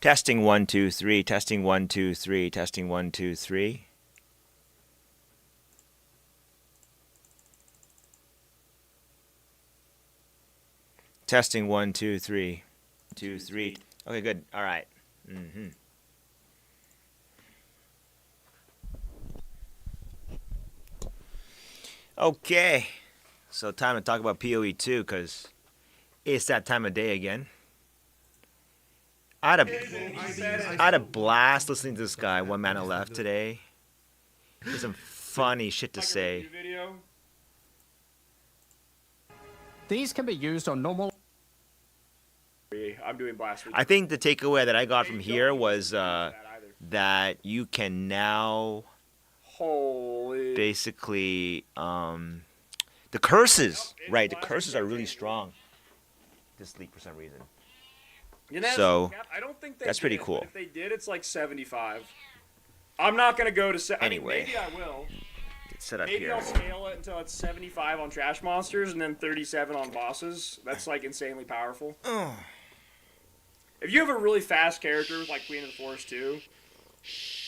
Testing 1 2 3. Testing 1 2 3. Testing 1 2 3. Testing 1 2 3. 2 3. Okay, good. All right. Okay. So time to talk about PoE2 because it's that time of day again. I had a blast listening to this guy, One Mana Left, today. He had some funny shit to say. These can be used on normal. I'm doing blast. I think the takeaway that I got from here was that you can now basically the curses, right? The curses are really strong this league for some reason. So I don't think they that's pretty did, cool. If they did, it's like 75. I'm not gonna go to. Anyway, maybe I will. Get set up Maybe here. I'll scale it until it's 75 on trash monsters and then 37 on bosses. That's like insanely powerful. If you have a really fast character like Queen of the Forest too,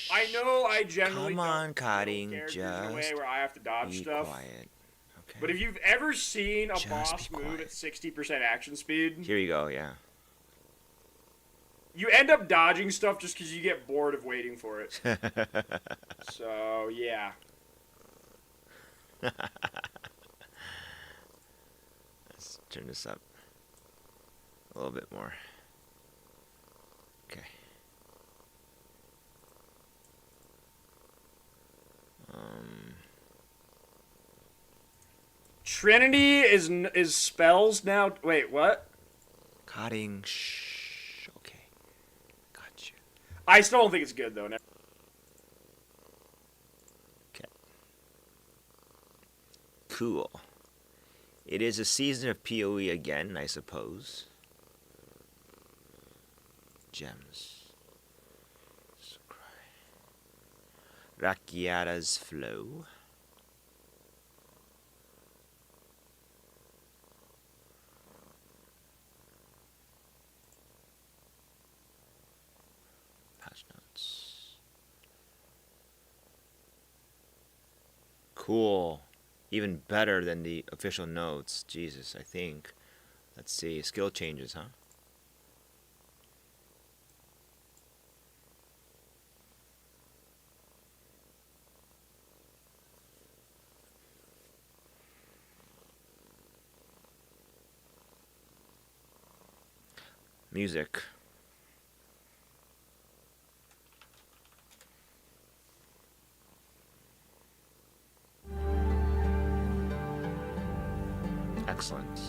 I know I generally Come on, don't Cotting, build characters in a way just where I have to dodge be stuff. quiet. Okay. But if you've ever seen a Just boss be move quiet. at 60% action speed, Here you go. Yeah. you end up dodging stuff just because you get bored of waiting for it. So, yeah. Let's turn this up a little bit more. Okay. Trinity is spells now. Wait, what? Cutting. Shh. Okay. Gotcha. I still don't think it's good though. Okay. Cool. It is a season of PoE again, I suppose. Gems. Rakiata's flow. Patch notes. Cool. Even better than the official notes. Jesus, I think. Let's see. Skill changes, huh? Music. Excellent.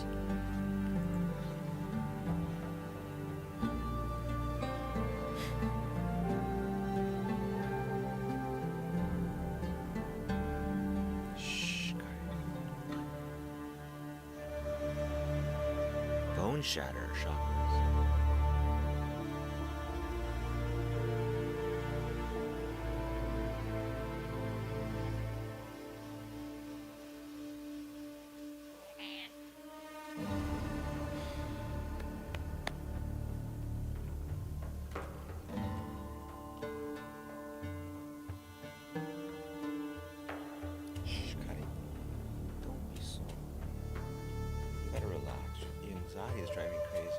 Shh, Bone shatter chakras. Anxiety is driving me crazy.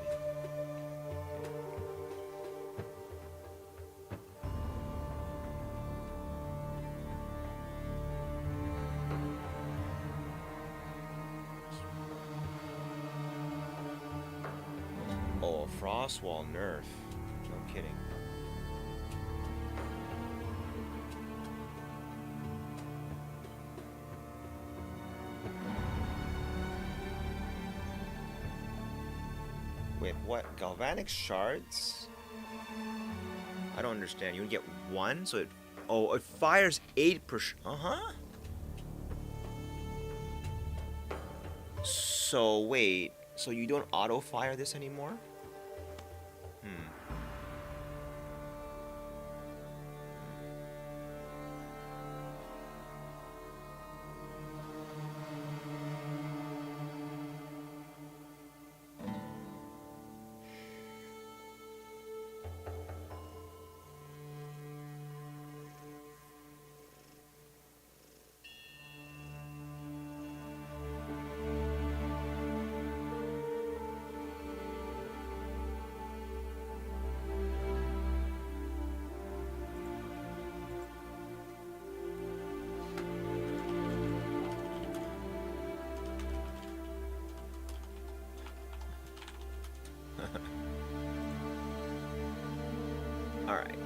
Oh, a frost wall nerf. No kidding. Wait, what? Galvanic shards? I don't understand. You would get one, so it... Oh, it fires 8 per... Uh-huh. So, wait. So you don't auto-fire this anymore? All right.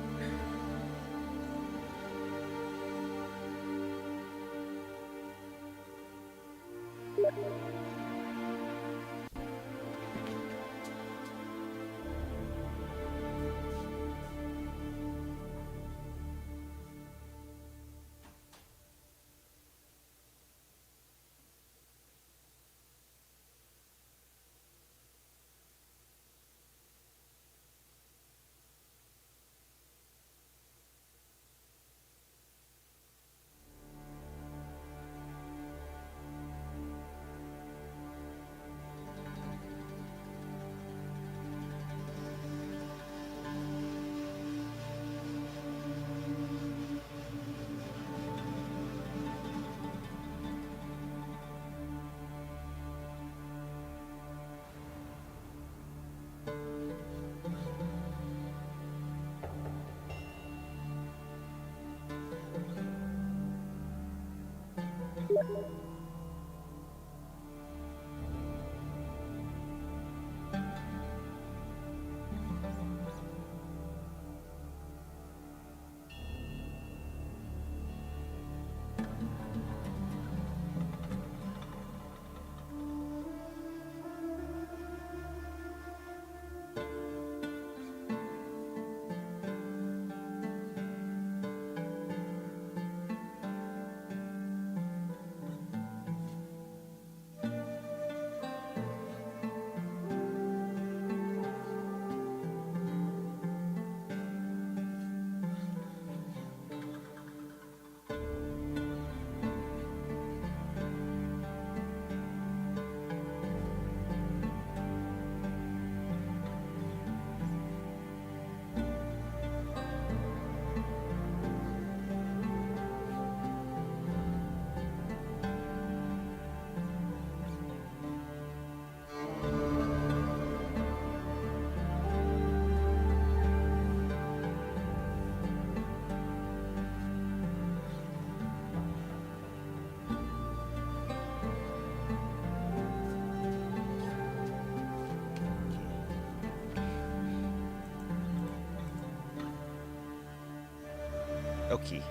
Okay.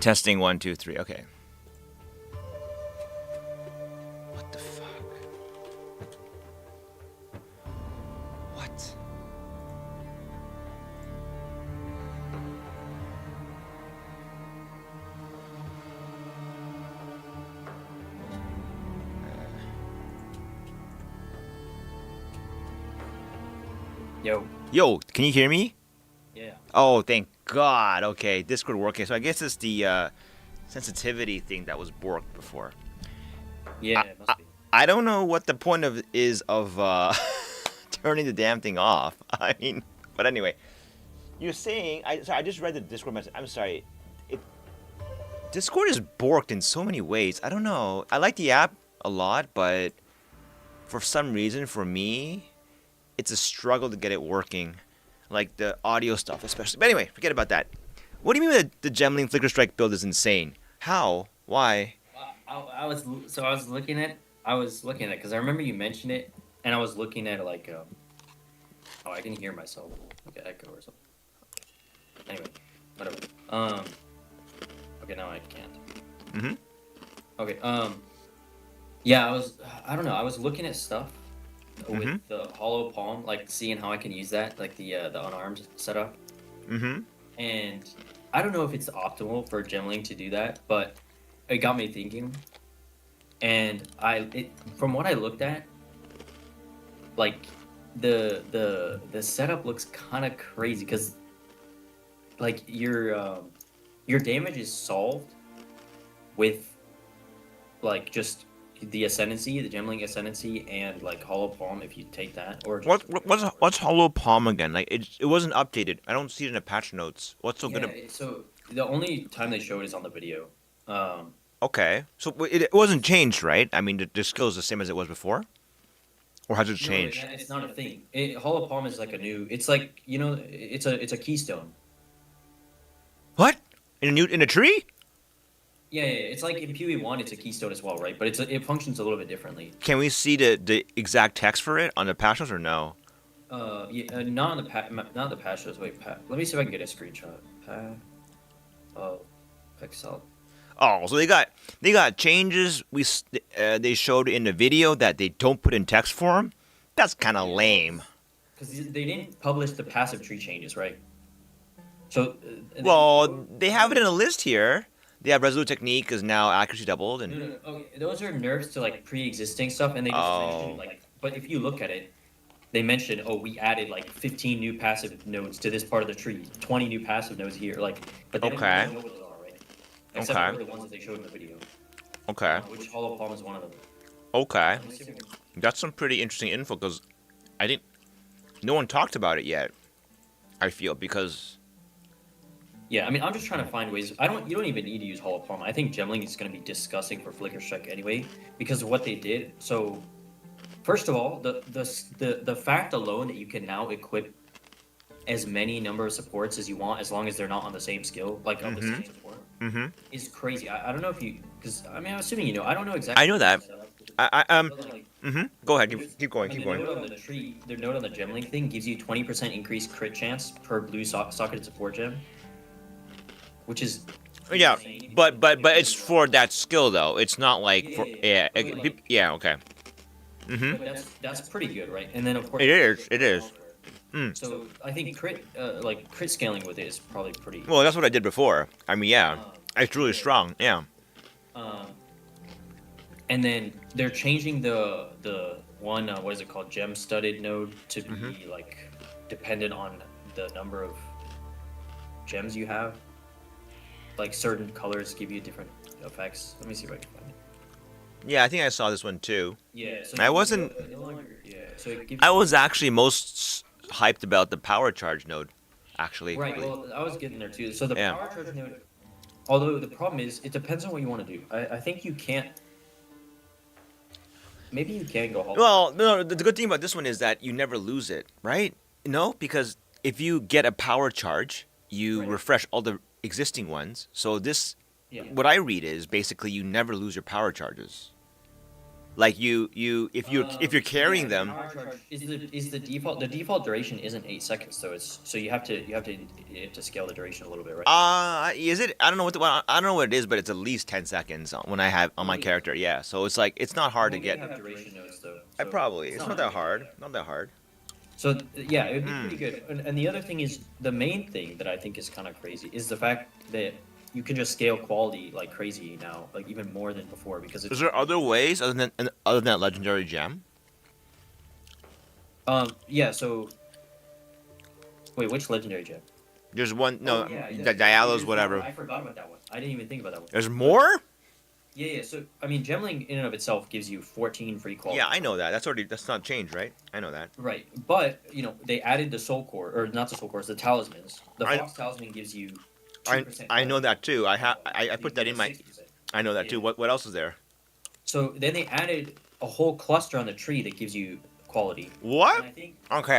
Testing 1, 2, 3. Okay. What the fuck? What? Yo, can you hear me? Yeah. Oh, thank God. Okay, Discord working. So I guess it's the sensitivity thing that was borked before. Yeah, it must be. I don't know what the point of turning the damn thing off. I mean, but anyway, you're saying I just read the Discord message. I'm sorry. Discord is borked in so many ways. I don't know. I like the app a lot, but for some reason, for me, it's a struggle to get it working. Like the audio stuff, especially. But anyway, forget about that. What do you mean the Gemling Flicker Strike build is insane? How? Why? I was looking at it because I remember you mentioned it, and I was looking at it like oh, I can hear myself like an echo or something. Anyway, whatever. Okay, now I can't. Mm-hmm. Okay. Yeah, I don't know. I was looking at stuff Mm-hmm. with the hollow palm, like seeing how I can use that, like the unarmed setup. Mm-hmm. And I don't know if it's optimal for Gemling to do that, but it got me thinking. And from what I looked at, like the setup looks kind of crazy because like your damage is solved with like just the ascendancy, the Gemling ascendancy, and like Hollow Palm, if you take that, or just What's Hollow Palm again? Like it wasn't updated. I don't see it in the patch notes. What's so good? So the only time they show it is on the video. Okay, so it wasn't changed, right? I mean, the skill is the same as it was before, or has it changed? No, it's not a thing. Hollow Palm is like a new. It's like it's a keystone. What? In a tree? Yeah, it's like in PoE1, it's a keystone as well, right? But it functions a little bit differently. Can we see the exact text for it on the patch notes or no? Not on the patch notes. Wait, let me see if I can get a screenshot. Pixel. Oh, so they got changes they showed in the video that they don't put in text form. That's kind of lame. Because they didn't publish the passive tree changes, right? So. Well, they have it in a list here. They have Resolute Technique is now accuracy doubled, and No. Okay, those are nerfs to like pre-existing stuff, and they just mention like. But if you look at it, they mention, we added like 15 new passive nodes to this part of the tree, 20 new passive nodes here, like. But they don't really know what those are, right? Except for the ones that they showed in the video. Okay. Which Hollow Palm is one of them. Okay. That's some pretty interesting info because no one talked about it yet. I feel because. Yeah, I mean, I'm just trying to find ways. You don't even need to use Hollow Palm. I think Gemling is going to be disgusting for Flicker Strike anyway, because of what they did. So, first of all, the fact alone that you can now equip as many number of supports as you want, as long as they're not on the same skill, like on the same support, is crazy. I don't know if you, because I mean, I'm assuming you know. I don't know exactly. I know that. Go ahead. Keep going. The note on the tree, the note on the Gemling thing gives you 20% increased crit chance per blue socketed support gem. Which is insane. but it's for that skill though. It's not like for okay. But that's pretty good, right? And then of course It is. So I think crit scaling with it is probably pretty. Well, that's what I did before. I mean, it's really strong. Yeah. And then they're changing the one what is it called, gem studded node to be like dependent on the number of gems you have. Like certain colors give you different effects. Let me see if I can find it. Yeah, I think I saw this one too. Yeah, so I wasn't. So it gives I was actually most hyped about the power charge node, actually. Right. Well, I was getting there too. So the power charge node. Although the problem is, it depends on what you want to do. I think you can't. Maybe you can go. Well, no. The good thing about this one is that you never lose it, right? No, because if you get a power charge, you refresh all the existing ones. So this, what I read is basically you never lose your power charges. Like if you're carrying them. Power charge is the default duration isn't 8 seconds, so you have to scale the duration a little bit, right? Is it? I don't know what it is, but it's at least 10 seconds when I have on my character. Yeah, so it's like it's not hard to get. Have duration nodes, though, I probably it's not that hard. Not that hard. So yeah, it would be pretty good. And the other thing is, the main thing that I think is kind of crazy is the fact that you can just scale quality like crazy now, like even more than before, because it's. Is there other ways other than that legendary gem? Yeah. So. Wait, which legendary gem? There's one. No, the Diallo's whatever. I forgot about that one. I didn't even think about that one. There's more. Yeah. So I mean, Gemling in and of itself gives you 14 free quality. Yeah, I know that. That's not changed, right? I know that. Right, but they added the soul core, or not the soul cores, the talismans. The Fox talisman gives you. 2% I know that too. I put that in my. 60%. I know that too. What else is there? So then they added a whole cluster on the tree that gives you quality. What? And I think Okay,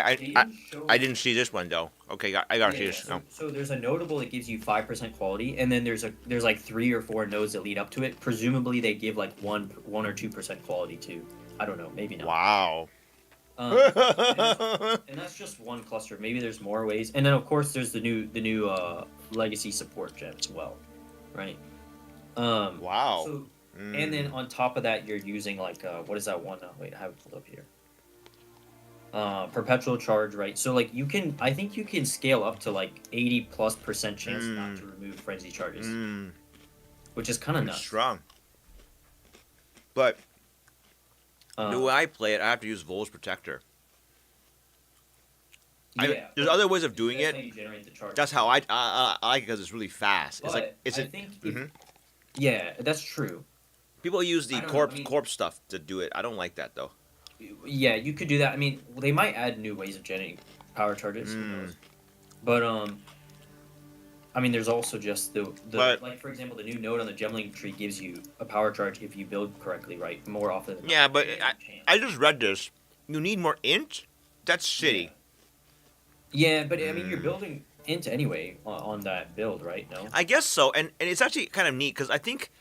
I didn't see this one though. Okay, I gotta see this. So there's a notable that gives you 5% quality, and then there's like 3 or 4 nodes that lead up to it. Presumably they give like 1 or 2% quality too. I don't know, maybe not. Wow. And that's just one cluster. Maybe there's more ways. And then of course there's the new legacy support gem as well, right? Wow. So, and then on top of that, you're using like what is that one? Wait, I have it pulled up here. Perpetual charge, right? So like I think you can scale up to like 80+% chance not to remove frenzy charges, which is kind of nuts. Strong. But the way I play it, I have to use Vol's Protector. There's other ways of doing it. How you generate the charge. That's how I like it because it's really fast. But It's like I think yeah, that's true. People use the I don't know, corpse I mean- corpse stuff to do it. I don't like that though. Yeah, you could do that. I mean, they might add new ways of generating power charges. Who knows? But I mean, there's also just the But- like, for example, the new node on the gemling tree gives you a power charge if you build correctly, right? More often than Yeah, not. but There's I- a chance. I just read this. You need more int? That's shitty. Yeah, but I mean, you're building int anyway on that build, right? No. I guess so, and it's actually kind of neat because I think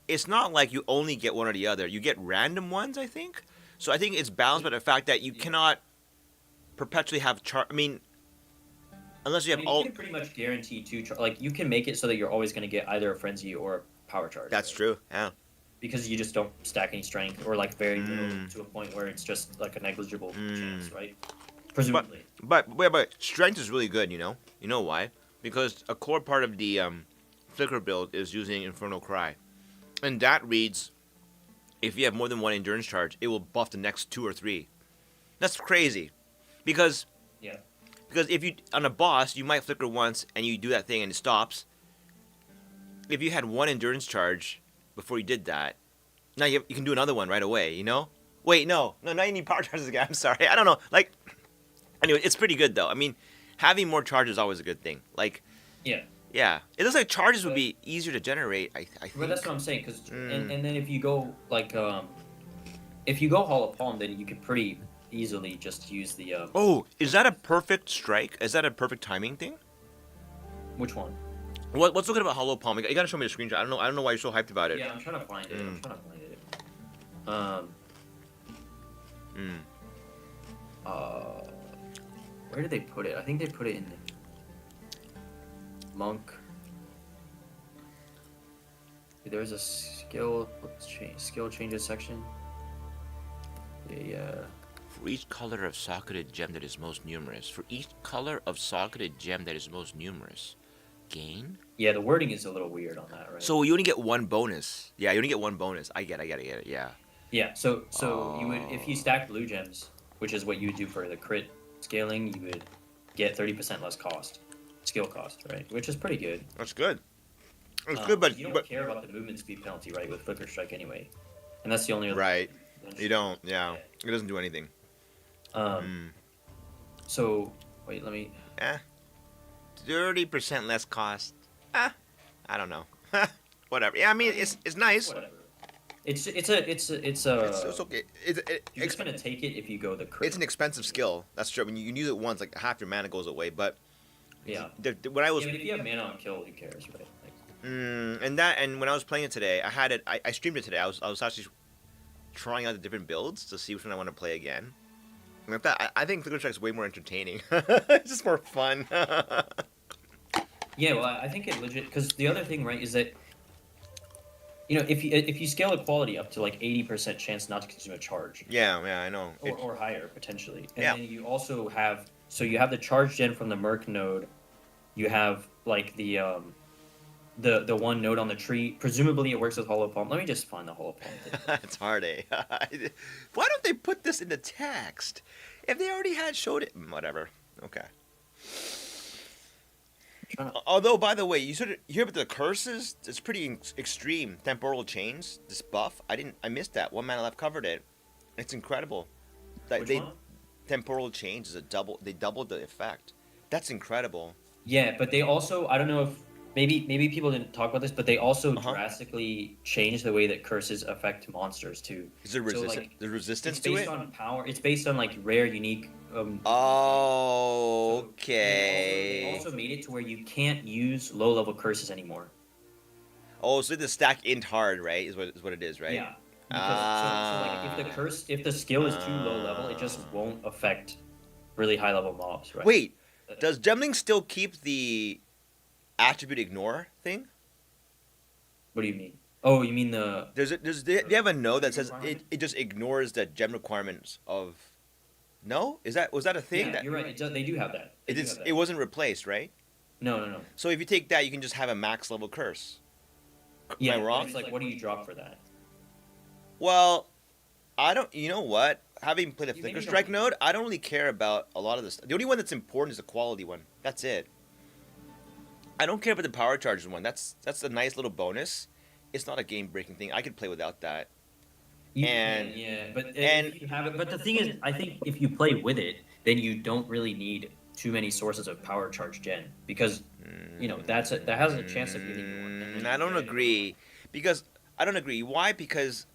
it's not like you only get one or the other. You get random ones, I think. So I think it's balanced by the fact that you cannot perpetually have I mean, unless you I have mean, all. you can pretty much guarantee like you can make it so that you're always going to get either a frenzy or a power charge. That's right? true. Yeah. Because you just don't stack any strength or like very little to a point where it's just like a negligible chance, right? Presumably. But strength is really good. You know. You know why? Because a core part of the flicker build is using Infernal Cry, and that reads, if you have more than one endurance charge, it will buff the next 2 or 3. That's crazy, because Yeah. Because if you on a boss, you might flicker once and you do that thing and it stops. If you had one endurance charge before you did that, now you can do another one right away. You know? Wait, no, now you need power charges again. I'm sorry, I don't know. Like, anyway, it's pretty good though. I mean, having more charges is always a good thing. Like, Yeah. yeah, it looks like charges would be easier to generate. I think. But that's what I'm saying. And then if you go like if you go Hollow Palm, then you could pretty easily just use the Oh, is that a perfect strike? Is that a perfect timing thing? which one? What's so good about Hollow Palm? You gotta show me the screenshot. I don't know why you're so hyped about it. Yeah, I'm trying to find it. I'm trying to find it. Where did they put it? I think they put it in Monk. There's a skill changes section. Yeah. For each color of socketed gem that is most numerous. For each color of socketed gem that is most numerous. Gain? Yeah, the wording is a little weird on that, right? So you only get one bonus. Yeah, you only get one bonus. I get it, yeah. Yeah, so you would, if you stack blue gems, which is what you would do for the crit scaling, you would get 30% less skill cost, right? Which is pretty good. That's good. It's good, but... you don't care about the movement speed penalty, right, with Flicker Strike anyway. And that's the only other... Right. You don't, yeah. It doesn't do anything. So, wait, let me... 30% less cost. I don't know. Whatever. Yeah, I mean, it's nice. Whatever. It's It's okay. you're just gonna take it if you go the crit. It's an expensive skill. That's true. When you use it once, like half your mana goes away. But yeah. when I was Yeah, but if you have mana on kill, who cares, right? Like, and when I was playing it today, I had it. I streamed it today. I was actually trying out the different builds to see which one I want to play again. And I think Flicker Strike's way more entertaining. It's just more fun. yeah, well, I think it legit because the other thing, right, is that you know if you scale the quality up to like 80% chance not to consume a charge, yeah, I know. or higher potentially, and Yeah. then you also have you have the charge gen from the Merc node, you have like the one node on the tree. Presumably, it works with Hollow Palm. Let me just find the Hollow Palm thing. It's hard, eh? Why don't they put this in the text? If they already had showed it, whatever. Okay. Although, by the way, you hear about the curses? It's pretty extreme. Temporal chains. This buff. I missed that. 1 mana left covered it. It's incredible. Which one? Temporal chains is they doubled the effect. That's incredible. Yeah, but they also I don't know if maybe people didn't talk about this, but they also Uh-huh. drastically changed the way that curses affect monsters too. Is there So, the resistance It's to based it? on power. It's based on like rare, unique. Oh, so okay. They also made it to where you can't use low level curses anymore. Oh, so the stack int hard, right? Is what it is, right? Yeah. Because, if the skill is too low level, it just won't affect really high level mobs, right? Wait, does Gemling still keep the attribute ignore thing? What do you mean? Oh, you mean the? They have a node that says it just ignores the gem requirements of. No, was that a thing? Yeah, that you're right. They do have that. They do have that. It wasn't replaced, right? No. So if you take that, you can just have a max level curse. Yeah, Am I wrong? It's like, what do you drop for that? Well, I don't. You know what? Having played a You Flicker maybe Strike don't- node, I don't really care about a lot of this. The only one that's important is the quality one. That's it. I don't care about the power charges one. That's a nice little bonus. it's not a game breaking thing. I could play without that. You And can, yeah, but and if you have it, but the thing is, I think if you play with it, then you don't really need too many sources of power charge gen because, that has a chance of getting you one. And then I you don't get it. agree because I don't agree. Why? Because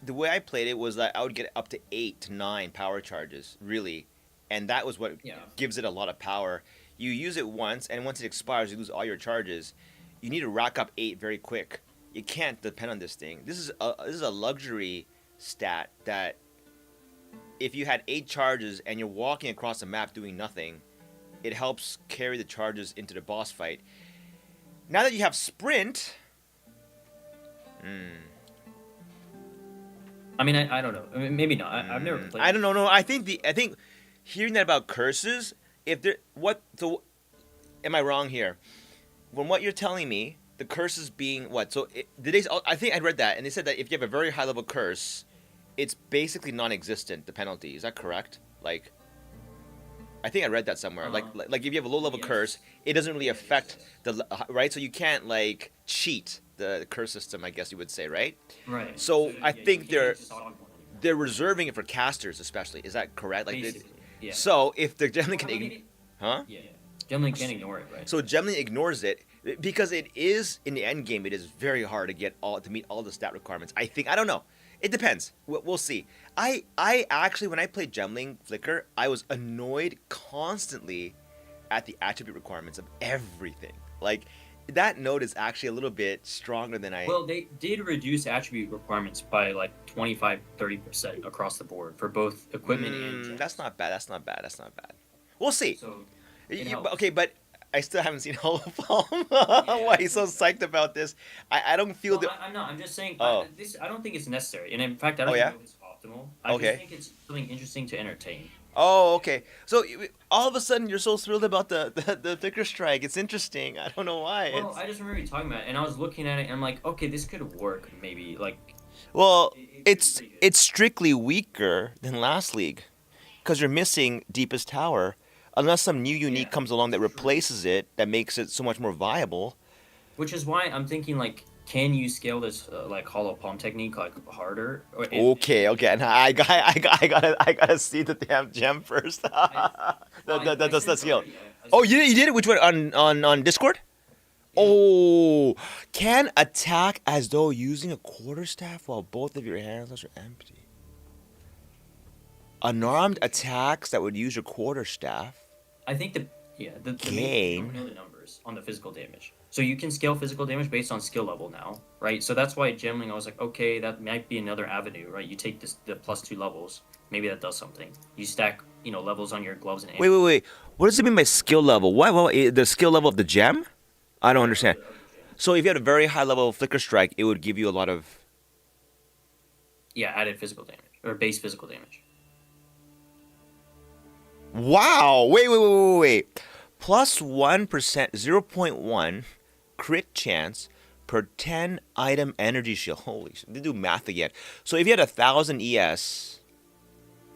the way I played it was that I would get up to 8 to 9 power charges, really, and that was what Yeah. gives it a lot of power. You use it once, and once it expires, you lose all your charges. You need to rack up 8 very quick. You can't depend on this thing. This is a luxury stat that if you had 8 charges and you're walking across the map doing nothing, it helps carry the charges into the boss fight. Now that you have sprint, I mean, I don't know. I mean, maybe not. I've never played. I don't know. No, I think hearing that about curses, if there what so, am I wrong here? From what you're telling me, the curses being what? So I think I read that, and they said that if you have a very high level curse, it's basically non-existent. The penalty, is that correct? Like, I think I read that somewhere. Like if you have a low level Yes. curse, it doesn't really affect Yes. right. So you can't like cheat the curse system, I guess you would say, right? Right. So I yeah, think you they're can't just augment anymore. they're reserving it for casters, especially. Is that correct? Basically, yeah. So if they're generally Well, I mean, huh? yeah. Generally can't ignore it, right? So generally ignores it because it is in the end game. It is very hard to meet all the stat requirements. I think I don't know. It depends. We'll see. I actually when I played Gemling Flicker, I was annoyed constantly at the attribute requirements of everything. Like that note is actually a little bit stronger than I. Well, they did reduce attribute requirements by like 25-30% across the board for both equipment and gens. That's not bad. That's not bad. That's not bad. We'll see. So it helps. But, okay, but I still haven't seen Holopalm. Why he's so psyched about this? I don't feel Well, I'm not. I'm just saying. Oh. I don't think it's necessary, and in fact, I don't Oh, yeah? think it's optimal. I Okay. just think it's something interesting to entertain. Oh, okay. So all of a sudden you're so thrilled about the Flicker Strike. It's interesting. I don't know why. Well, I just remember you talking about it, and I was looking at it, and I'm like, okay, this could work, maybe. Like, Well, it's pretty good. it's strictly weaker than last league because you're missing Deepest Tower. Unless some new unique Yeah, comes along that true. replaces it, that makes it so much more viable. Which is why I'm thinking, like, can you scale this like hollow palm technique like harder? Okay. And I gotta see the damn gem first. The skill. Oh, you did it? Which one? On Discord? Yeah. Oh, can attack as though using a quarterstaff while both of your handles are empty. Unarmed attacks that would use your quarterstaff. I think the Gain. main, you don't know the numbers on the physical damage. So you can scale physical damage based on skill level now, right? So that's why generally I was like, okay, that might be another avenue, right? You take the +2 levels, maybe that does something. You stack, levels on your gloves and Wait. What does it mean by skill level? What? The skill level of the gem? I don't understand. So if you had a very high level of Flicker Strike, it would give you a lot of. Yeah, added physical damage or base physical damage. Wow! Wait. Plus 1%, 0.1 crit chance per 10 item energy shield. Holy shit, they do math again. So if you had 1,000 ES,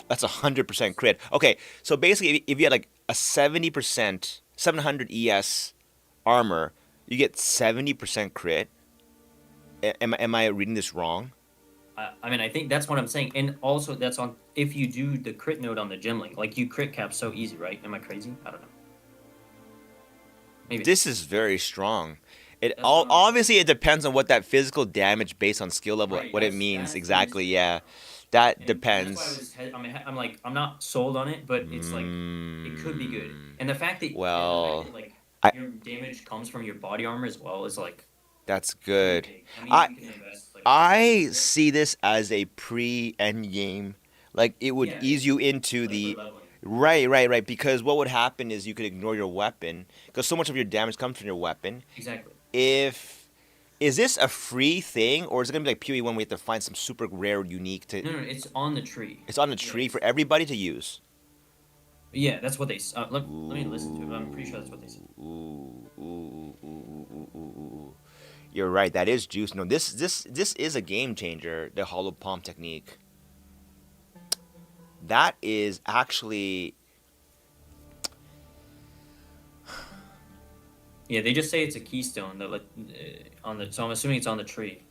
that's 100% crit. Okay, so basically if you had like a 70%, 700 ES armor, you get 70% crit. Am I reading this wrong? I mean, I think that's what I'm saying, and also that's on if you do the crit node on the gemling, like you crit cap so easy, right? Am I crazy? I don't know. Maybe. This is very strong. That's what I'm- Obviously it depends on what that physical damage based on skill level, Right, what it that's means the exactly. mystery. Yeah, that And depends. That's why I'm like, I'm not sold on it, but it's like it could be good. And the fact that Well, like I- your damage comes from your body armor as well is like That's good. big. I mean, I- you can invest, like, I see this as a pre-end game. Like it would Yeah, ease you into like, the for leveling. right. Because what would happen is you could ignore your weapon because so much of your damage comes from your weapon. Exactly. Is this a free thing or is it gonna be like PoE1 we have to find some super rare unique to? No, it's on the tree. It's on the Yeah, tree it's- for everybody to use. Yeah, that's what they. Let me listen to it. I'm pretty sure that's what they said. Ooh. You're right. That is juice. No, this is a game changer. The hollow palm technique. That is actually. Yeah, they just say it's a keystone that on the. So I'm assuming it's on the tree.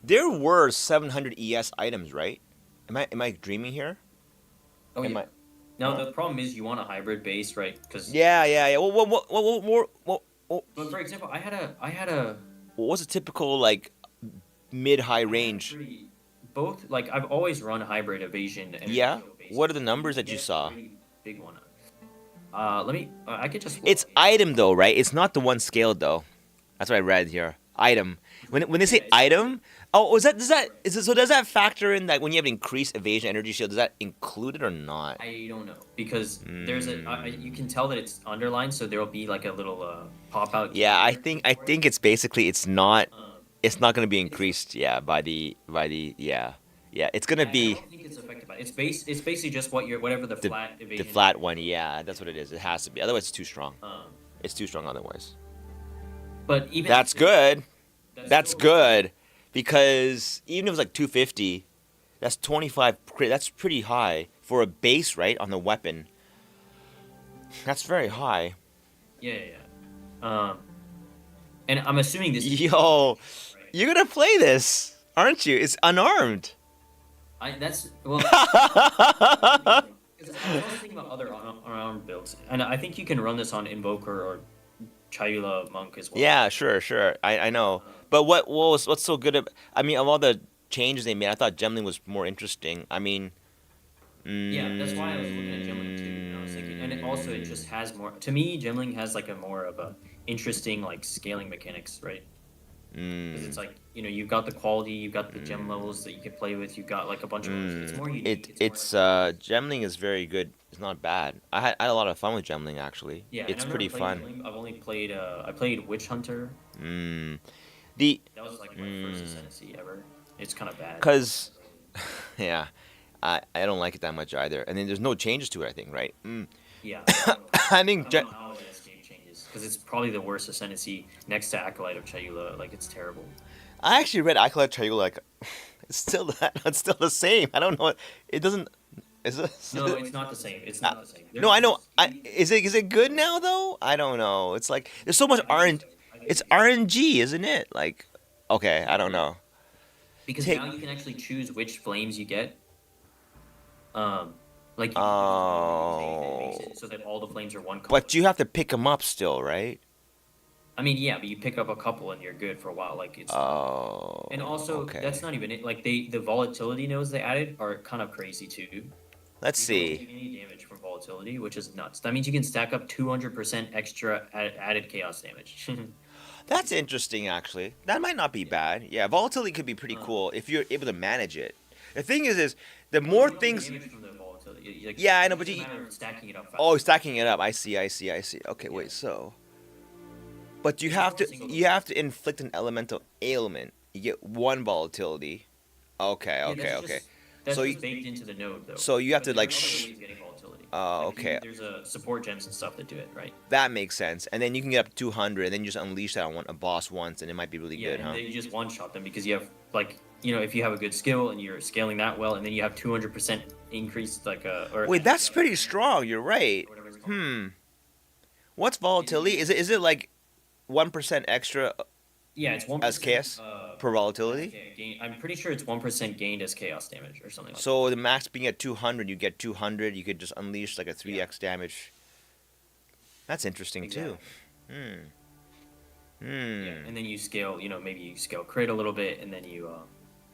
There were 700 ES items, right? Am I dreaming here? Oh Am yeah. I? Now Oh. the problem is you want a hybrid base, right? Because Yeah. but for example, I had a What's a typical like mid-high I had a range? pretty both like I've always run hybrid evasion energy Yeah. shield What are bases, the and you numbers can that you get a saw? pretty big one. Let me. I could just. It's item though, right? It's not the one scaled though. That's what I read here. Item. When they Yeah, say it's item, oh, is that does that right. is it, so does that factor in that when you have increased evasion energy shield, does that include it or not? I don't know because there's a. You Mm. can tell that it's underlined, so there'll be like a little pop out key Yeah, I there think I for it. think it's basically Um, it's not gonna be it's increased. Yeah, by the yeah. It's gonna I be don't think it's affected by it. It's basically just what your whatever the the flat the evasion flat energy one. shield Yeah, is. that's what it is. It has to be. Otherwise, it's too strong. Um, It's too strong otherwise. but even That's still, good. that's That's still good because even if it was like 250, that's 25 crit. That's pretty high for a base, right, on the weapon. That's very high. yeah. And I'm assuming this is Yo, right. you're gonna play this, aren't you? It's unarmed. That's well. Because I was also thinking about other unarmed builds, and I think you can run this on Invoker or Chayula Monk as well. Yeah, sure. I know. Uh, But what's so good? I mean, of all the changes they made, I thought Gemling was more interesting. I mean, yeah, that's why I was looking at Gemling too, and I was thinking, and it just has more. To me, Gemling has like a more of a interesting like scaling mechanics, right? Because it's like you've got the quality, you've got the gem levels that you can play with, you've got like a bunch of others. It's more unique. It's more it's Gemling is very good. It's not bad. I had a lot of fun with Gemling actually. yeah. And It's I've never pretty played fun. Gemling. I've only played I played Witch Hunter. Mm. The That was like my first ascendancy ever. It's kind of bad. cause yeah, I don't like it that much either. And then there's no changes to it. I think right. Yeah, I don't know. I I think don't know how the escape changes because it's probably the worst ascendancy next to Acolyte of Chayula. Like it's terrible. I actually read Acolyte Triangle like it's still that it's still the same. I don't know. It doesn't. Is it? No, it's not the same. It's not the same. No, I know. Is it good now though? I don't know. It's like there's so much I think so. I think It's so. RNG, isn't it? Like, okay, I don't know. Because Take- now you can actually choose which flames you get. Like you can Oh. base it so that all the flames are one color. But you have to pick them up still, right? I mean, yeah, but you pick up a couple and you're good for a while. Like it's Oh. and also okay. that's not even it. Like the volatility nodes they added are kind of crazy too. Let's You don't see. take any damage from volatility, which is nuts. That means you can stack up 200% extra added chaos damage. That's interesting, actually. That might not be bad. Yeah, volatility could be pretty cool if you're able to manage it. The thing is the more You don't get things. damage from the volatility. Like, Yeah, I know, it's but just you- a matter of stacking it up fast. Oh, stacking it up. I see. Okay, Yeah. wait. So, but you It's have not to a single- you have to inflict an elemental ailment. You get one volatility. Okay, Yeah, okay, that's okay. just- that's So just you- baked into the node, though. so you have But to, there like, are other ways of getting volatility. Oh, Like, okay. There's a support gems and stuff that do it, right? That makes sense. And then you can get up to 200, and then you just unleash that on a boss once, and it might be really Yeah, good, and huh? then you just one shot them because you have like if you have a good skill and you're scaling that well, and then you have 200% increase or Wait, that's pretty strong. You're right. whatever it's called. What's volatility? Is it like 1% extra Yeah, it's 1% as chaos per volatility? I'm pretty sure it's 1% gained as chaos damage or something like that. So the max being at 200, you get 200. You could just unleash like a 3x damage. That's interesting too. Yeah, and then you scale, maybe you scale crit a little bit, and then you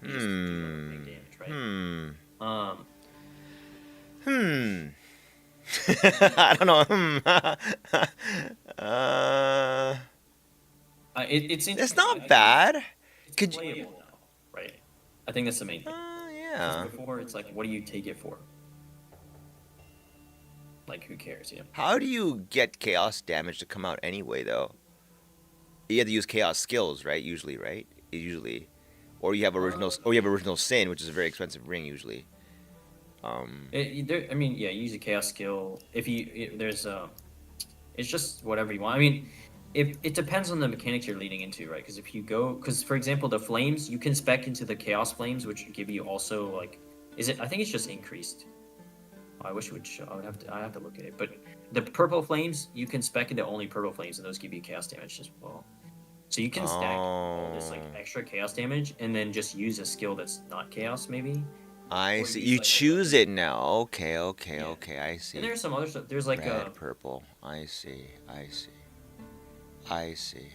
just make damage, right? I don't know. It's not bad. It's Could you? playable now, right? I think that's the main thing. 'Cause Yeah. before, it's like, what do you take it for? Like, who cares? How do you get chaos damage to come out anyway, though? You have to use chaos skills, right? Usually, right? Usually, or you have original sin, which is a very expensive ring usually. I mean, yeah, you use a chaos skill. It's just whatever you want. I mean, it depends on the mechanics you're leading into, right? Because for example, the flames you can spec into the chaos flames, which give you also like, I think it's just increased. I wish it would show. I have to look at it. But the purple flames you can spec into only purple flames, and those give you chaos damage as well. So you can stack all this like Oh. extra chaos damage and then just use a skill that's not chaos maybe. I Or see. use You like a choose weapon. it now. Okay, okay, Yeah. okay. I And see. there's some other stuff. There's like Red, purple. I see. I see. I see.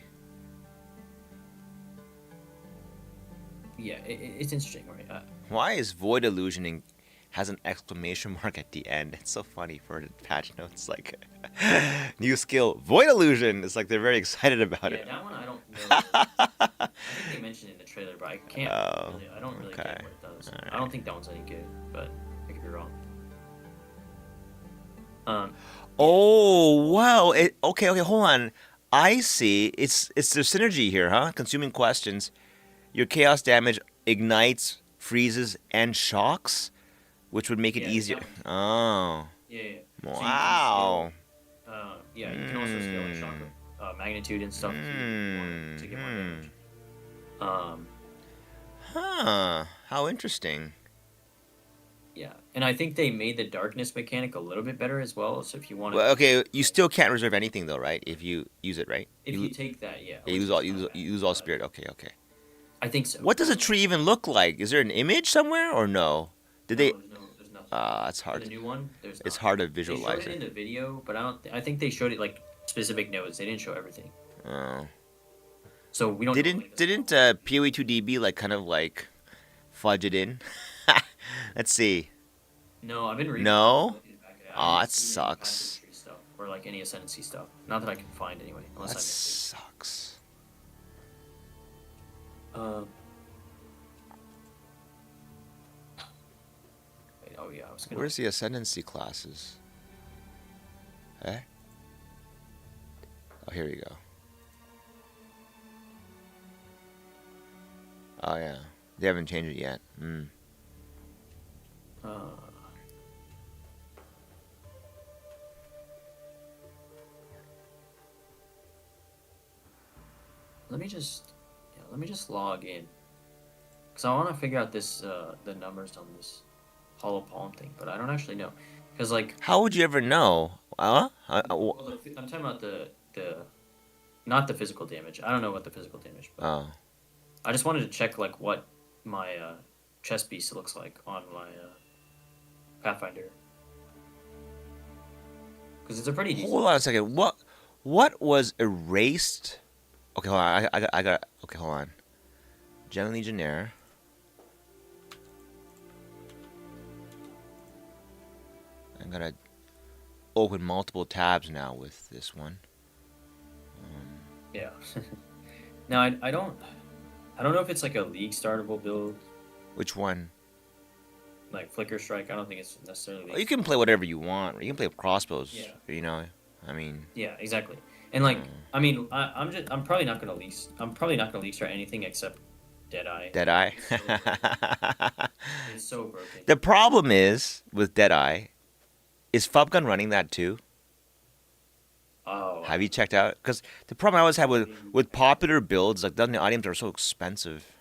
yeah, it's interesting, right? Why is Void Illusioning has an exclamation mark at the end? It's so funny for the patch notes. Like, new skill, Void Illusion. It's like they're very excited about Yeah, it. that one I don't know. I think they mentioned it in the trailer, but I can't Oh, really. I don't really okay. get what it does. I Alright. don't think that one's any good, but I could be wrong. Um, Oh wow! Okay, okay. Hold on. I see. It's the synergy here, huh? Consuming questions. Your chaos damage ignites, freezes, and shocks, which would make it yeah, easier. that one. Oh, Yeah, yeah. So you can wow. scale. Yeah, you can also scale like shock magnitude and stuff if you want to get more damage. Um, Huh. How interesting. yeah, and I think they made the darkness mechanic a little bit better as well. So if you want to, Well, okay. You still can't reserve anything though, right? If you use it, right? if you take that, yeah, You which lose all. is You not lose, bad, you lose all but spirit. Okay, okay. I think so. What does a tree even look like? Is there an image somewhere or no? Did No, they? there's nothing. It's For hard. the new one, there's It's not. hard to They showed visualize it in it. the video, but I don't. I think they showed it like specific nodes. They didn't show everything, Oh. so we don't. know, like, Didn't poe2 like kind of like fudge it in? Let's see. No, I've been reading. No? looking back at it. I Aw, haven't it seen any passive sucks. tree stuff or like any ascendancy stuff. Not that I can find anyway, unless That I missed sucks. it. Wait, oh yeah, I was gonna. Where's the ascendancy classes? Eh? Oh, here we go. Oh yeah, they haven't changed it yet. Hmm. Uh, let me just, yeah, let me just log in, cause I want to figure out this the numbers on this hollow palm thing, but I don't actually know, cause like, How would you ever know? well, I'm talking about the not the physical damage. I don't know what the physical damage, but Oh. I just wanted to check like what my chest piece looks like on my Pathfinder, because it's a pretty decent. Hold on a second. What was erased? Okay, hold on. I got. Okay, hold on. Gem Legionnaire. I'm gonna open multiple tabs now with this one. Yeah. Now I don't know if it's like a league startable build Which one? like Flicker Strike. I don't think it's necessarily. Oh, you can play whatever you want. You can play crossbows. Yeah. You know. I mean. Yeah, exactly. And like, I mean, I'm probably not gonna league. I'm probably not gonna league start anything except Deadeye. Deadeye. It's so broken. The problem is with Deadeye, is Fubgun running that too? Oh. Have you checked out? Because the problem I always have with popular builds, like the items are so expensive.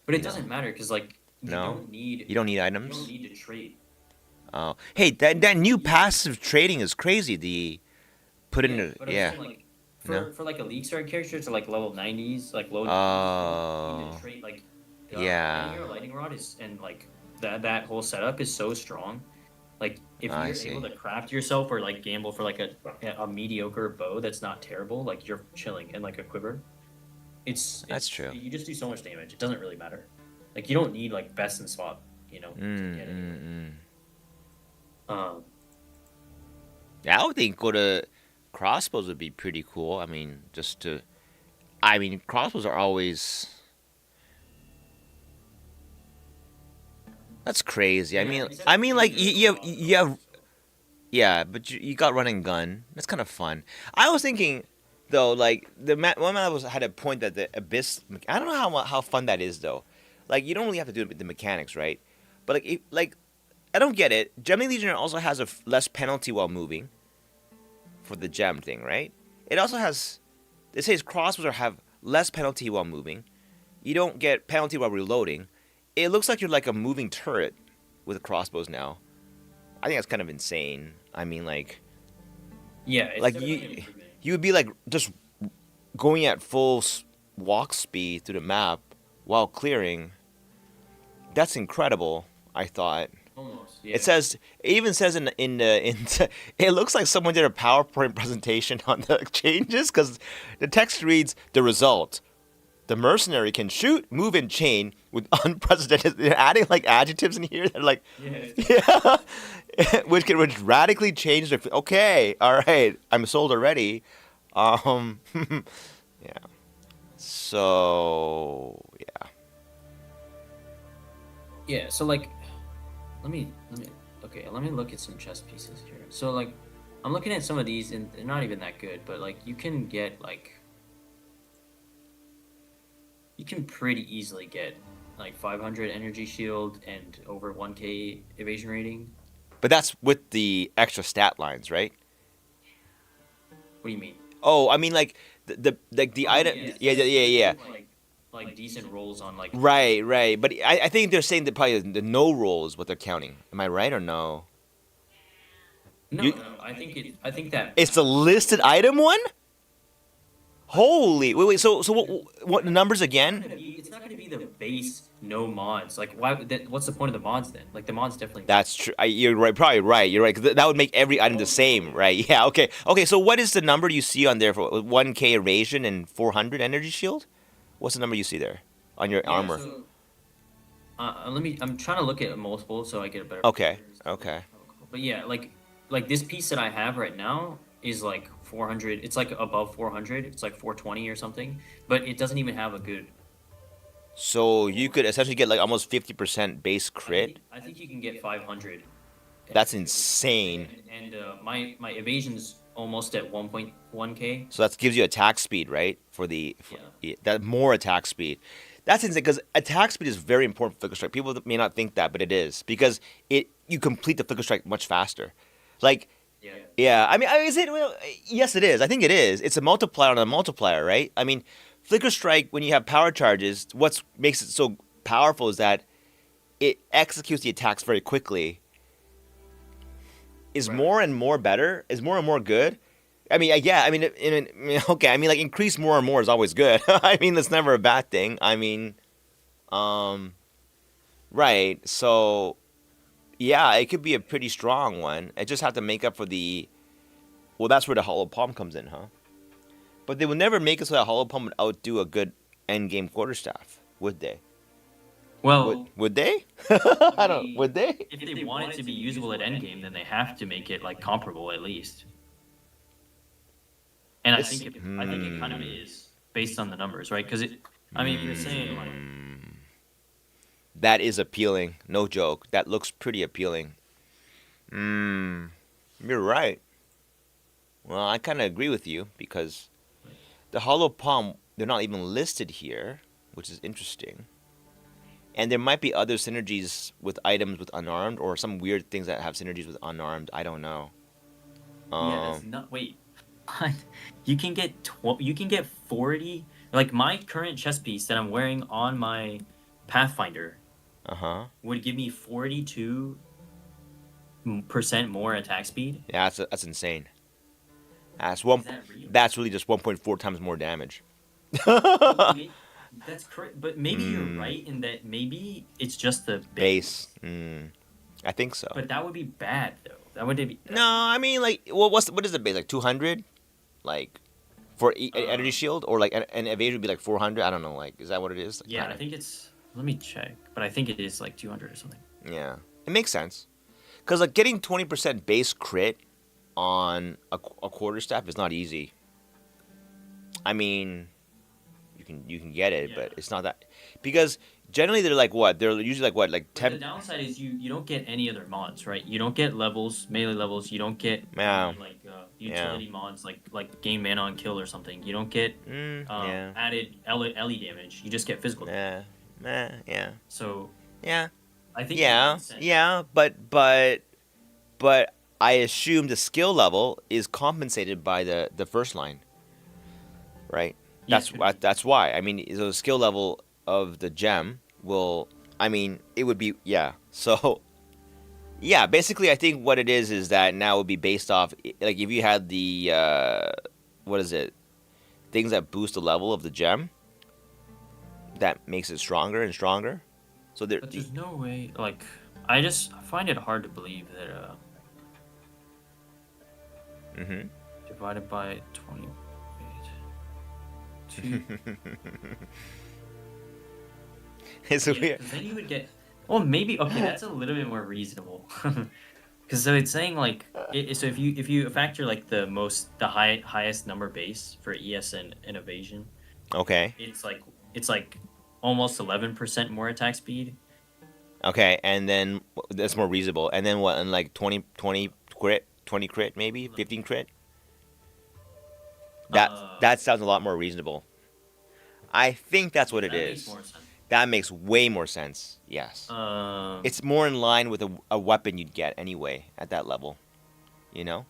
But it doesn't matter because like you No? don't need. You don't need You items. don't need to trade. Oh, hey, that new passive trading is crazy. The put in the But I'm yeah. saying, like, No? for like a league start character to like level 90s, like low. Oh. You can trade like. Yeah. Your lightning rod is and like that whole setup is so strong. Like if I you're see. able to craft yourself or like gamble for like a mediocre bow that's not terrible, like you're chilling and like a quiver. That's true. You just do so much damage. It doesn't really matter. Like you don't need like best in swap, to get it. Yeah, I would think go to crossbows would be pretty cool. I mean, I mean, crossbows are always. That's crazy. I mean, like you have, yeah, but you got run and gun. That's kind of fun. I was thinking, though, like one man had a point that the abyss. I don't know how fun that is though. Like you don't really have to do it with the mechanics, right? But like I don't get it. Gemini Legionnaire also has a less penalty while moving. For the gem thing, right? It also has. It says crossbows have less penalty while moving. You don't get penalty while reloading. It looks like you're like a moving turret with crossbows now. I think that's kind of insane. I mean, like, Yeah, it's like definitely an improvement. you would be like just going at full walk speed through the map while clearing. That's incredible. I thought. Almost. Yeah. It even says it looks like someone did a PowerPoint presentation on the changes because the text reads the result. The mercenary can shoot, move, and chain with unprecedented. They're adding like adjectives in here. They're like, Yeah. which radically change the. Okay, all right, I'm sold already. Yeah. So yeah. Yeah. So like, let me look at some chess pieces here. So like, I'm looking at some of these and they're not even that good, but like you can get like. You can pretty easily get like 500 energy shield and over 1k evasion rating. But that's with the extra stat lines, right? What do you mean? Oh, I mean like the item. Yeah. Like decent rolls on like. Right. But I think they're saying that probably the no roll is what they're counting. Am I right or no? No. I think that It's the listed item one. Holy wait. So what numbers again? it's not going to be the base no mods. Like why? What's the point of the mods then? Like the mods definitely. That's true. You're right. Probably right. You're right. 'Cause that would make every item the same, right? Yeah. Okay. So what is the number you see on there for 1k evasion and 400 energy shield? What's the number you see there on your armor? So, I'm trying to look at multiple so I get a better. Okay. picture. Okay. But yeah, like this piece that I have right now is like 400. It's like above 400. It's like 420 or something. But it doesn't even have a good. So you could essentially get like almost 50% base crit. I think you can get 500. That's insane. And my evasion's almost at 1.1k. So that gives you attack speed, right? That more attack speed. That's insane because attack speed is very important for Flicker Strike. People may not think that, but it is because you complete the Flicker Strike much faster. Like, yeah. I mean, is it? Well, yes, it is. I think it is. It's a multiplier on a multiplier, right? I mean, Flicker Strike when you have power charges, what makes it so powerful is that it executes the attacks very quickly. Is more and more better? Is more and more good? I mean, yeah. I mean, okay. I mean, like increase more and more is always good. I mean, that's never a bad thing. I mean, right. So, yeah, it could be a pretty strong one. I just have to make up for the. Well, that's where the hollow palm comes in, huh? But they would never make it so that hollow palm would outdo a good end game quarterstaff, would they? Well, would they? I don't. Would they? if they want it to be usable at endgame, then they have to make it like comparable at least. And I think it kind of is based on the numbers, right? Because I mean, if you're saying like. That is appealing. No joke. That looks pretty appealing. You're right. Well, I kind of agree with you because the hollow palm, they're not even listed here, which is interesting. And there might be other synergies with items with unarmed or some weird things that have synergies with unarmed. I don't know. Yeah, that's not. Wait. You can get 40. Like my current chest piece that I'm wearing on my Pathfinder would give me 42% more attack speed. Yeah, that's insane. That's Is that real? That's really just 1.4 times more damage. That's correct, but maybe you're right in that maybe it's just the base. I think so. But that would be bad though. That would be. No, I mean like, well, what is the base like 200? Like for energy shield or like an evasion would be like 400. I don't know. Like, is that what it is? Like, yeah, kinda? I think it's. Let me check, but I think it is like 200 or something. Yeah, it makes sense. Cause like getting 20% base crit on a quarterstaff is not easy. I mean, you can get it, but it's not that because generally they're like what? They're usually like what? Like 10. The downside is you don't get any other mods, right? You don't get levels, melee levels. You don't get like utility mods like gain mana on kill or something. You don't get added LE damage. You just get physical damage. Yeah. So yeah, I think but I assume the skill level is compensated by the first line, right? That's why. I mean, the skill level of the gem will. I mean, it would be So, yeah. Basically, I think what it is that now it would be based off like if you had the what is it? Things that boost the level of the gem. that makes it stronger and stronger. So there. But there's no way. Like, I just find it hard to believe that Mm-hmm. divided by 28. Two. It's Yeah, weird. 'cause then you would get. Well, maybe okay. That's a little bit more reasonable. Because so it's saying like so if you factor like the highest number base for ES and evasion, Okay. it's like almost 11% more attack speed. Okay, and then that's more reasonable. And then what? And like 20 crit, 20 crit, maybe 15 crit. That sounds a lot more reasonable. I think that's what it That makes is. more sense. That makes way more sense. Yes. It's more in line with a weapon you'd get anyway at that level. You know?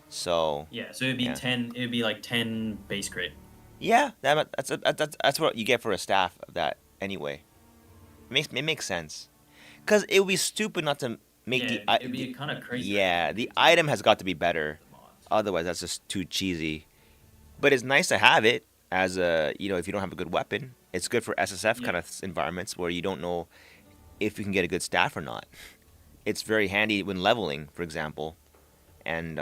So, yeah. So it'd be yeah. 10. It'd be like 10 base crit. yeah, that's what you get for a staff of that anyway. It makes sense. Cuz it would be stupid not to make Yeah, it'd be kind of crazy. yeah, the item has got to be better. Otherwise, that's just too cheesy. But it's nice to have it as a, if you don't have a good weapon. It's good for SSF kind of environments where you don't know if you can get a good staff or not. It's very handy when leveling, for example. And,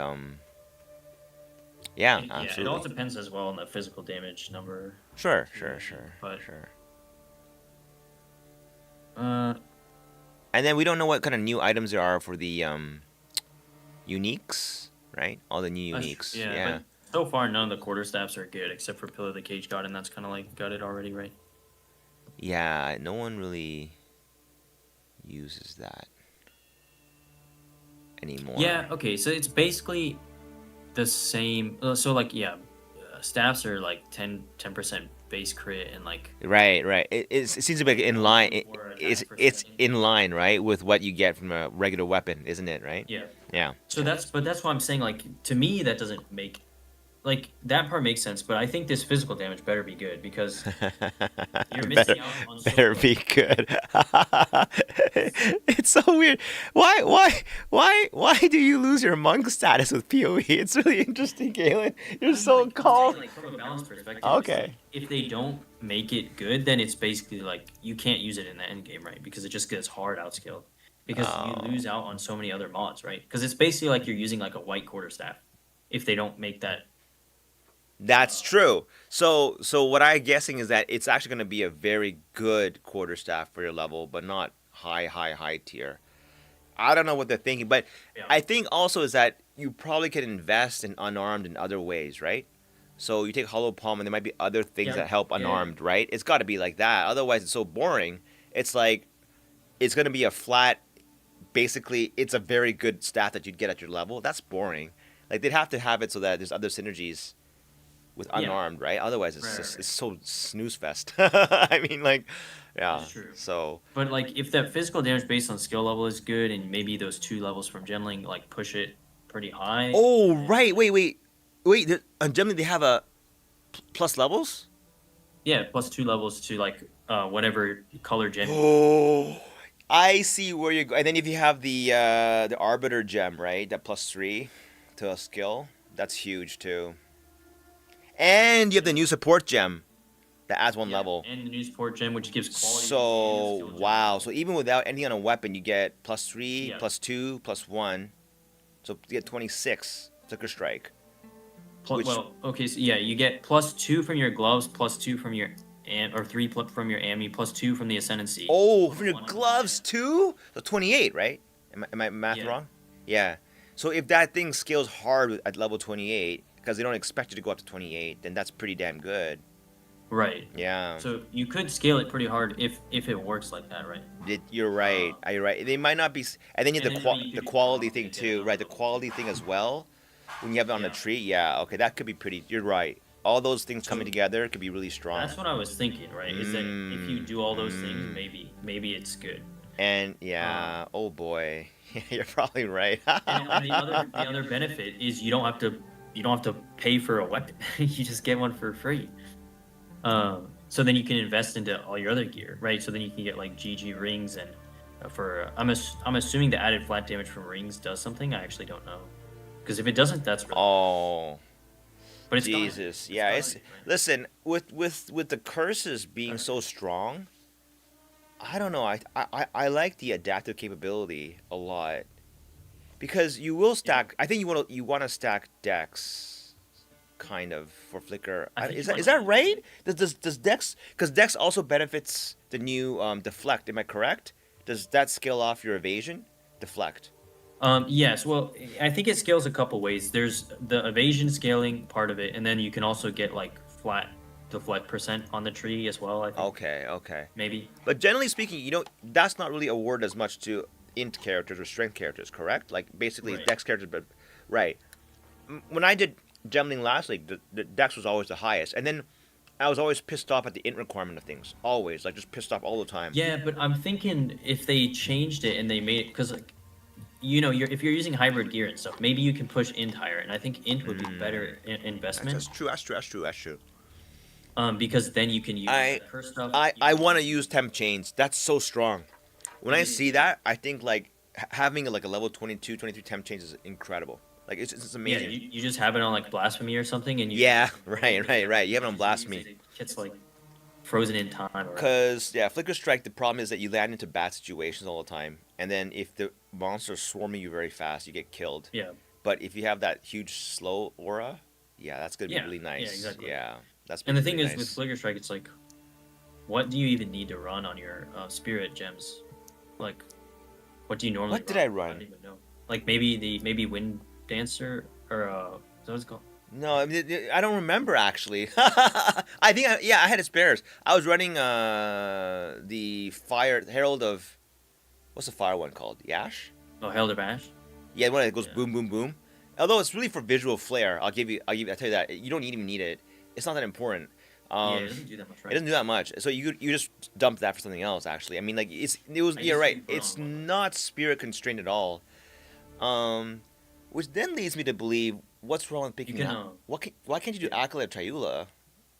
yeah, It absolutely. all depends as well on the physical damage number. Sure. But- Sure. And then we don't know what kind of new items there are for the uniques, right? All the new uniques. Yeah. But so far, none of the quarterstaffs are good except for Pillar of the Cage God, and that's kind of like gutted already, right? Yeah, no one really uses that anymore. Yeah. Okay. So it's basically the same. So like staffs are like 10% base crit and like Right. It seems to be in line. Or attack It's percentage. in line, right, with what you get from a regular weapon, isn't it? Right? yeah. Yeah. So that's why I'm saying like to me that doesn't make like that part makes sense, but I think this physical damage better be good because you're missing out on so better much. be good. It's so weird. Why do you lose your monk status with PoE? It's really interesting, Galen. You're so I'm calm. saying, like, from a balance perspective, Okay. it's like, if they don't make it good, then it's basically like you can't use it in the end game, right? Because it just gets hard outscaled. Because Oh. you lose out on so many other mods, right? Because it's basically like you're using like a white quarterstaff if they don't make that. That's true. So what I'm guessing is that it's actually going to be a very good quarterstaff for your level, but not high tier. I don't know what they're thinking, but Yeah. I think also is that you probably can invest in unarmed in other ways, right? So you take hollow palm, and there might be other things Yeah. that help Yeah. unarmed, right? It's got to be like that. Otherwise, it's so boring. It's like it's going to be a flat. Basically, it's a very good stat that you'd get at your level. That's boring. Like they'd have to have it so that there's other synergies with Yeah. unarmed, right? Otherwise, it's Right, just right. it's so snooze fest. I mean, like, yeah. That's true. So But like if that physical damage based on skill level is good, and maybe those 2 levels from Gemling like push it pretty high. oh right, wait. Generally they have a plus levels. Yeah, plus 2 levels to like whatever color gem. Oh, I see where you're going. And then if you have the arbiter gem, right, that +3 to a skill, that's huge too. And you have the new support gem that adds 1 Yeah, level. and the new support gem, which gives quality. So and a skill gem. wow, so even without anything on a weapon, you get +3, Yeah. +2, +1, so you get 26 Flicker Strike. which- Well, okay, so yeah, you get +2 from your gloves, +2 from your or 3 from your AMI, +2 from the ascendancy. Oh, from your One of them, gloves too? So 28, right? Am I math Yeah. wrong? Yeah. So if that thing scales hard at level 28, because they don't expect you to go up to 28, then that's pretty damn good. Right. Yeah. So you could scale it pretty hard if it works like that, right? You're right. You're right. They might not be. And then you have And the then you the could quality probably thing get too, another right? The level. quality thing as well. When you have it on Yeah. the tree, yeah. Okay, that could be pretty. You're right. All those things coming So- together could be really strong. That's what I was thinking, right? Is that if you do all those things, Mm. maybe it's good. And yeah. Oh boy. You're probably right. And the other benefit is you don't have to pay for a weapon. You just get one for free. So then you can invest into all your other gear, right? So then you can get like GG rings and I'm assuming the added flat damage from rings does something. I actually don't know, because if it doesn't, that's really. Oh. But But it's gone. Jesus, yeah. gone, It's right? listen with the curses being so strong. I don't know. I like the adaptive capability a lot because you will stack. I think you want to stack decks, kind of for flicker. I think Is you that wanna- right? Does Dex, because Dex also benefits the new deflect? Am I correct? Does that scale off your evasion? Deflect. Yes. Well, I think it scales a couple ways. There's the evasion scaling part of it, and then you can also get like flat deflect percent on the tree as well. I think Okay, okay. maybe. But generally speaking, that's not really awarded as much to int characters or strength characters, correct? Like basically Right. Dex characters, but right. When I did Gemling last league, the Dex was always the highest, and then I was always pissed off at the int requirement of things. Always, like just pissed off all the time. Yeah, but I'm thinking if they changed it and they made it because like if you're using hybrid gear and stuff, maybe you can push int higher, and I think int would be better investment. That's true. That's true. That's true. That's true. Because then you can use I- the curse stuff. I want to use temp chains. That's so strong. When I see that, I think like having like a level 22, 23 temp chains is incredible. Like it's Yeah, amazing. you just have it on like blasphemy or something, and you Yeah, right. You have it on blasphemy. It gets like frozen in time. Or, Because yeah, Flicker Strike. The problem is that you land into bad situations all the time, and then if the monster's swarming you very fast, you get killed. yeah, But if you have that huge slow aura, yeah, that's gonna be Yeah, really yeah, nice. exactly. Yeah, that's. and the really thing is nice. with Flicker Strike, it's like, what do you even need to run on your spirit gems? Like, what do you normally? What did I I run? don't even know. Like maybe Wind Dancer or is that what it's called? No, I mean, I don't remember actually. I think I had it spares. I was running the Fire Herald of, what's the fire one called? Yash. Oh, Herald of Ash. Yeah, the one that goes Yeah. boom, boom, boom. Although it's really for visual flair. I'll tell you that you don't even need it. It's not that important. Yeah, it doesn't do that much, right? It doesn't do that much. So you just dump that for something else. Actually, I mean, like I you're right. used to It's put on not spirit constrained at all. Which then leads me to believe what's wrong with picking can, up. Why can't you do Acolyte Triula?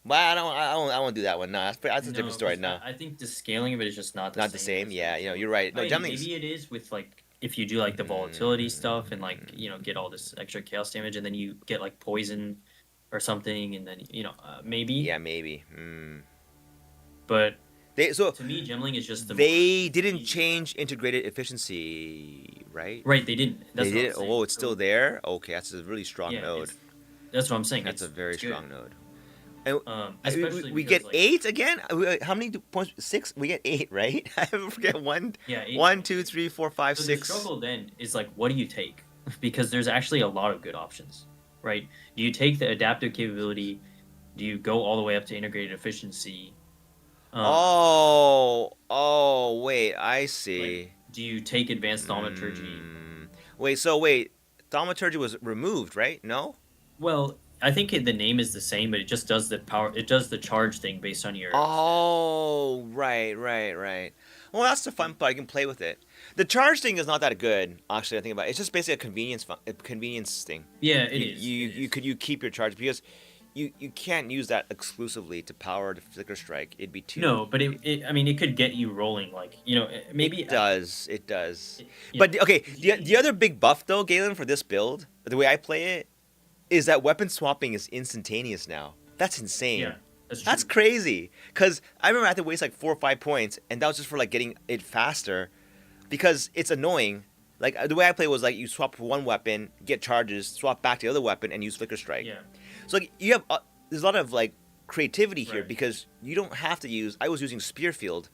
Well, I don't do that one. No, that's a different story. 'cause No, I think the scaling of it is just not the not the same. as Yeah, the- you're right. I No, mean, Gemling's maybe it is with like if you do like the volatility stuff and like get all this extra chaos damage and then you get like poison or something and then maybe. yeah, maybe. But So to me, Gemling is just the they didn't change integrated efficiency, right? right. They didn't. That's They what did. I'm saying. Oh, it's So, still there. Okay, that's a really strong yeah, node. that's what I'm saying. That's a very it's good. strong node. And Especially we because, get like, 8 again. How many points? 6. We get 8, right? I forget one. Yeah, 8. 1, 2, 3, 4, 5, So 6. the struggle then is like, what do you take? Because there's actually a lot of good options, right? Do you take the adaptive capability? Do you go all the way up to integrated efficiency? Oh, wait. I see. Do you take advanced thaumaturgy? Wait. Thaumaturgy was removed, right? No. Well, I think the name is the same, but it just does the power. It does the charge thing based on your. Oh, right. Well, that's the fun part. I can play with it. The charge thing is not that good, actually. I think about it. It's just basically a convenience thing. Yeah, it you, is. You keep your charge because you can't use that exclusively to power the Flicker Strike. It'd be too. No, but it could get you rolling. Like maybe It does. Yeah. But okay, the other big buff though, Galen, for this build, the way I play it, is that weapon swapping is instantaneous now. That's insane. Yeah, that's true. That's crazy. Cause I remember I had to waste like 4 or 5 points, and that was just for like getting it faster, because it's annoying. Like the way I play was like you swap one weapon, get charges, swap back to the other weapon, and use Flicker Strike. Yeah. So like you have there's a lot of like creativity here Right. because you don't have to use. I was using Spearfield,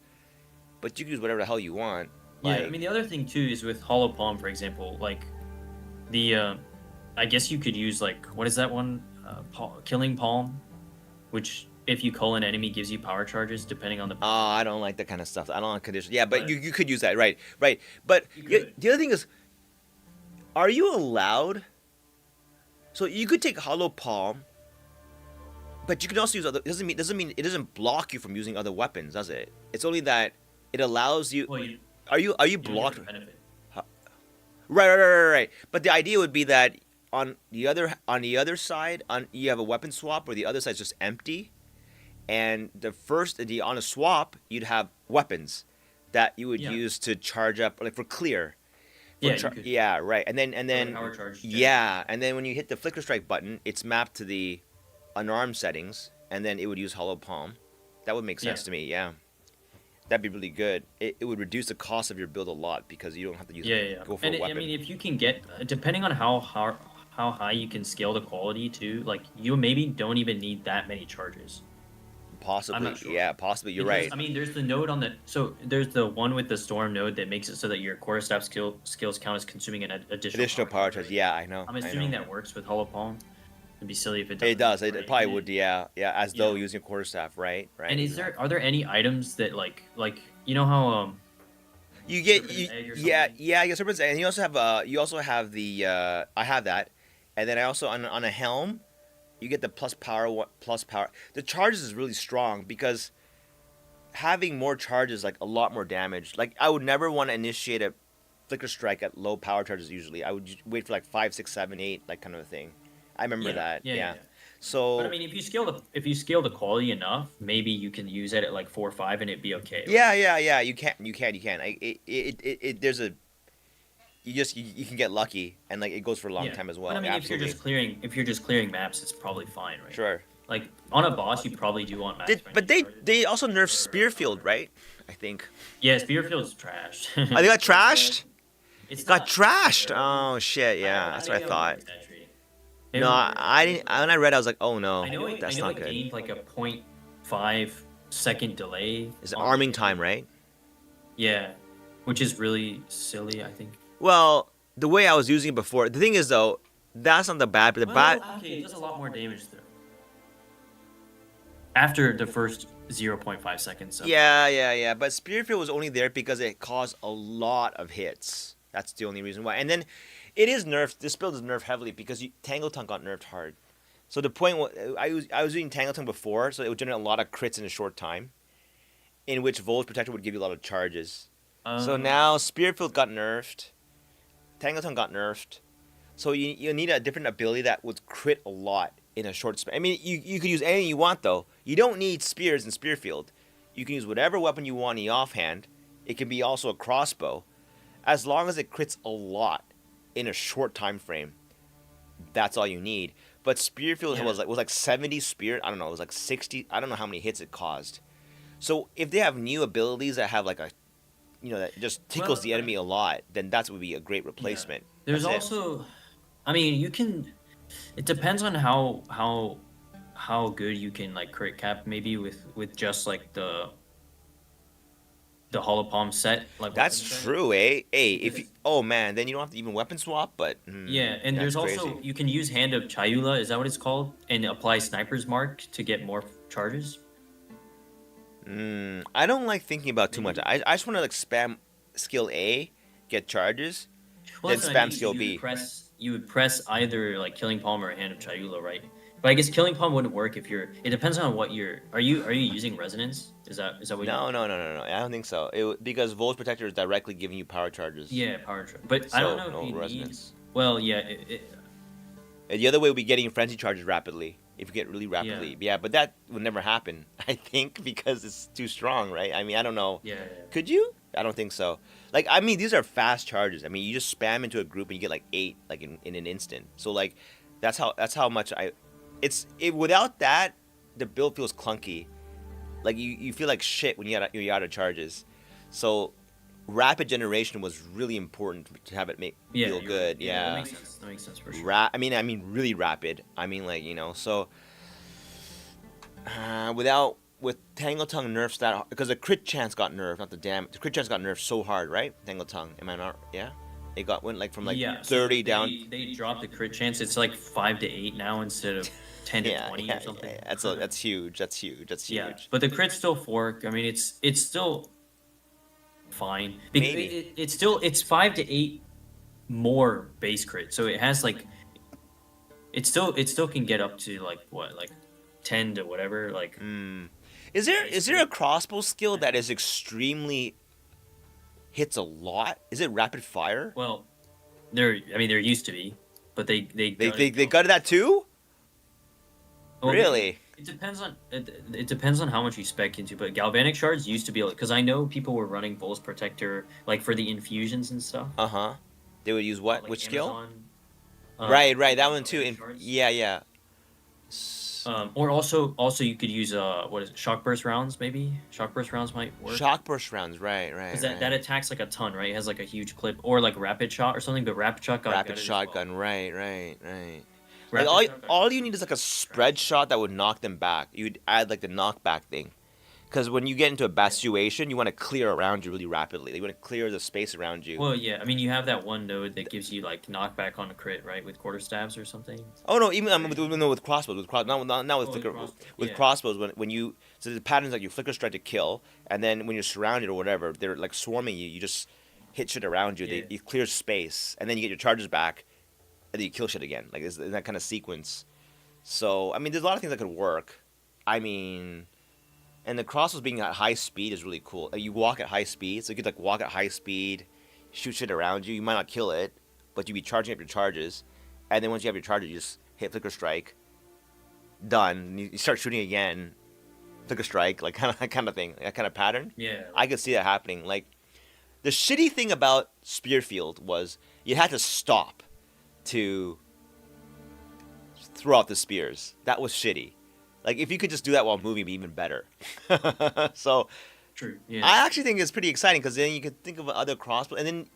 but you can use whatever the hell you want. Yeah, Like, I mean the other thing too is with Hollow Palm, for example, like the I guess you could use like what is that one? Killing Palm, which if you cull an enemy gives you power charges depending on the. oh, I don't like that kind of stuff. I don't like conditions. Yeah, but Right. you could use that, right? But You the could. other thing is, are you allowed? So you could take Hollow Palm, but you can also use other. Doesn't mean it doesn't block you from using other weapons, does it? It's only that it allows you. Well, you Are you don't get blocked? the benefit. Right. But the idea would be that on the other side, you have a weapon swap where the other side's just empty, and on a swap you'd have weapons that you would Yeah. use to charge up, like for clear. For Yeah, you could. yeah, right. And then Power charge. yeah, and then when you hit the Flicker Strike button, it's mapped to the unarmed settings, and then it would use hollow palm. That would make sense Yeah. to me. Yeah, that'd be really good. It would reduce the cost of your build a lot because you don't have to use go for And a weapon. I mean, if you can get, depending on how high you can scale the quality too, like you maybe don't even need that many charges. Possibly, I'm not sure. yeah, possibly. You're Because, right. I mean, there's the node on the so there's the one with the storm node that makes it so that your quarterstaff skills count as consuming an additional Additional power charge. charge. Yeah, I know. I'm I assuming know. that works with hollow palm. It'd be silly if it doesn't. It does. It right? probably And would. Yeah, yeah. As though Yeah. using a quarterstaff, right? Right. And are there any items that like you know how You get serpent's egg or yeah, something? yeah. You get serpent's egg, and you also have the I have that, and then I also on a helm, you get the plus power. The charges is really strong because having more charges like a lot more damage. Like I would never want to initiate a flicker strike at low power charges. Usually, I would wait for like 5, 6, 7, 8, like kind of a thing. I remember that. Yeah. So. But I mean, if you scale the quality enough, maybe you can use it at like 4 or 5 and it'd be okay. Yeah. You can. There's a. You can get lucky, and like it goes for a long time as well. But I mean, Absolutely. if you're just clearing maps, it's probably fine, right? Sure. Like on a boss, you probably do want max. But they also nerfed Spearfield, right? I think. Yeah, Spearfield's trashed. Oh, they got trashed. It's Got not trashed. terrible. Oh shit! Yeah, that's what I don't thought. exaggerate. No, I didn't. When I read, I was like, oh no, I know that's it not good. gained like a 0.5 second delay. It's on arming the- time, right? Yeah, which is really silly, I think. Well, the way I was using it before. The thing is though, that's not the bad. But the bad. Okay, it does a lot more damage though. After the first 0.5 seconds. So. Yeah. But Spearfield was only there because it caused a lot of hits. That's the only reason why. And then, it is nerfed. This build is nerfed heavily because Tangle Tongue got nerfed hard. So the point was, I was using Tangle Tongue before, so it would generate a lot of crits in a short time, in which Vol's Protector would give you a lot of charges. So now Spearfield got nerfed, Tangle Tongue got nerfed, so you need a different ability that would crit a lot in a short span. I mean, you could use anything you want though. You don't need spears in Spearfield. You can use whatever weapon you want in the offhand. It can be also a crossbow, as long as it crits a lot in a short time frame. That's all you need. But Spearfield was like 70 spear. I don't know. It was like 60. I don't know how many hits it caused. So if they have new abilities that have like a, that just tickles the enemy a lot, then that would be a great replacement. There's That's it. also, I mean, you can. It depends on how good you can like crit cap maybe with just like the hollow palm set. Like That's weapon set. true, eh? Hey, if you, oh man, then you don't have to even weapon swap. But Yeah, and there's that's also crazy. you can use Hand of Chayula, is that what it's called? And apply Sniper's Mark to get more charges. I don't like thinking about too much. I just want to like spam skill A, get charges, then that's what I spam mean, skill you B. You would press either like Killing Palm or Hand of Chayula, right? But I guess Killing Palm wouldn't work if you're. It depends on what you're. Are you using Resonance? Is that what? No. I don't think so. Because Vol's Protector is directly giving you power charges. Yeah, power charge. But So, I don't know no if you resonance. need. Well, yeah. And the other way would be getting frenzy charges rapidly. If you get really rapidly. Yeah, but that would never happen, I think, because it's too strong, right? I mean, I don't know. Yeah. Could you? I don't think so. Like, I mean, these are fast charges. I mean, you just spam into a group and you get like 8 like in an instant. So like, that's how much without that, the build feels clunky. Like you feel like shit when you're out of charges. So rapid generation was really important to have it feel good. That makes sense. That makes sense for sure. I mean really rapid. I mean like so with Tangle Tongue nerfs that because the crit chance got nerfed, not the damage. The crit chance got nerfed so hard, went like from like 30 down. They dropped the crit chance. It's like 5 to 8 now instead of 10 to 20 or something. Yeah. That's huge. That's huge. Yeah, but the crit's still fork. I mean, it's still fine. Maybe. It's 5 to 8 more base crit. So it has like it still can get up to like 10 to whatever like. Is there a crossbow skill that is extremely hits a lot? Is it rapid fire? Well, there used to be, but they gutted that too? Well, Really? It depends on how much you spec into, but galvanic shards used to be able, because I know people were running Vol's Protector like for the infusions and stuff. They would use what? Like Which skill? Amazon, Right. That one too. galvanic shards. Yeah. Or also you could use what is it? Shock burst rounds maybe. Shock burst rounds might work. Shock burst rounds, right, Because right. that attacks like a ton, right? It has like a huge clip, or like rapid shot or something. But rapid shot got Rapid gutted as shotgun, well. right, right, right. Like Rapid shot got all you gutted. need is like a spread shot that would knock them back. You'd add like the knockback thing, because when you get into a bad situation, you want to clear around you really rapidly. You want to clear the space around you. Well, yeah. I mean, you have that one node that gives you like knockback on a crit, right? With quarter stabs or something. Oh no, even with crossbows, not with Oh, flicker, with yeah. crossbows. When you so the patterns like you flicker strike to kill, and then when you're surrounded or whatever, they're like swarming you. You just hit shit around you. Yeah. You clear space, and then you get your charges back, and then you kill shit again. Like it's in that kind of sequence. So I mean, there's a lot of things that could work. I mean, and the crossbows being at high speed is really cool. Like, you walk at high speed, so you could like walk at high speed, shoot shit around you. You might not kill it, but you'd be charging up your charges, and then once you have your charges, you just hit flicker strike. Done. And you start shooting again, flicker strike, like kind of thing, that kind of pattern. Yeah. I could see that happening. Like the shitty thing about Spearfield was you had to stop to throw out the spears. That was shitty. Like if you could just do that while moving, it'd be even better. So True. Yeah. I actually think it's pretty exciting because then you could think of other crossbow, and then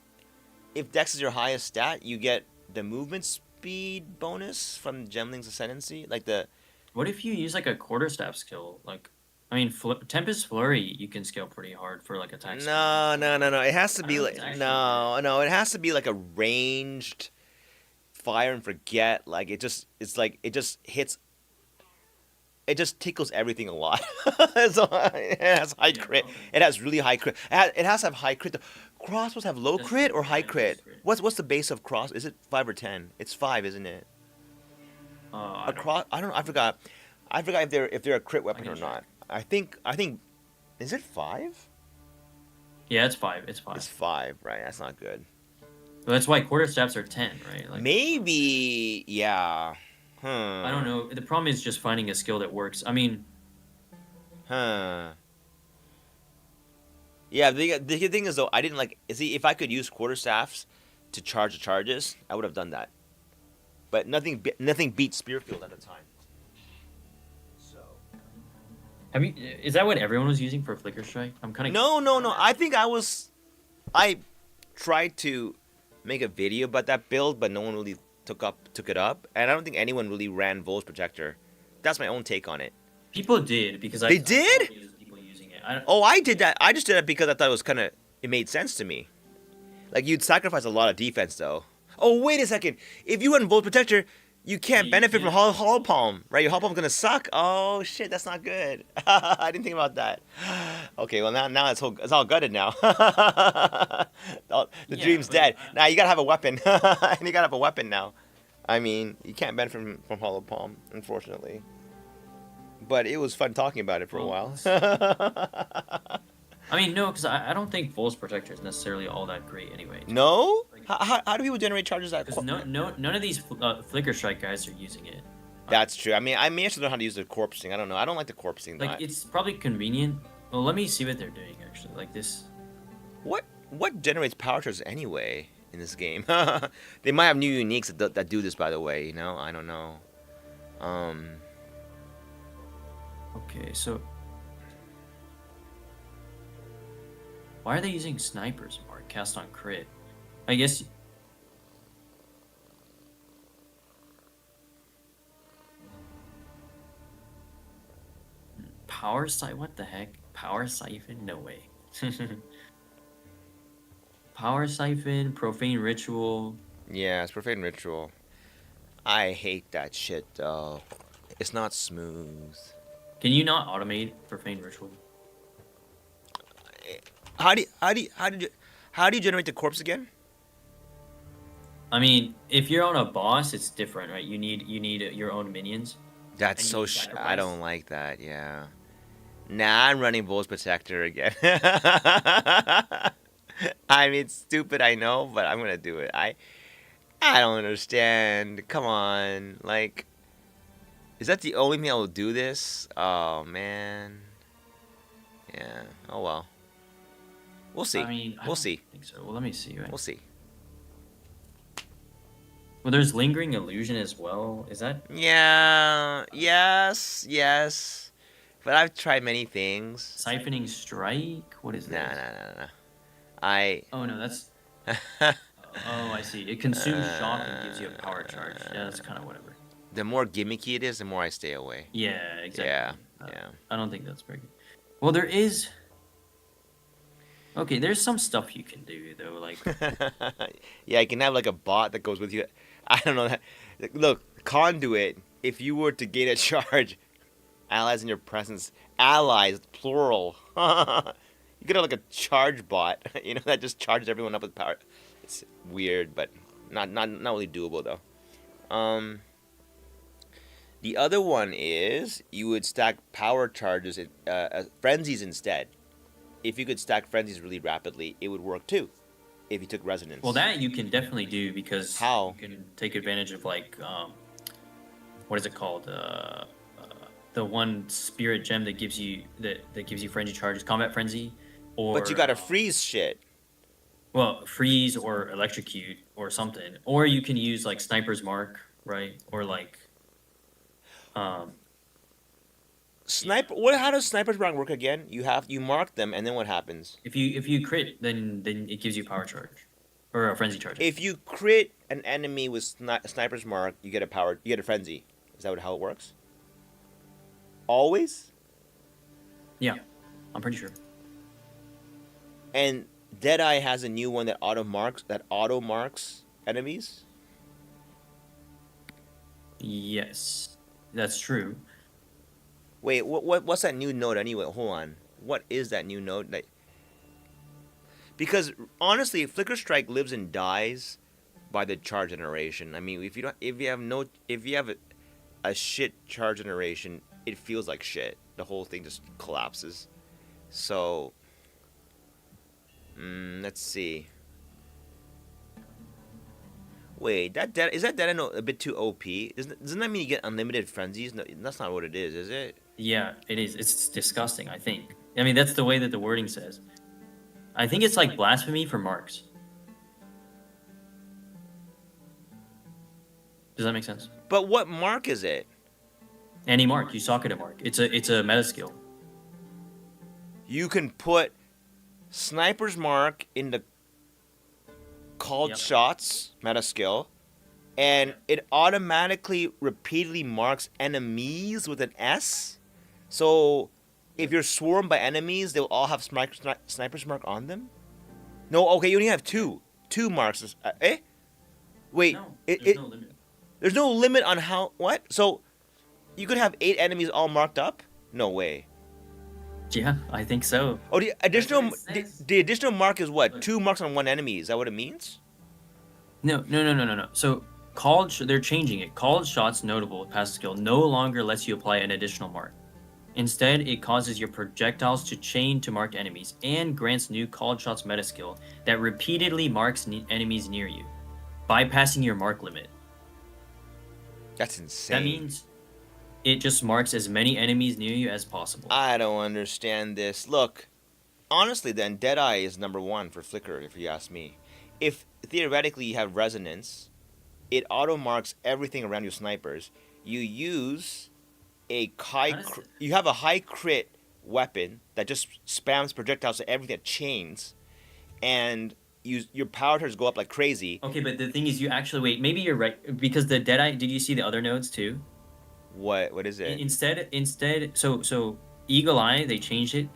if Dex is your highest stat, you get the movement speed bonus from Gemling's Ascendancy, like the. What if you use like a quarter staff skill? Like, I mean, Tempest Flurry you can scale pretty hard for like attack. No. It has to be I don't like think it's no. It has to be like a ranged fire and forget. Like it just hits. It just tickles everything a lot. So it has high crit. Okay. It has really high crit. It has to have high crit. Crossbows have low That's crit true. or high Yeah, crit. that's crit. What's the base of cross? Is it 5 or 10? It's 5, isn't it? I don't- Across, I don't know. I forgot. If they're a crit weapon can or check. not. I think. Is it 5? Yeah, it's 5. It's 5. It's 5, right? That's not good. Well, that's why quarter staffs are 10, right? Like, Maybe, yeah. I don't know. The problem is just finding a skill that works. I mean, Huh. Yeah, the thing is though, I didn't like. See, if I could use quarterstaffs to charge the charges, I would have done that. But nothing beat Spearfield at the time. So. is that what everyone was using for Flicker Strike? I'm kind of No. I think I tried to make a video about that build, but no one really took it up, and I don't think anyone really ran Vol's Protector. That's my own take on it. People did because They did? I saw people using it. I don't, Oh, I did that. I just did that because I thought it made sense to me. Like you'd sacrifice a lot of defense though. Oh, wait a second. If you run Volt Protector, you can't You benefit from can't. Hollow Palm, right? Your Hollow Palm's gonna suck. Oh shit, that's not good. I didn't think about that. Okay, well now it's all gutted now. The Yeah, dream's but dead. Now you gotta have a weapon. And you gotta have a weapon now. I mean, you can't benefit from Hollow Palm, unfortunately. But it was fun talking about it for a while. I mean, no, because I don't think Vol's Protector is necessarily all that great anyway. No? How do people generate charges that? Because none of these Flicker Strike guys are using it. That's true. I mean, I may actually learn how to use the corpsing. I don't know. I don't like the corpsing. Like, it's probably convenient. Well, let me see what they're doing, actually. Like this. What generates power charges anyway in this game? They might have new uniques that do this, by the way. You know, I don't know. Okay, so... Why are they using snipers, Mark? Cast on crit. I guess... Power Siphon? What the heck? Power Siphon? No way. Power Siphon, Profane Ritual. Yeah, it's Profane Ritual. I hate that shit though. It's not smooth. Can you not automate Profane Ritual? How do you generate the corpse again? I mean, if you're on a boss, it's different, right? You need your own minions. That's And so you I sacrifice. don't like that. Yeah. Nah, I'm running Vol's Protector again. I mean, it's stupid, I know, but I'm gonna do it. I don't understand. Come on, like, is that the only thing I will do this? Oh man. Yeah. Oh well. We'll see. I mean, I We'll don't see. think so. Well, let me see. Right? We'll see. Well, there's lingering illusion as well. Is that? Yeah. Yes. But I've tried many things. Siphoning Strike? What is Nah, this? nah. I. Oh no, that's. Oh, I see. It consumes shock and gives you a power charge. Yeah, that's kind of whatever. The more gimmicky it is, the more I stay away. Yeah, exactly. Yeah. I don't think that's very good. Well, there is. Okay, there's some stuff you can do though, like Yeah, you can have like a bot that goes with you. I don't know. Look, conduit. If you were to gain a charge, allies in your presence, allies plural. You could have like a charge bot, that just charges everyone up with power. It's weird, but not really doable though. The other one is you would stack power charges, frenzies instead. If you could stack frenzies really rapidly, it would work too. If you took resonance. well, that you can definitely do because How? you can take advantage of like what is it called? The one spirit gem that gives you that gives you frenzy charges, combat frenzy, or But you gotta freeze shit. well, freeze or electrocute or something, or you can use like sniper's mark, right? Or like Sniper. What? How does sniper's mark work again? You mark them, and then what happens? if you crit, then it gives you power charge or a frenzy charge. If you crit an enemy with sniper's mark, you get a frenzy. Is that how it works? Always. Yeah, I'm pretty sure. And Deadeye has a new one that auto marks enemies. Yes, that's true. Wait, what's that new node anyway? Hold on. What is that new node? Because honestly, Flicker Strike lives and dies by the charge generation. I mean, if you have a shit charge generation, it feels like shit. The whole thing just collapses. So, let's see. Wait, is that Deadeye a bit too OP? Doesn't that mean you get unlimited frenzies? No, that's not what it is it? Yeah, it is. It's disgusting, I think. I mean, that's the way that the wording says. I think it's like blasphemy for marks. Does that make sense? But what mark is it? Any mark, you socket a mark. It's a meta skill. You can put sniper's mark in the called Yep. shots meta skill, and it automatically repeatedly marks enemies with an S. So if you're swarmed by enemies, they'll all have sniper's mark on them. No, okay, you only have two marks. Wait, No, there's no limit. there's no limit on how what? So you could have 8 enemies all marked up? No way. Yeah, I think so. Oh, the additional what it says. the additional mark is what? 2 marks on one enemy. Is that what it means? No. So they're changing it. Called shots notable passive skill no longer lets you apply an additional mark. Instead, it causes your projectiles to chain to mark enemies and grants new called shots meta skill that repeatedly marks enemies near you, bypassing your mark limit. That's insane. That means it just marks as many enemies near you as possible. I don't understand this. Look, honestly, then Deadeye is number 1 for Flicker, if you ask me. If theoretically you have resonance, it auto marks everything around your snipers. You use you have a high crit weapon that just spams projectiles to everything that chains, and your power turns go up like crazy. Okay, but the thing is, you actually wait. Maybe you're right because the Deadeye. Did you see the other nodes too? What is it? Instead, so Eagle Eye they changed it.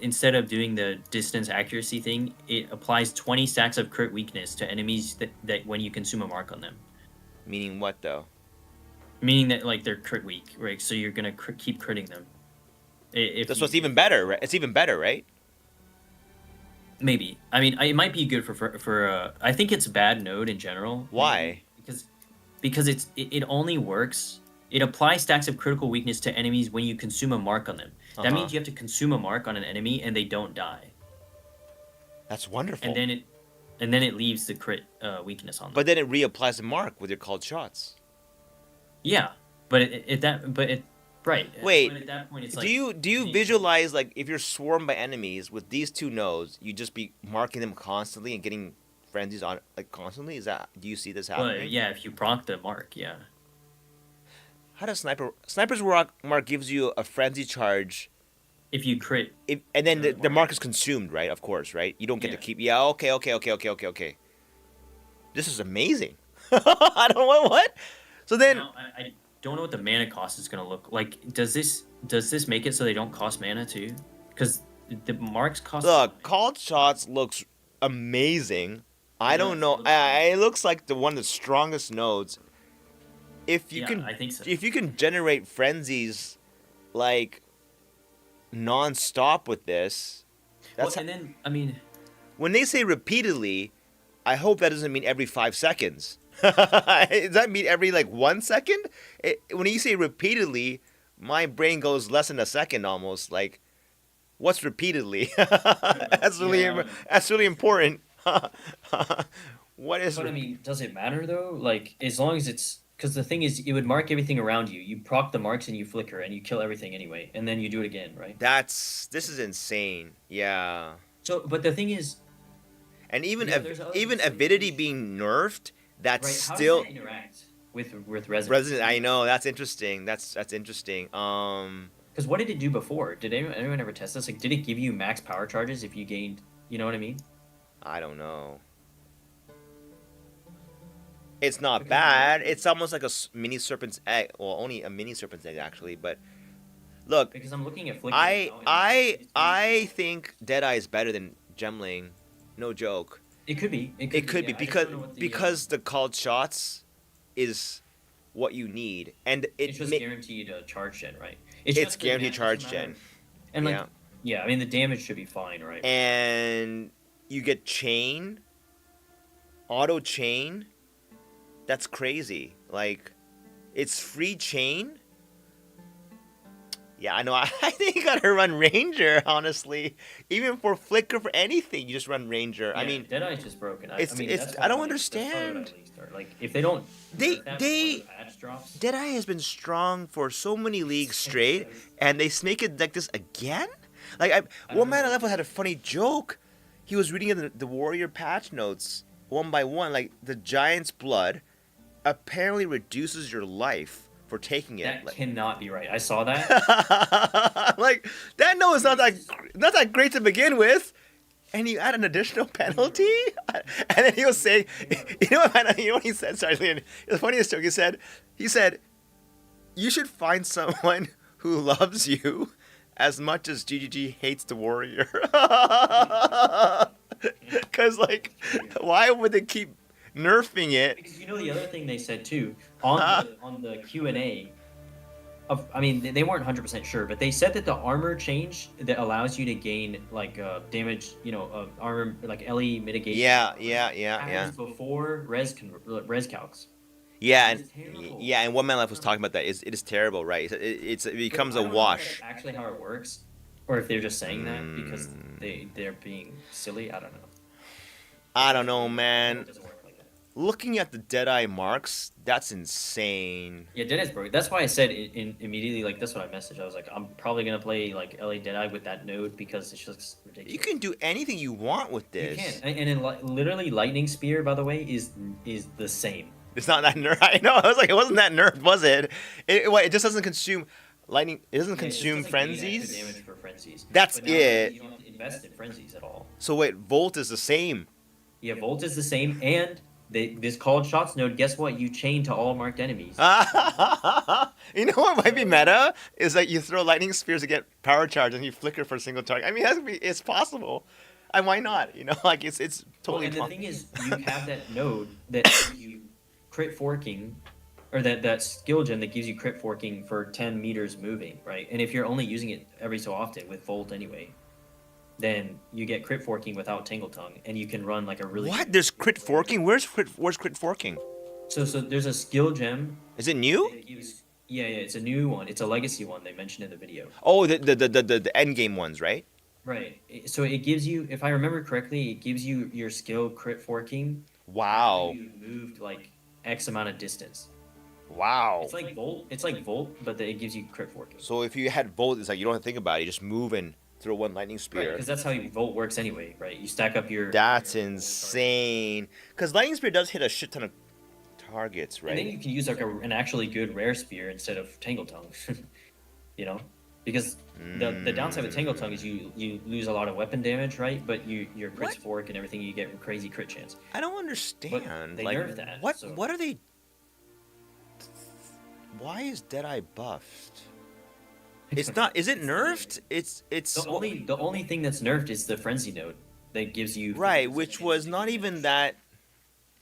Instead of doing the distance accuracy thing, it applies 20 stacks of crit weakness to enemies that when you consume a mark on them. Meaning what though? Meaning that like they're crit weak, right? So you're gonna keep critting them. That's what's even better, right? It's even better, right? Maybe. I mean, it might be good for I think it's bad node in general. Why? Because it only works. It applies stacks of critical weakness to enemies when you consume a mark on them. That means you have to consume a mark on an enemy and they don't die. That's wonderful. And then it leaves the crit weakness on them. But then it reapplies the mark with your called shots. Yeah, but right. Wait, But at that point, it's like, do you visualize like if you're swarmed by enemies with these 2 nodes, you just be marking them constantly and getting frenzies on like constantly? Is that, do you see this Well, happening? yeah, if you proc the mark, yeah. How does sniper's mark gives you a frenzy charge If you crit, if, and then The the mark. mark is consumed, right? Of course, right? You don't get to Yeah. keep. Yeah, okay. This is amazing. I don't know what. So then, now, I don't know what the mana cost is gonna look like. Does this make it so they don't cost mana too? Because the marks cost. look, called shots looks amazing. I It don't does, know. it looks amazing. It looks like the one of the strongest nodes. If you Yeah, can, I think so. if you can generate frenzies like non-stop with this, that's Well, and then I mean, when they say repeatedly, I hope that doesn't mean every 5 seconds. Does that mean every like 1 second? When you say repeatedly, my brain goes less than a second almost. Like, what's repeatedly? That's really Yeah. that's really important. What is? but I mean, does it matter though? Like, as long as it's because the thing is, it would mark everything around you. You proc the marks and you flicker and you kill everything anyway, and then you do it again, right? This is insane. Yeah. So, but the thing is, And even Yeah, there's other even things that avidity you- being nerfed, that's right? How still does that interact with Resident? Resident. I know that's interesting. That's interesting. Because what did it do before? Did anyone ever test this? Like, did it give you max power charges if you gained? You know what I mean? I don't know. It's not Because- bad. It's almost like a mini serpent's egg. Well, only a mini serpent's egg actually. But look, Because I'm looking at Flickr. I now, and I it's- I think Deadeye is better than Gemling. No joke. It could be. It could be yeah, I just don't because know what the, the called shots is what you need, and it's just ma- guaranteed charge gen, right? it's just the guaranteed damage charge doesn't matter. gen. And like, Yeah. yeah, I mean the damage should be fine, right? And you get chain, auto chain. That's crazy. Like, it's free chain. Yeah, I know. I think you gotta run Ranger, honestly. Even for Flicker, for anything, you just run Ranger. I Yeah, mean, Deadeye's just broken. I it's- mean, it's- that's I don't probably- that's probably what I understand. at least start. Like, if they don't, They- nerf that they- before the patch drops. Deadeye has been strong for so many leagues straight, and they snake it like this again? Like, one man I left with had a funny joke. He was reading the Warrior patch notes one by one, like, the Giant's blood apparently reduces your life for taking it. That Like, cannot be right. I saw that. like, that note is not that great to begin with. And you add an additional penalty? And then he was saying, you know what he said? Sorry, Leon. The funniest joke he said, you should find someone who loves you as much as GGG hates the warrior. Because, like, why would they keep nerfing it? Because you know the other thing they said too on the Q&A of, I mean they weren't 100% sure, but they said that the armor change that allows you to gain like damage, armor like LE mitigation. Yeah. happens before res calcs. Yeah, It's and terrible. yeah, and One Man Life was talking about that. It is terrible, right? It becomes I a don't know if wash. that's actually how it works, or if they're just saying that because Mm. they're being silly. I don't know. I don't know, It man. doesn't work like that. Looking at the Deadeye marks, that's insane. Yeah, Deadeye's broken. That's why I said immediately, like, that's what I messaged. I was like, I'm probably going to play, like, LA Deadeye with that node because it's just ridiculous. You can do anything you want with You this. can. And in, literally, Lightning Spear, by the way, is the same. It's not that nerf. I know. I was like, it wasn't that nerf, was it? It just doesn't consume lightning. It doesn't Yeah, it just consume doesn't gain extra frenzies. damage for frenzies. That's But now it. You don't have to invest in frenzies at all. So wait, Volt is the same. Yeah, Volt is the same, and this called shots node, guess what? You chain to all marked enemies. You know what might be meta is that you throw lightning spears to get power charge and you flicker for a single target. I mean, it's possible. And why not? Like it's totally. And the thing is, you have that node that gives you crit forking, or that skill gem that gives you crit forking for 10 meters moving, right? And if you're only using it every so often with Volt anyway, then you get crit forking without Tangle Tongue, and you can run like a really What? There's crit forking? Where's crit forking? So there's a skill gem. Is it new? That gives, yeah, it's a new one. It's a legacy one they mentioned in the video. Oh, the end game ones, right? Right. So it gives you, if I remember correctly, it gives you your skill crit forking. Wow. after you moved like X amount of distance. Wow. It's like Volt, but it gives you crit forking. So if you had Volt, it's like you don't have to think about it. You just move and throw one lightning Right, spear. because that's how your Volt works anyway, right? You stack up your. That's your Volt insane. Because lightning spear does hit a shit ton of targets, and then right? you can use like an actually good rare spear instead of Tangle Tongue. You know, because the downside with Tangle Tongue is you lose a lot of weapon damage, right? But your crits What? fork and everything, you get crazy crit chance. I don't understand. they like, nerfed that, what? so- What are they? Why is Deadeye buffed? It's not. Is it nerfed? It's. The only thing that's nerfed is the frenzy node that gives you Right, 50% which was instant not even damage. that.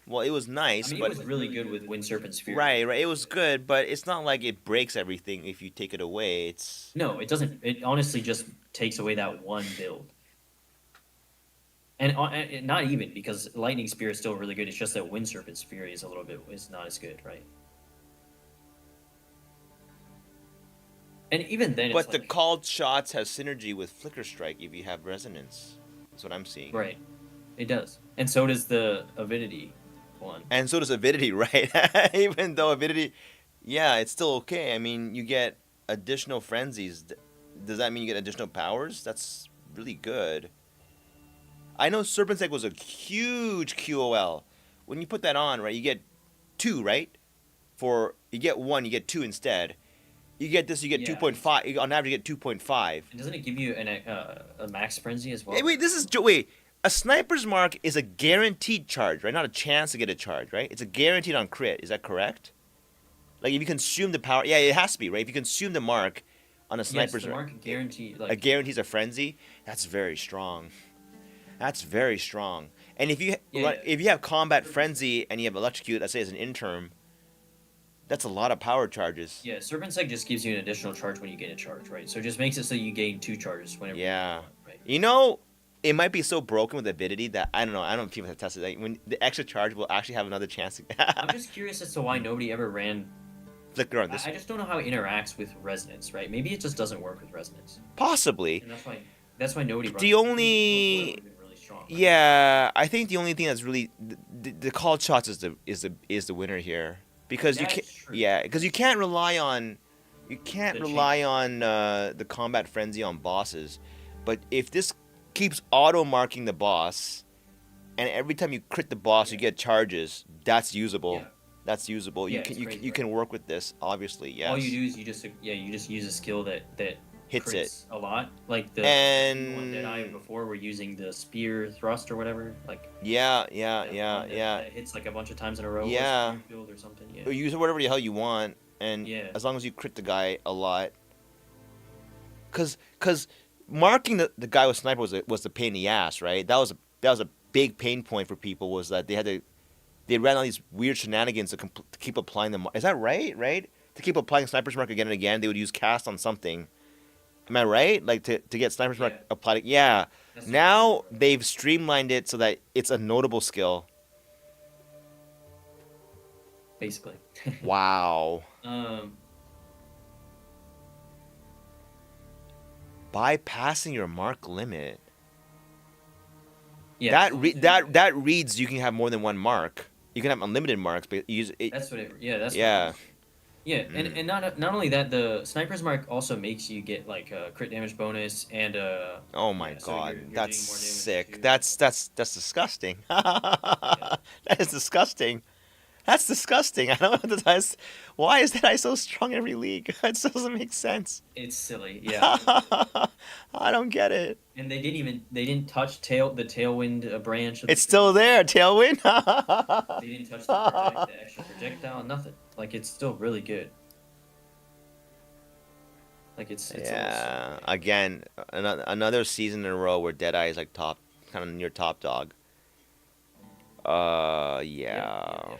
Well, it was I nice, mean, but it was really good with Wind Serpent's Fury. right, right. It was good, but it's not like it breaks everything if you take it away. It's No, it doesn't. It honestly just takes away that one build. And not even because Lightning Spear is still really good. It's just that Wind Serpent's Fury is is not as good, right? And even then, but it's the like, called shots has synergy with Flicker Strike if you have resonance. That's what I'm seeing. right, it does, and so does the Avidity one. And so does Avidity, right? Even though Avidity, yeah, it's still okay. I mean, you get additional frenzies. Does that mean you get additional powers? That's really good. I know Serpent's Egg was a huge QOL. When you put that on, right, you get 2, right? You get 1, you get 2 instead. You get this, you get Yeah. 2.5. On average, you get 2.5. And doesn't it give you a max frenzy as well? Hey, wait. A sniper's mark is a guaranteed charge, right? Not a chance to get a charge, right? It's a guaranteed on crit. Is that correct? Like if you consume the power, yeah, it has to be, right? If you consume the mark on a sniper's the mark guaranteed. a guarantees a frenzy. That's very strong. That's very strong. And if you if you have combat frenzy and you have electrocute, let's say as an interim, that's a lot of power charges. Yeah, Serpent's Egg just gives you an additional charge when you gain a charge, right? So it just makes it so you gain 2 charges whenever Yeah. you want, right? You know, it might be so broken with avidity that I don't know. I don't know if people have tested that. When the extra charge will actually have another chance I'm to just curious as to why nobody ever ran. flicker on this. I just don't know how it interacts with resonance, right? Maybe it just doesn't work with resonance, Possibly. and that's why nobody. The only- really strong, right? Yeah, I think the only thing that's really the called shots is the winner here because you That's can't. true. Yeah, because you can't rely on The the combat frenzy on bosses, but if this keeps auto marking the boss, and every time you crit the boss you get charges, that's usable. Yeah. That's usable. Yeah, You it's can crazy, you can work with this obviously. Yes. All you do is you just use a skill that Hits crits a lot, like the And- one that I before were using the spear thrust or whatever, like Yeah. that hits like a bunch of times in a row. or Yeah. spear field or something. Yeah. Or use it whatever the hell you want, and Yeah. as long as you crit the guy a lot. Cause marking the guy with sniper was the pain in the ass, right? That was a big pain point for people, was that they ran all these weird shenanigans to keep applying them. Is that right? Right? To keep applying sniper's mark again and again, they would use cast on something. Am I right? Like to get sniper's mark Yeah. applied. Yeah. That's Now they've streamlined it so that it's a notable skill. basically. Wow. Bypassing your mark limit. Yeah. That reads you can have more than one mark. You can have unlimited marks, but you use it. That's what it. Yeah. That's. Yeah. What it is. Yeah, and not only that, the sniper's mark also makes you get like a crit damage bonus and Oh my yeah, so god, you're that's doing more damage sick. too. That's disgusting. That is disgusting. That's disgusting. I don't know why is that so strong in every league? It doesn't make sense. it's silly. Yeah. I don't get it. And they didn't touch the tailwind branch. Of It's still there, tailwind. They didn't touch the extra projectile, nothing. Like it's still really good. Like it's Yeah. Again, another season in a row where Deadeye is like top, kind of near top dog. Yeah.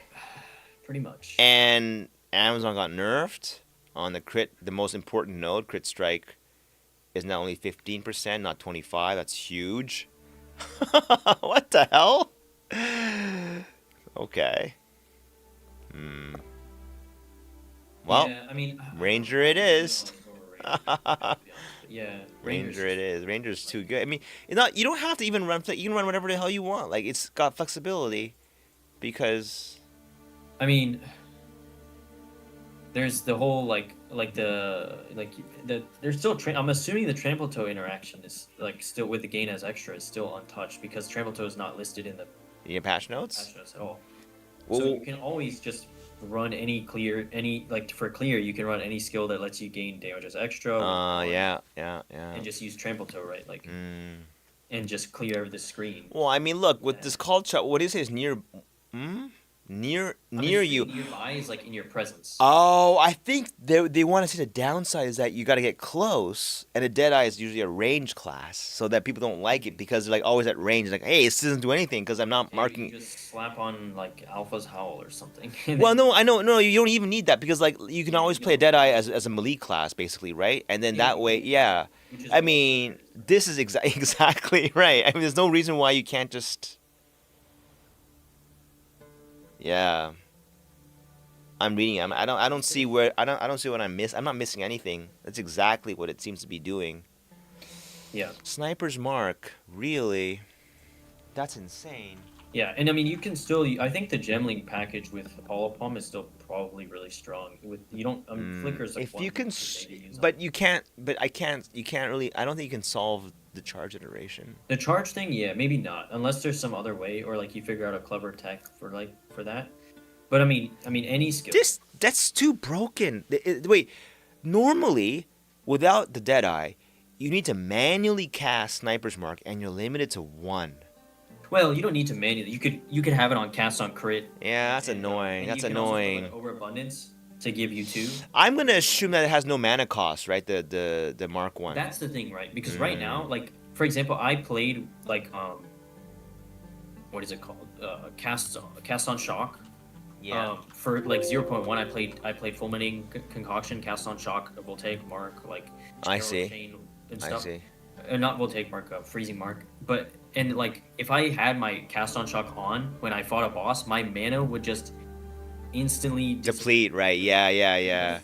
Pretty much. And Amazon got nerfed on the most important node. Crit strike is now only 15%, not 25. That's huge. What the hell? Okay. Well, yeah, I mean, Ranger it is. Yeah, Ranger it is. Ranger's too good. I mean, you don't have to even run. You can run whatever the hell you want. Like, it's got flexibility, because I mean, there's the whole like like there's still I'm assuming the trample toe interaction is like still with the gain as extra is still untouched because trample toe is not listed in the You patch notes? patch notes at all. So Well, you can always just run any like for clear you can run any skill that lets you gain damage as extra with one, yeah. and just use trample toe, right? Like Mm. and just clear the screen. Well, I mean, look, with Yeah. this call chart, what do you say is near, near I mean, you? nearby is like in your presence. Oh, I think they want to say the downside is that you got to get close, and a Deadeye is usually a range class, so that people don't like it because they're like always at range. Like, hey, this doesn't do anything because I'm not Maybe marking. you just slap on like Alpha's Howl or something. Well, no, I know, no, you don't even need that because like you can Yeah, always you play a don't. Deadeye as a melee class, basically, right? And then Yeah, that way, yeah. Which is I mean, this is exactly right. I mean, there's no reason why you can't just. Yeah. I'm reading. I don't see where. I don't see what I'm miss. I'm not missing anything. That's exactly what it seems to be doing. yeah. Sniper's Mark. Really? That's insane. Yeah, and I mean, you can still. I think the Gemling package with Holopalm is still probably really strong. With you don't. Flicker's like If one you can, thing they use but you can't. But I can't. You can't really. I don't think you can solve the charge iteration. the charge thing, yeah, maybe not, unless there's some other way, or like you figure out a clever tech for that. But I mean, any skill. That's too broken. Wait, normally, without the Deadeye, you need to manually cast Sniper's Mark, and you're limited to one. Well, you don't need to manually. You could have it on cast on crit. Yeah, that's and, annoying. and That's you can also put, annoying. like, overabundance to give you 2. I'm gonna assume that it has no mana cost, right? The Mark one. That's the thing, right? Because right now, like for example, I played like what is it called? Cast on shock. Yeah. For like 0.1, I played fulminating concoction, cast on shock, a voltaic mark, like I General see. Chain and I stuff. see. Not voltaic mark, freezing mark. But and like if I had my cast on shock on when I fought a boss, my mana would just instantly Deplete, right? Yeah. Yeah.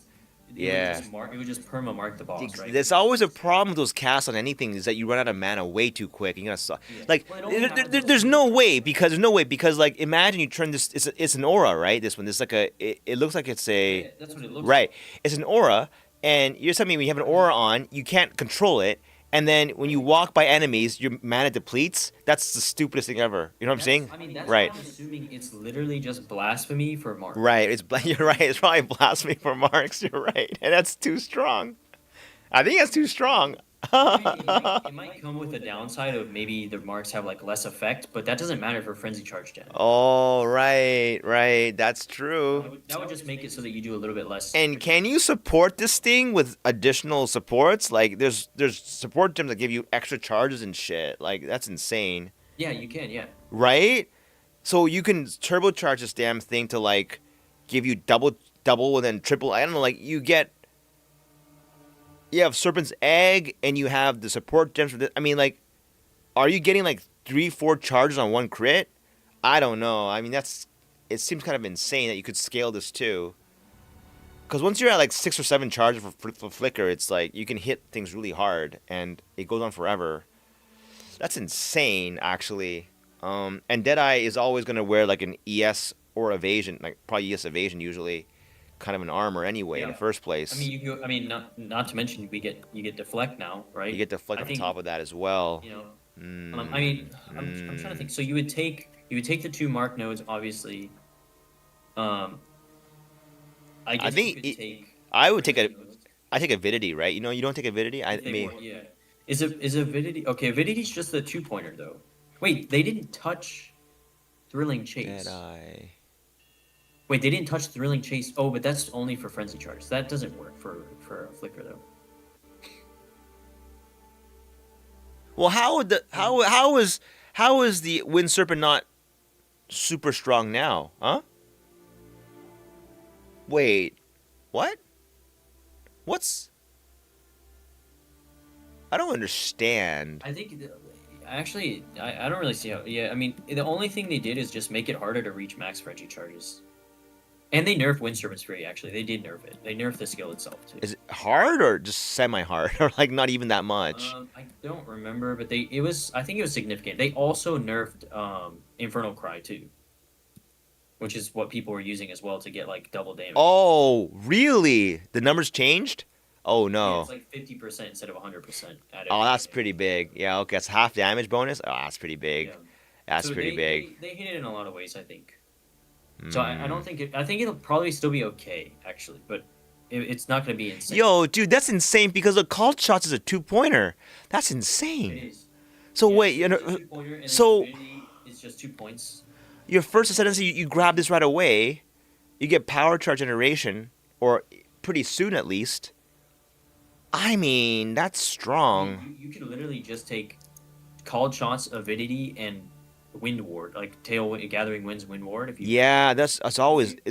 It would just perma mark the boss, right? There's always a problem with those casts on anything is that you run out of mana way too quick. You gotta Yeah. like Well, it only happens there's no way because like imagine you turn this it's an aura, right? This one, this like it looks like it's a Yeah, that's what it looks right. It's an aura, and you're telling me when you have an aura on, you can't control it. And then when you walk by enemies, your mana depletes. That's the stupidest thing ever. You know what I'm saying? I mean, that's Right. why I'm assuming it's literally just blasphemy for Mark. Right. You're right. It's probably blasphemy for marks. You're right, and that's too strong. I think that's too strong. I mean, it might come with a downside of maybe the marks have like less effect, but that doesn't matter for frenzy charge gen. Oh, right. That's true. That would just make it so that you do a little bit less. And can you support this thing with additional supports? Like, there's support gems that give you extra charges and shit. Like, that's insane, Yeah, you can. Yeah. right? So you can turbocharge this damn thing to like give you double, and then triple. I don't know. Like, you have Serpent's Egg, and you have the support gems for this. I mean, like, are you getting like 3-4 charges on one crit? I don't know. I mean, it seems kind of insane that you could scale this too. Because once you're at like 6 or 7 charges for Flicker, it's like you can hit things really hard, and it goes on forever. That's insane, actually. And Deadeye is always gonna wear like an ES or evasion, like probably ES evasion usually. Kind of an armor anyway in the first place. I mean, not to mention you get deflect now, right? You get deflect on top of that as well. You know, I mean, I'm trying to think. So you would take the 2 mark nodes, obviously. I guess think you could take. I would take I take Avidity, right? You know, you don't take Avidity. I mean, Yeah. Is Avidity okay? Avidity's just the 2-pointer though. Wait, they didn't touch Thrilling Chase. Deadeye. Wait, they didn't touch Thrilling Chase. Oh, but that's only for Frenzy Charge. That doesn't work for Flicker though. Well, how is the Wind Serpent not super strong now? Huh? Wait, what? What's? I don't understand. I think actually I don't really see how. Yeah, I mean the only thing they did is just make it harder to reach max Frenzy Charges. And they nerfed Wind Serpent's Fury, actually. They did nerf it. They nerfed the skill itself, too. Is it hard or just semi-hard? Or, like, not even that much? I don't remember, but I think it was significant. They also nerfed Infernal Cry, too. which is what people were using as well to get like double damage. Oh, really? The numbers changed? Oh Yeah, no. it's like 50% instead of 100%. Oh, that's pretty big. Yeah, okay, it's half damage bonus. Oh, that's pretty big. Yeah. That's So pretty big. They hit it in a lot of ways, I think. So I Mm. don't think I think it'll probably still be okay, actually, but it's not going to be insane. Yo, dude, that's insane because the called shots is a 2-pointer. That's It insane. is. So Yeah, wait, it's a two-pointer, and so- its ability is just 2 points. your first ascendancy, you grab this right away. You get power charge generation, or pretty soon at least. I mean, that's strong. You could literally just take called shots, avidity, and wind ward, like gathering winds, wind ward. If you Yeah, that's it's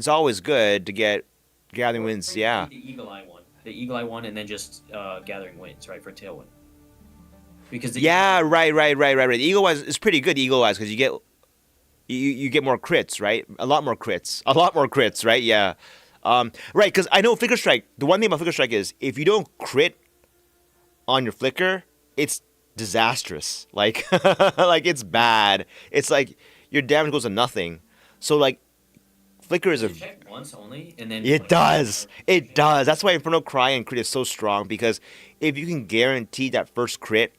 always good to get gathering winds. Yeah. The eagle eye one, and then just gathering winds, right, for tailwind. Because Yeah, right. The Eagle Eyes is pretty good. Eagle Eyes because you get more crits, right? A lot more crits, right? Yeah, right. Because I know Flicker Strike. The one thing about Flicker Strike is if you don't crit on your flicker, it's disastrous. Like, like it's bad. It's like your damage goes to nothing. So like, flicker is a. check once only, and then It does. It does. That's why Inferno Cry and crit is so strong because if you can guarantee that first crit,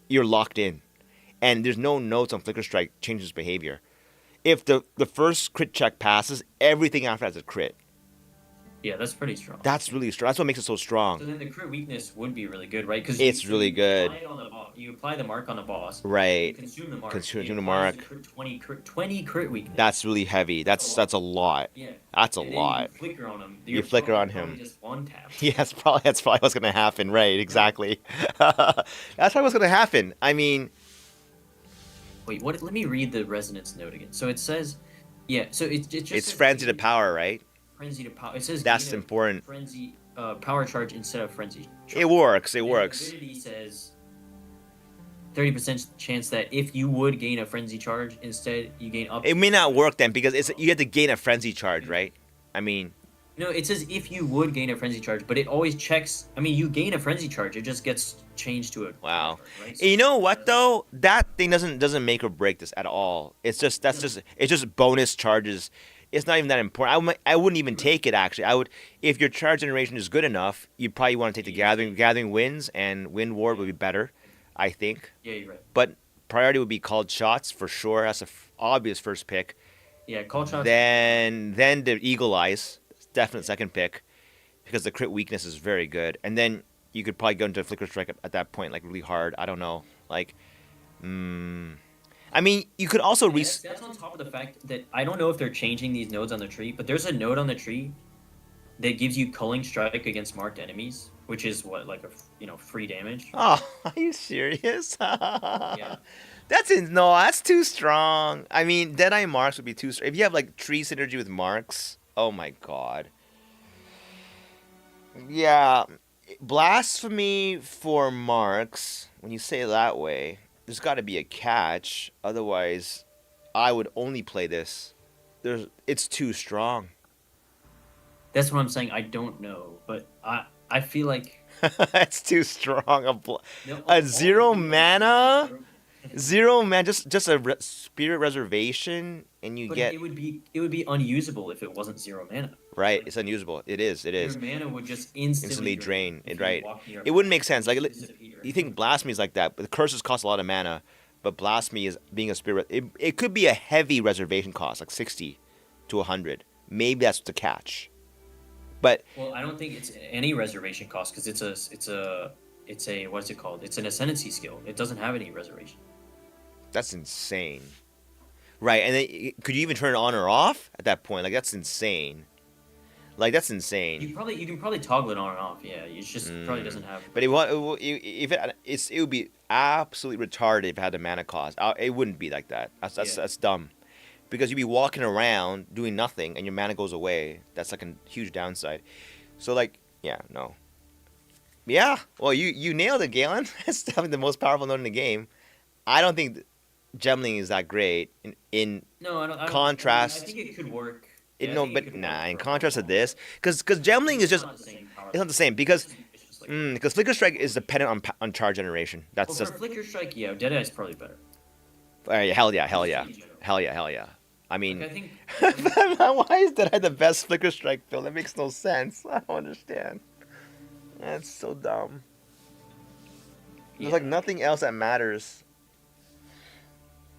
you're locked in, and there's no notes on Flicker Strike changes behavior. If the first crit check passes, everything after that's a crit. Yeah, that's pretty strong. That's really strong. That's what makes it so So strong. then the crit weakness would be really good, right? Because It's really good. You apply the mark on the boss. You Right. consume the mark. Consume it the applies mark. 20 crit weakness. That's really heavy. That's a lot. Yeah. That's a And then lot. You flicker on him. You flicker on probably him. Just one tap. Yeah, that's probably what's gonna happen. Right. Exactly. That's probably what's gonna happen. I mean, Wait, what? Let me read the resonance note again. So it says, yeah. So it just it's says frenzy to power, right? Frenzy to power. It says That's gain a important. Frenzy power charge instead of frenzy. Charge. It works. It And works. Avidity says 30% chance that if you would gain a frenzy charge, instead you gain up. It may not work then because you have to gain a frenzy charge, right? I mean, No, it says if you would gain a frenzy charge, but it always checks. I mean, you gain a frenzy charge, it just gets changed to a wow. power charge, right? And you know what though? That thing doesn't make or break this at all. It's just it's just bonus charges. It's not even that important. I wouldn't even take it actually. I would if your charge generation is good enough, you probably want to take the gathering winds and wind ward would be better, I think. Yeah, you're right. But priority would be called shots for sure. That's a obvious first pick. Yeah, call shots. Then the eagle eyes, definite second pick, because the crit weakness is very good. And then you could probably go into Flicker Strike at that point, like really hard. I don't know, like, I mean, you could also That's on top of the fact that I don't know if they're changing these nodes on the tree, but there's a node on the tree that gives you culling strike against marked enemies, which is what, like a free damage. Oh, are you serious? Yeah. That's too strong. I mean, Deadeye Marks would be too strong. If you have like tree synergy with Marks, oh my god. Yeah, blasphemy for Marks. When you say it that way, there's got to be a catch. Otherwise, I would only play this. It's too strong. That's what I'm saying. I don't know, but I feel like It's too strong. no, A zero mana? Zero man, just a spirit reservation, and you But get it would be unusable if it wasn't 0 mana. right. It's unusable. It is. Your mana would just instantly Drain. if It you right. walk near It wouldn't make sense. Like disappear. you think blasphemy is like that, but the curses cost a lot of mana. But blasphemy is being a spirit. It could be a heavy reservation cost, like 60 to 100. Maybe that's the catch. But Well, I don't think it's any reservation cost because it's a what's it called? It's an ascendancy skill. It doesn't have any reservation. that's insane, right? And then could you even turn it on or off at that point? Like that's insane. Like that's insane. You can probably toggle it on and off. Yeah, it just probably doesn't have. But it would be absolutely retarded if it had the mana cost. It wouldn't be like that. That's dumb. Because you'd be walking around doing nothing and your mana goes away. That's like a huge downside. So like, yeah, no. Yeah, well you nailed it, Galen. That's definitely the most powerful node in the game. I don't think Gemling is that great in No, I don't. contrast- I think it could work. in Yeah, I no, think it but could nah. work In for- contrast to this, because Gemling is just not the same power. it's not the same because It's just like, because Flicker Strike is dependent on charge generation. That's well, just for Flicker Strike, yeah, Deadeye's probably better. hell yeah. In general. Hell yeah. I mean, Like, I think why is Deadeye the best Flicker Strike build? That makes no sense. I don't understand. That's so dumb. There's like nothing else that matters.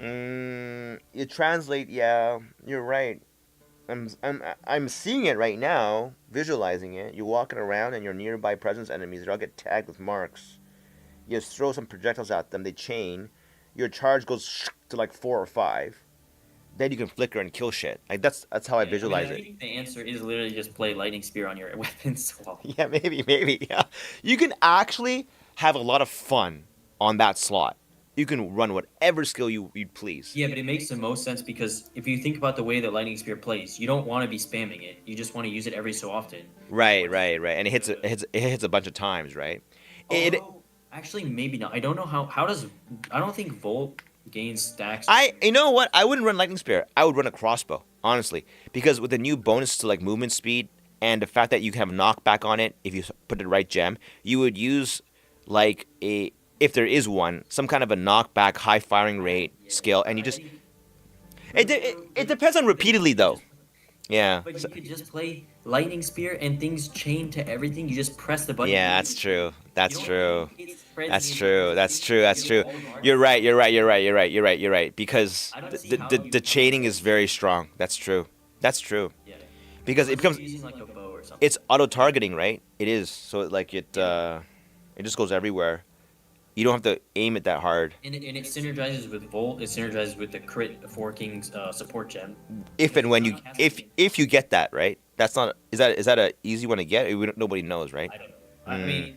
You translate, yeah, you're right. I'm seeing it right now, visualizing it. You're walking around and your nearby presence enemies, they all get tagged with marks. You just throw some projectiles at them, they chain. Your charge goes to like 4 or 5. Then you can flicker and kill shit. Like that's how I visualize I it. think the answer is literally just play lightning spear on your weapons. Well, Yeah, maybe. Yeah. You can actually have a lot of fun on that slot. You can run whatever skill you'd please. yeah, but it makes the most sense because if you think about the way that lightning spear plays, you don't want to be spamming it. You just want to use it every so often. Right. And it hits a bunch of times, right? Although, actually, maybe not. I don't know how does. I don't think Volt gains stacks. You know what? I wouldn't run lightning spear. I would run a crossbow, honestly, because with the new bonus to like movement speed and the fact that you can have knockback on it if you put the right gem, you would use like if there is one, some kind of a knockback, high firing rate skill, and you just. It depends on repeatedly though. Yeah. But you could just play lightning spear and things chain to everything. You just press the button. Yeah, that's true. That's You true. don't- it spreads That's the true. information. That's true. That's You true. get all the marks. You're right. Because I don't see how you the would chaining play is very strong. That's true. That's true. Yeah. Because it Unless becomes you're using like a bow or something. it's auto targeting, right? It is. So it just goes everywhere. You don't have to aim it that hard. And it synergizes with Volt. It synergizes with the crit forking support gem. If and when you if you get that, right? That's not is that a easy one to get? Nobody knows, right? I don't know. I mean,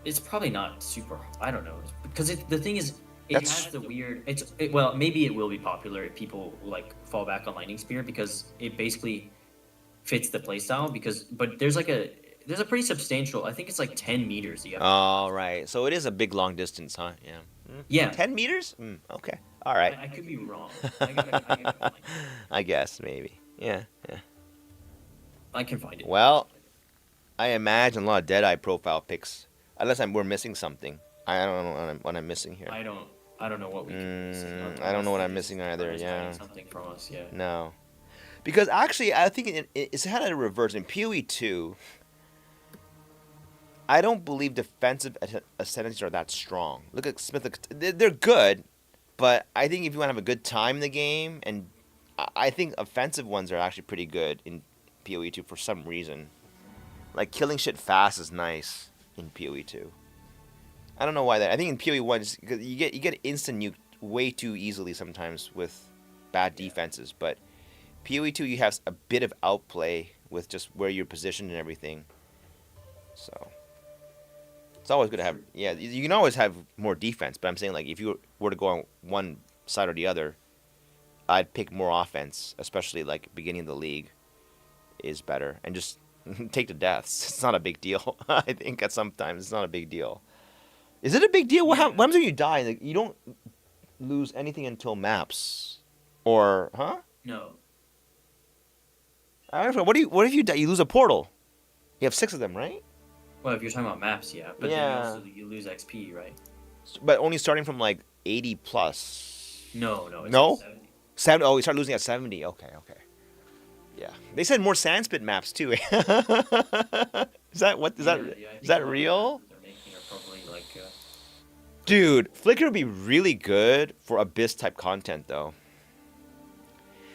it's probably not super. I don't know because the thing is, it That's- has the weird. Well, maybe it will be popular if people like fall back on lightning spear because it basically fits the playstyle. But there's a pretty substantial. I think it's like 10 meters. You have to All right. So it is a big long distance, huh? Yeah. Yeah. 10 meters? Okay. All right. I could be wrong. I gotta find it. I guess maybe. Yeah. I can find it. Well, I imagine a lot of Deadeye profile pics, unless we're missing something. I don't know what I'm missing here. I don't know what we can see. I don't know what I'm missing either, Unless yeah. hiding something from us, yeah. No, because actually, I think it's had a reverse in PoE2. I don't believe defensive ascendancies are that strong. Look at Smith; they're good, but I think if you want to have a good time in the game, and I think offensive ones are actually pretty good in PoE2 for some reason. Like killing shit fast is nice in PoE2. I don't know why that. I think in PoE1 you get instant nuke way too easily sometimes with bad defenses, but PoE2 you have a bit of outplay with just where you're positioned and everything. So it's always good to have. Yeah, you can always have more defense, but I'm saying like if you were to go on one side or the other, I'd pick more offense, especially like beginning of the league is better, and just take the deaths. It's not a big deal. I think at sometimes it's not a big deal. Is it a big deal? What happens when you die? Like, you don't lose anything until maps, or huh? No. I don't know. What if you die? You lose a portal. You have 6 of them, right? Well, if you're talking about maps, yeah. But Yeah. then you lose XP, right? But only starting from like 80 plus. No. It's No? like 70. 70. Oh, you start losing at 70. Okay. Yeah. They said more Sandspit maps too. Is that what? Is Yeah, that I is think that all the real? maps they're making are probably like, Dude, Flicker would be really good for Abyss type content though.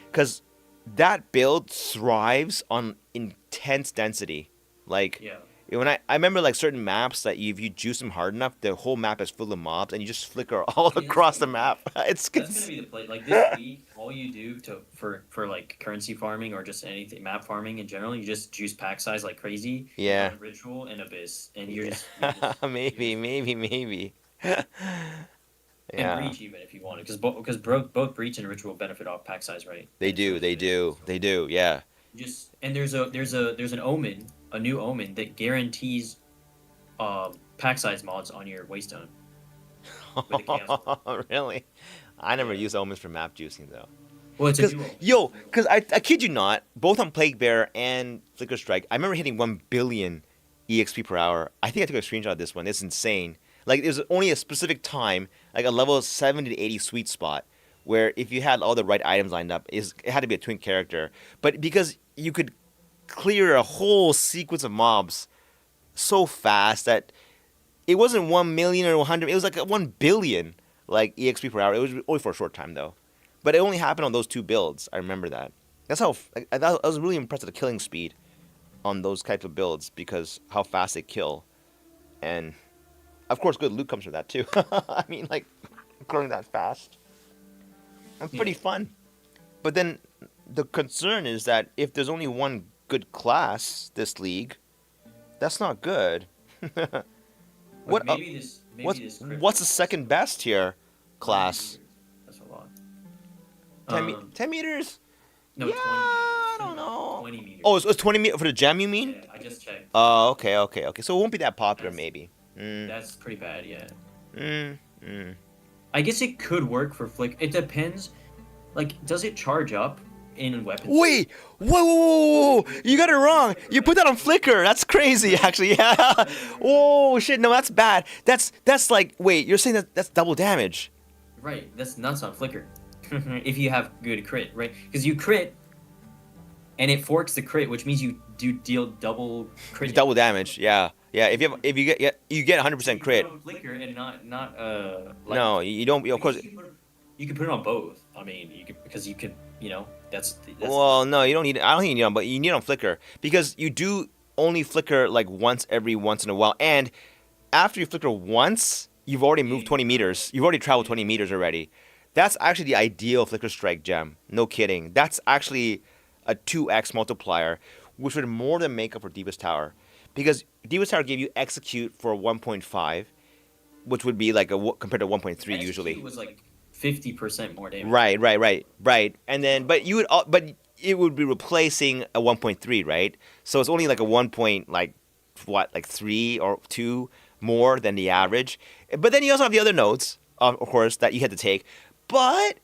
Because that build thrives on intense density. Like, yeah. when I remember like certain maps that if you juice them hard enough, the whole map is full of mobs and you just flicker all across the map. That's gonna be the play. Like this week, all you do for like currency farming or just anything map farming in general, you just juice pack size like crazy. Yeah. Run Ritual and Abyss, and you're just maybe. and Yeah, Breach even if you want it, because both Breach and Ritual benefit off pack size, right? they do. Yeah. Just and there's an omen, a new omen that guarantees pack size mods on your Waystone. With the chaos. Really? I never use omens for map juicing though. Well, it's a new omen. Because I kid you not, both on Plague Bear and Flicker Strike, I remember hitting 1 billion EXP per hour. I think I took a screenshot of this one. It's insane. Like, there's only a specific time, like a level 70 to 80 sweet spot, where if you had all the right items lined up, it had to be a twin character. But because you could clear a whole sequence of mobs so fast that it wasn't 1 million or 100, it was like 1 billion like EXP per hour. It was only for a short time though. But it only happened on those 2 builds. I remember that. That's how I was really impressed with the killing speed on those types of builds because how fast they kill. And of course good loot comes from that too. I mean like growing that fast. It's pretty fun. But then the concern is that if there's only one good class this league, that's not good. What what's the second best here class? That's a lot. 10 meters? No, yeah, 20 meters. I don't know. 20 meters. Oh, it's 20 meters for the gem, you mean? Yeah, I just checked. Oh, okay. So it won't be that popular, maybe. That's pretty bad, yeah. Mm. I guess it could work for Flick. It depends. Like, does it charge up in weapons? Wait! Whoa! You got it wrong. You put that on Flickr. That's crazy, actually. Yeah. Oh shit! No, that's bad. That's like. Wait, you're saying that's double damage? Right. That's nuts on Flickr. If you have good crit, right? Because you crit, and it forks the crit, which means you do deal double crit. Double damage. Yeah. If you get 100% crit. Flickr and not like, No, you don't. Of course. You can put it on both. I mean, because you could, that's Well, no, you don't need. I don't think you need it on, but you need it on Flickr because you do only flicker like once in a while, and after you flicker once, you've already moved 20 meters. You've already traveled 20 meters already. That's actually the ideal flicker strike gem. No kidding. That's actually a 2x multiplier, which would more than make up for Deepest Tower, because Deepest Tower gave you execute for 1.5, which would be like compared to 1.3 usually. It was like 50% more damage. Right. And then, but it would be replacing a 1.3, right? So it's only like a 3 or 2 more than the average. But then you also have the other nodes, of course, that you had to take. But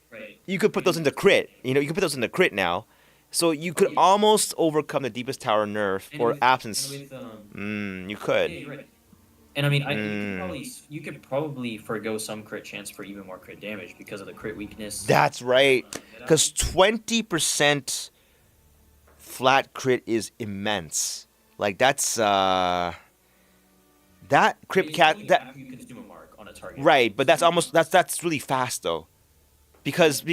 you could put those into crit. You could put those into crit now. So you could almost overcome the Deepest Tower nerf or absence. You could. Yeah, right. And I mean, you could probably forgo some crit chance for even more crit damage because of the crit weakness. That's right. Because 20% flat crit is immense. Like that's that crit cat that after you consume a mark on a target. Right, but that's really fast though. Because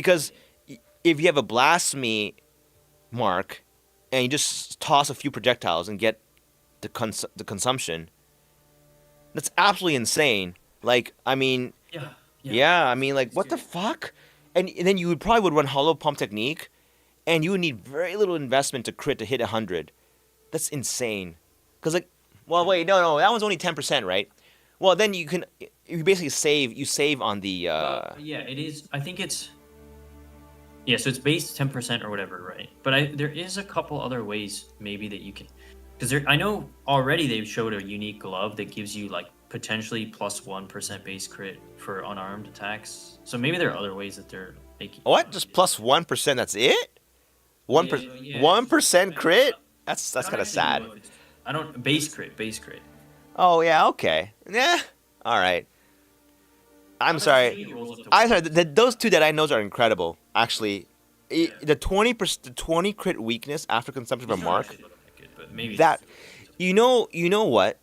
if you have a blasphemy mark and you just toss a few projectiles and get the consumption, that's absolutely insane. Like, I mean, yeah. I mean, like, what the fuck? And then you would run hollow pump technique, and you would need very little investment to crit to hit 100. That's insane. Cause like, well, wait, no, that one's only 10%, right? Well, then you basically save on the. Yeah, it is. I think it's. Yeah, so it's based 10% or whatever, right? But there is a couple other ways maybe that you can. Because I know already they've showed a unique glove that gives you like potentially plus 1% base crit for unarmed attacks. So maybe there are other ways that they're making. What? Just plus 1%? That's it? 1% crit? That's kind of sad. I don't base crit. Oh yeah, okay, yeah, all right. I'm sorry. Those two that I know are incredible. Actually, the 20 crit weakness after consumption of a mark. Maybe that you know what,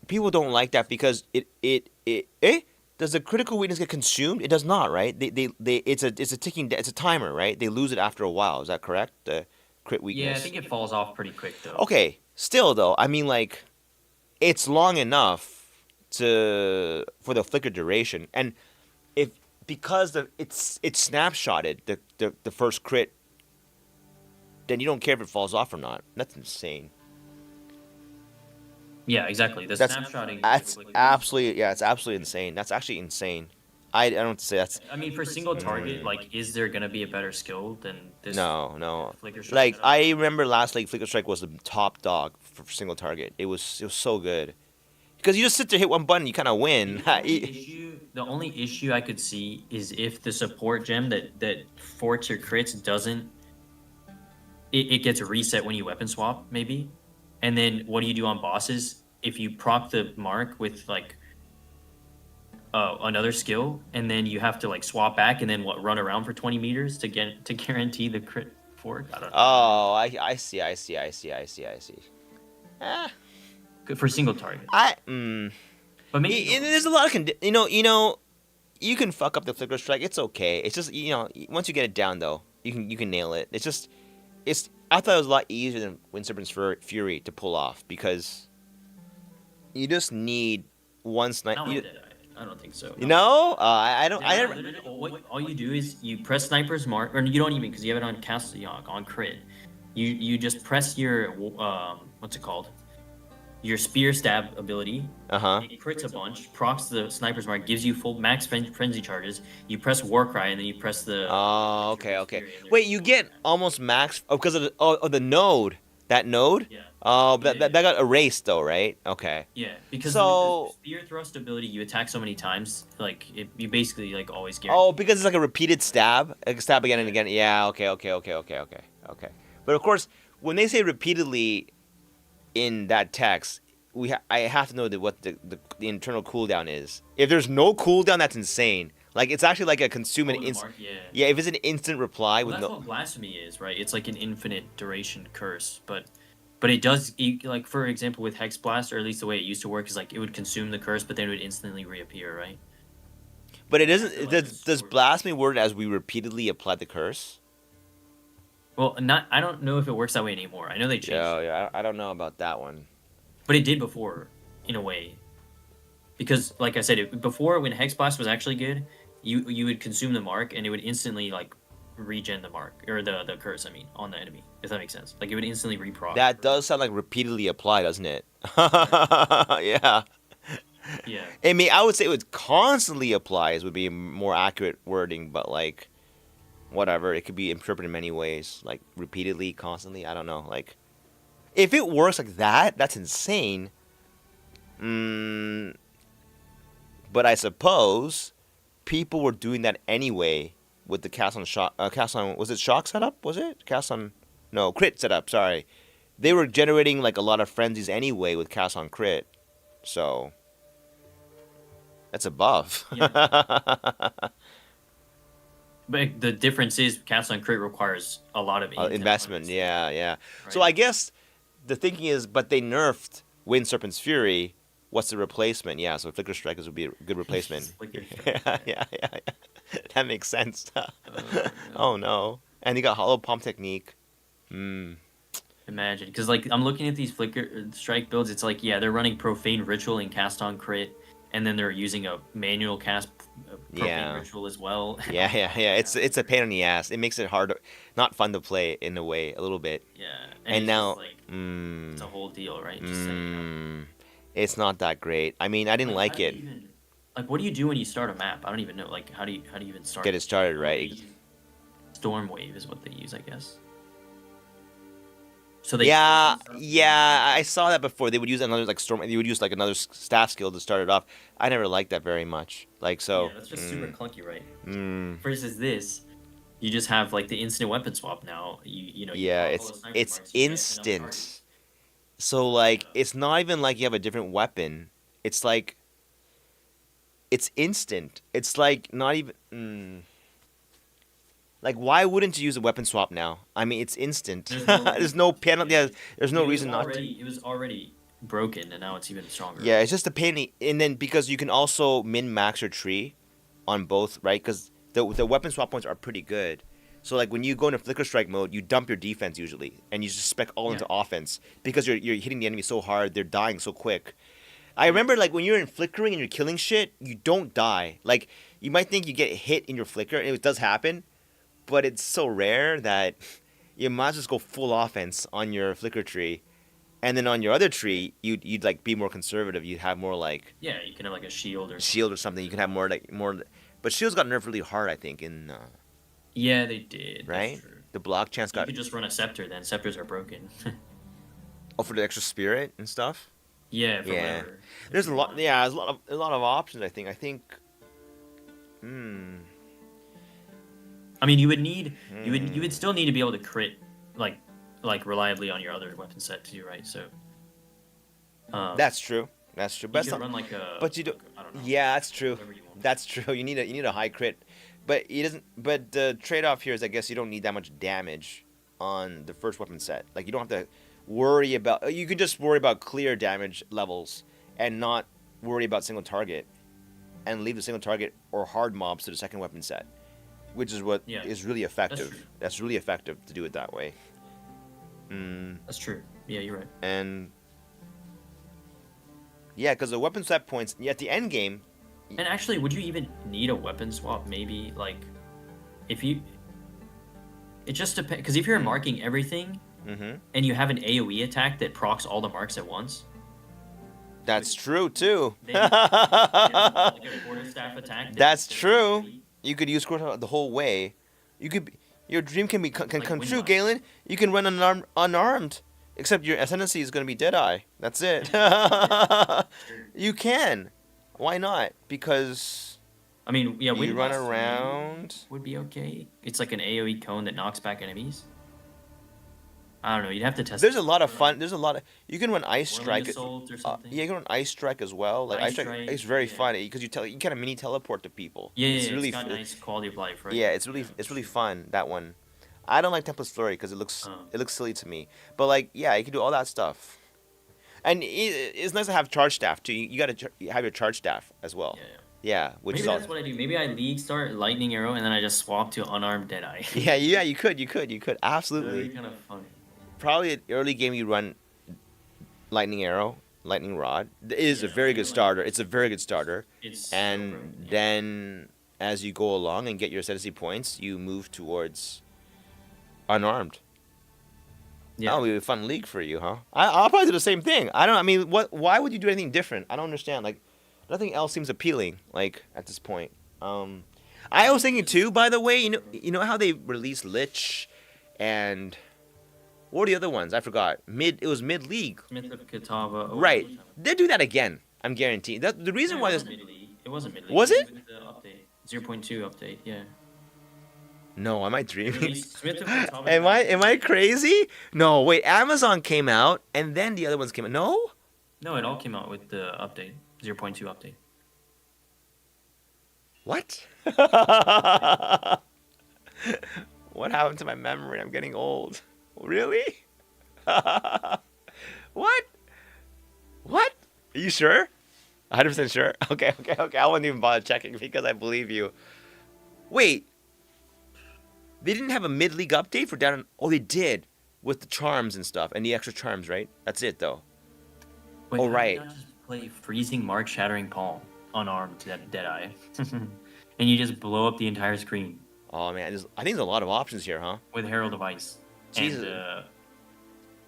people don't like that because does the critical weakness get consumed? It does not, right? It's a timer, right? They lose it after a while. Is that correct? The crit weakness. Yeah, I think it falls off pretty quick though. Okay, still though, I mean like, it's long enough for the flicker duration, and because it's snapshotted the first crit, then you don't care if it falls off or not. That's insane. Yeah, exactly. That's snapshotting. That's absolutely it's absolutely insane. That's actually insane. I don't say that's. I mean, for single target, like, is there gonna be a better skill than this? No. Flicker Strike? Like I remember last league, Flicker Strike was the top dog for single target. It was so good because you just sit there, hit one button, you kind of win. The only issue I could see is if the support gem that forks your crits doesn't. It gets reset when you weapon swap, maybe. And then what do you do on bosses? If you proc the mark with, like, another skill, and then you have to like swap back and then run around for 20 meters to get to guarantee the crit fork. I don't know. Oh, I see. Ah, Good for single target, I but maybe there's a lot of you can fuck up the flicker strike. It's okay. It's just once you get it down though, you can nail it. It's I thought it was a lot easier than Wind Serpent's Fury to pull off because you just need one snipe. not with Deadeye. I don't think so. I don't. I Yeah, never. all you do is you press Sniper's Mark, or you don't even, because you have it on Castle on crit. You just press your what's it called? Your spear stab ability. It crits a bunch, procs the Sniper's Mark, gives you full max frenzy charges. You press Warcry, and then you press the. Oh, okay. Wait, you get almost max because of the node. That node. Yeah. Oh, that got erased though, right? Okay. Yeah, because So- with the spear thrust ability, you attack so many times, like you basically like always guarantee. Oh, because it's like a repeated stab, like stab again and again. Yeah. Okay. But of course, when they say repeatedly in that text, I have to know what the internal cooldown is. If there's no cooldown, that's insane. Like it's actually like a consume an instant. Yeah. Yeah, if it's an instant reply Well, with that's no. what blasphemy is, right? It's like an infinite duration curse, but it does like, for example, with Hex Blast, or at least the way it used to work, is like it would consume the curse, but then it would instantly reappear, right? But it isn't. like Does it's sort- blasphemy word as we repeatedly apply the curse? Well, not. I don't know if it works that way anymore. I know they changed, Yeah. I don't know about that one. but it did before, in a way, because like I said, before when Hex Blast was actually good, you would consume the mark and it would instantly like regen the mark, or the curse. I mean, on the enemy. If that makes sense. Like it would instantly reproc. That does sound like repeatedly apply, doesn't it? Yeah. Yeah. I mean, I would say it would constantly applies would be a more accurate wording, but like, whatever. It could be interpreted in many ways, like repeatedly, constantly. I don't know. Like, if it works like that, that's insane. But I suppose people were doing that anyway with the cast on shock. Cast on, was it shock setup? Was it cast on? No, crit setup. Sorry, they were generating like a lot of frenzies anyway with cast on crit. So that's a buff. But the difference is, Cast on Crit requires a lot of Investment. Yeah. So Right. I guess the thinking is, but they nerfed Wind Serpent's Fury. What's the replacement? Yeah, so Flicker Strikers would be a good replacement. Flicker yeah. That makes sense. Oh no. And you got Hollow Palm Technique. Imagine, because like I'm looking at these Flicker Strike builds. It's like, yeah, they're running Profane Ritual and Cast on Crit, and then they're using a manual cast Profane Yeah. Ritual as well. Yeah. It's a pain in the ass. It makes it hard, not fun to play in a way, a little bit. Yeah, And it's now, just, like, it's a whole deal, right? Just so you know. it's not that great. I mean, I didn't like how do it. you even- like, what do you do when you start a map? I don't even know. Like, how do you even start? Get it started, They right? use Storm Wave is what they use, I guess. So they Yeah, I saw that before. They would use another like storm. They would use like another staff skill to start it off. I never liked that very much. Like so. Yeah, that's just super clunky, right? Mm, Versus this, you just have like the instant weapon swap now. You know. You yeah, pop all the sniper it's marks, you get enough instant. targets. So like, it's not even like you have a different weapon. It's like, it's instant. It's like not even. Like, why wouldn't you use a weapon swap now? I mean, it's instant. There's no penalty. Yeah, there's no It was reason not to. already- It was already broken, and now it's even stronger. Yeah, it's just a pain. And then because you can also min max your tree on both, right? Because the weapon swap points are pretty good. So like when you go into Flicker Strike mode, you dump your defense usually, and you just spec all into offense because you're hitting the enemy so hard, they're dying so quick. I remember like when you're in flickering and you're killing shit, you don't die. Like you might think you get hit in your flicker, and it does happen, but it's so rare that you might just go full offense on your flicker tree. And then on your other tree, you'd like be more conservative. You'd have more like Yeah, you can have like a shield or. shield or something. You can have more. But shields got nerfed really hard, I think. Yeah, they did. That's Right? true. The block chance You got could just run a scepter then. Scepters are broken. for the extra spirit and stuff. Yeah. For Yeah. whatever. There's a lot. Yeah, there's a lot of options. I think. I mean, you would still need to be able to crit like reliably on your other weapon set too, right? So. That's true. That's true. You But could some, run like a. but you don't- I don't don't know. Yeah, that's true. Whatever you want. That's true. You need a high crit, but he doesn't. But the trade-off here is, I guess, you don't need that much damage on the first weapon set. Like, you don't have to worry about. You could just worry about clear damage levels and not worry about single target, and leave the single target or hard mobs to the second weapon set, which is what is really effective. true. That's really effective to do it that way. That's true. Yeah, you're right. And yeah, because the weapon set points at the end game. And actually, would you even need a weapon swap? Maybe like, if you, it just depends. Because if you're marking everything, and you have an AOE attack that procs all the marks at once, That's true too. then, like a quarterstaff attack. That's true. You could use quarter the whole way. You could. Your dream can come Like true, Windmill. Galen. You can run unarmed, except your ascendancy is going to be Deadeye. That's it. You can. Why not? Because I mean, yeah, you Wind run Blast around. would be okay. It's like an AOE cone that knocks back enemies. I don't know. You'd have to test. There's it. a lot of fun. There's a lot of. You can run Ice Whirling Strike. Assault or something. Yeah, you can run Ice Strike as well. Like Ice Ice Strike Strike, is very yeah. fun because you kind of mini teleport to people. Yeah, it's yeah, really it's got fu- nice quality of life, right? Yeah, it's really fun, that one. I don't like Tempest Flurry because it looks silly to me. But like, yeah, you can do all that stuff. And it's nice to have charge staff too. You got to have your charge staff as well. Yeah, yeah. Yeah, which Maybe is that's all. what I do. Maybe I league start lightning arrow and then I just swap to unarmed Deadeye. Yeah, you could That'd be absolutely. kind of funny. Probably an early game you run Lightning Arrow, Lightning Rod. It is a very good starter. It's a very good starter. It's And so broken, yeah. then as you go along and get your ascendancy points, you move towards unarmed. Yeah. That'll be a fun league for you, huh? I'll probably do the same thing. I don't. I mean, what? Why would you do anything different? I don't understand. Like, nothing else seems appealing. Like at this point. I was thinking too. By the way, you know how they released Lich, and what were the other ones? I forgot. It was mid league. Smith of Catawba. Oh, Right. which one? They'll do that again. I'm guaranteeing. That the reason Yeah, why it this. wasn't mid-league. It wasn't mid-league. Was it? With the update. 0.2 update, yeah. No, am I dreaming? Released Smith of Catawba. Am I crazy? No, wait. Amazon came out, and then the other ones came out. No. No, it all came out with the update. 0.2 update. What? What happened to my memory? I'm getting old. Really? What? What? Are you sure? 100% sure? Okay. I wouldn't even bother checking because I believe you. Wait. They didn't have a mid-league update for down. Oh, they did with the charms and stuff and the extra charms, right? That's it though. Wait, Oh, how did right. you not just play Freezing Mark Shattering Palm unarmed Deadeye. And you just blow up the entire screen Oh man, I think there's a lot of options here, huh? with Herald of Ice. Jesus. And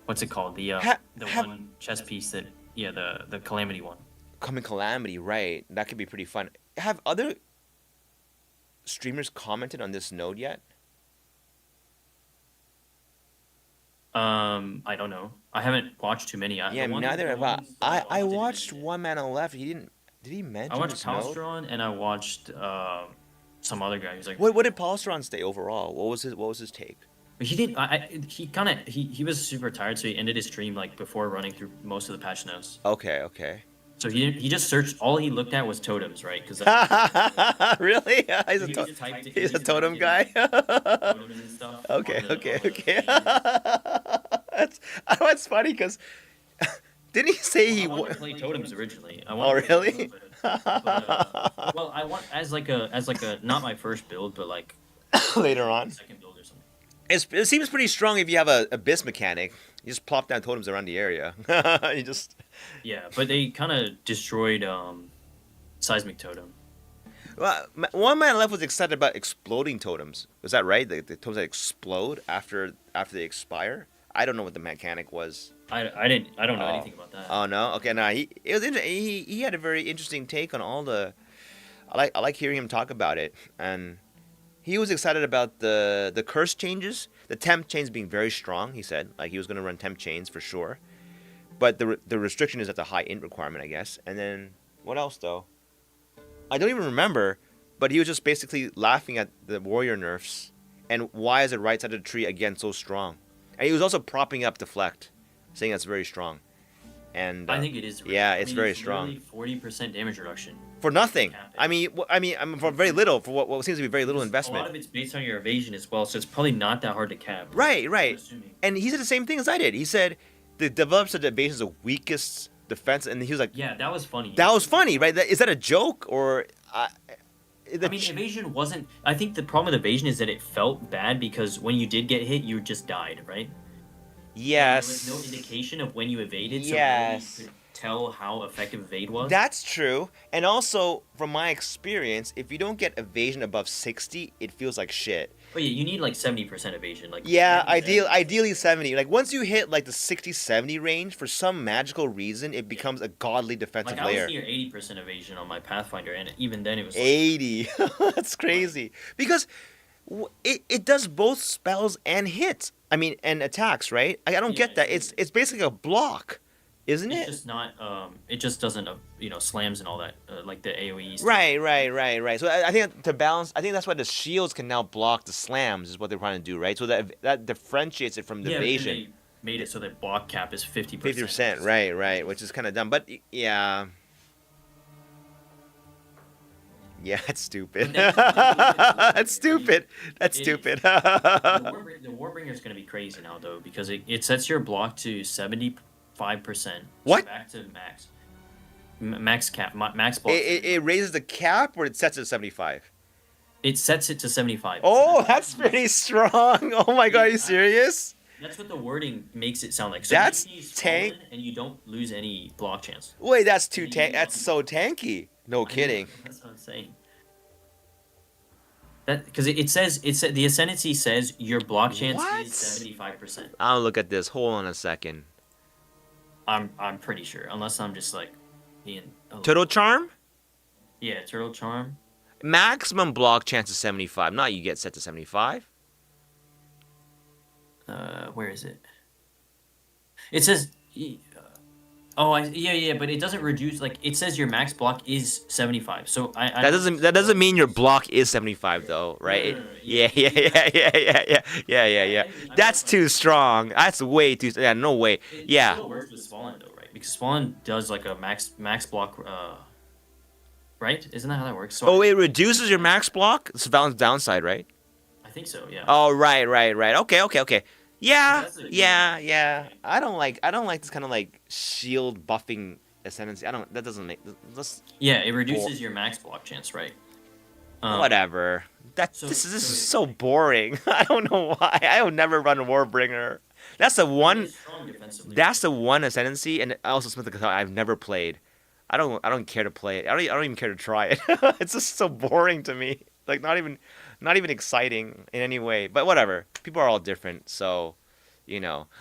what's it called? The Have- one chess piece that the Calamity one. Coming Calamity, right? That could be pretty fun. Have other streamers commented on this node yet? I don't know. I haven't watched too many. Yeah, the one- neither the have I. ones that I didn't watched mention it. One Man on Left. He didn't. Did he mention I watched this node? Palstron and I watched some other guy who's like. What did Palstron say overall? What was his take? He didn't. He was super tired, so he ended his stream like before running through most of the patch notes. Okay. So he just searched. All he looked at was totems, right? Because Really? He's he just typed it- he he's a just totem typed guy. totems and stuff. Okay. on the- That's funny because didn't he say he? I wanted to play totems originally. I Oh, wanted to play really? totems, well, I want as like a not my first build, but like Later on, second build or something. it seems pretty strong if you have a abyss mechanic. You just plop down totems around the area. You just. Yeah, but they kind of destroyed seismic totem. Well, One Man Left was excited about exploding totems. Was that right? The totems that explode after they expire. I don't know what the mechanic was. I don't know Oh. anything about that. Oh no. Okay. No. He had a very interesting take on all the. I like hearing him talk about it, and he was excited about the curse changes, the temp chains being very strong. He said like he was going to run temp chains for sure, but the restriction is at the high int requirement, I guess. And then what else though? I don't even remember, but he was just basically laughing at the warrior nerfs and why is the right side of the tree again so strong? And he was also propping up deflect, saying that's very strong. and I think it is. yeah, it's very strong 40% damage reduction. for nothing. Cap it. I mean, for very little, for what seems to be very little A lot investment. of it's based on your evasion as well, so it's probably not that hard to cap. Right, I'm right. assuming. And he said the same thing as I did. He said the developer said the evasion is the weakest defense, and he was like, Yeah, that was funny. "That was funny, right? Is that a joke or?" I mean, evasion wasn't. I think the problem with evasion is that it felt bad because when you did get hit, you just died, right? yes. There was no indication of when you evaded, so Yes. you could tell how effective evade was. That's true. And also, from my experience, if you don't get evasion above 60, it feels like shit. But yeah, you need like 70% evasion. Like Yeah, 90%. ideally 70. Like once you hit like the 60-70 range, for some magical reason, it becomes a godly defensive Like I layer. was near 80% evasion on my Pathfinder, and even then it was like, 80. That's crazy. Because it does both spells and hits. I mean, and attacks, right? I don't Yeah, get that. It's basically a block, isn't it's it? just not. It just doesn't. Slams and all that. Like the AOE. stuff. Right. So I think to balance, I think that's why the shields can now block the slams, is what they're trying to do, right? So that differentiates it from the Yeah, but then evasion. they made it so that block cap is 50%. 50%, right, which is kind of dumb. But yeah. Yeah, it's stupid. But that's- That's stupid. That's It is. stupid. The Warbringer is going to be crazy now, though, because it sets your block to 75%. What? So back to max. Max cap. Max block. It raises the cap, or it sets it at 75? It sets it to 75. Oh, that's pretty strong. Oh my god, are you serious? That's what the wording makes it sound like. So That's DC's tank- fallen, and you don't lose any block chance. Wait, that's that's so tanky. No kidding. That's what I'm saying. That because it says the ascendancy says your block chance What? is 75%. I'll look at this. Hold on a second. I'm pretty sure, unless I'm just like being. Turtle Charm? Yeah, turtle charm. Maximum block chance is 75. Not you get set to 75. Where is it? It says. Yeah, but it doesn't reduce. Like it says your max block is 75. So I That doesn't mean your block is 75 though, right? No. Yeah. That's too strong. That's way too. Yeah, no way. It Yeah. still works with Spawn though, right? Because Spawn does like a max block. Right? Isn't that how that works? So Oh, it reduces your max block. It's Valen's downside, right? I think so. Yeah. Oh, right. Okay. Yeah, That's a- yeah. I don't like this kind of like shield buffing ascendancy. That doesn't make. Yeah, it reduces your max block chance, right? Whatever. so- This is so- so boring. I don't know why. I would never run Warbringer. That's the It one. is strong defensively. That's the one ascendancy, and also Smith the Katana I've never played. I don't care to play it. I don't even care to try it. It's just so boring to me. Like not even exciting in any way. But whatever. People are all different, so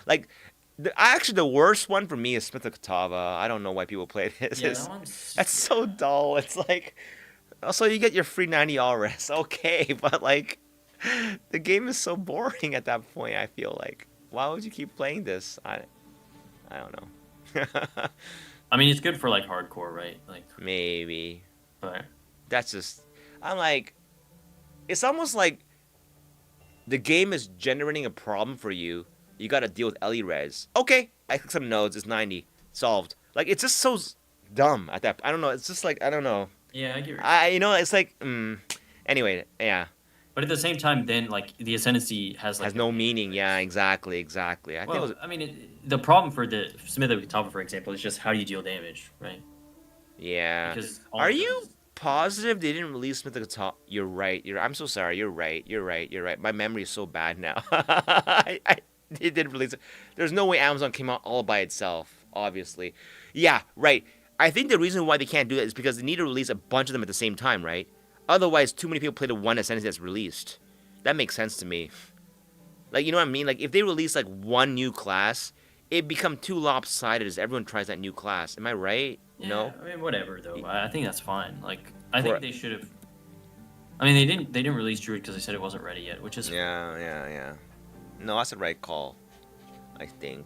like. Actually, the worst one for me is Smith the Katava. I don't know why people play this. Yeah, that one's. That's so dull. It's like, also you get your free 90 all rest, okay, but like, the game is so boring at that point. I feel like, why would you keep playing this? I don't know. I mean, it's good for like hardcore, right? Like, Maybe but that's just. I'm like, it's almost like the game is generating a problem for you. You got to deal with Ellie Res. Okay, I click some nodes. It's 90 solved. Like it's just so dumb at that. I don't know. It's just like I don't know. yeah, I get. It's like anyway, yeah, But at the same time, then like the ascendancy has like has no meaning. Yeah, exactly. I think it Well, was I mean, the problem for the Smith of Katava, for example, is just how do you deal damage, right? yeah. Because all Are it you does- positive they didn't release Smith the Top? You're right. I'm so sorry. You're right. My memory is so bad now. They did release it. There's no way Amazon came out all by itself. Obviously, yeah, right. I think the reason why they can't do that is because they need to release a bunch of them at the same time, right? Otherwise, too many people play the one ascendancy that's released. That makes sense to me. Like, you know what I mean? Like, if they release, like, one new class, it'd become too lopsided as everyone tries that new class. Am I right? Yeah, No? I mean, whatever though. I think that's fine. Like, I For- think they should have. I mean, they didn't release Druid because they said it wasn't ready yet, which is Yeah. No, that's the right call. I think.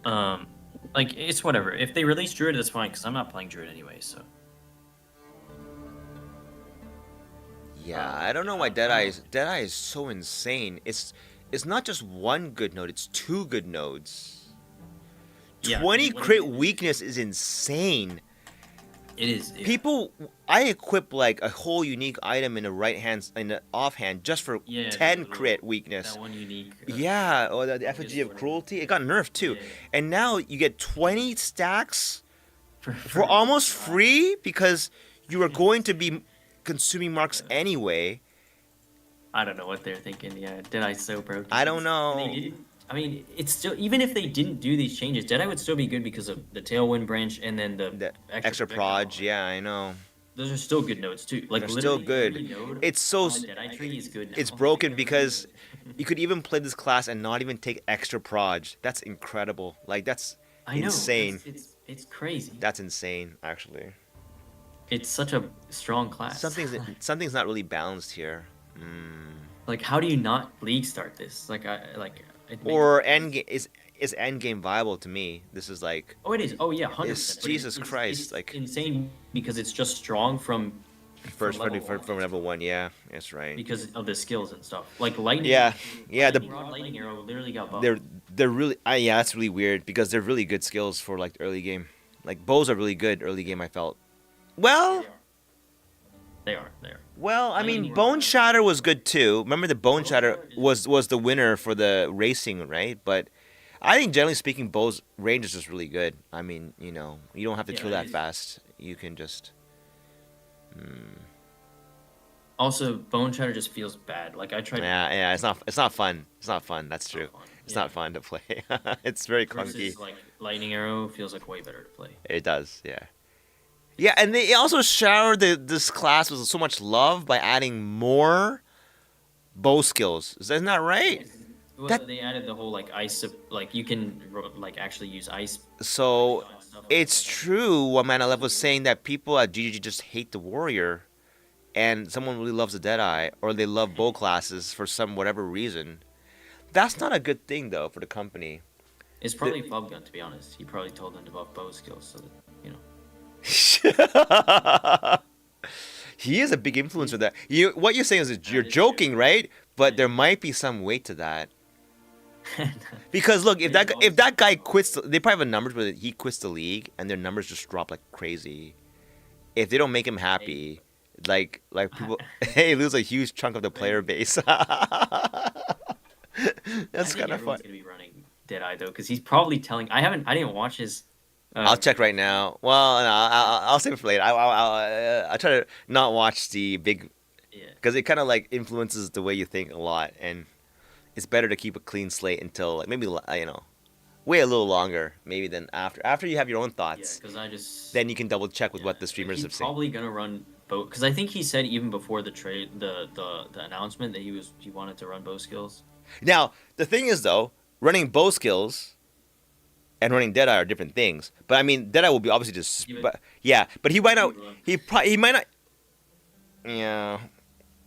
like it's whatever. If they release Druid, that's fine because I'm not playing Druid anyway. So Yeah, I don't know why Deadeye is so insane. It's not just one good node, it's two good nodes. Yeah, 20 what crit it is. weakness is insane. It is. Yeah. People, I equip like a whole unique item in the offhand just for Yeah, 10 the crit little- weakness. That one unique. Yeah, or the focus effigy or of whatever. cruelty. It got nerfed too, Yeah. and now you get 20 stacks for For almost Deadeye. free because you are going to be consuming marks anyway. I don't know what they're thinking. Yeah, Deadeye's so broken. I don't know. They didn't. I mean, it's still even if they didn't do these changes, Deadeye would still be good because of the Tailwind branch and then the The extra projectile. proj, yeah, I know. Those are still good nodes too. Like They're still literally good. every node It's so on the Deadeye tree is good now. it's Like, broken every because node. you could even play this class and not even take extra proj. That's incredible. Like that's I know insane. It's crazy. That's insane, actually. It's such a strong class. Something's not really balanced here. Like, how do you not league start this? Like, it makes- Or is end game viable to me? This is like Oh, it is. Oh, yeah, 100%. It's- But Jesus Christ, it's like- insane because it's just strong from first level from one. level 1. Yeah, that's right. because of the skills and stuff. Like lightning. Yeah, yeah. lightning arrow literally got buffed. They're really yeah. That's really weird because they're really good skills for like early game. Like bows are really good early game. I felt. Well, They are. well. I mean, Lightning Bone Rod. Shatter was good too. Remember the Bone Shatter Shatter was the winner for the racing, right? But I think generally speaking, Bow's range is just really good. I mean, you don't have to Yeah, kill it that is. fast. You can just. Also, Bone Shatter just feels bad. Like I tried. Yeah. It's not fun. It's not fun. That's true. fun. It's Yeah. not fun to play. It's very clunky. Versus like lightning arrow feels like way better to play. It does, yeah. Yeah, and they also showered this class with so much love by adding more bow skills. Isn't that right? Well, That- they added the whole like ice, like you can like actually use ice. So and stuff like it's that. true what Man Love was saying that people at GGG just hate the warrior, and someone really loves the Deadeye, or they love bow classes for some whatever reason. That's not a good thing though for the company. It's probably Fubgun, to be honest. He probably told them to buff bow skills, so that He is a big influencer. That what you're saying is that you're is joking, right? But there might be some weight to that. Because look, if that guy quits, they probably have numbers, but he quits the league, and their numbers just drop like crazy. If they don't make him happy, like people, they lose a huge chunk of the player base. That's kind of fun. Gonna be running Deadeye though, because he's probably telling. I didn't watch his. I'll check right now. Well, no, I'll save it for later. I'll try to not watch the big, Yeah. because it kind of like influences the way you think a lot, and it's better to keep a clean slate until like maybe wait a little longer maybe than after you have your own Yeah, thoughts. because I just. Then you can double check with what the But streamers he's have said. probably gonna run bow, because I think he said even before the trade, the announcement that he wanted to run bow skills. Now the thing is though, running bow skills and running Deadeye are different things. But I mean, Deadeye will be obviously just. But he might not. He might not. Yeah.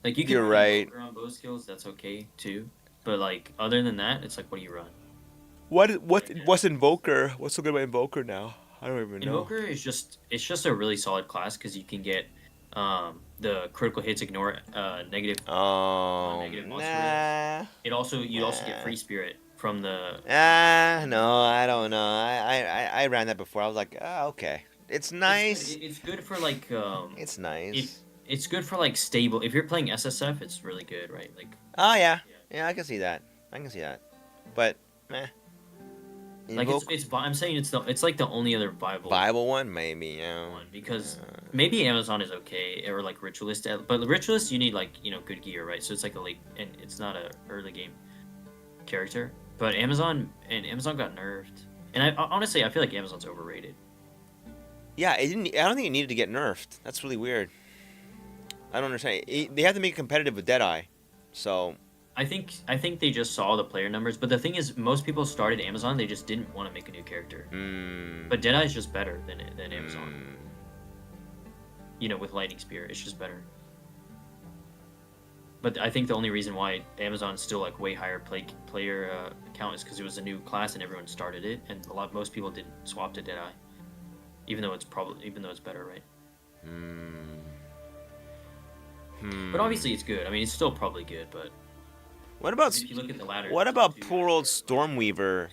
Like you can You're run right. Invoker on bow skills, that's okay too. But like other than that, it's like what do you run? What's Invoker? What's so good about Invoker now? I don't even know. Invoker is just a really solid class because you can get the critical hits ignore negative. Oh, Negative plus nah. You also get free spirit from the. No, I don't know. I ran that before. I was like, okay, it's nice. It's good for like. It's nice. It's good for like stable. If you're playing SSF, it's really good, right? Like. Oh yeah, I can see that. But meh. Like I'm saying it's like the only other Bible one maybe, yeah. one because maybe Amazon is okay or like Ritualist, but Ritualist you need like good gear, right? So it's like a late and it's not a early game character. But Amazon got nerfed, and I honestly I feel like Amazon's overrated. Yeah, it didn't. I don't think it needed to get nerfed. That's really weird. I don't understand. They have to make it competitive with Deadeye, so. I think they just saw the player numbers, but the thing is, most people started Amazon. They just didn't want to make a new character. But Deadeye is just better than Amazon. With Lightning Spear, it's just better. But I think the only reason why Amazon is still like way higher player count is because it was a new class and everyone started it, and most people didn't swap to Deadeye, even though it's better, right? But obviously it's good. I mean, it's still probably good, but. What about If you look at the ladder. what about two- poor old Stormweaver?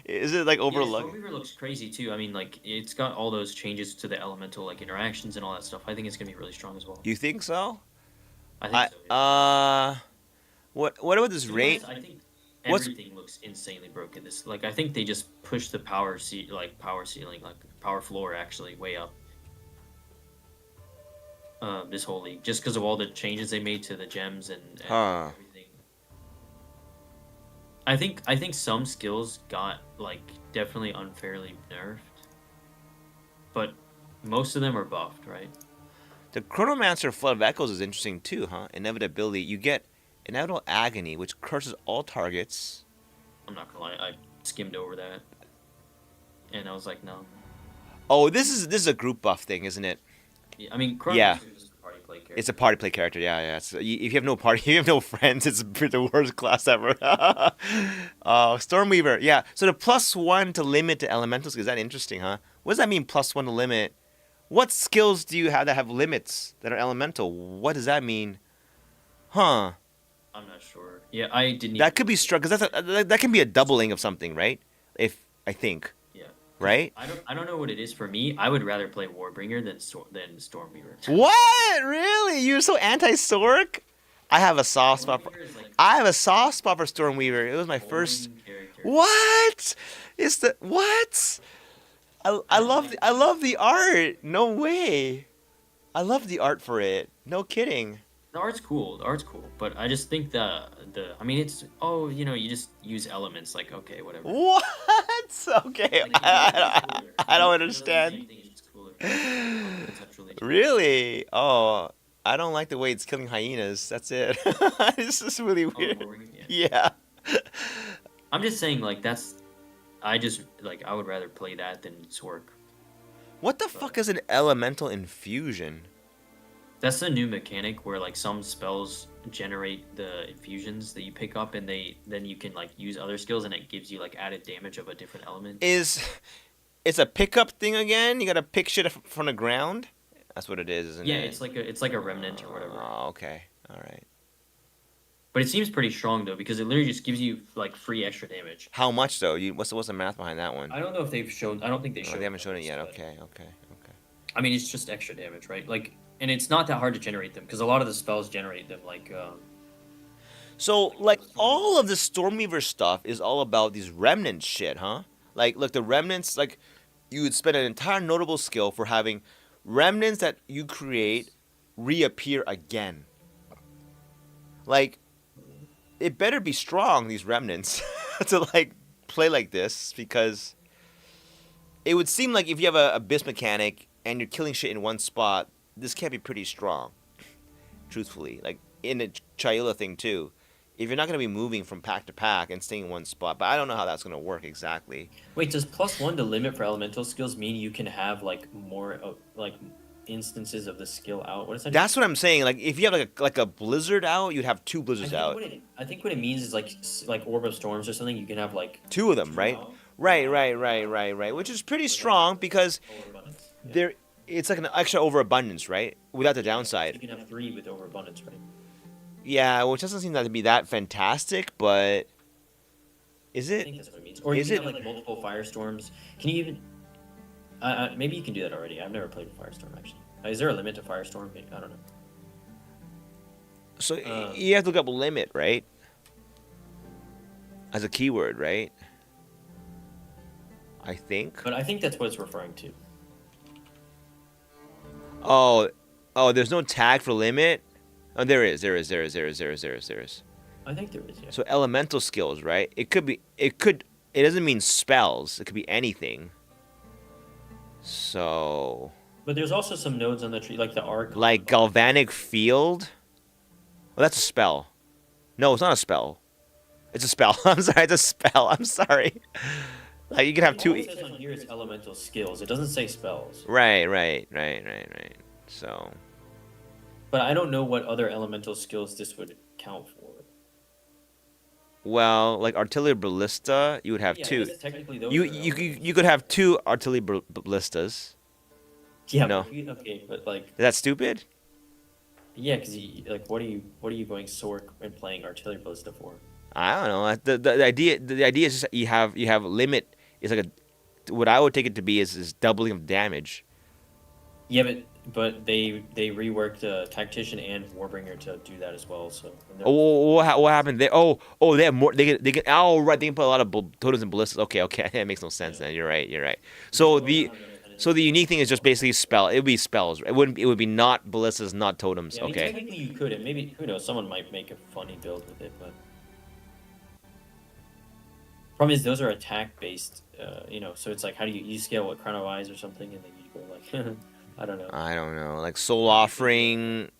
Is it like Yeah, overlooked? Stormweaver looks crazy too. I mean, like it's got all those changes to the elemental like interactions and all that stuff. I think it's gonna be really strong as well. You think so? I think so. Yeah. What about this To be rate? honest, I think What's- everything looks insanely broken. This like I think they just pushed the power ceiling, like power floor actually way up. This whole league, just because of all the changes they made to the gems and Huh. everything. I think some skills got like definitely unfairly nerfed, but most of them are buffed, right? The Chronomancer Flood of Echoes is interesting too, huh? Inevitability. You get Inevitable Agony, which curses all targets. I'm not gonna lie, I skimmed over that, and I was like, no. Oh, this is a group buff thing, isn't it? Yeah, I mean, Yeah. Chronomancer is just a party play character. It's a party play character. Yeah. If you have no party, you have no friends. It's the worst class ever. Stormweaver. Yeah. So the +1 to limit to elementals, is that interesting, huh? What does that mean? +1 to limit. What skills do you have that have limits that are elemental? What does that mean? Huh. I'm not sure. Yeah, I didn't. That could be struck because that can be a doubling of something, right? If I think, Yeah. right? I don't know what it is for me. I would rather play Warbringer than Stormweaver. What? Really? You're so anti-Sork? I have a soft spot. Stormweaver is, like, I have a soft spot for Stormweaver. It was my first. boring character. What? It's the what? I love the art. No way. I love the art for it. No kidding. The art's cool. The art's cool, but I just think I mean it's you just use elements like okay whatever. What? Okay. Like, I don't understand. Really? Oh, I don't like the way it's killing hyenas. That's it. This is really weird. Yeah. I'm just saying like I would rather play that than Sork. What the fuck is an elemental infusion? That's the new mechanic where like some spells generate the infusions that you pick up and then you can like use other skills and it gives you like added damage of a different element. It's a pickup thing again? You gotta pick shit from the ground? That's what it is, isn't Yeah, it? it's like a remnant or whatever. Oh, okay. All right. But it seems pretty strong though because it literally just gives you like free extra damage. How much though? What's the math behind that one? I don't know if they've shown. I don't think they Oh, showed. they haven't shown it yet. but- Okay. I mean, it's just extra damage, right? Like, and it's not that hard to generate them because a lot of the spells generate them. Like, So, like, all of the Stormweaver stuff is all about these remnant shit, huh? Like, look, the remnants, like, you would spend an entire notable skill for having remnants that you create reappear again. Like, it better be strong, these remnants, to, like, play like this, because it would seem like if you have a abyss mechanic and you're killing shit in one spot, this can't be pretty strong, truthfully. Like, in the Chayula thing, too. If you're not going to be moving from pack to pack and staying in one spot, but I don't know how that's going to work exactly. wait, does +1 to limit for elemental skills mean you can have like more like instances of the skill out? What does that? That's what I'm saying. Like, if you have like a blizzard out, you'd have two blizzards out. I think what it means is like Orb of Storms or something. You can have like Two of them, right? out. Right. Which is pretty strong because Overabundance. Yeah. there it's like an extra overabundance, right? Without the You downside. can have 3 with overabundance, right? Yeah, which doesn't seem to be that fantastic, but is I it? think that's what it means. Or you Is can it- have like multiple firestorms. Can you even? Maybe you can do that already. I've never played a firestorm actually. Is there a limit to firestorm? I don't know. So you have to look up limit, right? As a keyword, right? I think. But I think that's what it's referring to. Oh, there's no tag for limit. Oh, there is. I think there is. Yeah. So elemental skills, right? It doesn't mean spells. It could be anything. So, But there's also some nodes on the tree, like the arc. like galvanic field. Well, that's a spell. No, it's not a spell. It's a spell. I'm sorry, it's a spell. I'm sorry. Like you can have All two. it says on here is elemental skills. It doesn't say spells. Right. So, But I don't know what other elemental skills this would count for. well, like artillery ballista, you would have Yeah, I two. guess technically those You are you elemental. you could have two artillery ballistas. Yeah. no. Okay, but like Is that stupid? Yeah, because like, what are you going sword and playing artillery ballista for? I don't know. The idea is just you have limit. It's like a what I would take it to be is doubling of damage. Yeah, but they reworked tactician and warbringer to do that as well. So and Oh, what happened there? Oh, they have more. They can. Oh, right. They can put a lot of totems and ballistas. Okay. That makes no sense. yeah. Then you're right. So the unique thing is just basically spell. It would be spells. It wouldn't. It would be not ballistas, not totems. Yeah, I mean, Okay. technically you could, and maybe who knows? Someone might make a funny build with it, but problem is those are attack based. So it's like how do you scale what Crown of Eyes or something, and then you go like I don't know. I don't know. Like soul offering.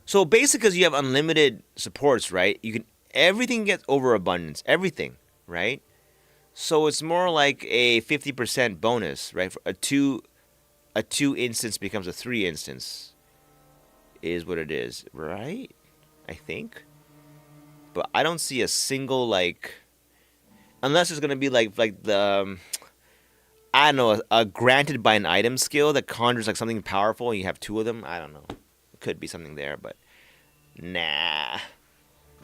So basically, because you have unlimited supports, right? You can everything gets overabundance. Everything, right? So it's more like a 50% bonus, right? For a two instance becomes a 3 instance, is what it is, right? I think. But I don't see a single like, unless it's gonna be like the I don't know, a granted by an item skill that conjures like something powerful and you have 2 of them. I don't know. It could be something there, but nah,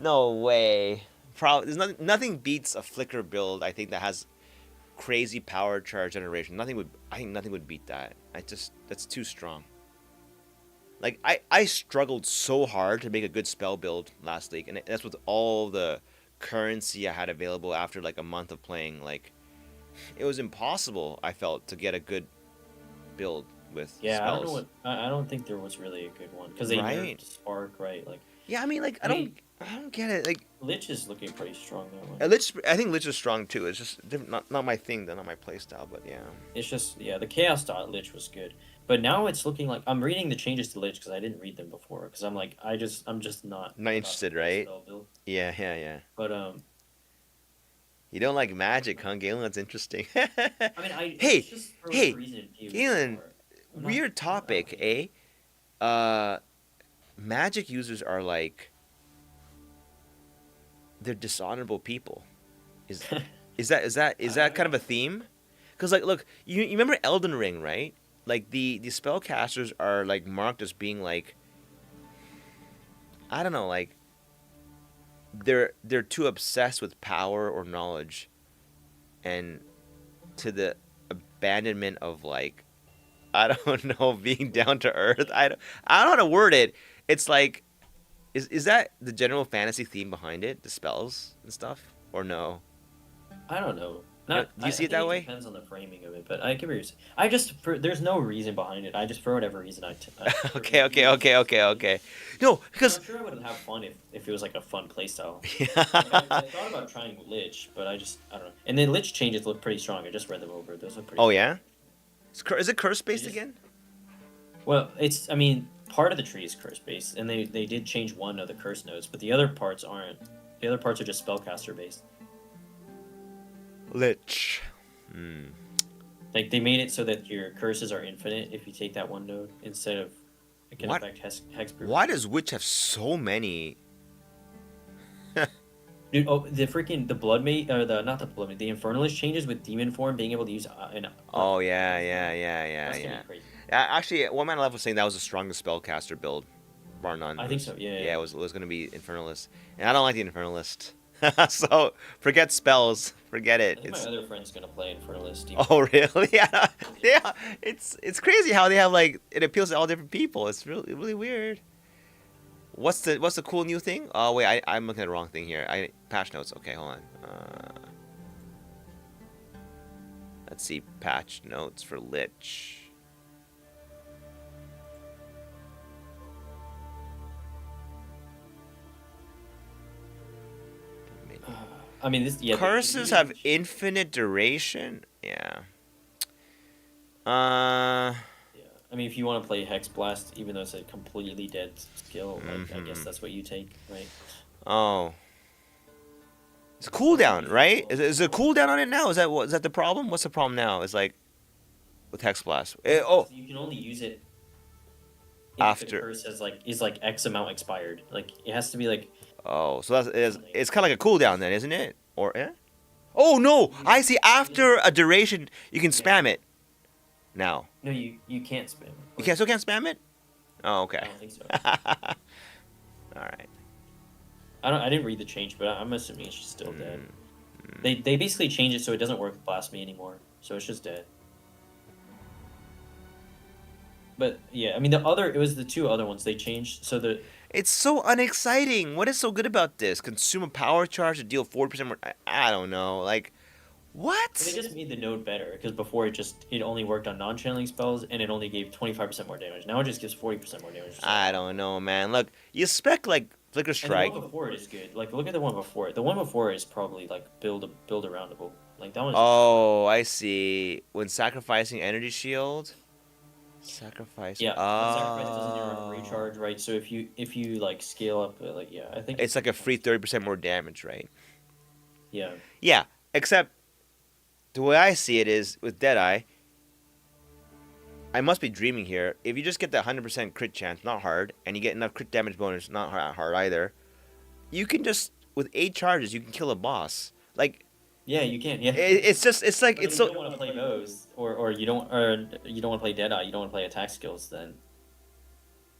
no way. Probably there's nothing beats a flicker build. I think that has crazy power charge generation. I think nothing would beat that. That's too strong. Like I struggled so hard to make a good spell build last league, and that's with all the currency I had available after like a month of playing. Like it was impossible. I felt to get a good build with Yeah, spells. I don't know what. I don't think there was really a good one because they Right. nerfed Spark, right? Like Yeah, I mean like I don't get it. Like Lich is looking pretty strong that way. I think Lich is strong too. It's just not my thing, though, not my playstyle. But yeah. It's just the Chaos dot Lich was good, but now it's looking like I'm reading the changes to Lich because I didn't read them before because I'm like I'm just not Interested, about right? spell build. Yeah. But You don't like magic, huh, Galen? That's interesting. I mean Hey, it's just for hey, whatever reason it feels Galen, more- I'm not- weird topic, I don't know. eh? Magic users are like they're dishonorable people. Is that kind of a theme? Because like, look, you remember Elden Ring, right? Like the spellcasters are like marked as being like, I don't know, like they're too obsessed with power or knowledge, and to the abandonment of like, I don't know, being down to earth. I don't know how to word it. It's like, is that the general fantasy theme behind it, the spells and stuff, or no? I don't know. Do you see it that way? Depends on the framing of it, but I give you. I just there's no reason behind it. I just for whatever reason Okay. No, because I'm sure I would have fun if it was like a fun playstyle. yeah. I thought about trying Lich, but I don't know. And then Lich changes look pretty strong. I just read them over. Those look pretty. Oh strong. yeah, is it curse based It is- again? Well, I mean, part of the tree is curse based, and they did change one of the curse nodes, but the other parts aren't. The other parts are just spellcaster based. Lich. Like they made it so that your curses are infinite if you take that one node instead of it can What? affect hexproof. Why does Witch have so many? Dude, the blood mate or the not the blood mate, the infernalist changes with demon form being able to use an. Oh yeah. That's gonna be crazy. Actually, One Man Left was saying that was the strongest spellcaster build, bar none. I think so. Yeah. It was gonna be Infernalist, and I don't like the Infernalist. So forget spells, forget I it. think my other friend's gonna play infernalist. Oh really? Yeah. It's crazy how they have like it appeals to all different people. It's really weird. What's the cool new thing? Oh wait, I'm looking at the wrong thing here. Patch notes. Okay, hold on. Let's see patch notes for Lich. I mean, this. Yeah. Curses have infinite duration. Yeah. Yeah. I mean, if you want to play Hex Blast, even though it's a completely dead skill, like, I guess that's what you take, right? Oh. It's a cooldown, right? Is there a cooldown on it now? Is that the problem? What's the problem now? It's like with Hex Blast. You can only use it if After. the curse is like X amount expired. Like it has to be like. Oh, so it's kind of like a cooldown then, isn't it? Or yeah? Oh no! I see. After a duration, you can spam it. Now No, you can't spam it. you still can't spam it. Oh, okay. I don't think so. All right. I didn't read the change, but I'm assuming it's just still dead. They basically changed it so it doesn't work with blasphemy anymore. So it's just dead. But yeah, I mean it was the two other ones they changed. So It's so unexciting. What is so good about this? Consume a power charge to deal 40% more. I don't know. Like, what? they just made the node better because before it only worked on non-channeling spells and it only gave 25% more damage. Now it just gives 40% more damage. I don't know, man. Look, you spec like Flicker And Strike. the one before it is good. Like look at the one before it. The one before is probably like build aroundable. Like that one's. Oh, I see. When sacrificing energy shield. Sacrifice. Yeah, Oh. sacrifice doesn't recharge, right? So if you like scale up, like yeah, I think It's like a free 30% more damage, right? yeah. Yeah, except the way I see it is with Deadeye, I must be dreaming here. If you just get the 100% crit chance, not hard, and you get enough crit damage bonus, not hard either, you can just, with 8 charges, you can kill a boss. Like, Yeah, you can. Yeah. it's like, But it's if you so. don't want to play those, or you don't want to play Deadeye, you don't want to play attack skills, then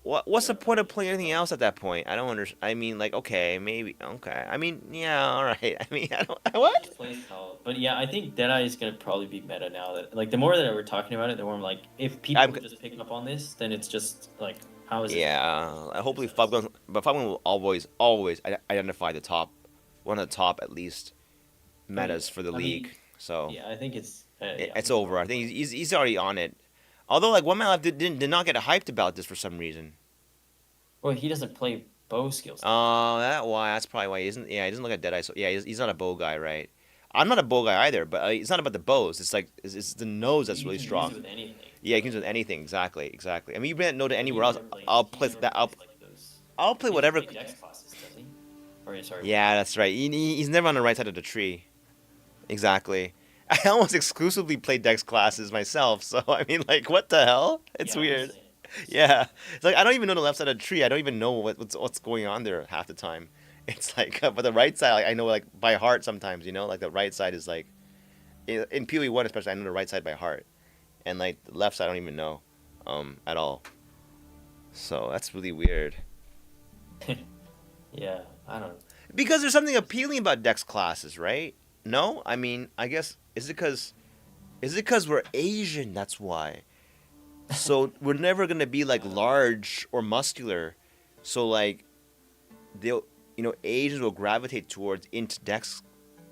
What's the point of playing anything else at that point? I don't understand. I mean, like, okay, maybe, okay. I mean, yeah, all right. I mean, I don't. What? just play style. But yeah, I think Deadeye is gonna probably be meta now. That like the more that we're talking about it, the more I'm like, if people just pick up on this, then it's just like, how is it? Yeah, hopefully Fubgun, but Fubgun will always identify the top, one of the top at least, metas for the league. So Yeah, I think it's it's over. I think he's already on it. Although like One Man Left did not get hyped about this for some reason. Well, he doesn't play bow skills. Oh, that's probably why he isn't. Yeah, he doesn't look at Deadeye. So yeah, he's not a bow guy, right? I'm not a bow guy either, but it's not about the bows. It's like it's the nose that's really strong. Use it with anything. Yeah, you can use it with anything. Exactly. I mean, you bring that node to anywhere else. He I'll never play plays that. like those. I'll play He whatever. doesn't play Dex classes, does he? Or sorry. Yeah, that's right. He's never on the right side of the tree. Exactly. I almost exclusively play Dex classes myself, so I mean, like, what the hell? It's Yeah, weird. Yeah, it's like I don't even know the left side of the tree. I don't even know what's going on there half the time. It's like, but the right side, like, I know like by heart sometimes. You know, like the right side is like, in PoE1 especially, I know the right side by heart, and like the left side I don't even know, at all. So that's really weird. Yeah, I don't know. Because there's something appealing about Dex classes, right? No, I mean, I guess is it because we're Asian? That's why. So we're never gonna be like large or muscular. So like, Asians will gravitate towards into Dex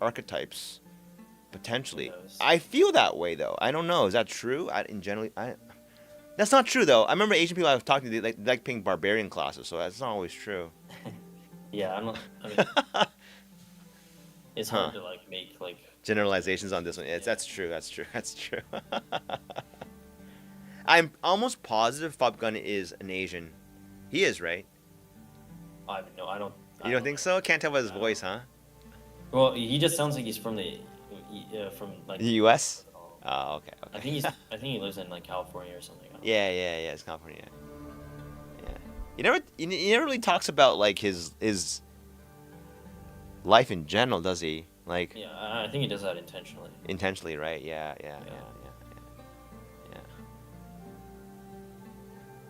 archetypes, potentially. Who knows? I feel that way though. I don't know. Is that true? That's not true though. I remember Asian people I was talking to, they like playing barbarian classes, so that's not always true. Yeah, I'm not. I mean, it's hard to like make like Generalizations on this one. That's true. That's true. That's true. I'm almost positive Fubgun is an Asian. He is, right? I don't. You don't think so? Can't tell by his voice, huh? Well, he just sounds like he's from from like The U.S. Oh, okay. I think he lives in like California or something. Yeah. It's California. Yeah. He never really talks about like his life in general, does he? Like Yeah, I think he does that intentionally. intentionally, right? Yeah.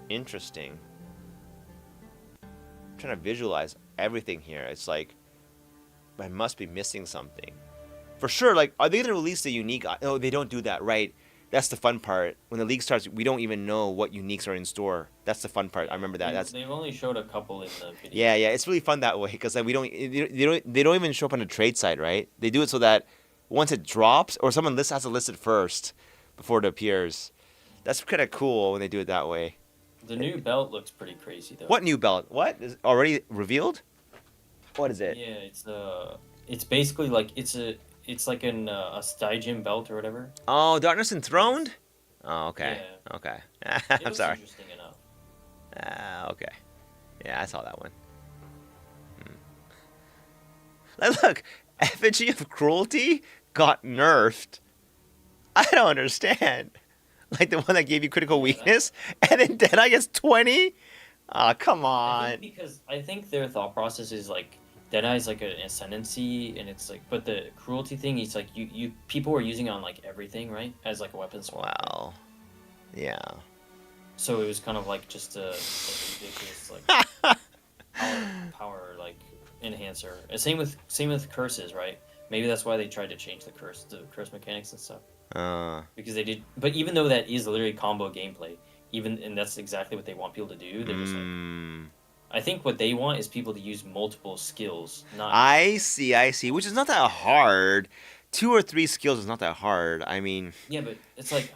Interesting. I'm trying to visualize everything here. It's like I must be missing something. For sure, like, are they going to release the unique? Oh, they don't do that, right? That's the fun part. When the league starts, we don't even know what uniques are in store. That's the fun part. I remember that. They've only showed a couple in the video. Yeah. It's really fun that way because like they don't even show up on the trade site, right? They do it so that once it drops or someone has to list it first before it appears. That's kind of cool when they do it that way. The new belt looks pretty crazy though. What new belt? What is already revealed? What is it? Yeah, it's basically like it's like a Stygian belt or whatever. Oh, Darkness Enthroned? Oh, okay. Yeah. Okay. It I'm looks sorry. Interesting enough. Okay. Yeah, I saw that one. Like, look, Effigy of Cruelty got nerfed. I don't understand. Like the one that gave you critical weakness, and then Deadeye gets 20? Ah, come on. I think their thought process is like Deadeye is like an ascendancy, and it's like, but the cruelty thing, it's like you people are using it on like everything, right? As like a weapon swap. Wow. Yeah. So it was kind of like just a ridiculous like power like enhancer. And same with curses, right? Maybe that's why they tried to change the curse mechanics and stuff. Because they did, but even though that is literally combo gameplay, and that's exactly what they want people to do, they're just like, I think what they want is people to use multiple skills, not. I see. Which is not that hard. 2 or 3 skills is not that hard. I mean, Yeah, but it's like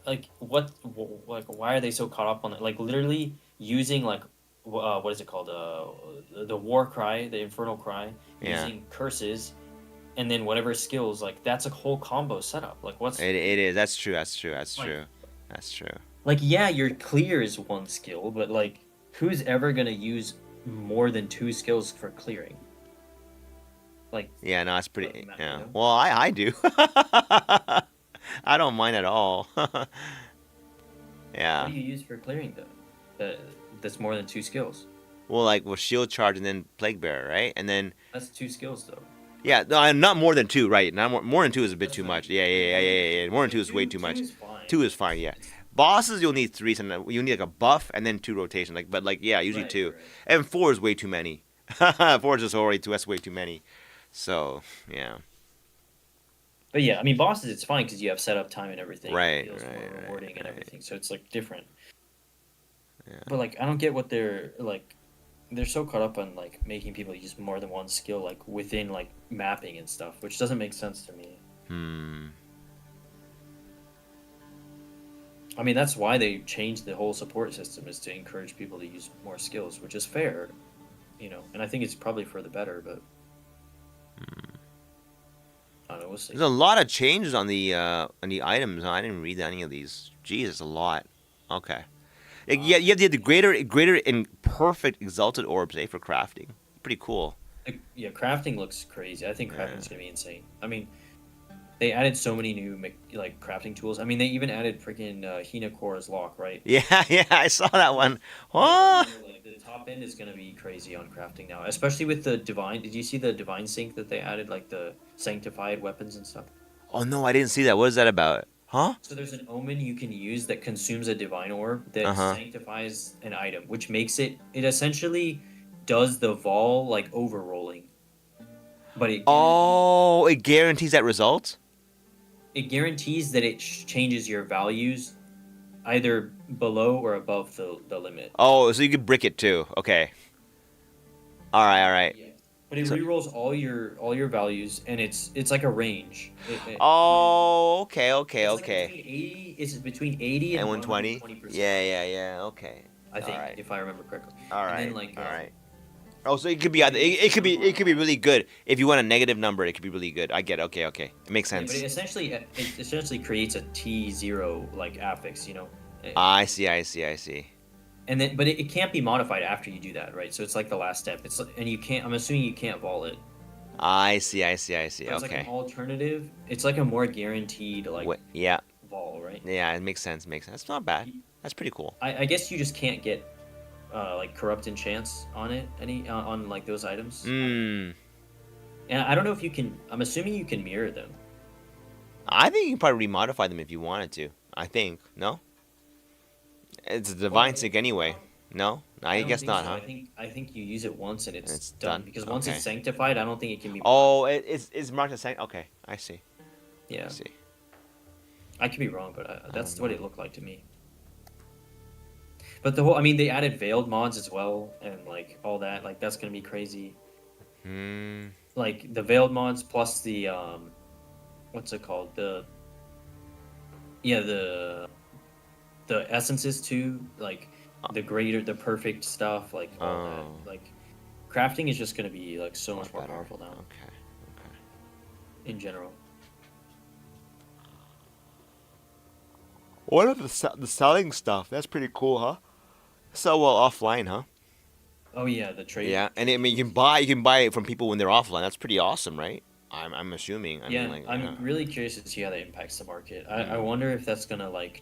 like like why are they so caught up on it? Like literally using like what is it called? The war cry, the infernal cry, yeah. using curses, and then whatever skills. Like that's a whole combo setup. Like what's It is. That's true. Like- That's true. like yeah, your clear is one skill, but like who's ever gonna use more than 2 skills for clearing? Like Yeah, no, that's pretty. Matt, Yeah. you know? Well, I do. I don't mind at all. Yeah. What do you use for clearing though? That's more than 2 skills. Well, like with shield charge and then plague bearer, right? And then That's 2 skills though. yeah, no, not more than 2, right? Not more than 2 is a bit That's too what much. I mean. Yeah. More than 2 is way Two- too two much. is fine. 2 is fine. Yeah. Bosses you'll need 3 sometimes. You need like a buff and then 2 rotation. Like, but like yeah, usually Right, 2. right. And 4 is way too many. 4 is just already 2. That's way too many. So yeah. But yeah, I mean bosses it's fine because you have setup time and everything. Right, It feels right, more right, rewarding and right. everything, so it's like different. Yeah. But like I don't get what they're like. They're so caught up on like making people use more than one skill like within like mapping and stuff, which doesn't make sense to me. I mean that's why they changed the whole support system is to encourage people to use more skills, which is fair, you know. And I think it's probably for the better, but I don't know. We'll see. There's a lot of changes on the items. I didn't read any of these. Jeez, it's a lot. Okay. Yeah, you have the greater and perfect exalted orbs, for crafting. Pretty cool. Yeah, crafting looks crazy. I think crafting's gonna be insane. I mean, they added so many new like crafting tools. I mean, they even added freaking Hinakora's lock, right? Yeah, I saw that one. Oh, Like, the top end is gonna be crazy on crafting now, especially with the divine. Did you see the divine sync that they added, like the sanctified weapons and stuff? oh no, I didn't see that. What is that about? Huh? So there's an omen you can use that consumes a divine orb that sanctifies an item, which makes it essentially does the vol like overrolling. But Oh, it guarantees that result? it guarantees that it changes your values either below or above the limit. Oh, so you can brick it too. Okay. All right. Yeah. But it rerolls all your values, and it's like a range. Oh, okay. It's between 80 And and 120? 120%. Yeah. Okay. I think, Alright. if I remember correctly. All And right. then, like, all right. Oh, so it could be it could be really good. If you want a negative number, it could be really good. I get it. Okay. It makes Yeah, sense. but it essentially creates a T0 like affix, you know. I see. And then, but it can't be modified after you do that, right? So it's like the last step. And you can't. I'm assuming you can't vol it. I see. But it's like an alternative. It's like a more guaranteed like Yeah. vol, right? Yeah, it makes sense. That's not bad. That's pretty cool. I guess you just can't get like corrupt enchants on it on like those items. Hmm. And I don't know if you can. I'm assuming you can mirror them. I think you can probably remodify them if you wanted to. I think. No? It's a divine sync anyway. No? I don't guess think not, so. huh? I think you use it once and it's It's done. done? Because once Okay. it's sanctified, I don't think it can be. Oh, it's marked as okay. I see. Yeah. I see. I could be wrong, but that's what it looked like to me. But I mean, they added veiled mods as well, and like all that, like that's gonna be crazy. Like the veiled mods plus the what's it called? The essences too, like the perfect stuff, like all that. Like crafting is just gonna be like so much more powerful now Okay. in general. What about the selling stuff? That's pretty cool, huh? Sell well offline, huh? Oh yeah, the trade. Yeah, and I mean you can buy it from people when they're offline. That's pretty awesome, right? I'm assuming. Yeah, mean, like, I'm really curious to see how that impacts the market. I wonder if that's gonna like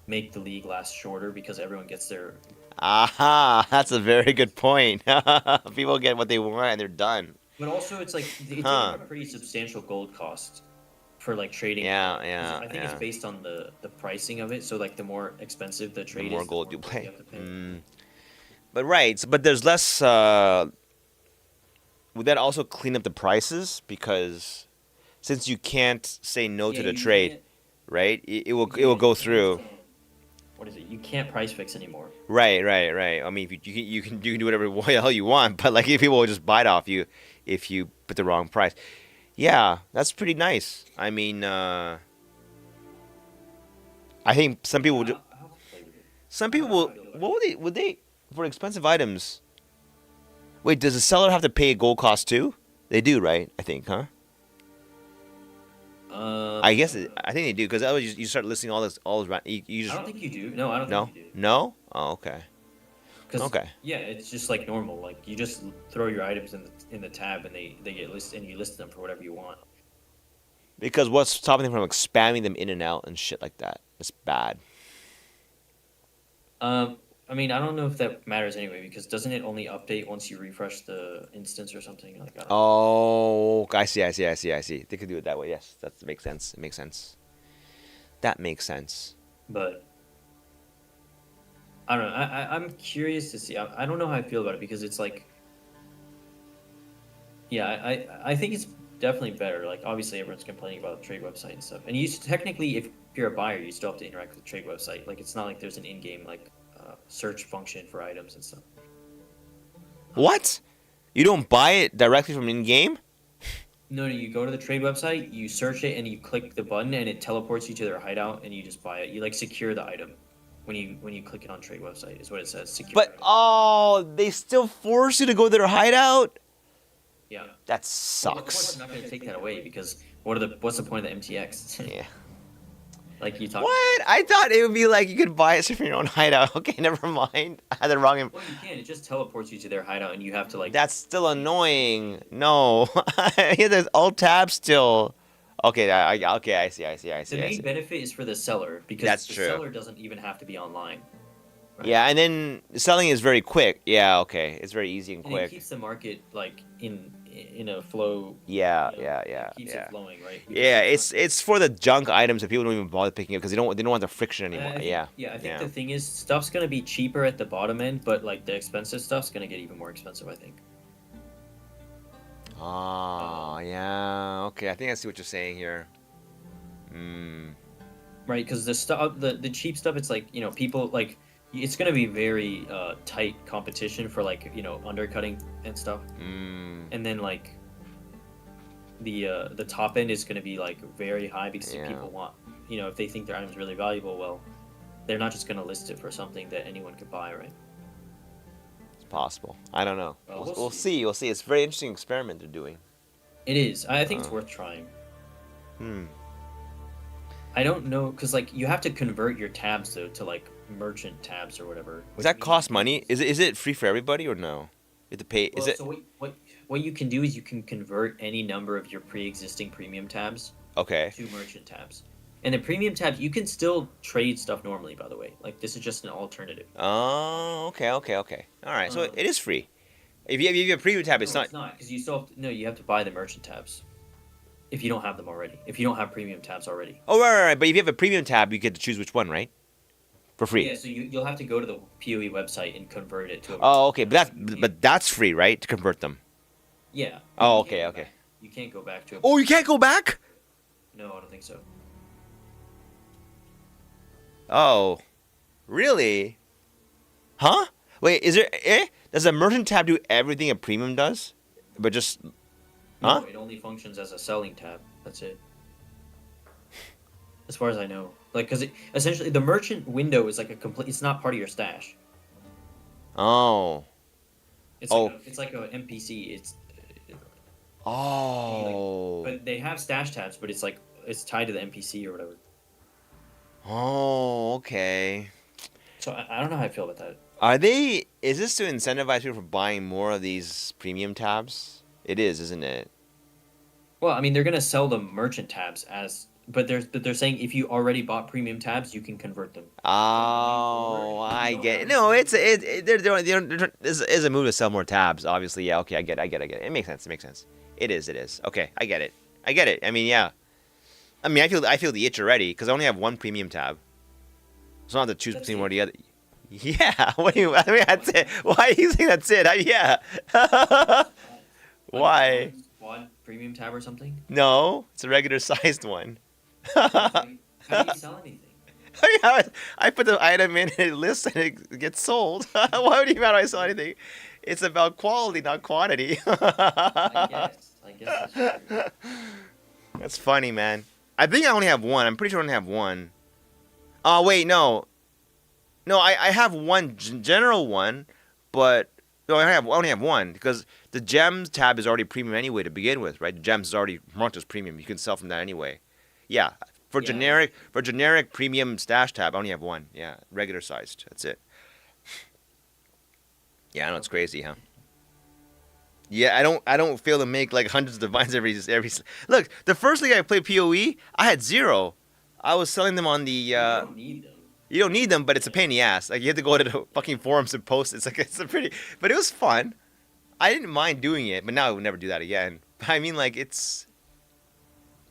make the league last shorter because everyone gets their. Aha, that's a very good point. People get what they want and they're done. But also, it's like it's a pretty substantial gold cost. for like trading. Yeah, 'Cause yeah, I think yeah. it's based on the pricing of it. So like the more expensive the The trade more is, the gold more you gold play. you have to pay. But right, but there's less. Would that also clean up the prices? Because since you can't say no to the You trade, can't. right? It will Yeah, go you through. can't, what is it? You can't price fix anymore. Right, right, right. I mean, if you can do whatever the hell you want, but like if people will just buy it off you if you put the wrong price. Yeah, that's pretty nice. I mean, I think some people would. I'll have to play with it. Some I people don't know will. how I feel about What would they for expensive items? Wait, does the seller have to pay gold cost too? They do, right? I think, huh? I guess I think they do because otherwise you start listing all this around. You I just don't think you do. No, I don't no, think you do. no. Oh, okay. 'Cause, Okay. yeah, it's just like normal. Like you just throw your items in the tab and they get listed and you list them for whatever you want. Because what's stopping them from like spamming them in and out and shit like that? It's bad. I mean, I don't know if that matters anyway because doesn't it only update once you refresh the instance or something? Like I don't know. Oh, I see. They could do it that way. Yes, that makes sense. It makes sense. That makes sense. But I don't know. I'm curious to see. I don't know how I feel about it because it's like, yeah, I think it's definitely better. Like obviously everyone's complaining about the trade website and stuff, and you technically, if you're a buyer, you still have to interact with the trade website. Like it's not like there's an in-game like search function for items and stuff. What? You don't buy it directly from in-game? No, you go to the trade website, you search it, and you click the button, and it teleports you to their hideout, and you just buy it. You like secure the item when you click it on trade website. Is what it says. Secure. But item. they still force you to go to their hideout. Yeah. That Well, of course, sucks. I'm not going to take that away because what's the point of the MTX? Yeah. Like you talk. What? I thought it would be like you could buy it from your own hideout. Okay, never mind. I had the wrong. Well, you can. It just teleports you to their hideout, and you have to like. That's still annoying. No, yeah, there's alt tab still. Okay, okay, I see. The main benefit is for the seller because That's the true. seller doesn't even have to be online. Right? Yeah, and then selling is very quick. Yeah, okay, it's very easy and And it quick. keeps the market like in a flow. Yeah, you know, yeah. It keeps it flowing, right? Because Yeah, it's for the junk items that people don't even bother picking up because they don't want the friction anymore. I think the thing is, stuff's gonna be cheaper at the bottom end, but like the expensive stuff's gonna get even more expensive. I think. Oh, yeah. Okay, I think I see what you're saying here. Right, because the stuff, the cheap stuff, it's like people like it's gonna be very tight competition for like undercutting and stuff, and then like the top end is gonna be like very high because people want if they think their item's really valuable, well, they're not just gonna list it for something that anyone could buy, right? It's possible. I don't know. Well, We'll see. We'll see. It's a very interesting experiment they're doing. It is. I think it's worth trying. Hmm. I don't know because like you have to convert your tabs though to like merchant tabs or whatever. Does that cost money? Is it free for everybody or no? You have to pay. Is Well, it? so what you can do is you can convert any number of your pre-existing premium tabs Okay. to merchant tabs. And the premium tabs, you can still trade stuff normally, by the way. Like, this is just an alternative. Oh, okay. All right. So it is free. If you have a premium tab, it's No, not. it's not, because you still have to, no, you have to buy the merchant tabs. If you don't have them already. If you don't have premium tabs already. Oh, right. But if you have a premium tab, you get to choose which one, right? For free. Yeah, so you'll have to go to the PoE website and convert it to a Oh, okay. But that's free, right? To convert them. Yeah. Oh, You okay. can't go back. You can't go back to it. Oh, you can't go back? No, I don't think so. Oh, really? Huh? Wait, is there? Does a merchant tab do everything a premium does? But just. Huh? No, it only functions as a selling tab. That's it. As far as I know. Like, because essentially the merchant window is like a complete. It's not part of your stash. Oh. It's Oh. like an NPC. It's. Oh. But they have stash tabs, but it's like it's tied to the NPC or whatever. Oh, okay. So I don't know how I feel about that. Is this to incentivize people for buying more of these premium tabs? It is, isn't it? Well, I mean, they're gonna sell the merchant tabs but they're saying if you already bought premium tabs, you can convert them. Oh, I get it. No, it's a move to sell more tabs. Obviously, yeah. Okay, I get it. It makes sense. It is. Okay, I get it. I mean, yeah. I mean, I feel the itch already because I only have one premium tab. So I don't have to choose That's between it. one or the other. Yeah, what do you? I mean, that's it. Why are you saying that's it? Yeah. Like, Why? quad premium tab or something? No, it's a regular sized one. How do you sell anything? I put the item in a list and it gets sold. Why would you matter I sell anything? It's about quality, not quantity. I guess that's true. That's funny, man. I think I only have one. I'm pretty sure I only have one. Oh, wait, no. No, I have one general one, but no, I only have one because the gems tab is already premium anyway to begin with, right? The gems is already marked as premium. You can sell from that anyway. Yeah, for Yeah. generic premium stash tab, I only have one. Yeah, regular sized. That's it. Yeah, I know it's crazy, huh? Yeah, I don't fail to make like hundreds of divines every. Look, the first league I played PoE, I had 0. I was selling them on the. You don't need them. You don't need them, but it's a pain in the ass. Like you have to go to the fucking forums and post. It's like it's a pretty, but it was fun. I didn't mind doing it, but now I would never do that again. I mean, like it's.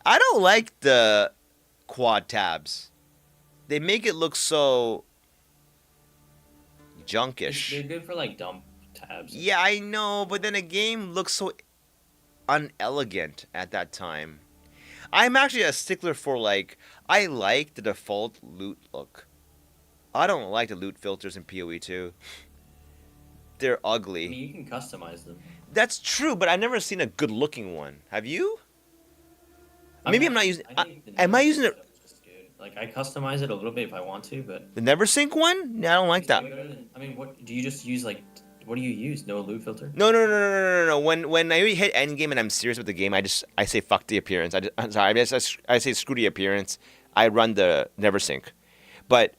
I don't like the quad tabs. They make it look so junkish. They're good for like dump tabs. Yeah, I know, but then a game looks so unelegant at that time. I'm actually a stickler for like I like the default loot look. I don't like the loot filters in PoE2. They're I ugly. mean, you can customize them. That's true, but I've never seen a good looking one. Have you? I Maybe mean, I'm not using. I think the Am I using Never it? stuff is just good. Like I customize it a little bit if I want to, but The NeverSync one? No, I don't like that. I mean, what do you just use? Like, what do you use? No loot filter? No. When I hit endgame and I'm serious with the game, I say fuck the appearance. I'm sorry. I say screw the appearance. I run the NeverSync. But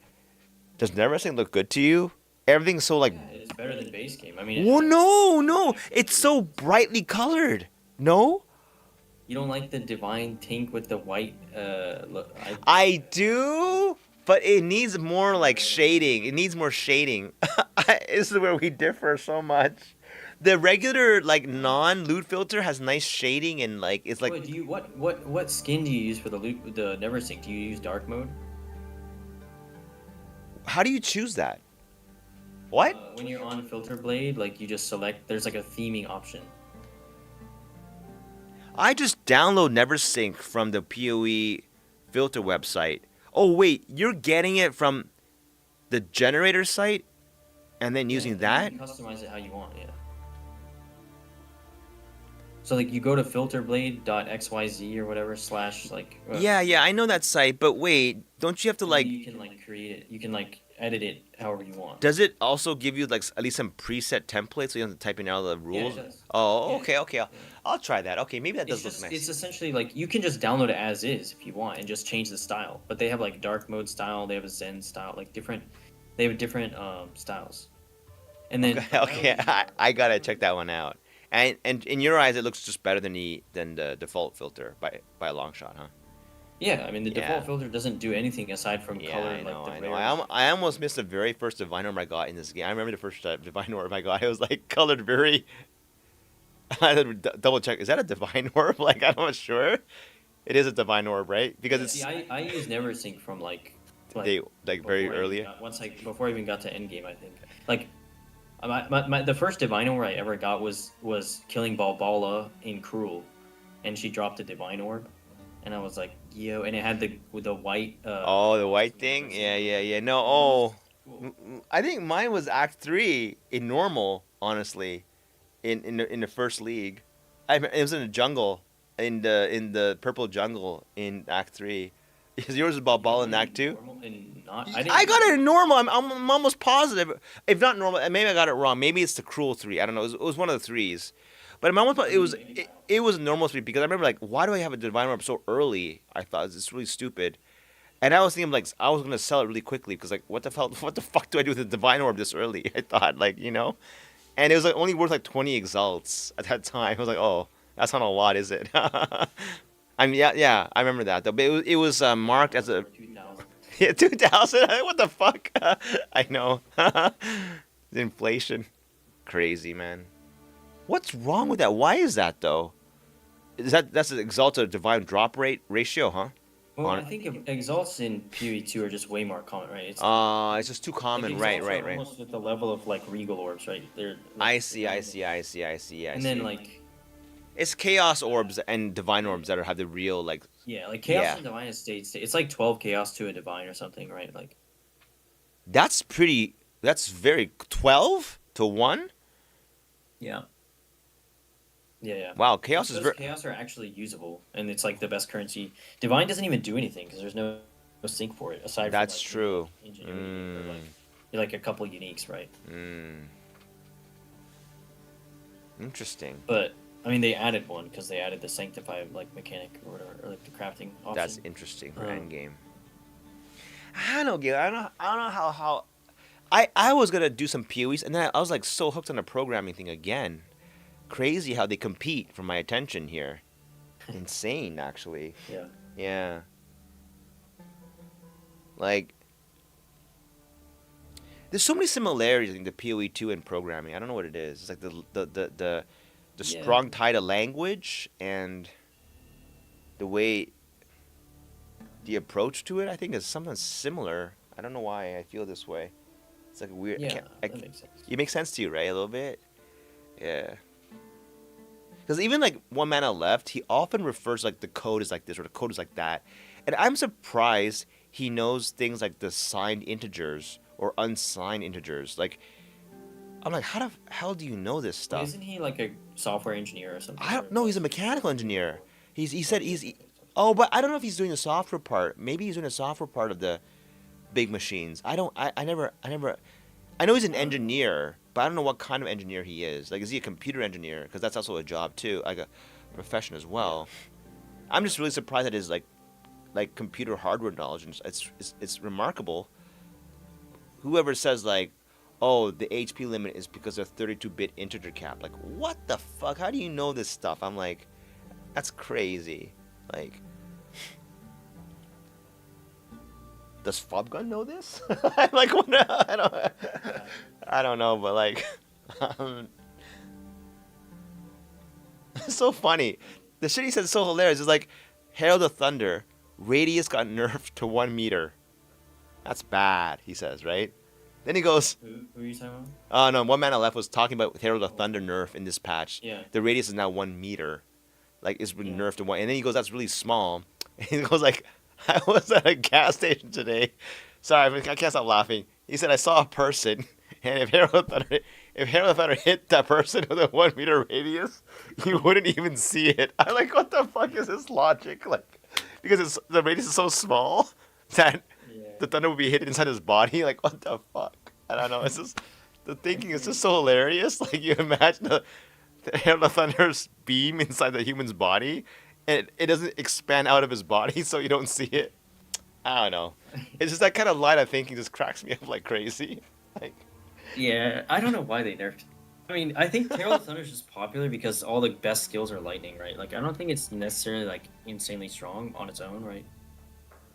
does NeverSync look good to you? Everything's so like. Yeah, it's better than base game. I mean, Oh no! It's so brightly colored. No, you don't like the divine tink with the white. Look, I do, but it needs more like shading. It needs more shading. This is where we differ so much. The regular like non-loot filter has nice shading and like it's like. Wait, do you what skin do you use for the loot the NeverSync? Do you use dark mode? How do you choose that? What? When you're on filter blade, like you just select. There's like a theming option. I just download NeverSync from the PoE filter website. Oh wait, you're getting it from the generator site, and then using that? You can customize it how you want. Yeah. So like you go to filterblade.xyz or whatever slash like. Yeah, I know that site, but wait, don't you have to like? You can like create it. You can like edit it however you want. Does it also give you like at least some preset templates so you don't have to type in all the rules? it does. Oh, Yeah. okay. I'll try that. Okay, maybe that It's does just look nice. it's essentially like you can just download it as is if you want and just change the style. But they have like dark mode style. They have a Zen style. Like different. They have different styles. And then Okay, I gotta check that one out. And in your eyes, it looks just better than the default filter by a long shot, huh? Yeah, I mean the Yeah. default filter doesn't do anything aside from Yeah, color. I know. Like the I almost missed the very first divine orb I got in this game. I remember the first divine orb I got. It was like colored very. I had to double check. Is that a divine orb? Like I'm not sure. It is a divine orb, right? Because it's See, I use NeverSync from like very before I early. even got- before I even got to endgame, I think. Like the first divine orb I ever got was killing Balbala in Cruel, and she dropped a divine orb, and I was like, yo, and it had the white. Oh, the white thing. Yeah. No. Oh, I think mine was Act 3 in normal. Honestly, in the first league, it was in the jungle in the purple jungle in Act 3. Is yours about ball in Act 2? Normal and not, I got it in normal. I'm almost positive. If not normal, maybe I got it wrong. Maybe it's the cruel 3. I don't know. It was one of the 3s. But I'm almost it was normal 3 because I remember like why do I have a divine orb so early? I thought it's really stupid. And I was thinking like I was gonna sell it really quickly because like what the fuck do I do with a divine orb this early? I thought like and it was like only worth like 20 exalts at that time. I was like, oh, that's not a lot, is it? I mean, yeah, I remember that though. But it was marked as a 2000. yeah, 2000. What the fuck? I know. The inflation, crazy man. What's wrong with that? Why is that though? That's an exalted divine drop rate ratio, huh? Well, I think exalts in PoE2 are just way more common, right? It's just too common. Right, Exalts right, are right. almost at the level of like regal orbs, right? They're like I see, I see, I see, I see, I and see. then like It's chaos orbs and divine orbs that have the real like. yeah, like chaos Yeah, and divine estates. It's like 12 chaos to a divine or something, right? Like that's pretty. That's very 12 to 1. yeah, yeah. Wow, It's chaos is those very. chaos are actually usable, and it's like the best currency. Divine doesn't even do anything because there's no sync for it aside That's from like true. ingenuity or like a couple uniques, right? Interesting. But I mean, they added one because they added the sanctify like mechanic or whatever, or like the crafting option. That's interesting for endgame. I don't know, Gil. I don't know how. I was gonna do some PoEs, and then I was like so hooked on the programming thing again. Crazy how they compete for my attention here. Insane, actually. Yeah. Yeah. Like, there's so many similarities in the PoE2 and programming. I don't know what it is. It's like the strong tie to language and the way the approach to it. I think is something similar. I don't know why I feel this way. It's like a weird. Yeah, that makes sense. It makes sense to you, right? A little bit. Yeah. Because even like 1 mana left, he often refers like the code is like this or the code is like that, and I'm surprised he knows things like the signed integers or unsigned integers. Like, I'm like, how the hell do you know this stuff? Isn't he like a software engineer or something? I don't know. He's a mechanical engineer. He said he's. Oh, but I don't know if he's doing the software part. Maybe he's doing the software part of the big machines. I never. I know he's an engineer, but I don't know what kind of engineer he is. Like, is he a computer engineer? Because that's also a job too, like a profession as well. I'm just really surprised at his like computer hardware knowledge. And it's remarkable. Whoever says like, oh, the HP limit is because of 32-bit integer cap. Like, what the fuck? How do you know this stuff? I'm like, that's crazy. Like, does Fobgun know this? I'm like, what? I don't know, but like, it's so funny. The shit he said is so hilarious. It's like, Herald of Thunder, radius got nerfed to 1 meter. That's bad, he says, right? Then he goes, Who are you talking about? oh no, 1 mana left was talking about Herald of Thunder nerf in this patch. Yeah. The radius is now 1 meter. Like, it's been nerfed to 1. And then he goes, that's really small. And he goes like, I was at a gas station today. Sorry, I can't stop laughing. He said, I saw a person, and if Herald of Thunder hit that person with a 1 meter radius, you wouldn't even see it. I'm like, what the fuck is this logic? Like, because the radius is so small that the thunder would be hit inside his body. Like, what the fuck? I don't know. It's just, the thinking is just so hilarious. Like, you imagine the Herald of Thunder's beam inside the human's body, and it doesn't expand out of his body, so you don't see it. I don't know. It's just that kind of line of thinking just cracks me up like crazy. Like, Yeah, I don't know why they nerfed. I mean, I think Herald of Thunder is just popular because all the best skills are lightning, right? Like, I don't think it's necessarily like insanely strong on its own, right?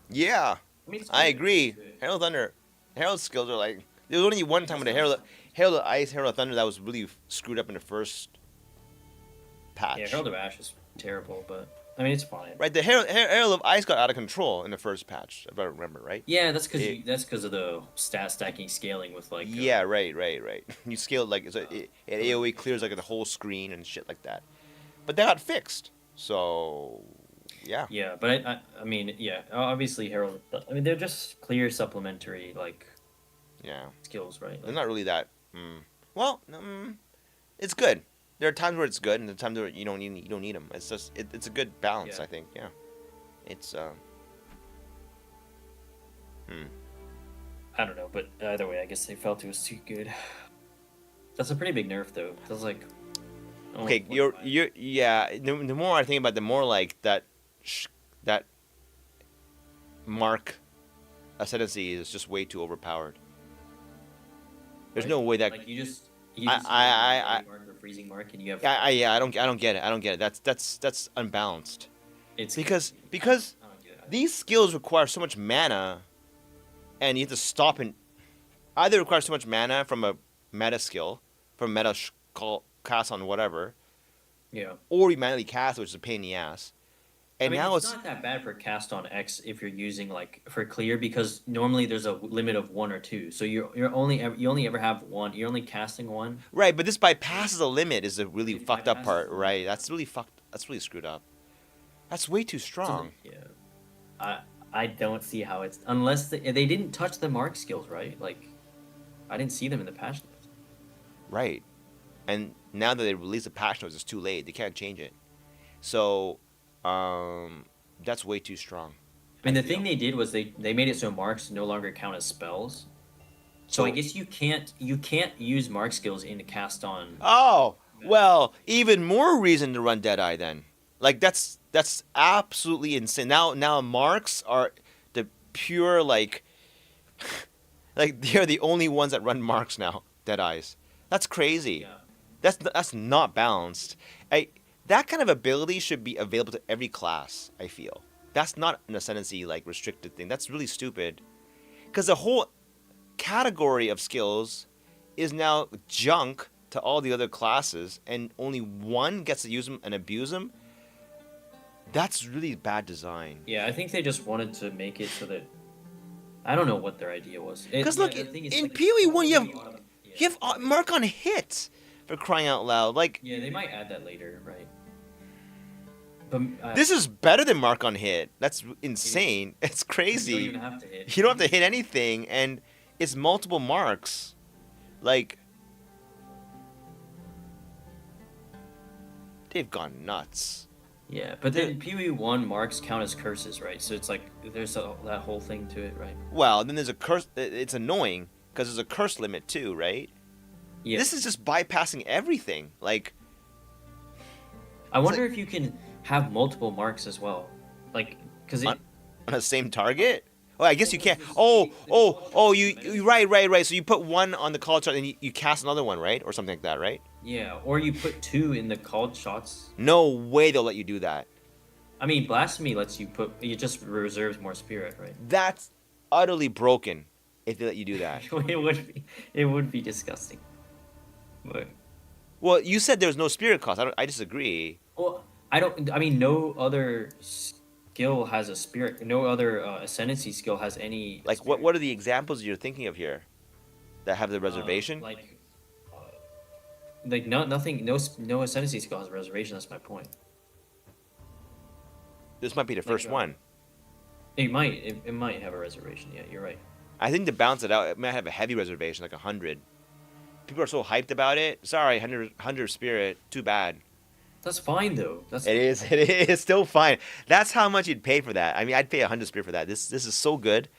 yeah, I mean, it's I good. agree. It's good. Herald of Thunder, Herald's skills are like, there was only one time with the Herald of Ice, Herald of Thunder that was really screwed up in the first patch. Yeah, Herald of Ash is terrible, but I mean, it's fine. Right, the Herald of Ice got out of control in the first patch, if I remember, right? Yeah, that's because of the stat stacking scaling with like. Yeah, right. You scale it like it AOE clears like the whole screen and shit like that, but that got fixed. So, yeah. Yeah, but I mean, yeah, obviously Herald. I mean, they're just clear supplementary like Yeah, skills, right? they're not really that. Well, it's good. There are times where it's good, and there are times where you don't need them. It's just it's a good balance, Yeah. I think. Yeah, it's I don't know, but either way, I guess they felt it was too good. That's a pretty big nerf, though. That's like. Okay, you're yeah. The more I think about it, the more like that mark ascendancy is just way too overpowered. There's no way that like you just I mark or freezing mark and you have. I don't get it. I don't get it. That's unbalanced. It's Because I don't get it. these skills require so much mana, and you have to stop and either require so much mana from a meta skill, from meta cast on whatever, Yeah. or you manually cast, which is a pain in the ass. And I mean, now it's not that bad for cast on X if you're using like for clear because normally there's a limit of one or two. So you only ever have one. You're only casting one. right, but this bypasses a limit is a really It fucked up bypasses part, the right? limit. That's really fucked. That's really screwed up. That's way too So strong. yeah, I don't see how it's unless they didn't touch the mark skills, right? Like I didn't see them in the patch notes. Right. And now that they release the patch notes, it's too late. They can't change it. So, that's way too strong. I mean, the feel. thing they did was they made it so marks no longer count as spells. So I guess you can't use mark skills in cast on. Oh, well, even more reason to run Deadeye then. Like that's absolutely insane. Now marks are the pure like they're the only ones that run marks now. Deadeyes. That's crazy. Yeah. That's not balanced. That kind of ability should be available to every class, I feel. That's not an ascendancy like restricted thing. That's really stupid. Cuz the whole category of skills is now junk to all the other classes and only one gets to use them and abuse them. That's really bad design. Yeah, I think they just wanted to make it so that I don't know what their idea was. Because look, the thing is, in like, PoE 1 yeah. you have mark on hit for crying out loud. Like Yeah, they might add that later, right? But this is better than mark on hit. That's insane. It's crazy. You don't even have to hit. You don't have to hit anything, and it's multiple marks. Like they've gone nuts. Yeah, but then PoE 1 marks count as curses, right? So it's like there's that whole thing to it, right? Well, then there's a curse. It's annoying because there's a curse limit too, right? Yeah. This is just bypassing everything. Like I wonder if you can have multiple marks as well, like because on the same target. Oh, I guess you can't. Oh, you right. So you put one on the call chart and you cast another one, right, or something like that, right? yeah, or you put two in the called shots. No way they'll let you do that. I mean, blasphemy lets you put it just reserves more spirit, right? That's utterly broken if they let you do that. It would be disgusting. But Well, you said there was no spirit cost. I disagree. well, I mean, no other skill has a spirit. No other ascendancy skill has any. Like spirit. what are the examples you're thinking of here that have the reservation? Like nothing. No ascendancy skill has a reservation. That's my point. This might be the first one. It might have a reservation. Yeah, you're right. I think to balance it out, it might have a heavy reservation, like 100. People are so hyped about it. Sorry, 100 spirit. Too bad. That's fine though. It is still fine. That's how much you'd pay for that. I mean, I'd pay 100 spirit for that. This is so good.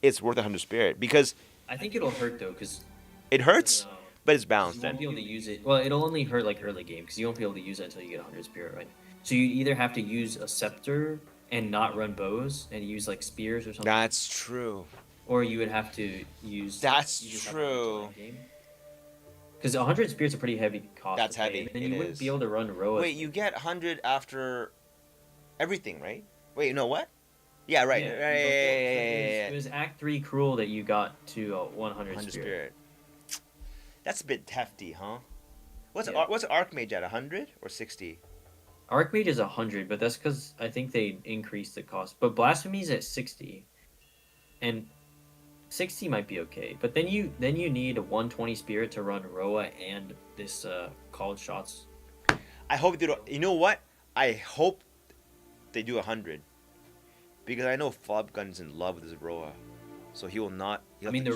It's worth 100 spirit because I think it'll hurt though, because it hurts, but it's you balanced won't then. be able to use it. Well, it'll only hurt like early game because you won't be able to use it until you get 100 spirit, right? So you either have to use a scepter and not run bows and use like spears or something, That's true. or you would have to use. That's you just have to wait till true. end game. Because 100 spirits a pretty heavy cost. That's to pay, heavy, and then it you wouldn't is. be able to run Roa. Wait, you get 100 after everything, right? Wait, no, what? Yeah, right. Yeah, Yeah. It was Act 3 Cruel that you got to 100 100 spirit. spirit. That's a bit hefty, huh? What's Yeah. what's Archmage at? 100 or 60? Archmage is 100, but that's because I think they increased the cost. But Blasphemy's at 60, and 60 might be okay. But then you need a 120 spirit to run Roa and this called shots. I hope they don't. You know what? I hope they do 100 because I know Fobgun's in love with his Roa, so he will not. I mean, the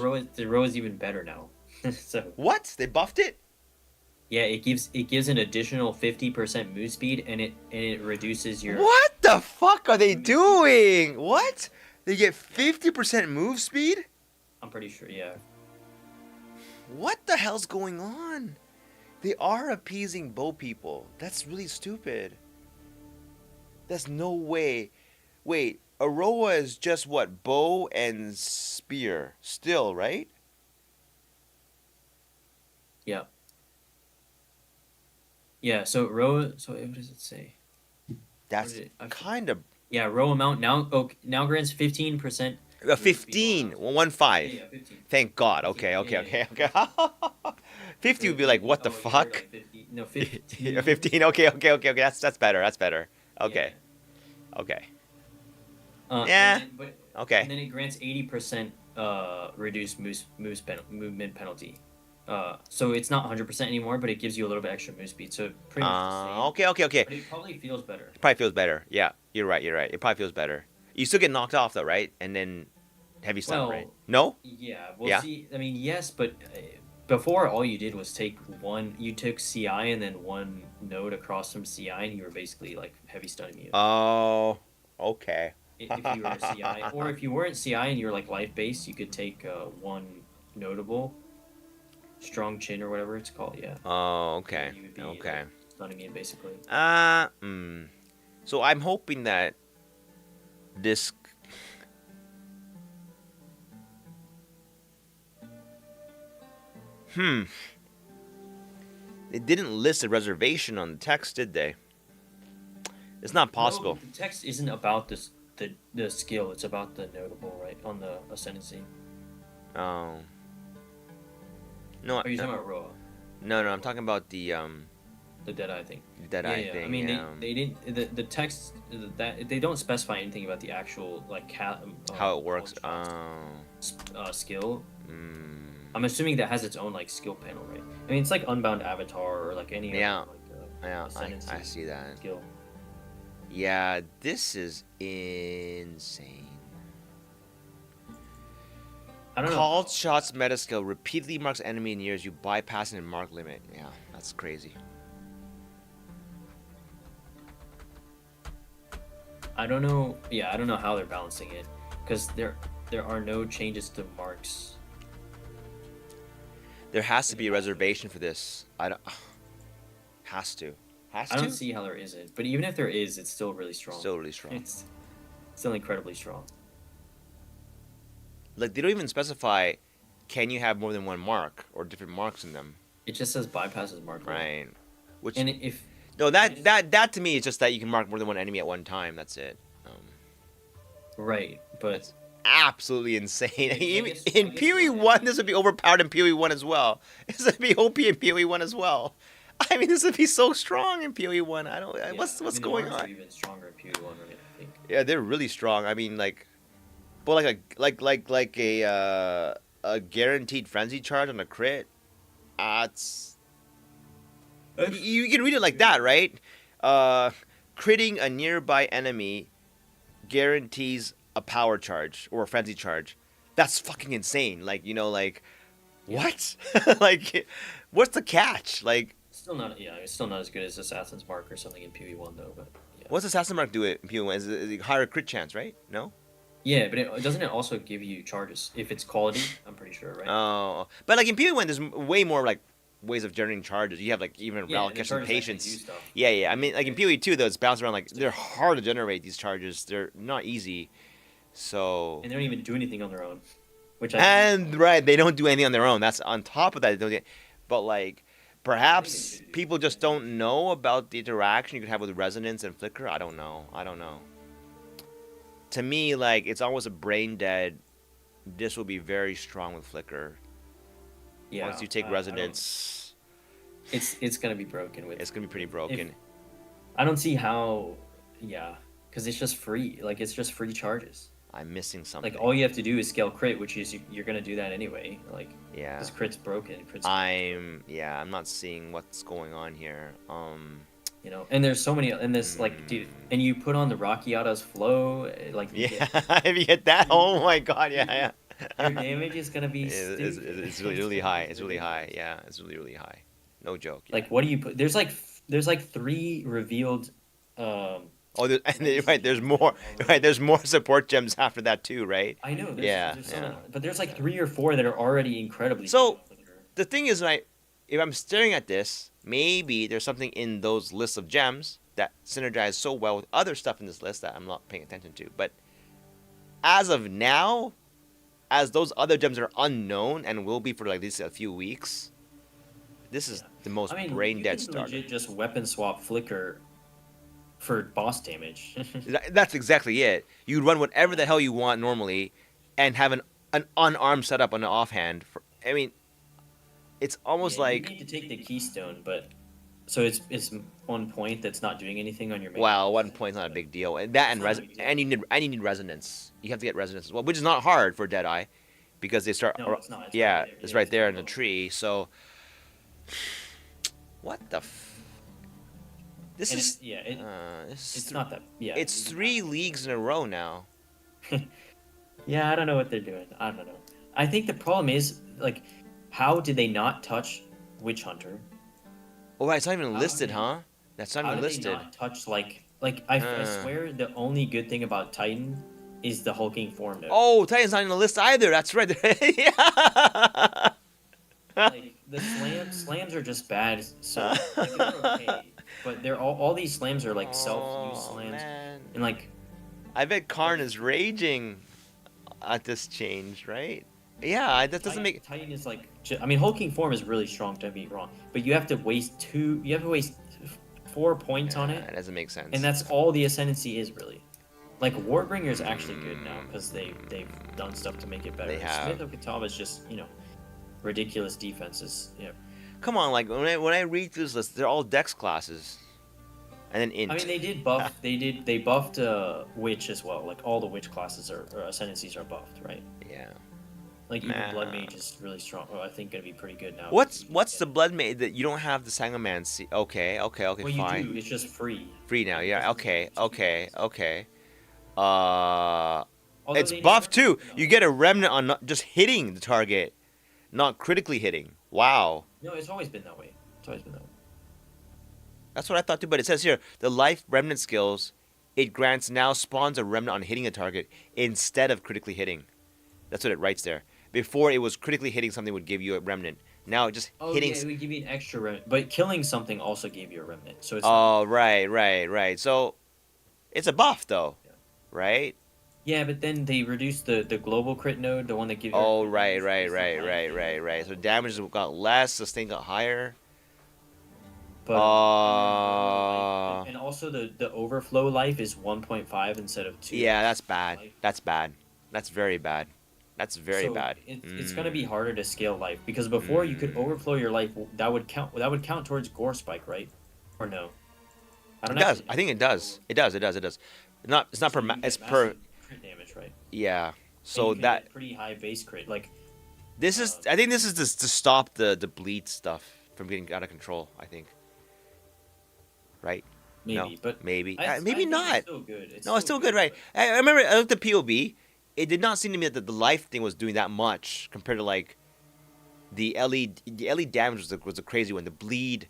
Roa is even better now. So What? They buffed it? yeah, it gives an additional 50% move speed, and it reduces your. What the fuck are they doing? What? They get 50% move speed? I'm pretty sure, yeah. What the hell's going on? They are appeasing bow people. That's really stupid. There's no way. Wait, Aroa is just what? Bow and spear. Still, right? Yeah. Yeah, so Roa. So what does it say? That's What is it? kind of. Yeah, Roa amount now grants 15%. 15. 1-5. Yeah, 15. Thank God. Okay. 50 would be like, what the Oh, you heard fuck? like 50. No, 15. Yeah, 15. Okay. That's better. Okay. Okay. And Yeah. then- but Okay. and then it grants 80% reduced movement penalty. So it's not 100% anymore, but it gives you a little bit extra move speed. So pretty much the same. Okay. But it probably feels better. It probably feels better. Yeah, you're right. It probably feels better. You still get knocked off though, right? And then heavy stun, Well, right? No? Yeah, we'll Yeah. see. I mean, yes, but before all you did was take one. You took CI and then one node across from CI, and you were basically like heavy stunning you. Oh, okay. If you were CI, or if you weren't CI and you're like life based, you could take one notable, strong chin or whatever it's called. Yeah. Oh, okay. You would be, Okay. like, stunning you basically. So I'm hoping that this. They didn't list a reservation on the text, did they? It's not possible. No, the text isn't about this the skill. It's about the notable, right, on the ascendancy. Oh. No, Are you talking about Roa? no, I'm talking about the The Deadeye thing. Deadeye Yeah. thing. I mean, yeah. they didn't the text that they don't specify anything about the actual like How it works. skill. Mm, I'm assuming that has its own like skill panel, right? I mean, it's like Unbound Avatar or like any Yeah. other, like, yeah, ascendancy I see that. skill. Yeah, this is insane. I don't know. Called shots meta skill repeatedly marks enemy in years you bypassing and mark limit. Yeah, that's crazy. I don't know. Yeah, I don't know how they're balancing it because there are no changes to marks. There has to be a reservation for this. I don't. Has to. Has I to. don't see how there isn't. But even if there is, it's still really strong. Still really strong. It's still incredibly strong. Like they don't even specify. Can you have more than one mark or different marks in them? It just says bypasses mark. Right. Which And if no, that to me is just that you can mark more than one enemy at one time. That's it. right, but Absolutely insane. Even guess- in I guess PoE one- 1, this would be overpowered in PoE 1 as well. This would be OP in PoE 1 as well. I mean, this would be so strong in PoE 1. I don't. yeah, What's I mean, the going marks are on? even stronger in PoE1, right? I think. Yeah, they're really strong. I mean, like, but like a guaranteed frenzy charge on a crit. It's you can read it like that, right? Critting a nearby enemy guarantees a power charge or a frenzy charge. That's fucking insane. Like, like, what? Like, what's the catch? Like, Still not. Yeah, it's still not as good as Assassin's Mark or something in PoE1 though. But yeah. what's Assassin Mark do it in PoE1? Is it higher crit chance, right? No? Yeah, but doesn't it also give you charges if it's quality? I'm pretty sure, right? Oh, but like in PoE1, there's way more like ways of generating charges. You have like even Yeah, relic the and charges actually do patience. stuff. Yeah. I mean, like in PoE2 though, it's bounced around. Like they're hard to generate these charges. They're not easy. So And they don't even do anything on their own, which I and right, they don't do anything on their own. That's on top of that. They don't get, but like perhaps should do people just don't know about the interaction you could have with resonance and flicker. I don't know. To me, like it's almost a brain dead. This will be very strong with flicker. yeah. Once you take I don't- resonance, it's gonna be broken with. it's gonna be pretty broken. I don't see how. Yeah, because it's just free. Like it's just free charges. I'm missing something. Like all you have to do is scale crit, which is you're gonna do that anyway. Like Yeah. this crit's broken. I'm not seeing what's going on here. You know, and there's so many, and this like, dude, and you put on the Rockiata's flow, like, you Yeah, get- if you get that, oh my god, yeah. your damage is gonna be. It's really high. It's really high. Yeah, it's really high. No joke. Yeah. Like, what do you put? There's like 3 revealed. Right. There's more. Right. There's more support gems after that too. Right. I know. There's Yeah. but there's like 3 or 4 that are already incredibly. So- strong. The thing is, right? If I'm staring at this, maybe there's something in those lists of gems that synergize so well with other stuff in this list that I'm not paying attention to. But as of now, as those other gems are unknown and will be for like at least a few weeks, this is the most I mean, brain you dead can starter. legit just weapon swap flicker for boss damage. That's exactly it. You'd run whatever the hell you want normally, and have an unarmed setup on the offhand. I mean, it's almost Yeah, like you need to take the keystone, but So it's 1 point that's not doing anything on your main. Wow, 1 point's not a big deal, and that It's not a big deal. and you need resonance. You have to get resonance as well, which is not hard for Deadeye, because they start. No, it's not. It's right Yeah, there. it's Yeah, right there in the not- tree. So, what the? This And is. yeah, This it's is not that. Yeah, it's 3 leagues in a row now. Yeah, I don't know what they're doing. I don't know. I think the problem is like, how did they not touch Witch Hunter? Oh, right, it's not even How listed, did- huh? That's not How even did they listed. not touch I Uh. swear the only good thing about Titan is the hulking form node. Oh, Titan's not on the list either. That's right. Yeah. Like the slams are just bad. So like, they're okay, but they're all these slams are like self-use Oh, slams, man. and like I bet Karn is raging at this change, right? Yeah, that doesn't make. Titan is like I mean hulking form is really strong. Don't be wrong, but you have to waste 4 points on it, It doesn't make sense. and that's all the ascendancy is really. Like Warbringer is actually good now because they've done stuff to make it better. They have. Smith of Katama is just ridiculous defenses. Yeah. Come on, like when I read through this list, they're all Dex classes, and then int. I mean, they did buff. They buffed Witch as well. Like all the Witch classes or ascendancies are buffed, right? Yeah. Like even Nah. Blood Mage is really strong. Well, I think gonna be pretty good now. What's the blood made that you don't have the Sangoman? See, okay, Well, fine. you do. It's just free. Free now, yeah. Okay. Although It's they buff nerfed- too. no. You get a remnant on just hitting the target, not critically hitting. Wow. No, it's always been that way. It's always been that way. That's what I thought too, but it says here, the life remnant skills, it grants now spawns a remnant on hitting a target instead of critically hitting. That's what it writes there. Before it was critically hitting something would give you a remnant. Now it just Oh hitting. yeah, it would give you an extra remnant, but killing something also gave you a remnant. So it's Oh, right. So it's a buff though, Yeah. right? yeah, but then they reduced the global crit node, the one that gives. Oh, right. So damage got less, sustain got higher. But Uh, and also the overflow life is 1.5 instead of 2. Yeah, that's bad. Life. That's bad. That's very bad. That's very So bad. It's gonna be harder to scale life because before you could overflow your life. That would count towards gore spike, right? Or no? I It don't does. actually I think it does. It does. It's not per. So you get It's per. massive crit damage, right? Yeah. And So you can that get pretty high base crit. Like this is. I think this is to stop the bleed stuff from getting out of control. I think. Right. maybe, No, but maybe. I Maybe think not. It's still good. No, it's still good, right? I remember I looked at POB. It did not seem to me that the life thing was doing that much compared to like the LE. The LE damage was a crazy one. The bleed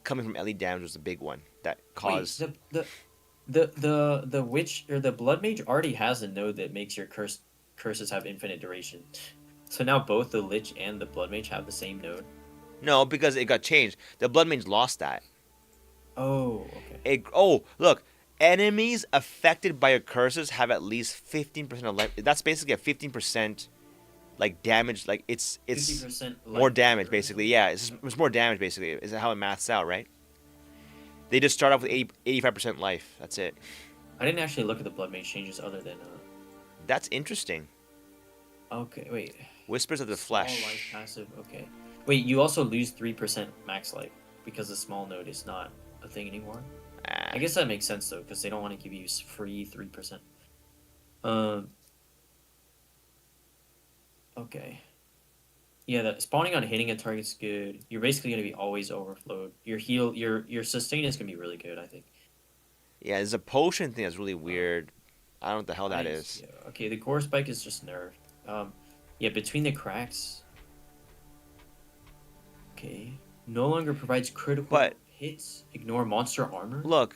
coming from LE damage was the big one that caused. Wait, the witch or the blood mage already has a node that makes your curses have infinite duration. So now both the lich and the blood mage have the same node. No, because it got changed. The blood mage lost that. Oh, okay. Look. Enemies affected by your curses have at least 15% of life. That's basically a 15% like damage. Like it's 50% more life damage or basically. Yeah, it's more damage basically. Is how it maths out, right? They just start off with 85% life. That's it. I didn't actually look at the blood mage changes other than That's interesting. okay, wait. Whispers of the Small Flesh. life passive, okay. Wait, you also lose 3% max life because the small node is not a thing anymore. I guess that makes sense though, because they don't want to give you free 3%. Okay. Yeah, the spawning on hitting a target's good. You're basically gonna be always overflowed. Your sustain is gonna be really good, I think. Yeah, there's a potion thing that's really weird. I don't know what the hell that Nice, is. Yeah. Okay, the core spike is just nerfed. Yeah, between the cracks. Okay. No longer provides critical But- hits. Ignore monster armor. Look,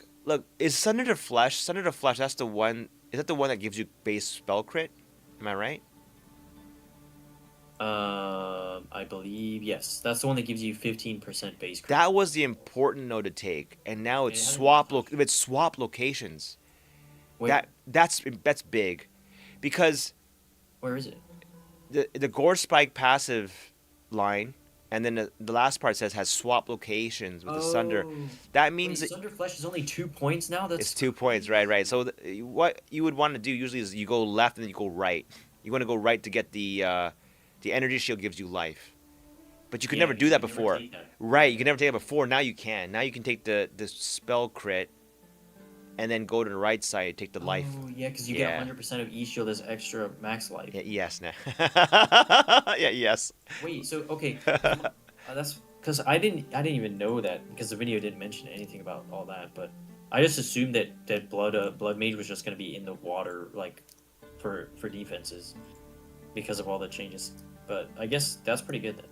is Sunder to Flesh? Sunder to Flesh. That's the one. Is that the one that gives you base spell crit? Am I right? I believe yes. That's the one that gives you 15% base crit. That was the important node to take, and now it's It hasn't swap. been touched. It's swap locations. Wait, That's big, because where is it? the Gore Spike passive line, and then the last part says has swap locations with the Sunder. That means Wait, that Sunder Flesh is only 2 points now. That's it's 2 points, right? So what you would want to do usually is you go left and then you go right. You want to go right to get the energy shield gives you life, but you could Yeah, never do you that could never before. take that. Right, you could never take it before. Now you can. Now you can take the spell crit, and then go to the right side, take the life. Oh, yeah, because you Yeah. get 100% of each shield as extra max life. Yeah, yes, nah. Yeah, yes. Wait, so okay, that's because I didn't even know that because the video didn't mention anything about all that, but I just assumed that blood mage was just gonna be in the water like for defenses because of all the changes. But I guess that's pretty good then.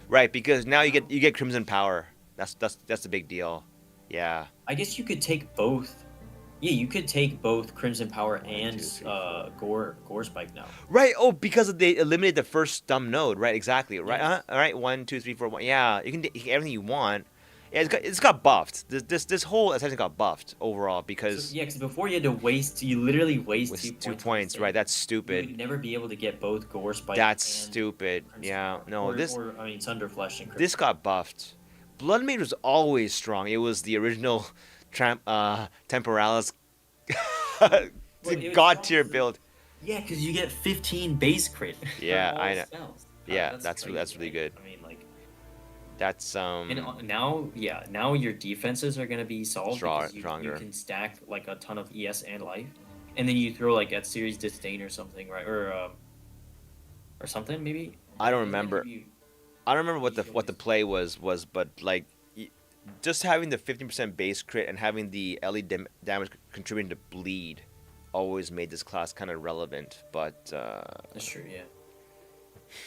Right, because now you get Crimson Power. That's the big deal. Yeah. I guess you could take both. Yeah, you could take both Crimson Power and 2, 3, 4. Gore Spike now. Right. Oh, because they eliminated the first dumb node. Right. Exactly. Right. Yes. All right. 1, 2, 3, 4, 1. Yeah. You can everything you want. Yeah. It's got buffed. This whole essentially got buffed overall because So, yeah, because before you literally waste with 2 2 points. Right. That's stupid. You would never be able to get both Gore Spike. That's and stupid. Crimson Yeah. Power. No. Or I mean Thunderflesh and Crimson. This got buffed. Blood Mage was always strong. It was the original Temporalis Well, it was god tier strong. build. Yeah, because you get 15 base crit. for Yeah, all I know. spells. Yeah, that's crazy, really right? good. I mean, like, That's and now your defenses are gonna be solved because you stronger. can stack like a ton of ES and life, and then you throw like at series disdain or something, right? Or something maybe. I don't Doesn't that remember. give you- I don't remember what the play was, but like just having the 15% base crit and having the LE damage contributing to bleed always made this class kind of relevant. But That's true, yeah.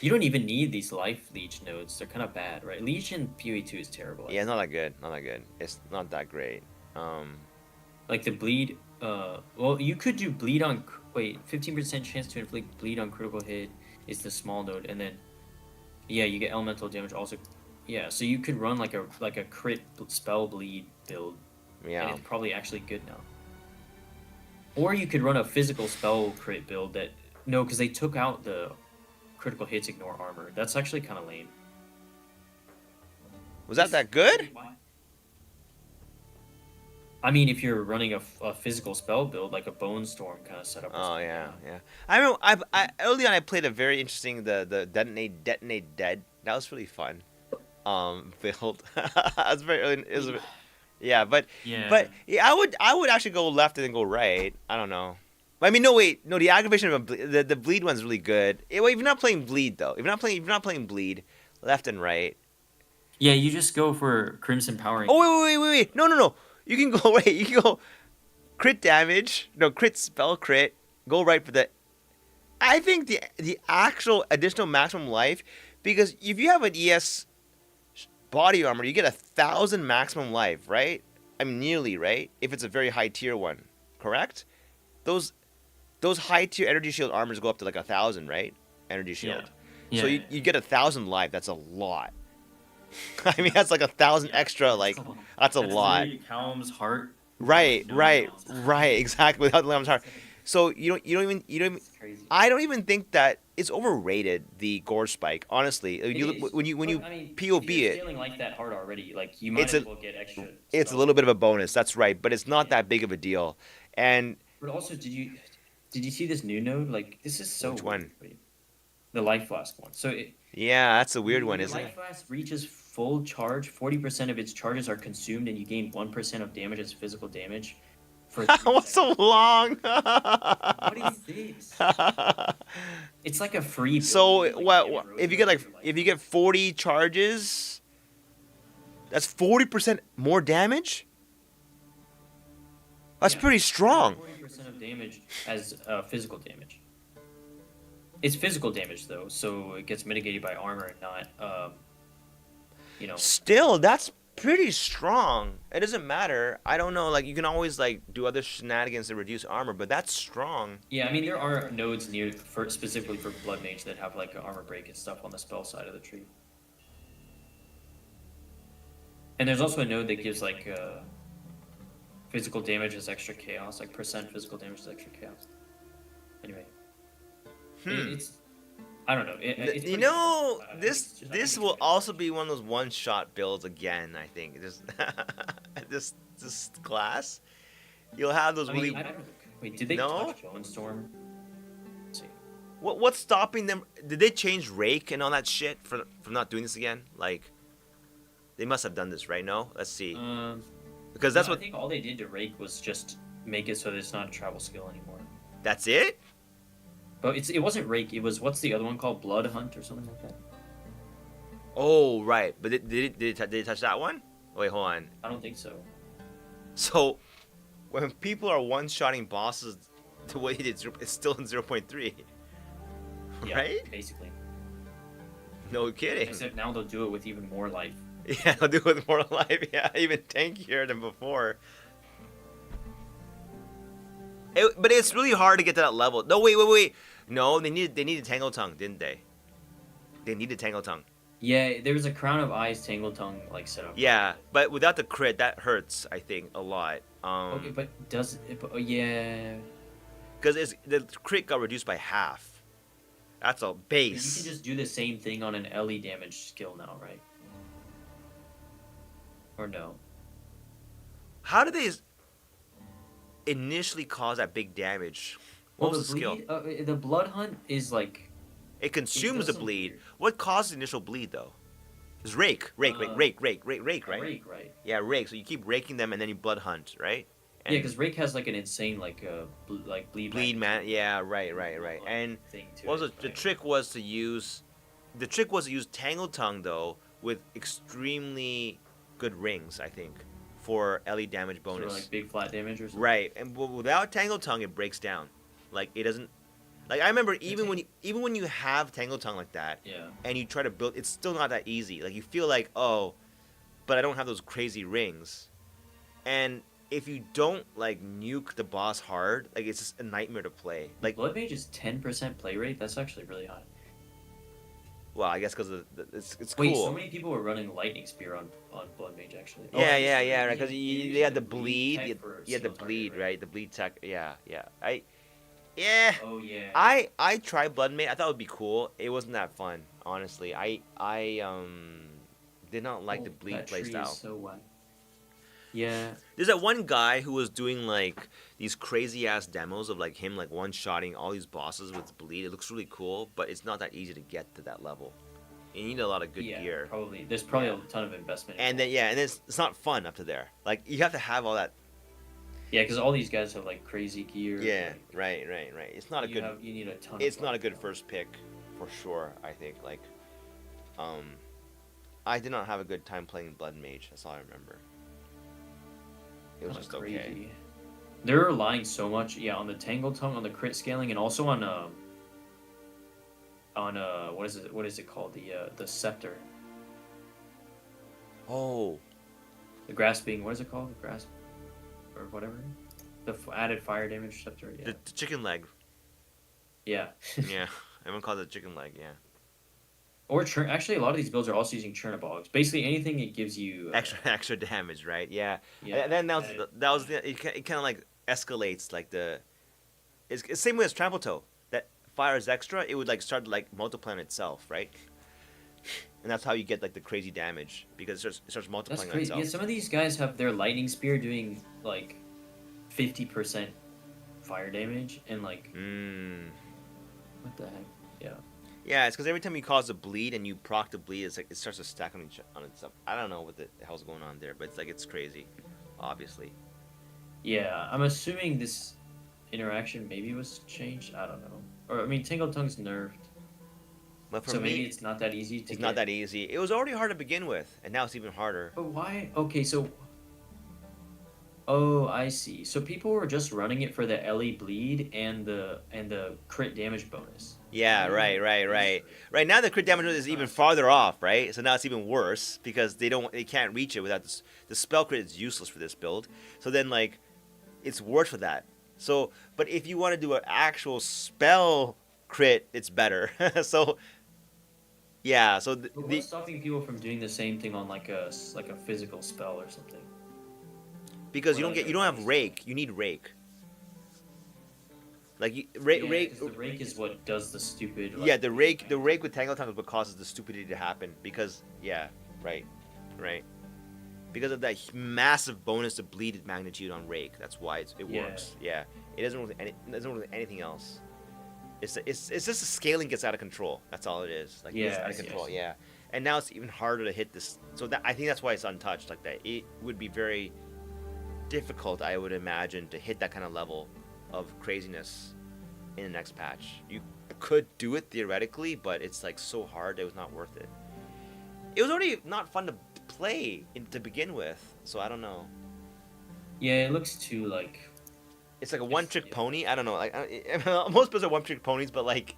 You don't even need these life leech nodes. They're kind of bad, right? Leech in PoE2 is terrible. yeah, not that good. Not that good. It's not that great. Like the bleed. Well, you could do bleed on. Wait, 15% chance to inflict bleed on critical hit is the small node, and then yeah, you get elemental damage also. Yeah, so you could run like a crit spell bleed build, and Yeah. it's probably actually good now. Or you could run a physical spell crit build that no, because they took out the critical hits ignore armor. That's actually kind of lame. Was that good? I mean, if you're running a physical spell build, like a Bone Storm kind of setup. or Oh something, yeah, yeah. I remember I early on I played a very interesting the detonate dead. That was really fun. Build. I was very early. It was, yeah, but Yeah. yeah, I would actually go left and then go right. I don't know. I mean, no wait, no. The aggravation of the bleed one's really good. Well, if you're not playing bleed though, if you're not playing bleed, left and right. Yeah, you just go for Crimson Powering. Oh wait. No. You can go wait. You can go crit damage. No crit spell crit. Go right for the. I think the actual additional maximum life, because if you have an ES body armor, you get 1,000 maximum life, right? I mean nearly, right? If it's a very high tier one, correct? Those high tier energy shield armors go up to like 1,000, right? Energy shield. Yeah. So you get 1,000 life. That's a lot. I mean, that's like 1,000 extra. Like that's a lot. Callum's heart. Right. No one else. Exactly. Without the Lamb's heart. So you don't even It's crazy. I don't even think that it's overrated, the gore spike. Honestly, It is. when you But, I mean, POB if you're it, feeling like that hard already, like you might It's as a- well get extra. it's a spell. little bit of a bonus. That's right, but it's not Yeah. that big of a deal. And But also, did you see this new node? Like this is so Which one? weird. The life flask one. So yeah, that's a weird one, when isn't life it? flask reaches full charge, 40% of its charges are consumed, and you gain 1% of damage as physical damage. For 3 What's so seconds. long? What is this? It's like a free. So build, like, what damage road if you get like for life. if you get 40 charges? That's 40% more damage. That's Yeah. pretty strong. 40% of damage as physical damage. It's physical damage though, so it gets mitigated by armor and not, Still, that's pretty strong. It doesn't matter. I don't know. Like you can always like do other shenanigans to reduce armor, but that's strong. Yeah, I mean there are nodes near for specifically for blood mage that have like armor break and stuff on the spell side of the tree. And there's also a node that gives like physical damage as extra chaos, like percent physical damage as extra chaos. Anyway, it's I don't know. It's You pretty know, cool. I think this it's just- I this think will it's also be one of those one-shot builds again. I think just this class, you'll have those I really. mean, I don't know. Wait, did they No? touch Bone Storm? Let's see. What's stopping them? Did they change rake and all that shit from not doing this again? Like, they must have done this, right? No, let's see. Because that's no, what. I think all they did to rake was just make it so that it's not a travel skill anymore. That's it. But it wasn't rake. It was what's the other one called? Blood hunt or something like that. Oh right, but did it touch that one? Wait, hold on. I don't think so. So, when people are one-shotting bosses, the way it's still in 0.3. Yeah, Right? basically. No kidding. Except now they'll do it with even more life. Yeah, I'll do it with more life. Yeah, even tankier than before. But it's really hard to get to that level. No, wait. No, they needed Tangle Tongue, didn't they? They needed Tangle Tongue. Yeah, there's a Crown of Eyes Tangle Tongue like setup. Yeah, but without the crit, that hurts. I think a lot. Okay, but does it? But, yeah. Because the crit got reduced by half. That's a You can base. just do the same thing on an LE damage skill now, right? Or no? How did they initially cause that big damage? What Well, was the skill? The Blood Hunt is like It consumes the doesn't- bleed. What caused the initial bleed though? It's rake, right? rake, right? Yeah, rake. So you keep raking them and then you blood hunt, right? And Yeah, because rake has like an insane like bleed. bleed man. Yeah, right. And Thing to what was it, it? The right? trick was to use Tangle Tongue though with extremely good rings, I think, for LE damage Sort bonus. of like big flat damage or something. Right, and without Tangle Tongue, it breaks down. Like it doesn't. Like I remember, even when you have Tangle Tongue like that, Yeah. and you try to build, it's still not that easy. Like you feel like, oh, but I don't have those crazy rings, and if you don't like nuke the boss hard, like it's just a nightmare to play. Like, Blood Mage is 10% play rate. That's actually really high. well, I guess because it's Wait, cool. so many people were running Lightning Spear on Blood Mage actually. Yeah, I guess right. Because you you had the tech bleed, for you had the skill target, bleed, right? The bleed tech. Yeah. Yeah. Oh yeah. I tried Blood Mage. I thought it would be cool. It wasn't that fun, honestly. I did not like the bleed that tree is playstyle. so whack. Yeah. There's that one guy who was doing like these crazy ass demos of like him like one shotting all these bosses with bleed. It looks really cool, but it's not that easy to get to that level. You need a lot of good Yeah, gear. probably. There's probably Yeah. a ton of investment. And then it's not fun up to there. Like you have to have all that. Yeah, because all these guys have like crazy gear. Yeah, like, right. It's not a good. You need a ton. It's of not a luck, good though. first pick, for sure. I think like, I did not have a good time playing Blood Mage. That's all I remember. It was Kinda just okay. They're relying so much, yeah, on the Tangle Tongue, on the crit scaling, and also on what is it called? The Scepter, Oh, the Grasping. What is it called? Grasp, or whatever. The added fire damage Scepter. Yeah. the chicken leg. Yeah. Yeah, everyone calls it chicken leg. Yeah, Or churn. Actually, a lot of these builds are also using Churnabogs. Basically, anything it gives you extra damage, right? Yeah. Yeah. And then that was it kind of like escalates like it's same way as Trample Toe. That fires extra, it would like start like multiplying itself, right? And that's how you get like the crazy damage because it starts That's multiplying on crazy. itself. Yeah, some of these guys have their Lightning Spear doing like 50% fire damage, and like what the heck? Yeah. Yeah, it's because every time you cause a bleed and you proc the bleed, it's like it starts to stack on itself. I don't know what the hell's going on there, but it's like it's crazy, obviously. Yeah, I'm assuming this interaction maybe was changed. I don't know. Or I mean, Tingle Tongue's nerfed, But for so me, maybe it's not that easy to. it's not that easy. It was already hard to begin with, and now it's even harder. But why? Okay, so. Oh, I see. So people were just running it for the LE bleed and the crit damage bonus. Yeah, right. Right now the crit damage is even farther off, right? So now it's even worse because they can't reach it without this. The spell crit is useless for this build. So then like, it's worse for that. So, but if you want to do an actual spell crit, it's better. So, yeah. So But what's stopping people from doing the same thing on like a physical spell or something? because you don't have rake. You need rake. Like rake. 'Cause the rake is what does the stupid. Like, Yeah, the rake with Tangle Tongue is what causes the stupidity to happen because right, because of that massive bonus to bleed magnitude on rake. That's why it Yeah. works. Yeah, it doesn't really anything else. It's just the scaling gets out of control. That's all it is. Like it's Yeah, out I of see, I control. see. Yeah, and now it's even harder to hit this. So that I think that's why it's untouched like that. It would be very difficult, I would imagine, to hit that kind of level of craziness in the next patch. You could do it theoretically, but it's like so hard it was not worth it. It was already not fun to play to begin with, so I don't know. Yeah, it looks too like. It's like a one-trick yeah. pony. I don't know. Like most people are one-trick ponies, but like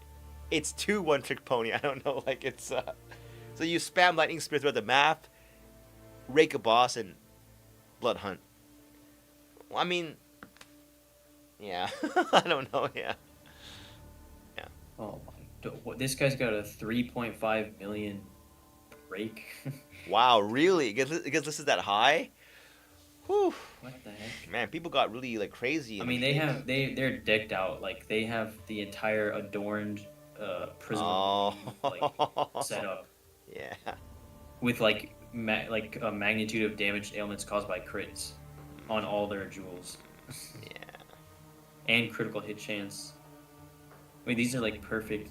it's two one-trick pony. I don't know. Like it's so you spam lightning spear throughout the map, rake a boss, and blood hunt. Well, I mean, yeah. I don't know. Yeah. Oh my! This guy's got a 3.5 million break. Wow, really? It gets listed that high? Whew. What the heck? Man, people got really like crazy. I in mean, the they're decked out. Like they have the entire adorned prism Oh. like set up Yeah. with like a magnitude of damage ailments caused by crits on all their jewels. Yeah. And critical hit chance. Wait, these are like perfect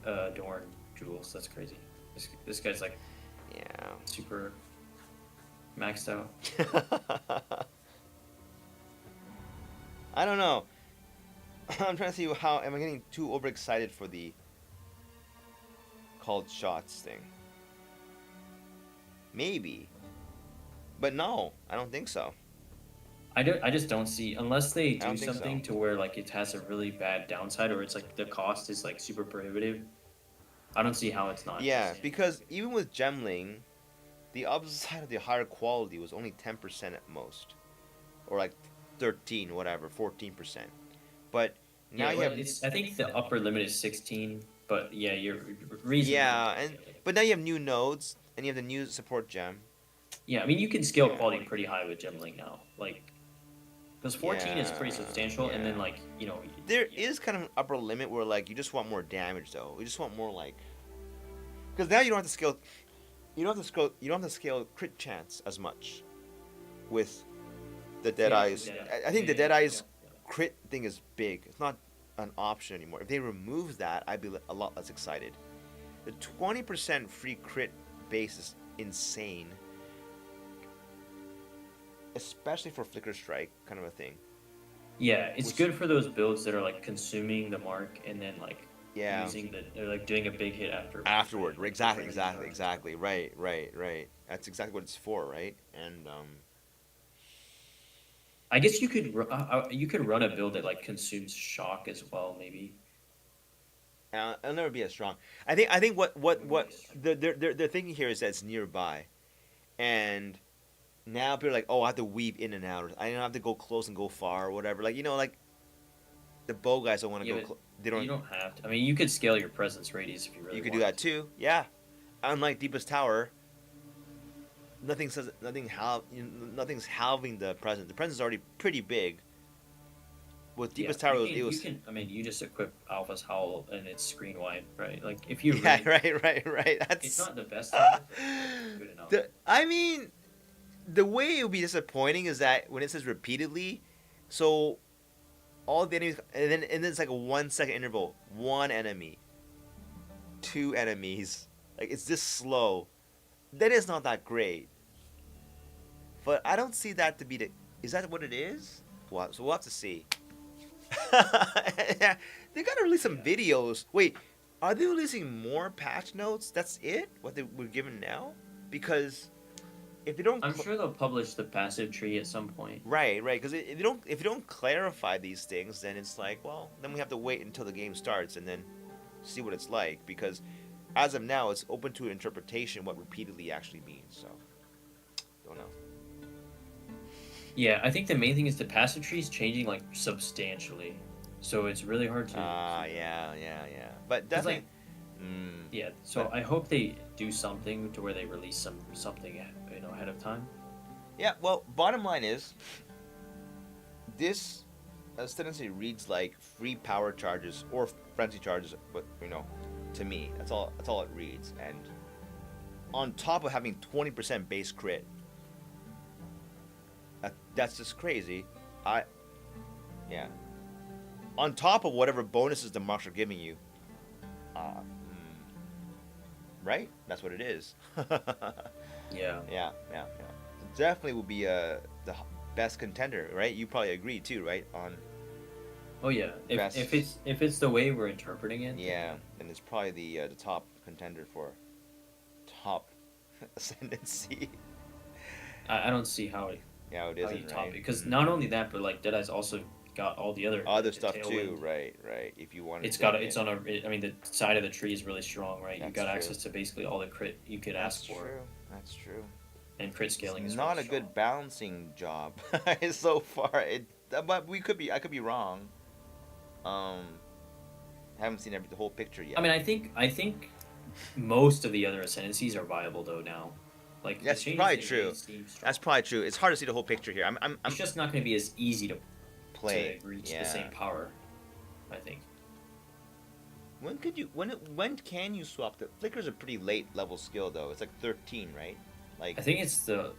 adorned jewels. That's crazy. This guy's like Yeah. super maxed out. I don't know. I'm trying to see how am I getting too overexcited for the called shots thing. Maybe. But no, I don't think so. I just don't see unless they I don't do think something so. to where like it has a really bad downside or it's like the cost is like super prohibitive. I don't see how it's not. Yeah, just- because even with Gemling, the upside of the higher quality was only 10% at most. Or like 13, whatever, 14%. But now yeah, you well, have I think the upper limit is 16, but yeah, you're reasonable. yeah, but now you have new nodes and you have the new support gem. Yeah, I mean you can scale quality pretty high with Gemling now, like because 14 is pretty Yeah, substantial, and then yeah. like There is kind of an upper limit where like you just want more damage though. You just want more like because now you don't have to scale. You don't have to scale. You don't have to scale crit chance as much with the Dead Eyes. I think the Dead Eyes crit thing is big. It's not an option anymore. If they remove that, I'd be a lot less excited. The 20% free crit base is insane, especially for Flicker Strike kind of a thing. Yeah, it's Which- good for those builds that are like consuming the mark and then like Yeah. using they're like doing a big hit after. Afterward, Like, exactly, bringing exactly, it exactly. Right. That's exactly what it's for, right? And I guess you could run a build that like consumes shock as well, maybe. it'll never be as strong. I think what they're thinking here is that it's nearby, and now people are like, oh, I have to weave in and out. I don't have to go close and go far or whatever. Like like the bow guys don't want to Yeah, go. but They don't. You don't have to. I mean, you could scale your presence radius if you really. You could do wanted that too. Yeah. Unlike Deepest Tower, nothing's halving the presence. The presence is already pretty big. With to. Deepest Yeah, Tower, you it was. can. I mean, you just equip Alpha's Howl and it's screen wide, right? Like if you. Yeah, Really, right. That's. It's not the best. Time, good enough. I mean, the way it would be disappointing is that when it says repeatedly, so all the enemies, and then it's like a 1 second interval, one enemy, two enemies, like it's this slow. That is not that great. But I don't see that to be the. Is that what it is? Well, so we'll have to see. They gotta release some videos. Wait, are they releasing more patch notes? That's it? What they were given now? Because if they don't, I'm sure they'll publish the passive tree at some point. right. Because if you don't clarify these things, then it's like, well, then we have to wait until the game starts and then see what it's like. Because as of now, it's open to interpretation what repeatedly actually means. So, don't know. Yeah, I think the main thing is the passive tree is changing like substantially, so it's really hard to. Yeah. But 'Cause, definitely. like, yeah, so I hope they do something to where they release something ahead of time. Yeah, well, bottom line is, this ostensibly reads like free power charges or frenzy charges, but to me, that's all it reads. And on top of having 20% base crit, that's just crazy. Yeah. on top of whatever bonuses the marks are giving you. Right? That's what it is. Yeah. Yeah. Definitely will be the best contender, right? You probably agree too, right? On Oh yeah. best. If it's the way we're interpreting it. Yeah, and it's probably the top contender for top ascendancy. I don't see how it Yeah, it how you isn't, top right? it, because not only that, but like Deadeye's also got all the other Other the stuff too, tailwind. right? If you want, It's got it's on a. I mean, the side of the tree is really strong, right? You That's got true. access to basically all the crit you could ask for, That's true. and crit scaling It's is not really a strong. good balancing job so far. But I could be wrong. Haven't seen the whole picture yet. I mean, I think most of the other ascendancies are viable though now. Like the That's changes probably they true. made seem strong. That's probably true. It's hard to see the whole picture here. I'm It's just not going to be as easy to play. reach Yeah. the same power. I think. When can you swap the flicker's a pretty late level skill though. It's like 13, right? Like I think it's the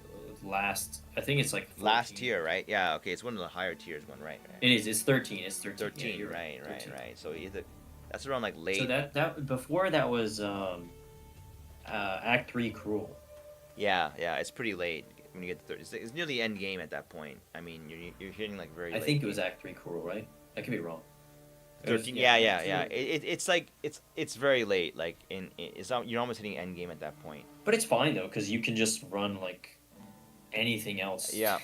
last. I think it's like 14. last tier, right? Yeah, okay, it's one of the higher tiers one, right? It is. It's 13. It's 13. 13, Yeah, you're right. 13. So either that's around like late. So that before that was Act 3 Cruel. Yeah, it's pretty late when you get to 30. It's near the end game at that point. I mean, you're hitting like very I late. think it was Act 3 Cruel, right? I could be wrong. It was- 13. Yeah. it's- It's like it's very late. Like you're almost hitting end game at that point. But it's fine though, because you can just run like anything else. Yeah.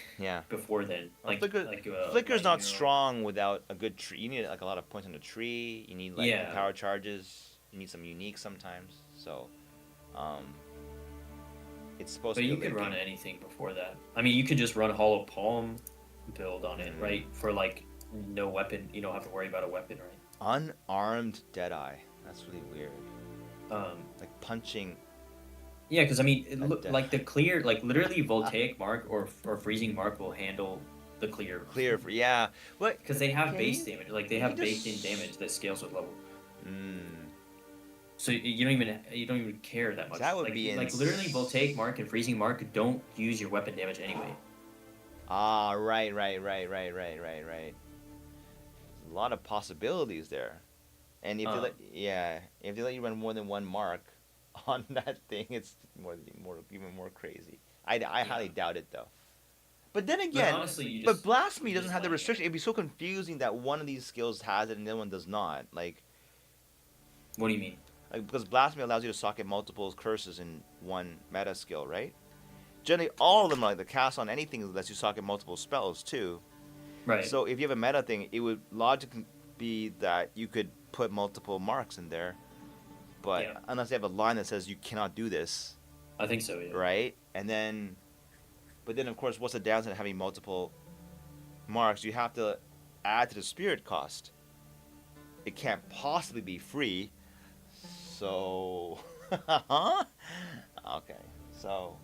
Before then, Well, like Flicker's not lightning or- strong without a good tree. You need like a lot of points on the tree. You need like Yeah. power charges. You need some unique sometimes. So, it's supposed But to be. you could run anything before that. I mean, you could just run Hollow Palm build on it, right? For like no weapon, you don't have to worry about a weapon, right? Unarmed Deadeye. That's really weird. Like punching. Yeah, because I mean, like the clear, like literally Ah. voltaic mark or freezing mark will handle the clear. Clear for What? Because they have Can base you- damage, like they can have you baked in just- damage that scales with level. Mm. So you don't even care that much. That would like, be like literally voltaic mark and freezing mark don't use your weapon damage anyway. Ah, right. A lot of possibilities there. And if if they let you run more than one mark on that thing, it's even more crazy. I highly doubt it though. But then again, honestly, you but just- blasphemy you doesn't just have the like it. restriction. It'd be so confusing that one of these skills has it and the other one does not. Like What do you mean? because blasphemy allows you to socket multiple curses in one meta skill, right? Generally, all of them are like the cast on anything that lets you socket multiple spells too. Right. So if you have a meta thing, it would logically be that you could put multiple marks in there, but Yeah. unless they have a line that says you cannot do this, I think so. Yeah. right? But then of course, what's the downside of having multiple marks? You have to add to the spirit cost. It can't possibly be free. So, okay, so.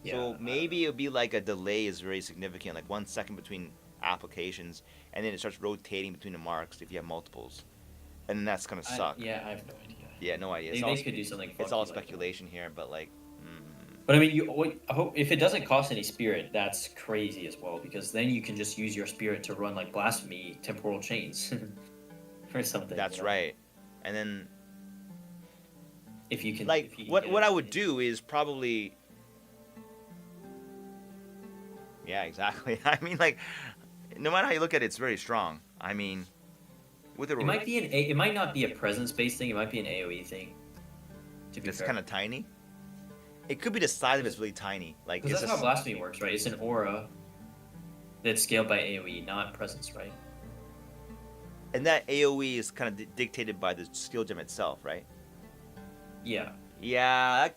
Yeah, So maybe it'll be like a delay is very significant, like 1 second between applications, and then it starts rotating between the marks if you have multiples, and then that's gonna suck. Yeah, I have no idea. Yeah, no idea. They could do something. It's funky all like that. speculation here, but like, But I mean, I hope if it doesn't cost any spirit, that's crazy as well, because then you can just use your spirit to run like blasphemy temporal chains or something. that's you know? right. And then If you can, like if you can what get what it. I would do is probably. Yeah, exactly. I mean, like, no matter how you look at it, it's very strong. I mean, with It might be it might not be a presence based thing. It might be an AOE thing. To be it's fair. kind of tiny. It could be the size of it's really tiny. Like Because it's that's just, how blasphemy works, right? It's an aura that's scaled by AOE, not presence, right? and that AOE is kind of dictated by the skill gem itself, right? Yeah. Yeah,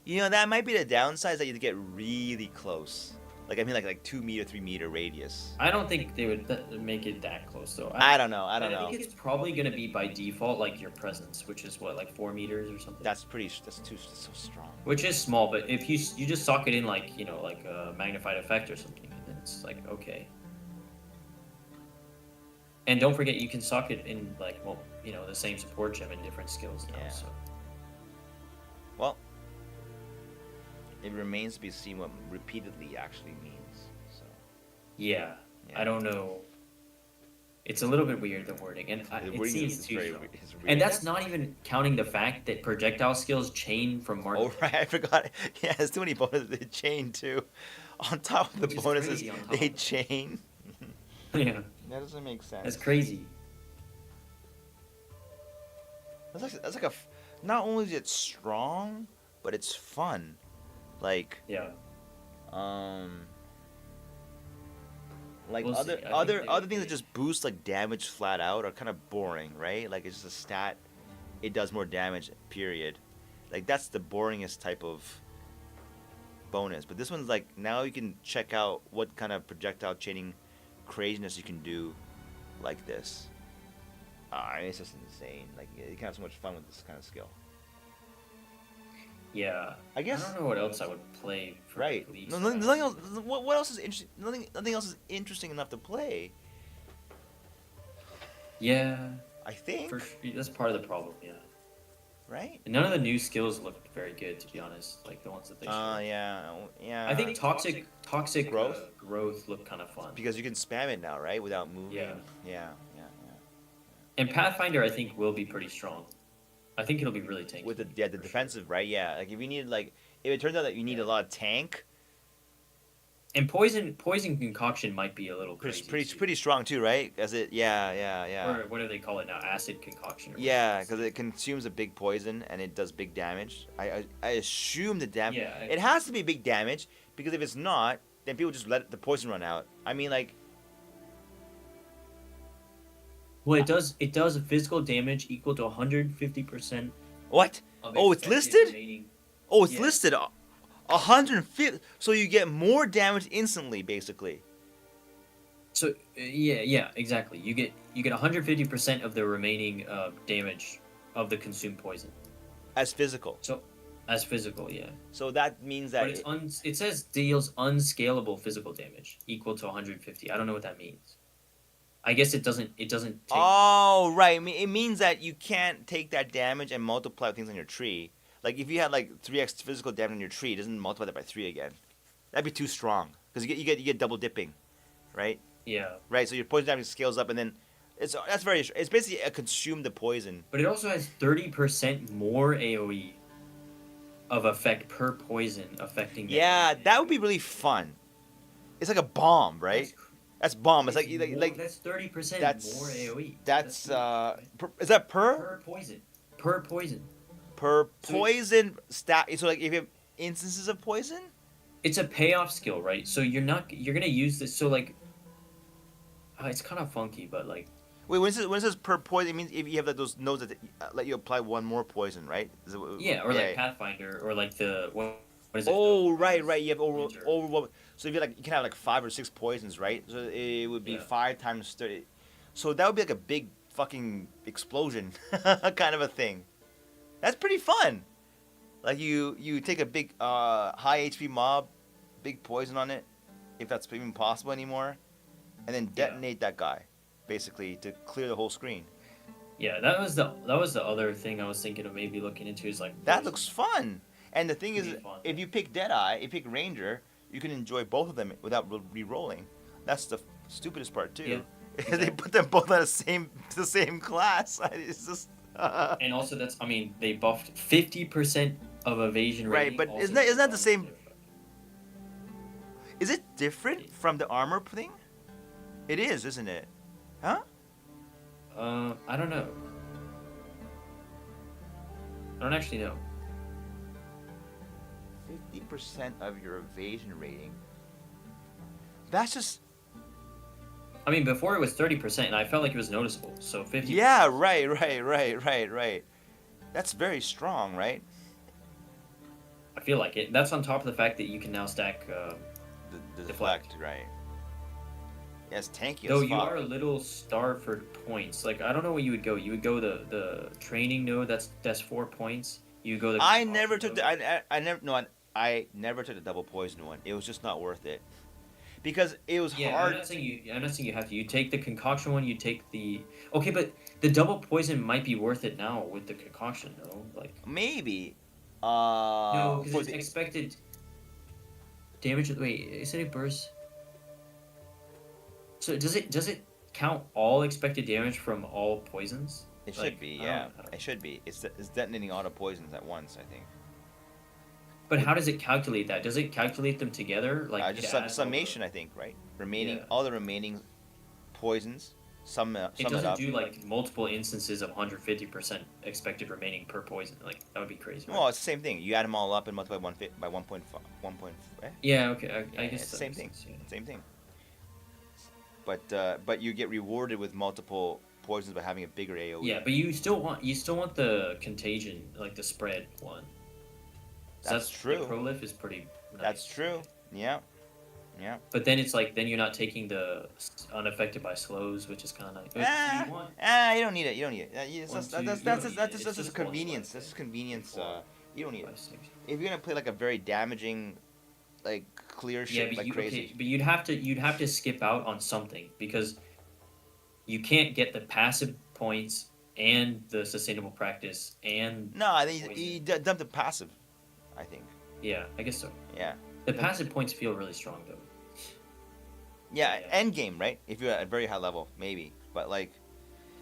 that might be the downside is that you have to get really close. Like I mean, like 2 meter, 3 meter radius. I don't think they would make it that close though. I don't know. I don't I know. think it's probably gonna be by default like your presence, which is what, like 4 meters or something. That's so strong. Which is small, but if you just sock it in like like a magnified effect or something, then it's like okay. And don't forget, you can sock it in like the same support gem in different skills now. Yeah. So Well, it remains to be seen what repeatedly actually means. So yeah, yeah. I don't know It's a little bit weird, the wording, and The it wording seems is too very strong. is And weird. that's not even counting the fact that projectile skills chain from Mark. Oh right, I forgot. Yeah, there's too many bonuses. They chain too. On top of the Which is bonuses, crazy on top they of it. chain. Yeah, That doesn't make sense. that's crazy. That's like a. Not only is it strong, but it's fun. Like Yeah. um. Like We'll other see. I think other they other would things that be- just boost like damage flat out are kind of boring, right? Like it's just a stat. It does more damage. Period. Like that's the boringest type of bonus. But this one's like now you can check out what kind of projectile chaining craziness you can do, like this. It's just insane. Like you can have so much fun with this kind of skill. Yeah. I guess. I don't know what else I would play for Right. release. No, nothing else. What else is interesting? Nothing else is interesting enough to play. Yeah. I think. That's part of the problem. Yeah. Right. And none of the new skills looked very good, to be honest. Like the ones that they showed. Yeah. I think toxic Growth? growth looked kind of fun. Because you can spam it now, right? Without moving. Yeah. Yeah. And Pathfinder, I think, will be pretty strong. I think it'll be really tanky. With the for sure. defensive, right? Yeah. Like if you need if it turns out that you need Yeah. a lot of tank, And poison concoction might be a little crazy. too. pretty strong too, right? As it yeah. Or what do they call it now? Acid concoction. Or Yeah, whatever. because it consumes a big poison and it does big damage. I assume the damage. Yeah, It has to be big damage because if it's not, then people just let the poison run out. I mean, like Well, it does physical damage equal to 150%. what? Oh, it's listed. Remaining. Oh, it's Yeah. listed. 150. So you get more damage instantly, basically. So yeah, exactly. You get 150% of the remaining damage of the consumed poison. As physical. So as physical, yeah. So that means that But it says deals unscalable physical damage equal to 150. I don't know what that means. I guess it doesn't take. Oh, right. I mean, it means that you can't take that damage and multiply things on your tree. Like if you had like 3x physical damage on your tree, it doesn't multiply that by 3 again. That'd be too strong because you get double dipping, right? Yeah. Right. So your poison damage scales up, and then it's basically a consume the poison. But it also has 30% more AOE of effect per poison affecting. the Yeah, enemy. that would be really fun. It's like a bomb, right? That's bomb. It's like that's 30% that's more AOE. that's huge. is that per poison. Per poison. per So- poison stat? So like if you have instances of poison. It's a payoff skill, right? So you're gonna use this. So like, it's kind of funky, but like, Wait, when it says per poison, it means if you have like those nodes that let you apply one more poison, right? Is it, yeah, or like Pathfinder, or like the what is it? Oh, right. You have Ranger. So if you can have like 5 or 6 poisons, right? So it would be Yeah. 5 times 30. So that would be like a big fucking explosion, kind of a thing. That's pretty fun. Like you take a big high HP mob, big poison on it, if that's even possible anymore, and then detonate that guy, basically to clear the whole screen. Yeah, that was the other thing I was thinking of maybe looking into is like That poison. looks fun. And the thing is, Pretty fun. if you pick Deadeye, if you pick Ranger, you can enjoy both of them without re-rolling. That's the stupidest part too. Yeah, They exactly. put them both on the same class. It's just And also they buffed 50% of evasion Right, rating. but also isn't that the buffed same- their- Is it different from the armor thing? It is, isn't it? Huh? I don't know. I don't actually know. 50% of your evasion rating. That's just I mean, before it was 30%, and I felt like it was noticeable. So 50. yeah, right. That's very strong, right? I feel like it. That's on top of the fact that you can now stack. The Deflect. right? Yeah, it's tanky Though as you fuck. are a little starved for points. Like I don't know where you would go. You would go the training node. That's 4 points. You would go the. I never took node. I never took the double poison one. It was just not worth it. Because it was Yeah, hard. I'm not saying you have to. You take the concoction one. You take the. Okay, but the double poison might be worth it now with the concoction. No, like. Maybe. No, for because it's the- expected damage. Wait, is it a burst? So does it count all expected damage from all poisons? It Like, should be, I yeah. don't- It should be. It's detonating all the poisons at once, I think. But how does it calculate that? Does it calculate them together? Like it Just adds all the- summation, I think, right? Remaining Yeah. all the remaining poisons. Sum It it doesn't up. do like multiple instances of 150% expected remaining per poison. Like that would be crazy. Right? Well, it's the same thing. You add them all up and multiply by 1.5. 1. Yeah. Okay. I Yeah, guess it's the that same makes thing. sense, yeah. Same thing. But you get rewarded with multiple poisons by having a bigger AOE. Yeah, but you still want the contagion, like the spread one. So That's true. The prolif is pretty. Nice. That's true. Yeah. Yeah. But then it's like then you're not taking the unaffected by slows, which is kind of nice. You don't need it. You don't need it. That's just a convenience. That's just convenience. You don't need it. If you're gonna play like a very damaging, like clear shit like crazy. Okay, but you'd have to skip out on something because you can't get the passive points and the sustainable practice and No, I think you dump the passive. I think. yeah, I guess so. Yeah. The passive points feel really strong though. Yeah, Yeah. end game, right? If you're at a very high level, maybe. But like,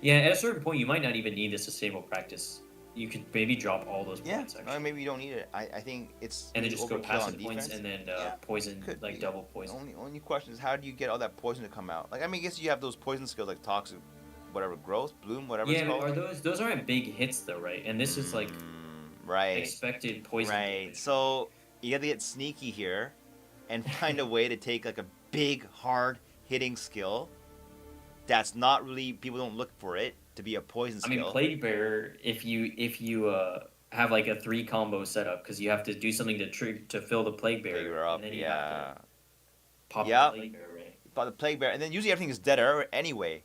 Yeah, at a certain point, you might not even need the sustainable practice. You could maybe drop all those yeah, points actually, maybe you don't need it. I think it's and then just go overkill passive on points defense. and then Yeah, poison, could like be. double poison. Only question is how do you get all that poison to come out? Like, I mean, I guess you have those poison skills like toxic, whatever, growth, bloom, whatever it's Yeah, called. are those aren't big hits though, right? And this is like right, expected poison. right. damage. So you have to get sneaky here, and find a way to take like a big, hard hitting skill. That's not really people don't look for it to be a poison I skill. mean, Plague Bearer, if you have like a 3 combo setup because you have to do something to fill the Plague Bearer, Plague Bearer up, and then you have yeah. to pop Yep. the Plague Bearer, right? About the plague bear, and then usually everything is dead anyway.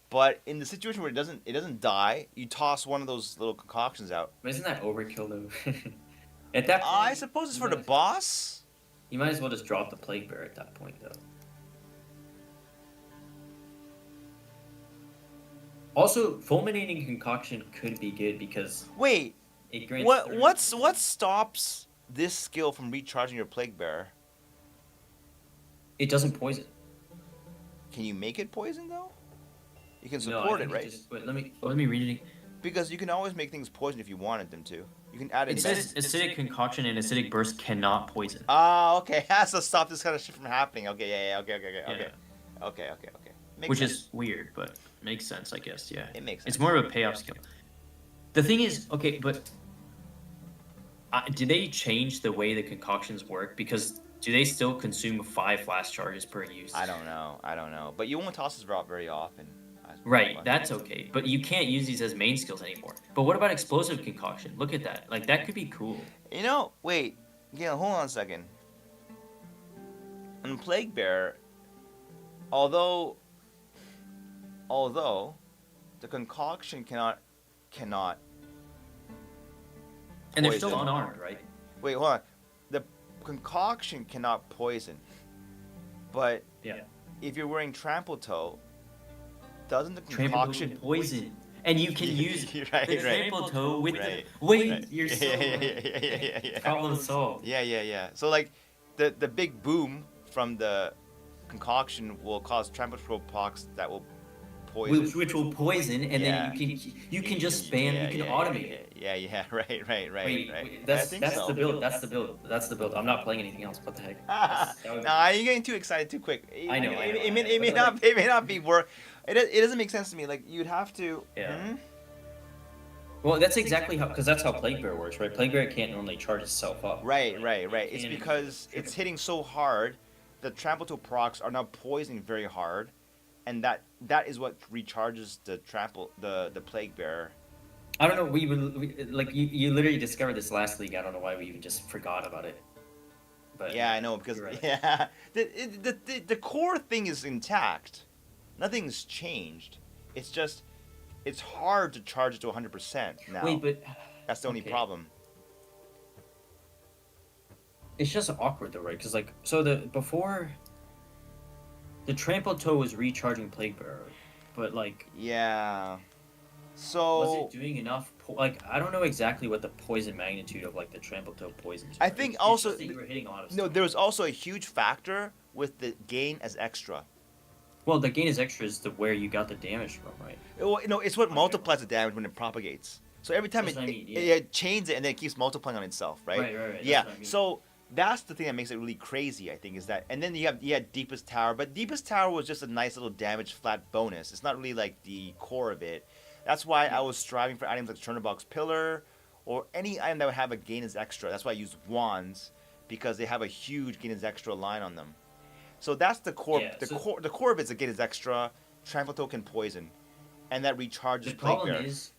But in the situation where it doesn't die, you toss one of those little concoctions out. But isn't that overkill though? At that point, I suppose it's for the boss. you might as well just drop the Plague Bearer at that point though. Also, fulminating concoction could be good because Wait, it grants. what stops this skill from recharging your plague bearer? It doesn't poison. Can you make it poison though? You can No, I support think it, right? Wait, let me read it. Because you can always make things poison if you wanted them to. You can add It it. says acidic concoction and acidic burst cannot poison. Ah, okay. Has to stop this kind of shit from happening. Okay, yeah, okay. Yeah. Okay. Makes Which sense. is weird, but makes sense, I guess. Yeah, It makes sense. It's more of a payoff skill. The thing is, okay, but did they change the way the concoctions work? Because do they still consume 5 flash charges per use? I don't know. But you won't toss this out very often. Right, that's okay, but you can't use these as main skills anymore. But what about explosive concoction? Look at that. Like that could be cool. You know, wait. Yeah, hold on a second. In Plague Bear, although the concoction cannot And they're still poison. unarmed, right? Wait, hold on. The concoction cannot poison. But Yeah. if you're wearing trample toe, doesn't the Trample concoction toe poison. And you can use You're right, the right. trample toe with Right. the wait, Right. you're so yeah. problem solved. Yeah. So like the big boom from the concoction will cause trample toe procs that will poison. Which will poison, and Yeah. then you can just spam. You can automate it. Yeah. Right. Wait, I that's think that's so. the build. That's the build. I'm not playing anything else. What the heck? Nah, That would- you're getting too excited too quick. I know, It may but not. It may not be work. It doesn't make sense to me. Like you'd have to. Yeah. Well, that's exactly how, because that's how Plague Bear works, right? Plague Bear can't normally charge itself up. Right. It It's can't because even- it's hitting so hard, the trample toe procs are now poisoning very hard, and that is what recharges the plague bearer. I don't know. We like you literally discovered this last league. I don't know why we even just forgot about it. But Yeah, I know because you're right. yeah, the core thing is intact. Nothing's changed. It's just it's hard to charge it to 100% now. Wait, but that's the only okay. problem. it's just awkward though, right? Because like, so before the trample toe was recharging Plague Bearer, but like, Yeah. So was it doing enough? Like, I don't know exactly what the poison magnitude of like the trample toe poisons. I were. think It's also- just that you were hitting a lot of no, stuff. there was also a huge factor with the gain as extra. Well, the gain is extra is to where you got the damage from, right? Well, it's what multiplies the damage when it propagates. So every time That's what I mean, yeah. it chains it and then it keeps multiplying on itself, right? Right. That's Yeah. what I mean. So that's the thing that makes it really crazy, I think, is that. And then you had Deepest Tower, but Deepest Tower was just a nice little damage flat bonus. It's not really like the core of it. That's why I was striving for items like Chernobog's Pillar, or any item that would have a gain is extra. That's why I use wands, because they have a huge gain is extra line on them. So that's the core. Yeah, The core of it's a gain is extra, trample token, poison, and that recharges The Plague problem Bear. is,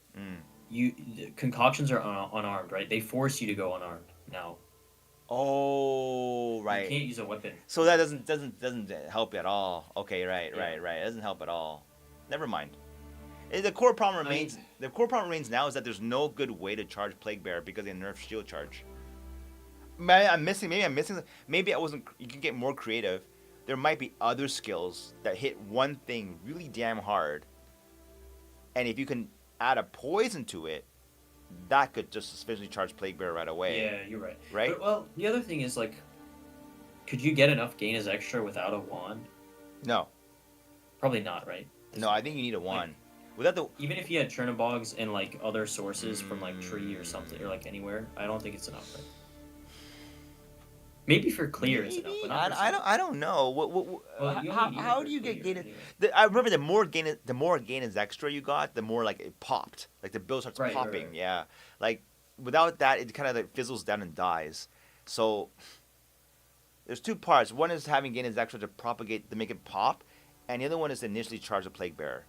the concoctions are unarmed, right? They force you to go unarmed now. Oh, You right. can't use a weapon. So that doesn't help you at all. Okay, right. It doesn't help at all. Never mind. The core problem remains. The core problem remains now is that there's no good way to charge Plague Bear because they nerfed Shield Charge. Maybe I'm missing. Maybe I wasn't. You can get more creative. There might be other skills that hit one thing really damn hard, and if you can add a poison to it, that could just suspiciously charge Plague Bear right away. Yeah, you're right. Right? But, well, the other thing is, like, could you get enough gain as extra without a wand? No. Probably not, right? No, I think you need a wand. Without the Even if you had Chernobogs and, like, other sources from, like, tree or something, or, like, anywhere, I don't think it's enough, right? Maybe for clear it's enough, but not for I don't know. Well, you only need it How for do you get clear, gain? anyway. I remember the more gain is extra you got, the more like it popped. Like the build starts Right, popping. right. Yeah. Like without that, it kind of like fizzles down and dies. So there's two parts. One is having gain is extra to propagate to make it pop, and the other one is to initially charge a Plague Bearer.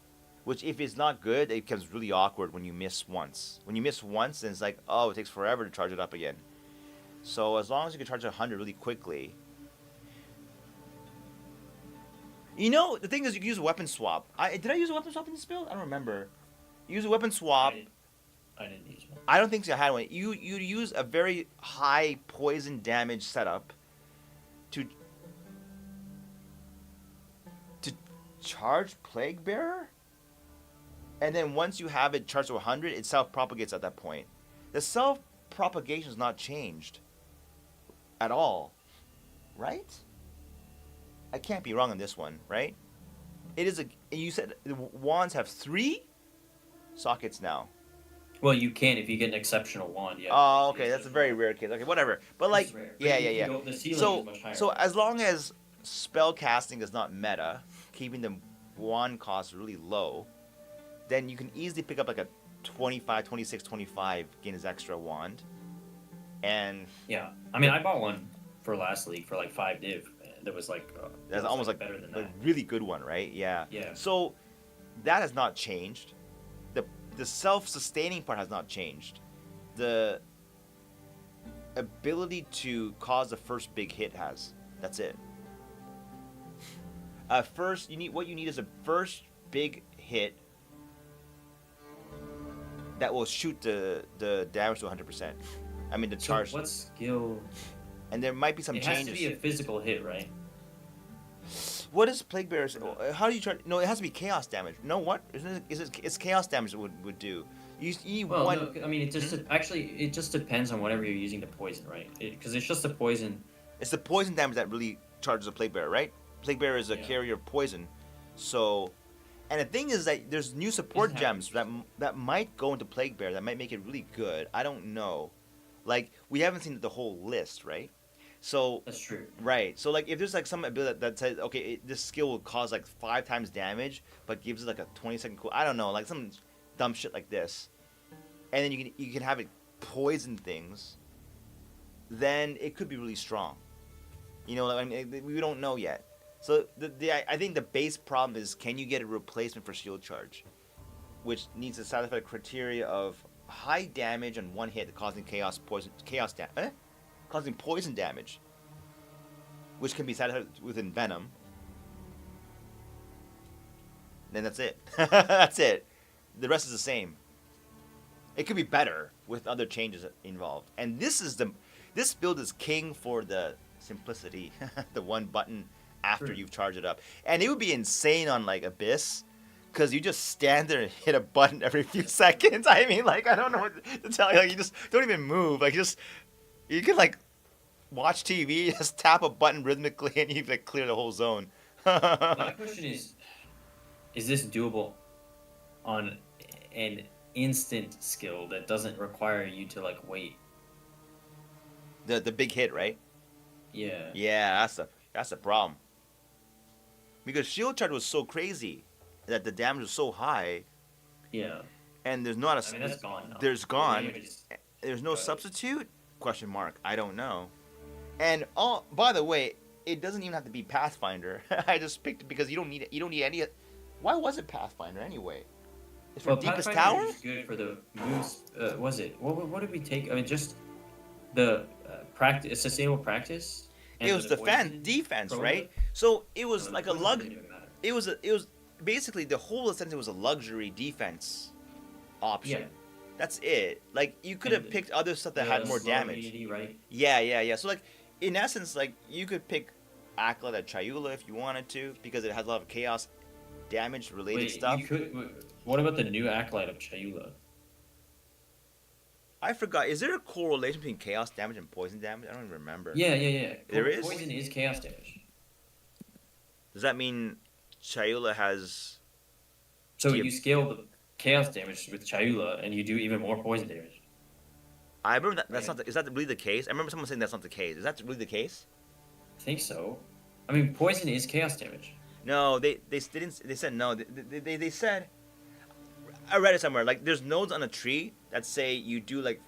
Which, if it's not good, it becomes really awkward when you miss once. When you miss once, then it's like, oh, it takes forever to charge it up again. So as long as you can charge 100 really quickly. The thing is, you can use a weapon swap. Did I use a weapon swap in this build? I don't remember. You use a weapon swap. I didn't use one. I don't think so. I had one. You use a very high poison damage setup to charge Plague Bearer, and then once you have it charged to 100, it self-propagates at that point. The self-propagation is not changed at all, right? I can't be wrong on this one, right? It is you said the wands have 3 sockets now. Well, you can if you get an exceptional wand. Yeah. Oh, okay, that's a very rare case. Okay, whatever. But like, It's rare. yeah. The ceiling So, is much higher. so as long as spell casting is not meta, keeping the wand cost really low, then you can easily pick up like a 25, 26, 25 gain his extra wand. And Yeah, I mean, I bought one for last league for like 5 div. That was like that's that was, almost like better than a that. really good one, right? Yeah. Yeah. So that has not changed. The self-sustaining part has not changed. The ability to cause the first big hit has. That's it. First, you need is a first big hit that will shoot the damage to 100%. I mean the charge. So what skill? And there might be some It changes. has to be a physical hit, right? What is Plague Bearers? How do you try? No, it has to be chaos damage. No, what? It's chaos damage that would do. You need Well, one. no, I mean, it just actually it just depends on whatever you're using to poison, right? Because it's just a poison. It's the poison damage that really charges a Plague Bearer, right? Plague Bearer is a Yeah. carrier of poison, so. And the thing is that there's new support Isn't gems that might go into Plague Bearer that might make it really good. I don't know. Like we haven't seen the whole list, right? So That's true. right. So like if there's like some ability that says okay, this skill will cause like 5 times damage, but gives it like a 20-second cool. I don't know, like some dumb shit like this, and then you can have it poison things. Then it could be really strong. Like, I mean, we don't know yet. So I think the base problem is can you get a replacement for shield charge, which needs to satisfy the criteria of high damage on one hit causing causing poison damage, which can be satisfied within venom. Then that's it. That's it. The rest is the same. It could be better with other changes involved. And this build is king for the simplicity, the one button after True. you've charged it up. And it would be insane on like Abyss, because you just stand there and hit a button every few seconds. I mean, like, I don't know what to tell you. Like, you just don't even move. Like, you can like watch TV, just tap a button rhythmically, and you like clear the whole zone. My question is, is this doable on an instant skill that doesn't require you to like wait? The big hit, right? Yeah. Yeah, that's the problem. Because shield charge was so crazy that the damage was so high, Yeah. and there's not a I mean that's gone now. there's The gone. damage is- There's no Right. substitute? Question mark. I don't know. And by the way, it doesn't even have to be Pathfinder. I just picked it because you don't need any. Why was it Pathfinder anyway? It's for Well, deepest Pathfinder tower. is good for the moves. Was it? What did we take? I mean, just the practice, sustainable practice. and It for was the defense, poison right? So it was the like a poison lug. didn't even matter. It was basically the whole essence. It was a luxury defense option. Yeah. That's it. Like you could have And picked other stuff that The had more slow damage. immunity, right? Yeah. So like, in essence, like you could pick Acolyte at Chayula if you wanted to because it has a lot of chaos damage related Wait, stuff. What about the new acolyte of Chayula? I forgot. Is there a correlation between chaos damage and poison damage? I don't even remember. Yeah. There is? Poison is chaos damage. Does that mean Chayula has? So Yeah. you scale the chaos damage with Chayula, and you do even more poison damage. I remember that's Right. not. Is that really the case? I remember someone saying that's not the case. Is that really the case? I think so. I mean, poison is chaos damage. No, they didn't. They said no. They said. I read it somewhere. Like there's nodes on a tree that say you do like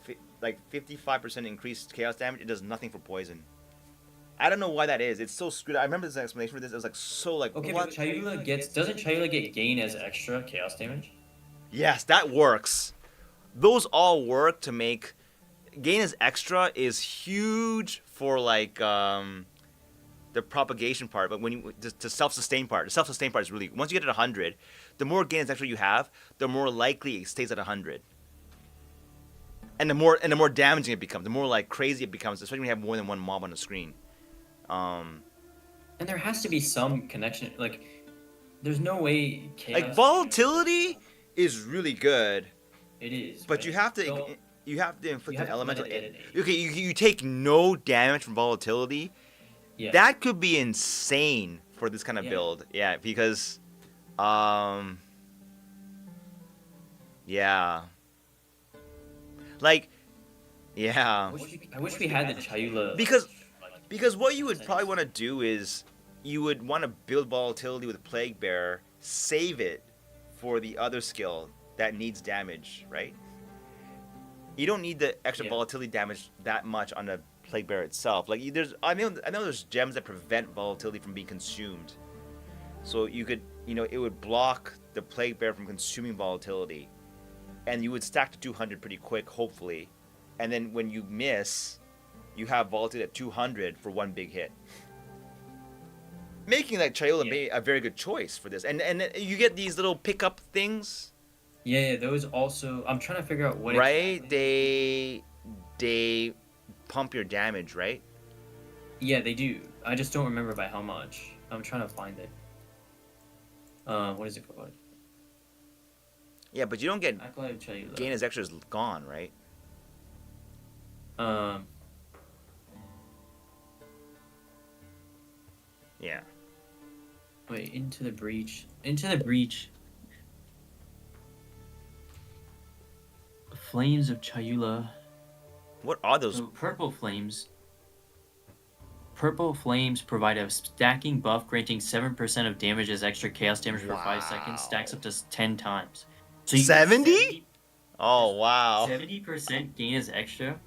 55% increased chaos damage. It does nothing for poison. I don't know why that is. It's so screwed. I remember this explanation for this. It was like so like Okay, what? but doesn't Chayula get gain as extra chaos damage? Yes, that works. Those all work to make gain as extra is huge for like the propagation part, but when you the self-sustain part, the self-sustain part is really once you get it 100, the more gain as extra you have, the more likely it stays at 100. And the more damaging it becomes, the more like crazy it becomes, especially when you have more than one mob on the screen. And there has to be some connection. Like, there's no way chaos. Like volatility is really good, It is. but right? you have to So, inflict have an to elemental. let it detonate. Okay, you take no damage from volatility. yeah. That could be insane for this kind of Yeah. build. Yeah, because yeah. Like yeah. I wish we had the Chayula. Because- like, Because what you would probably want to do is you would want to build volatility with Plague Bearer, save it for the other skill that needs damage, right? You don't need the extra Yeah. volatility damage that much on the Plague Bearer itself. Like I know there's gems that prevent volatility from being consumed. So you could, it would block the Plague Bearer from consuming volatility. And you would stack to 200 pretty quick, hopefully. And then when you miss, you have volatility at 200 for one big hit. Making like Chayula Yeah. be a very good choice for this. And you get these little pickup things, yeah, those also. I'm trying to figure out what. right? Exactly. They pump your damage, right? Yeah, they do. I just don't remember by how much. I'm trying to find it. What is it called? Yeah, but you don't get Acolyte of Chayula. gain as extra is gone, right? Um. Yeah. Wait, into the breach. Into the breach. Flames of Chayula. What are those? So purple flames. Purple flames provide a stacking buff granting 7% of damage as extra chaos damage for 5 seconds. Stacks up to 10 times. So you get 70? Oh wow. 70% gain as extra.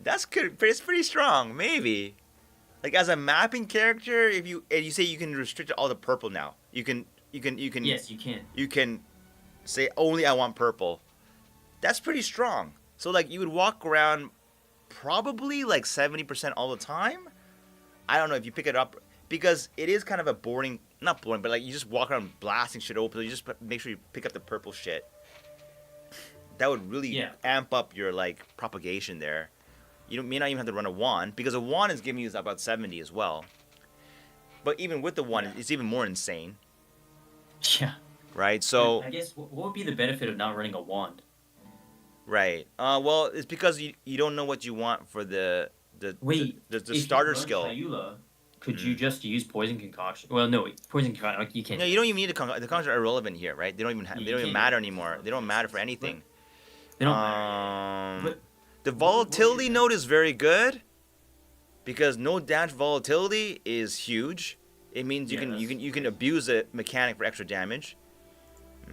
That's good. It's pretty strong. Maybe. Like as a mapping character, if you say you can restrict all the purple now, you can Yes, you can. you can say only I want purple. That's pretty strong. So like you would walk around probably like 70% all the time. I don't know if you pick it up because it is kind of a boring, not boring, but like you just walk around blasting shit open. So you just make sure you pick up the purple shit. That would really Yeah. amp up your like propagation there. You may not even have to run a wand because a wand is giving you about 70 as well. But even with the wand, Yeah. it's even more insane, Yeah. right? So I guess what would be the benefit of not running a wand? right. Well, it's because you don't know what you want for the Wait, the if you starter run skill. Chayula, could you just use poison concoction? Well, no, poison concoction you can't. No, do you that. don't even need the concoctions are irrelevant here, right? They don't even You they don't even can't matter do that. anymore. They don't matter for anything. They don't matter. But The what volatility is that? node is very good because no damage volatility is huge. It means Yeah, that's- you can abuse a mechanic for extra damage.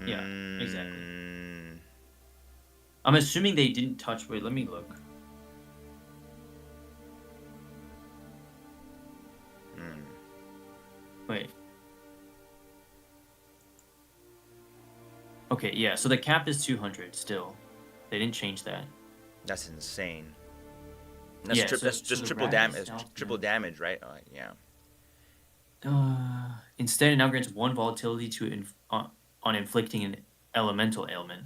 Yeah, exactly. Mm, I'm assuming they didn't touch. Wait, let me look. mm. Wait. Okay, yeah. So the cap is 200 still. They didn't change that. That's insane. That's, Yeah, so- that's so just the triple rapid damage. stealth, Triple yeah. damage, right? Yeah. Instead, it now grants 1 volatility to on inflicting an elemental ailment.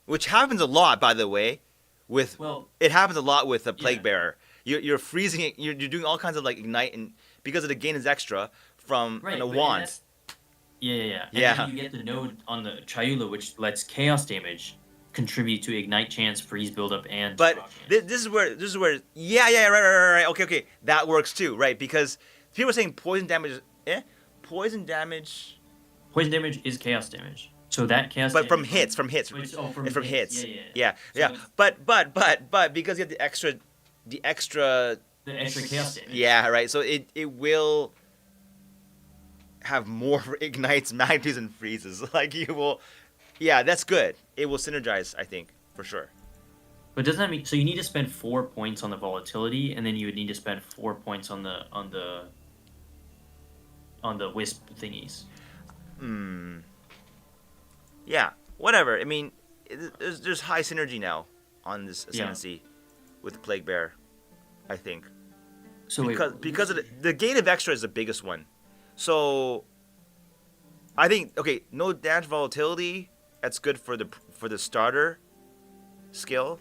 Which happens a lot, by the way. With Well, it happens a lot with the plague Yeah. bearer. You're freezing it. You're doing all kinds of like ignite, and because of the gain is extra from right. the but- and wand. that's- Yeah. And Yeah. then you get the node on the Chayula, which lets chaos damage contribute to ignite chance, freeze buildup, and But shock chance. this is where yeah right okay that works too, right? Because people are saying poison damage poison damage, Poison damage is chaos damage. So that chaos but from damage hits Which- oh, it's from hits. Yeah. So Yeah. it's- But because you have the extra The extra chaos damage. yeah, right. So it will have more ignites, magnitudes, and freezes. Like you will, yeah, that's good. It will synergize, I think, for sure. But doesn't that mean so you need to spend 4 points on the volatility, and then you would need to spend 4 points on the wisp thingies? Yeah, whatever. I mean, there's high synergy now on this Yeah. ascendancy with Plague Bear, I think. So Because of the gain of extra is the biggest one. So I think okay, no damage volatility. That's good for the starter skill.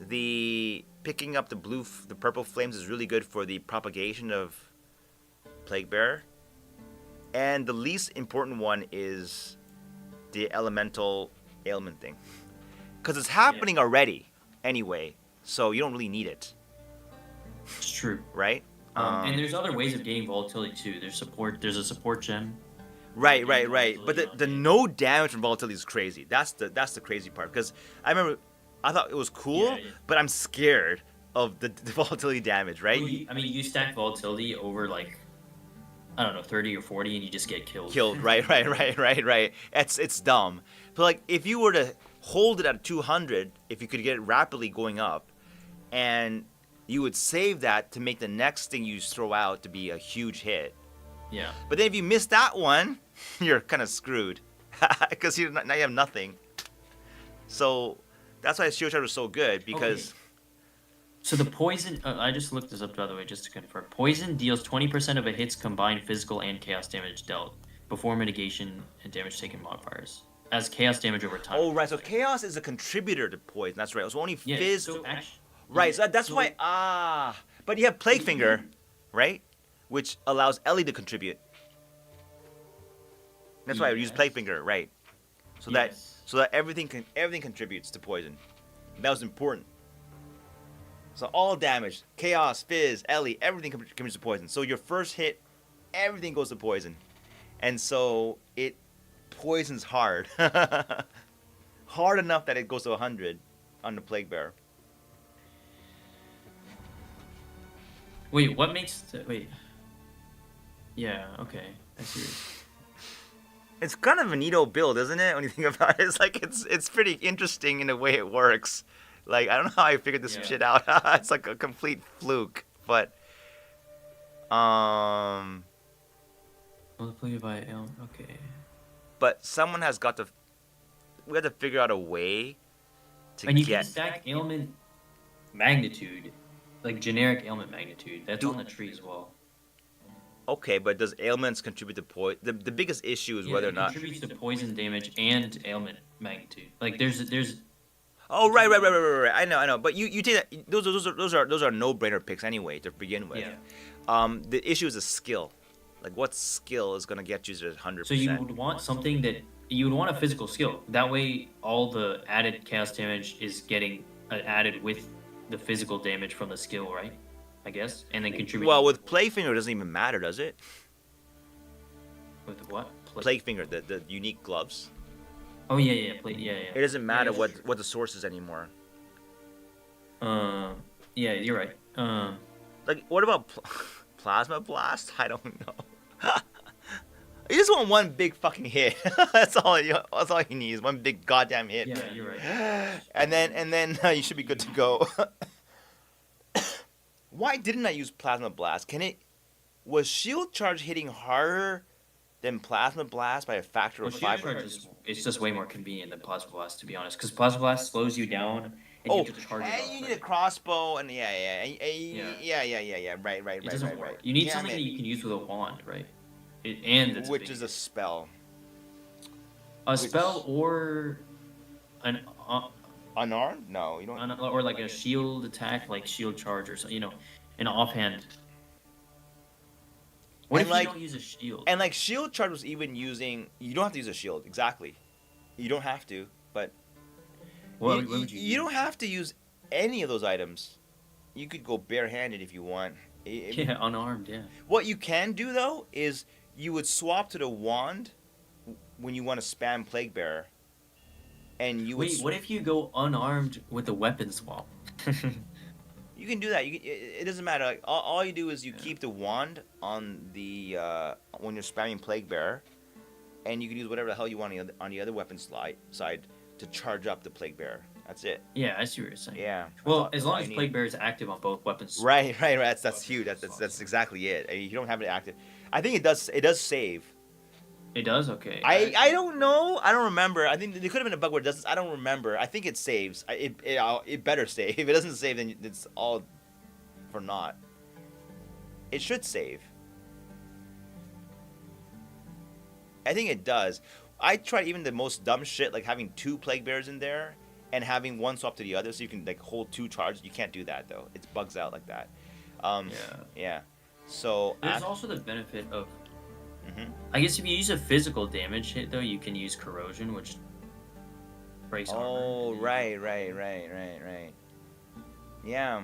The picking up the purple flames is really good for the propagation of Plague Bear. And the least important one is the elemental ailment thing. Because it's happening already anyway, so you don't really need it, it's true. right? And there's other ways of gaining volatility too. There's a support gem. Right. gain But volatility the on no damage from volatility is crazy. That's the crazy part. Because I remember, I thought it was cool, Yeah. but I'm scared of the volatility damage, right? Well, you stack volatility over like I don't know 30 or 40, and you just get killed. Killed, right. It's dumb. But like, if you were to hold it at 200, if you could get it rapidly going up, and you would save that to make the next thing you throw out to be a huge hit. Yeah. But then if you miss that one, you're kind of screwed because now you have nothing. So that's why Shield Charge was so good because. Okay. So the poison, I just looked this up by the way, just to confirm. Poison deals 20% of a hit's combined physical and chaos damage dealt before mitigation and damage taken modifiers, as chaos damage over time. Oh right, so chaos is a contributor to poison. That's right. So only Yeah. fizz. So actually, Right. yeah, So that's why. But you have Plague Finger, right? Which allows Ellie to contribute. That's why I use Yes. Plague Finger, right? So Yes. that everything contributes to poison. That was important. So all damage, chaos, fizz, Ellie, everything contributes to poison. So your first hit, everything goes to poison, and so it poisons hard, hard enough that it goes to 100 on the Plague Bearer. Wait, what makes wait? Yeah. Okay. I see. It's kind of a neato build, isn't it? When you think about it, it's like it's pretty interesting in the way it works. Like I don't know how I figured this Yeah. shit out. It's like a complete fluke, but Multiply by L. Okay. but someone has got to. We have to figure out a way to And you get. can stack ailment magnitude, like generic ailment magnitude. That's on the tree as well. Okay, but does ailments contribute to poison? The biggest issue is whether or it not. contributes to poison damage and ailment magnitude. Like there's Oh right. I know. But you take that. Those are no-brainer picks anyway to begin with. Yeah. The issue is a skill. Like what skill is gonna get you to 100%? So you would want something that you would want a physical skill. That way, all the added chaos damage is getting added with the physical damage from the skill, right? I guess, and then contribute. Well, with Plague Finger, it doesn't even matter, does it? with what? Plague Finger, the unique gloves. Oh yeah. Yeah. It doesn't matter Yeah, what the source is anymore. Yeah, you're right. Like, what about Plasma Blast? I don't know. You just want one big fucking hit. That's all he needs. One big goddamn hit. Yeah, you're right. And then you should be good to go. Why didn't I use Plasma Blast? Was Shield Charge hitting harder than Plasma Blast by a factor of 5? It's just way more convenient than Plasma Blast, to be honest, because Plasma Blast slows you down and you have to charge it and off, you need right? a crossbow, and yeah. Right. It doesn't work. You need something that you can use with a wand, right? And which is a spell. a spell or an Unarmed? No, you don't. or like a shield attack, like shield charge or something, an offhand. What And if like- you don't use a shield? And like Shield Charge was even using. You don't have to use a shield, exactly. You don't have to, but What would you you don't have to use any of those items. You could go barehanded if you want. Yeah, unarmed, yeah. What you can do though is you would swap to the wand when you want to spam Plague Bearer, and you would. Wait, what if you go unarmed with a weapon swap? You can do that. It doesn't matter. Like, all you do is you keep the wand on the when you're spamming Plague Bearer, and you can use whatever the hell you want on the other weapon side to charge up the Plague Bearer. That's it. Yeah, I see what you're saying. Yeah. Well, That's as all long you as need. Plague Bearer is active on both weapons. Right. That's huge. That's exactly it. I mean, you don't have it active. I think it does. It does save. It does? Okay. I don't know. I don't remember. I think there could have been a bug where it doesn't. I don't remember. I think it saves. It better save. If it doesn't save, then it's all for naught. It should save. I think it does. I tried even the most dumb shit, like having 2 Plague Bears in there and having one swap to the other, so you can like hold 2 charges. You can't do that though. It bugs out like that. Yeah. So There's also the benefit of. Mhm. I guess if you use a physical damage hit though, you can use corrosion, which breaks armor. Oh, right. Yeah.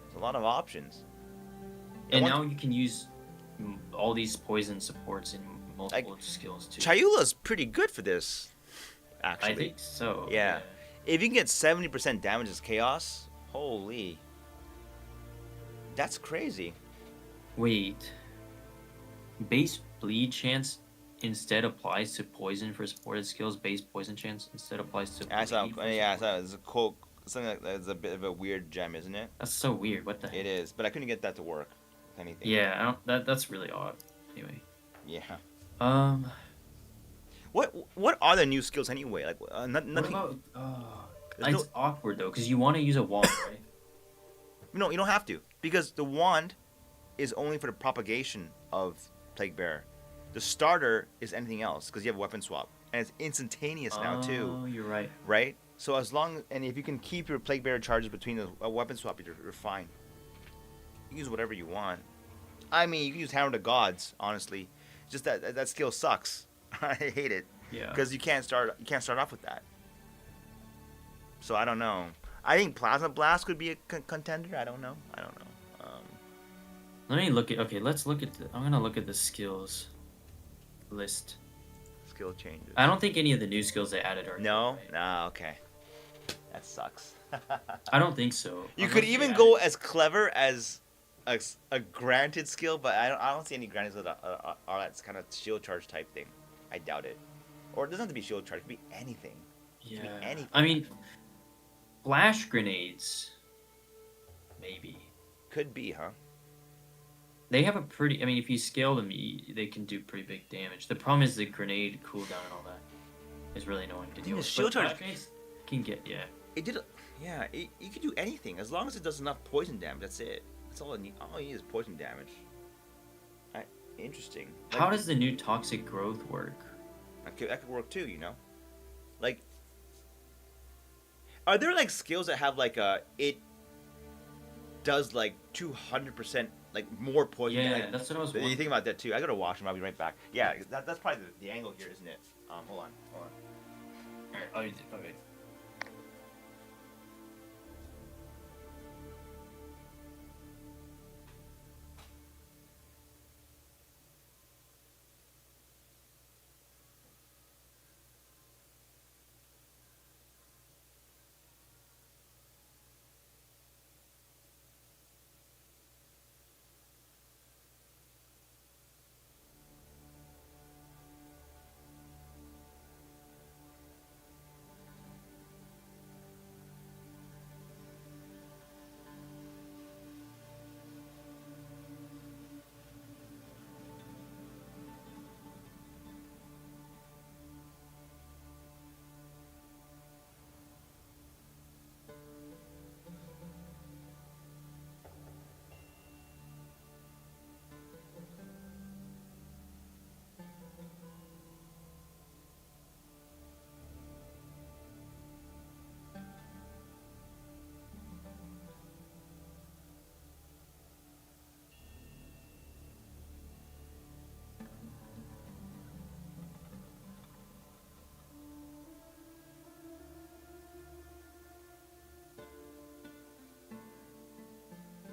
There's a lot of options. And one- now you can use all these poison supports in multiple skills too. Chayula's pretty good for this, actually. I think so. Yeah. If you can get 70% damage as chaos, holy. That's crazy. Wait. Base bleed chance instead applies to poison for supported skills. Base poison chance instead applies to. I saw, bleed for yeah, I supported- saw it's a quote, something like that. It's a bit of a weird gem, isn't it? That's so weird. What the heck? It is, but I couldn't get that to work. If anything. Yeah, I don't, that's really odd. Anyway. Yeah. What What are the new skills anyway? Like nothing. about? There's It's awkward though, because you want to use a wand, right? No, you don't have to, because the wand is only for the propagation of Plague Bearer. The starter is anything else, because you have a weapon swap, and it's instantaneous now too, Oh, you're right. right? So and if you can keep your Plague Bearer charges between a weapon swap, you're fine. You can use whatever you want. I mean, you can use Hammer of the Gods, honestly. Just that skill sucks. I hate it Yeah. because you can't start off with that. So I don't know. I think Plasma Blast could be a contender. I don't know. Let me look at. Okay, let's look at. I'm gonna look at the skills list. Skill changes. I don't think any of the new skills they added are. No? new, right? Nah, okay. That sucks. I don't think so. You Unless could they even added- go as clever as a granted skill, but I don't see any granted skills that are that kind of shield charge type thing. I doubt it. Or it doesn't have to be shield charge. It could be anything. Yeah. be anything. I mean, flash grenades. Maybe. Could be, huh? They have a pretty. I mean, if you scale them, they can do pretty big damage. The problem is the grenade cooldown and all that is really annoying to think deal the with. shield But charge- flash grenades can get It did. Yeah, it could do anything as long as it does enough poison damage. That's it. That's all it need. All you need is poison damage. Interesting. How does the new toxic growth work? That could work too, you know? Like, are there like skills that have like it does like 200% like more poison? Yeah, like, that's what I was you wondering. think about that too. I gotta wash them. I'll be right back. Yeah, that's probably the angle here, isn't it? Hold on. Okay.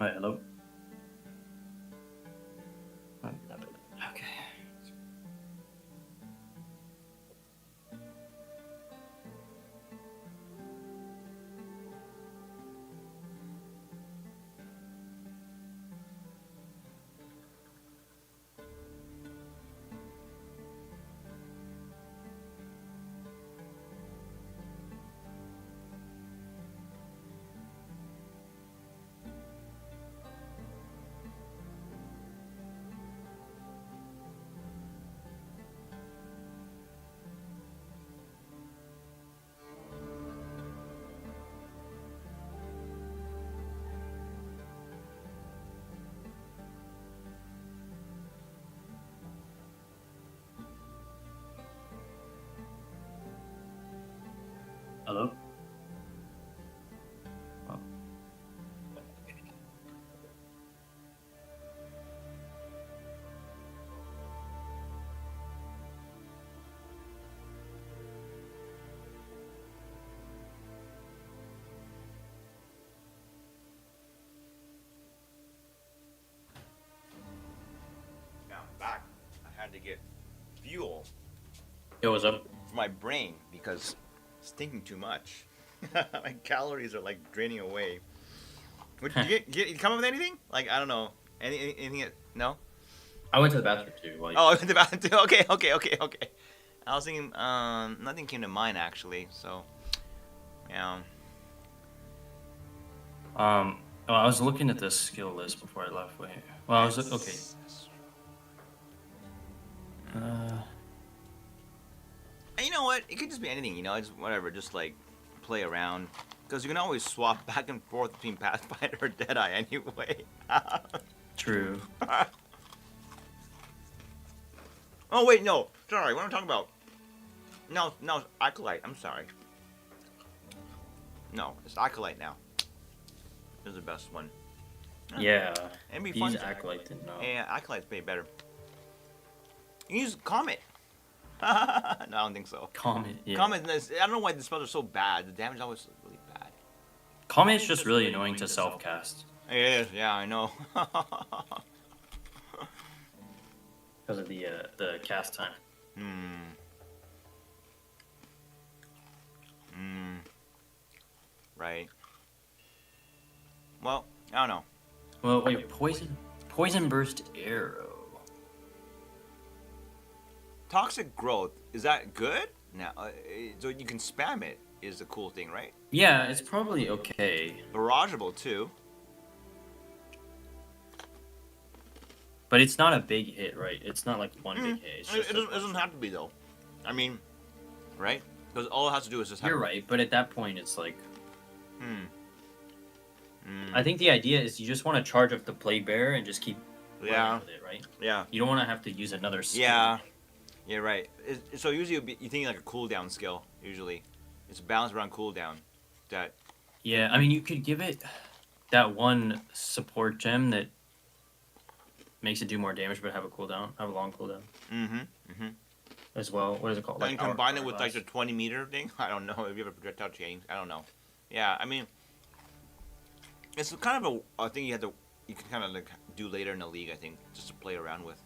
Alright, hello. Okay. Hello? Oh. Now I'm back. I had to get fuel Yo, what's up? for my brain because it's thinking too much. My calories are like draining away. What, you come up with anything? Like, I don't know. Anything? No? I went to the bathroom too. While you... Oh, the bathroom too. Okay. I was thinking, nothing came to mind actually. So, yeah. Well, I was looking at the skill list before I left. Wait. Well, I was okay. And you know what? It could just be anything. You know, it's whatever. Just like play around, because you can always swap back and forth between Pathfinder or Deadeye anyway. True. Oh wait, no. Sorry, what am I talking about? No, it's Acolyte. I'm sorry. No, it's Acolyte now. This is the best one. Yeah. It'd be These fun. Acolyte didn't know. Yeah, Acolyte's way better. You can use Comet. No, I don't think so. Comet, yeah. Comet, I don't know why the spells are so bad. The damage is always really bad. Comet's just really annoying to self-cast. It is, yeah, I know. Because of the cast time. Right. Well, I don't know. Well, wait, poison burst arrow. Toxic growth, is that good? Now, so you can spam it is the cool thing, right? Yeah, it's probably okay. Barrageable too. But it's not a big hit, right? It's not like one big hit. It's just It doesn't have to be though. I mean, right? Because all it has to do is just have. You're right, but at that point, it's like. I think the idea is you just want to charge up the Plague Bearer and just keep running with it, right? Yeah. You don't want to have to use another skill. Yeah. Yeah, right. So usually you're thinking like a cooldown skill. Usually, it's balanced around cooldown. That. Yeah, I mean, you could give it that one support gem that makes it do more damage, but have a long cooldown. As well. What is it called? And combine it with like the 20-meter thing. I don't know if you have a projectile change. I don't know. Yeah, I mean, it's kind of a thing you can kind of like do later in the league. I think just to play around with.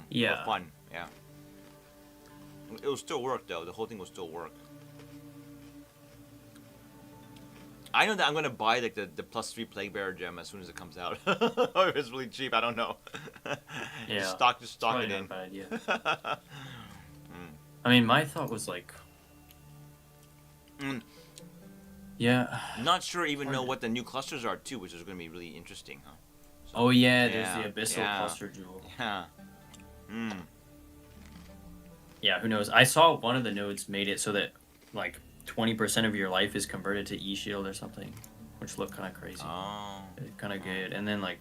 Yeah. For fun. Yeah. It will still work though. The whole thing will still work. I know that I'm gonna buy like the +3 Plague Bearer gem as soon as it comes out. Or if it's really cheap, I don't know. Yeah. Just stock it in. Not a bad idea. I mean, my thought was like. Yeah. Not sure even know what the new clusters are too, which is gonna be really interesting, huh? So, Oh yeah, there's the Abyssal Cluster Jewel. Yeah. Yeah, who knows? I saw one of the nodes made it so that like 20% of your life is converted to E-Shield or something, which looked kind of crazy. Oh. Kind of good. And then like,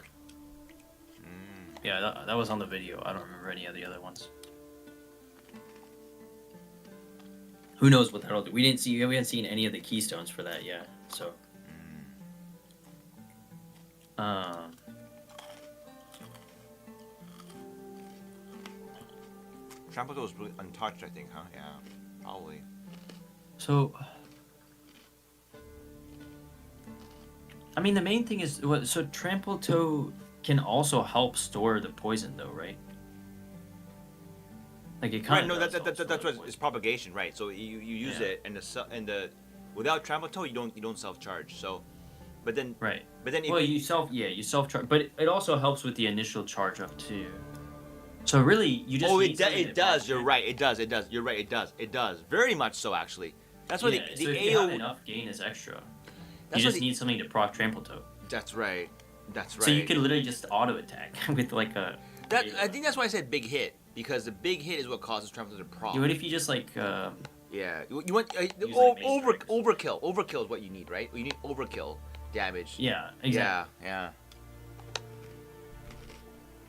yeah, that was on the video. I don't remember any of the other ones. Who knows what that'll do? We haven't seen any of the keystones for that yet. So. Trample was really untouched, I think, huh? Yeah, probably. So. I mean, the main thing is so trample toe can also help store the poison, though, right? Like it kind Right, of no, that's what it's propagation, right? So you use Yeah. it, and the without trample toe, you don't self charge. So, but then Right. but then if Well, you self charge, but it also helps with the initial charge up too. So really, you just need something it that does. blocks You're it. right. It does. It does. You're right. It does. Very much so, actually. That's why Yeah. the So if AO. you have enough gain as extra, That's you why just need something to proc trample toe. That's right. That's right. So you could literally just auto attack with like a. I think that's why I said big hit, because the big hit is what causes trample to proc. What if you just like? Yeah. You want like mace strikes. overkill. Overkill is what you need, right? You need overkill damage. Yeah. Exactly. Yeah.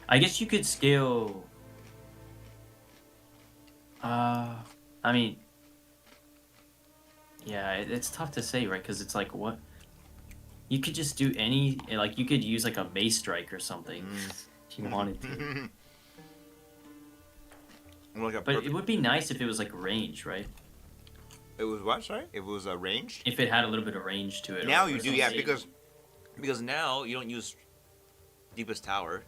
I guess you could scale. I mean. Yeah, it's tough to say, right? Because it's like what. You could just do any, like you could use like a mace strike or something if you wanted to. But it would be nice if it was like range, right? It was what? Sorry, it was ranged. If it had a little bit of range to it. Now or you do, something. yeah, because now you don't use deepest tower,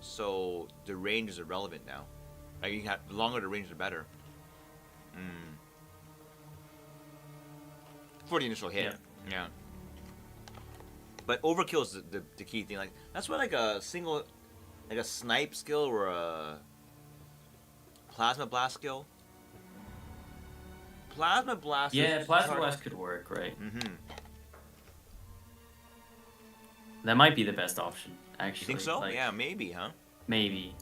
so the range is irrelevant now. Like you have, the longer the range, the better. For the initial hit, yeah. But overkill is the key thing. Like that's why like a snipe skill or a plasma blast skill. Plasma blast. Yeah, plasma blast could work, right? Mm-hmm. That might be the best option, actually. You think so? Like, Yeah, maybe, huh? maybe.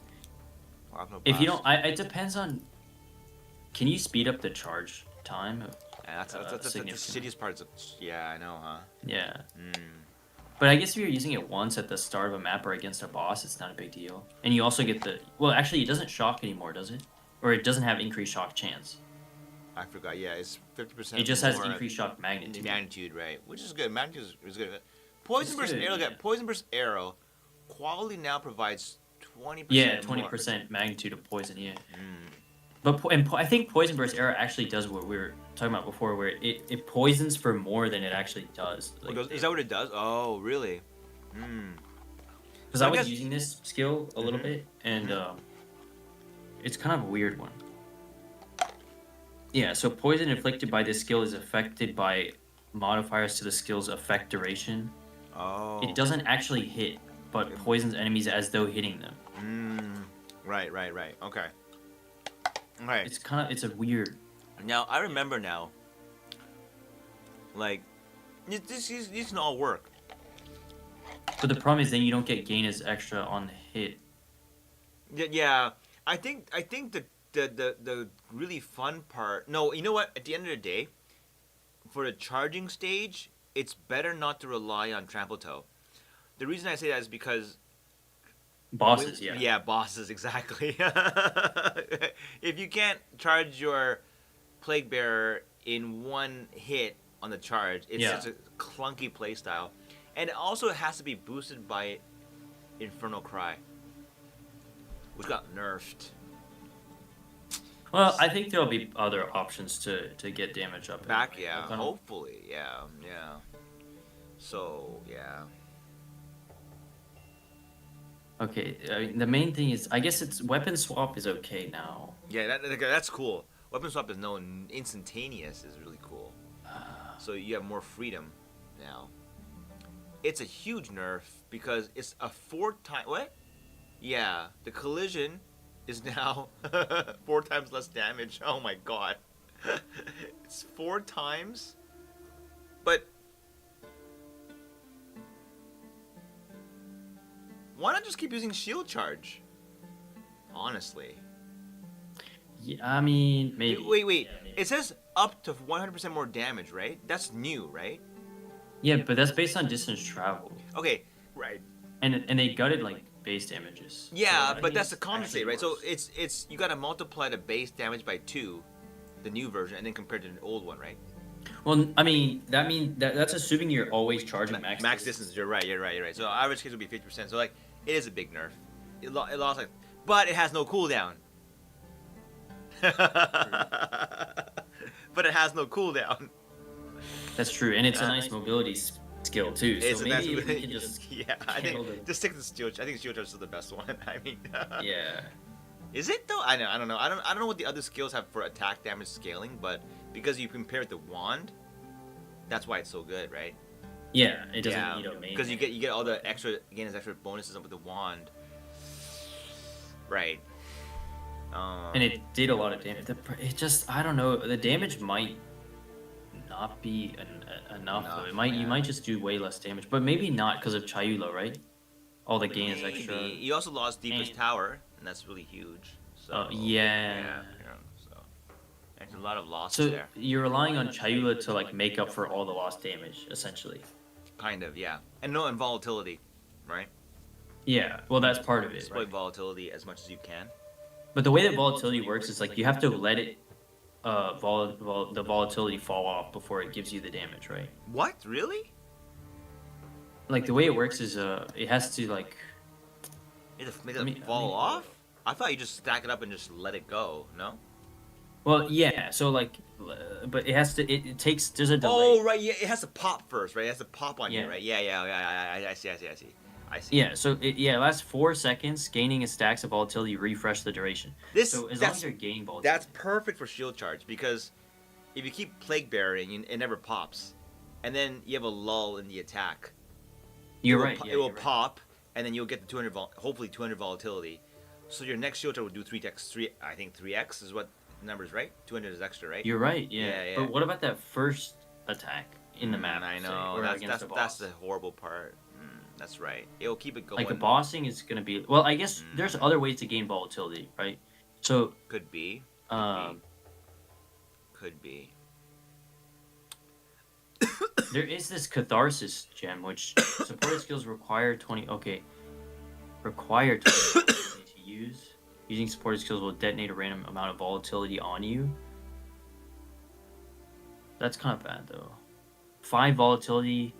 Plasma If you blast. don't, it depends on. Can you speed up the charge time? Yeah, that's the significantly. shittiest part. Yeah, I know, huh? Yeah. Mm. But I guess if you're using it once at the start of a map or against a boss, it's not a big deal. And you also get the... Well, actually, it doesn't shock anymore, does it? Or it doesn't have increased shock chance. I forgot. Yeah, it's 50%. It just has more increased shock magnitude. magnitude, right? Which is good. Magnitude is good. Poison burst good, arrow. yeah. Poison burst arrow. Quality now provides 20%. Yeah, more. 20% magnitude of poison, yeah. Mm. But I think Poison Burst Arrow actually does what we were talking about before, where it poisons for more than it actually does. Like, Is that what it does? Oh, really? Hmm. Because I was using this skill a little bit, and it's kind of a weird one. Yeah, so poison inflicted by this skill is affected by modifiers to the skill's effect duration. Oh. It doesn't actually hit, but poisons enemies as though hitting them. Right. Okay. Right. It's a weird. Now I remember now. Like, these can all work. But the problem is then you don't get gain as extra on hit. Yeah, I think the really fun part. No, you know what? At the end of the day, for the charging stage, it's better not to rely on trample toe. The reason I say that is because Bosses, yeah. Yeah, bosses, exactly. If you can't charge your plague bearer in one hit on the charge, it's such a clunky playstyle. And it also has to be boosted by Infernal Cry, which got nerfed. Well, I think there'll be other options to get damage up. Back, anyway. yeah, Like, hopefully, yeah. So, yeah. Okay, I mean, the main thing is, I guess it's weapon swap is okay now. Yeah, that's cool. Weapon swap is known instantaneous is really cool. So you have more freedom now. It's a huge nerf because it's a 4 times what? Yeah, the collision is now 4 times less damage. Oh my god. It's 4 times. But why not just keep using shield charge? Honestly. Yeah, I mean, maybe. Wait. Yeah, maybe. It says up to 100% more damage, right? That's new, right? Yeah, but that's based on distance travel, Okay, right. and they gutted like base damages. Yeah, So I but think that's the it's compensate, actually right? So worse. it's you gotta multiply the base damage by 2, the new version, and then compared to the old one, right? Well, I mean, that's assuming you're always charging max distance. You're right. So average case would be 50%. So like, it is a big nerf. It lost like, but it has no cooldown. But it has no cooldown. That's true, and it's a nice mobility skill too. So It's a maybe nice- if we can just yeah. I handle think the- just stick to steel. I think steel charge is still the best one. I mean, yeah. is it though? I don't know. I don't know what the other skills have for attack damage scaling, but because you compare it to wand, that's why it's so good, right? Yeah, it doesn't need a main. because you get all the extra extra bonuses with the wand, right? And it did a lot of damage. It just, I don't know. The damage might not be enough. Though. It might you might just do way less damage, but maybe not because of Chayula, right? All the gains Maybe. extra. You also lost deepest And- tower, and that's really huge. So Yeah. So there's a lot of losses So there. you're relying on Chayula to like make up for all the lost damage, essentially. Kind of, yeah. And no, and volatility, right? Yeah. Well, that's part of it. Exploit Right? volatility as much as you can. But the way that volatility works is like you have to let it, the volatility fall off before it gives you the damage, right? What? Really? Like the way it works is it has to like Make Let it me- fall let me- off? I thought you just stack it up and just let it go. No? well yeah so like but it has to it takes there's a delay. Oh, right. Yeah, it has to pop first, right? It has to pop on you, Yeah. right? Yeah. I see. Yeah, so it lasts 4 seconds. Gaining a stacks of volatility refresh the duration. This So as long that's as you're gaining volatility. that's perfect for shield charge because if you keep plague bearing, it never pops, and then you have a lull in the attack. You're it will right. po- Yeah, it will you're right. pop, and then you'll get the 200 hopefully 200 volatility. So your next shield charge will do 3x. I think 3x is what the numbers, right? 200 is extra, right? You're right. Yeah. Yeah, yeah. But what about that first attack in the map? I say, know. or That's against that's the the boss? horrible part. That's right. It will keep it going. Like the bossing is gonna be well. I guess there's other ways to gain volatility, right? So Could be. um, Could be. there is this catharsis gem which supported skills require 20. Okay, require 20 to use. Using supported skills will detonate a random amount of volatility on you. That's kind of bad though. 5 volatility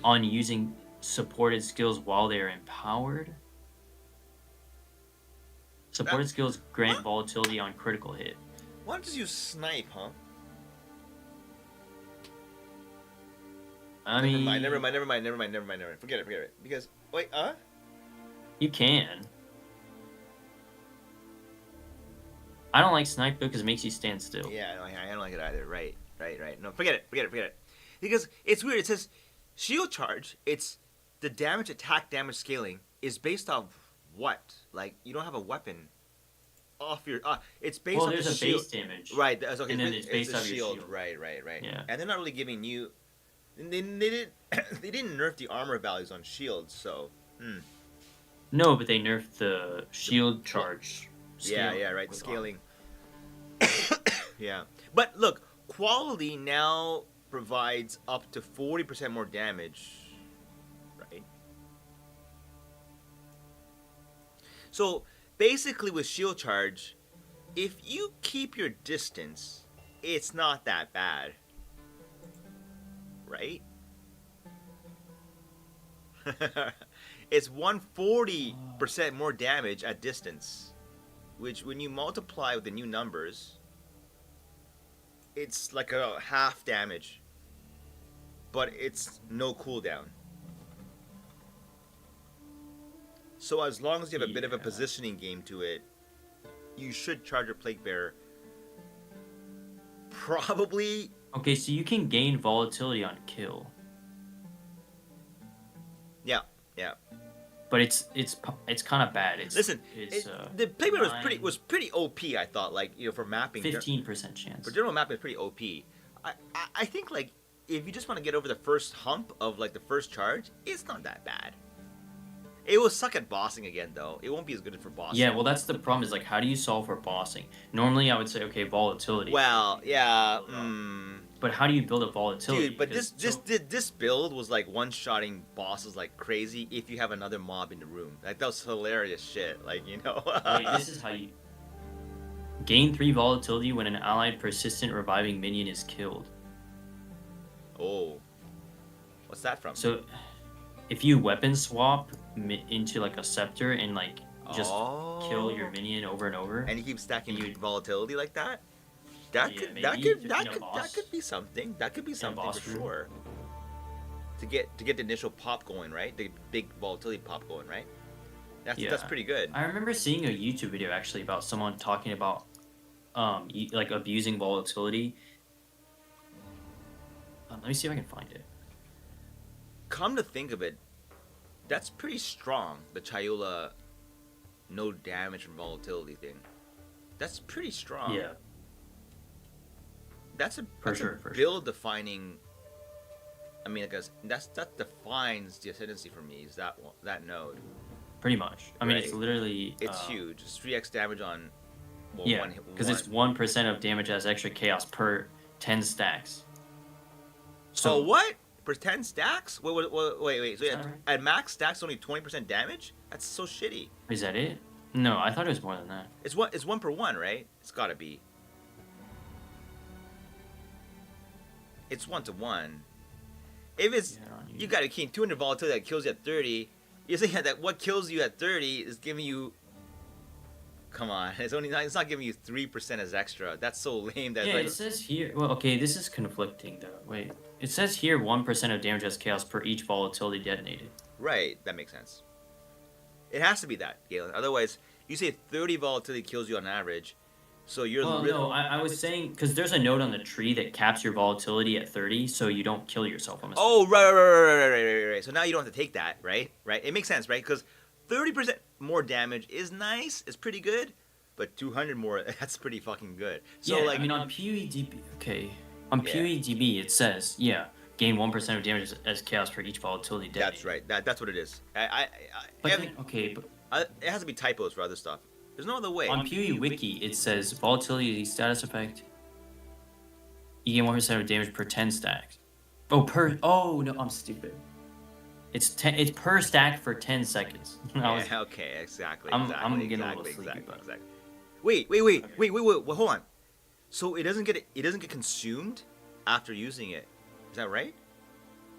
on using supported skills while they are empowered. Supported skills grant volatility on critical hit. Why don't you use snipe, huh? I mean, Never mind. Forget it. Because wait, you can. I don't like snipe though because it makes you stand still. Yeah, no, I don't like it either. Right. No, forget it. Because it's weird. It says shield charge. It's the attack damage scaling is based off what? Like you don't have a weapon off your. It's based Well, on there's the a shield. base damage. Right. That's okay. And then it's based the off your shield. Right. Yeah. And they're not really giving you. They didn't. They didn't nerf the armor values on shields, so. No, but they nerfed the shield charge. Yeah, scaling right. was Scaling. Yeah, but look, quality now provides up to 40% more damage, right? So basically, with shield charge, if you keep your distance, it's not that bad, right? It's 140% more damage at distance, which when you multiply with the new numbers, it's like a half damage, but it's no cooldown. So as long as you have a bit of a Yeah. positioning game to it, you should charge your Plague Bearer. Probably. Okay, so you can gain volatility on kill, Yeah. but it's kind of bad. It's Listen, it's the Plague Bearer nine- was pretty OP. I thought, like, for mapping. 15% chance. For general mapping, it's pretty OP. I think, like, if you just want to get over the first hump of, like, the first charge, it's not that bad. It will suck at bossing again, though. It won't be as good for bossing. Yeah, well, that's the problem. Is like, how do you solve for bossing? Normally, I would say, okay, volatility. Well, yeah. But how do you build a volatility? Dude, but Because- this build was, like, one-shotting bosses like crazy if you have another mob in the room. Like, that was hilarious shit. Like, Wait, this is how you gain 3 volatility when an allied persistent reviving minion is killed. Oh. What's that from? So, if you weapon swap into like a scepter and like just kill your minion over and over, And you keep stacking You- volatility like that? That Yeah, could maybe that could in that a could boss- that could be something. That could be something boss for room. sure. to get the initial pop going, right? The big volatility pop going, right? That's Yeah. that's pretty good. I remember seeing a YouTube video actually about someone talking about like abusing volatility. Let me see if I can find it. Come to think of it, that's pretty strong. The Chayula no damage from volatility thing. That's pretty strong. Yeah, That's a for that's sure, a for sure. build defining. I mean, because that defines the ascendancy for me. Is that node? Pretty much. I mean, it's Right. literally It's huge. It's 3x damage on. Well, Yeah, because it's 1% of damage as extra chaos per 10 stacks. So what? For 10 stacks? Wait. So Is that right? at max stacks, only 20% damage? That's so shitty. Is that it? No, I thought it was more than that. It's one per one, right? It's gotta be. It's 1-to-1. If it's Yeah, on you got a king 200 volatility that kills you at 30. You're saying that what kills you at 30 is giving you. Come on, it's not giving you 3% as extra. That's so lame. That Yeah, like, it says here. Well, okay, this is conflicting though. Wait, it says here 1% of damage as chaos per each volatility detonated. right. That makes sense. It has to be that, Galen. Otherwise, you say 30 volatility kills you on average. So you're Well, really. no, I was saying because there's a note on the tree that caps your volatility at 30, so you don't kill yourself. I'm assuming. Oh, right. So now you don't have to take that, right? Right. It makes sense, right? Because 30% more damage is nice. It's pretty good. But 200 more, that's pretty fucking good. So yeah, like, I mean on PoeDB, okay, on Yeah. PoeDB it says gain 1% of damage as chaos for each volatility detonated. that's right. That's what it is. But every- then, okay, but it has to be typos for other stuff. There's no other way. on PoeWiki it says volatility status effect. You gain 1% of damage per 10 stacks. Oh no, I'm stupid. It's per stack for 10 seconds. Yeah, okay, exactly. I'm exactly, getting a little exactly, sleepy, exactly, but- exactly. Wait, hold on. So it doesn't get consumed after using it. Is that right?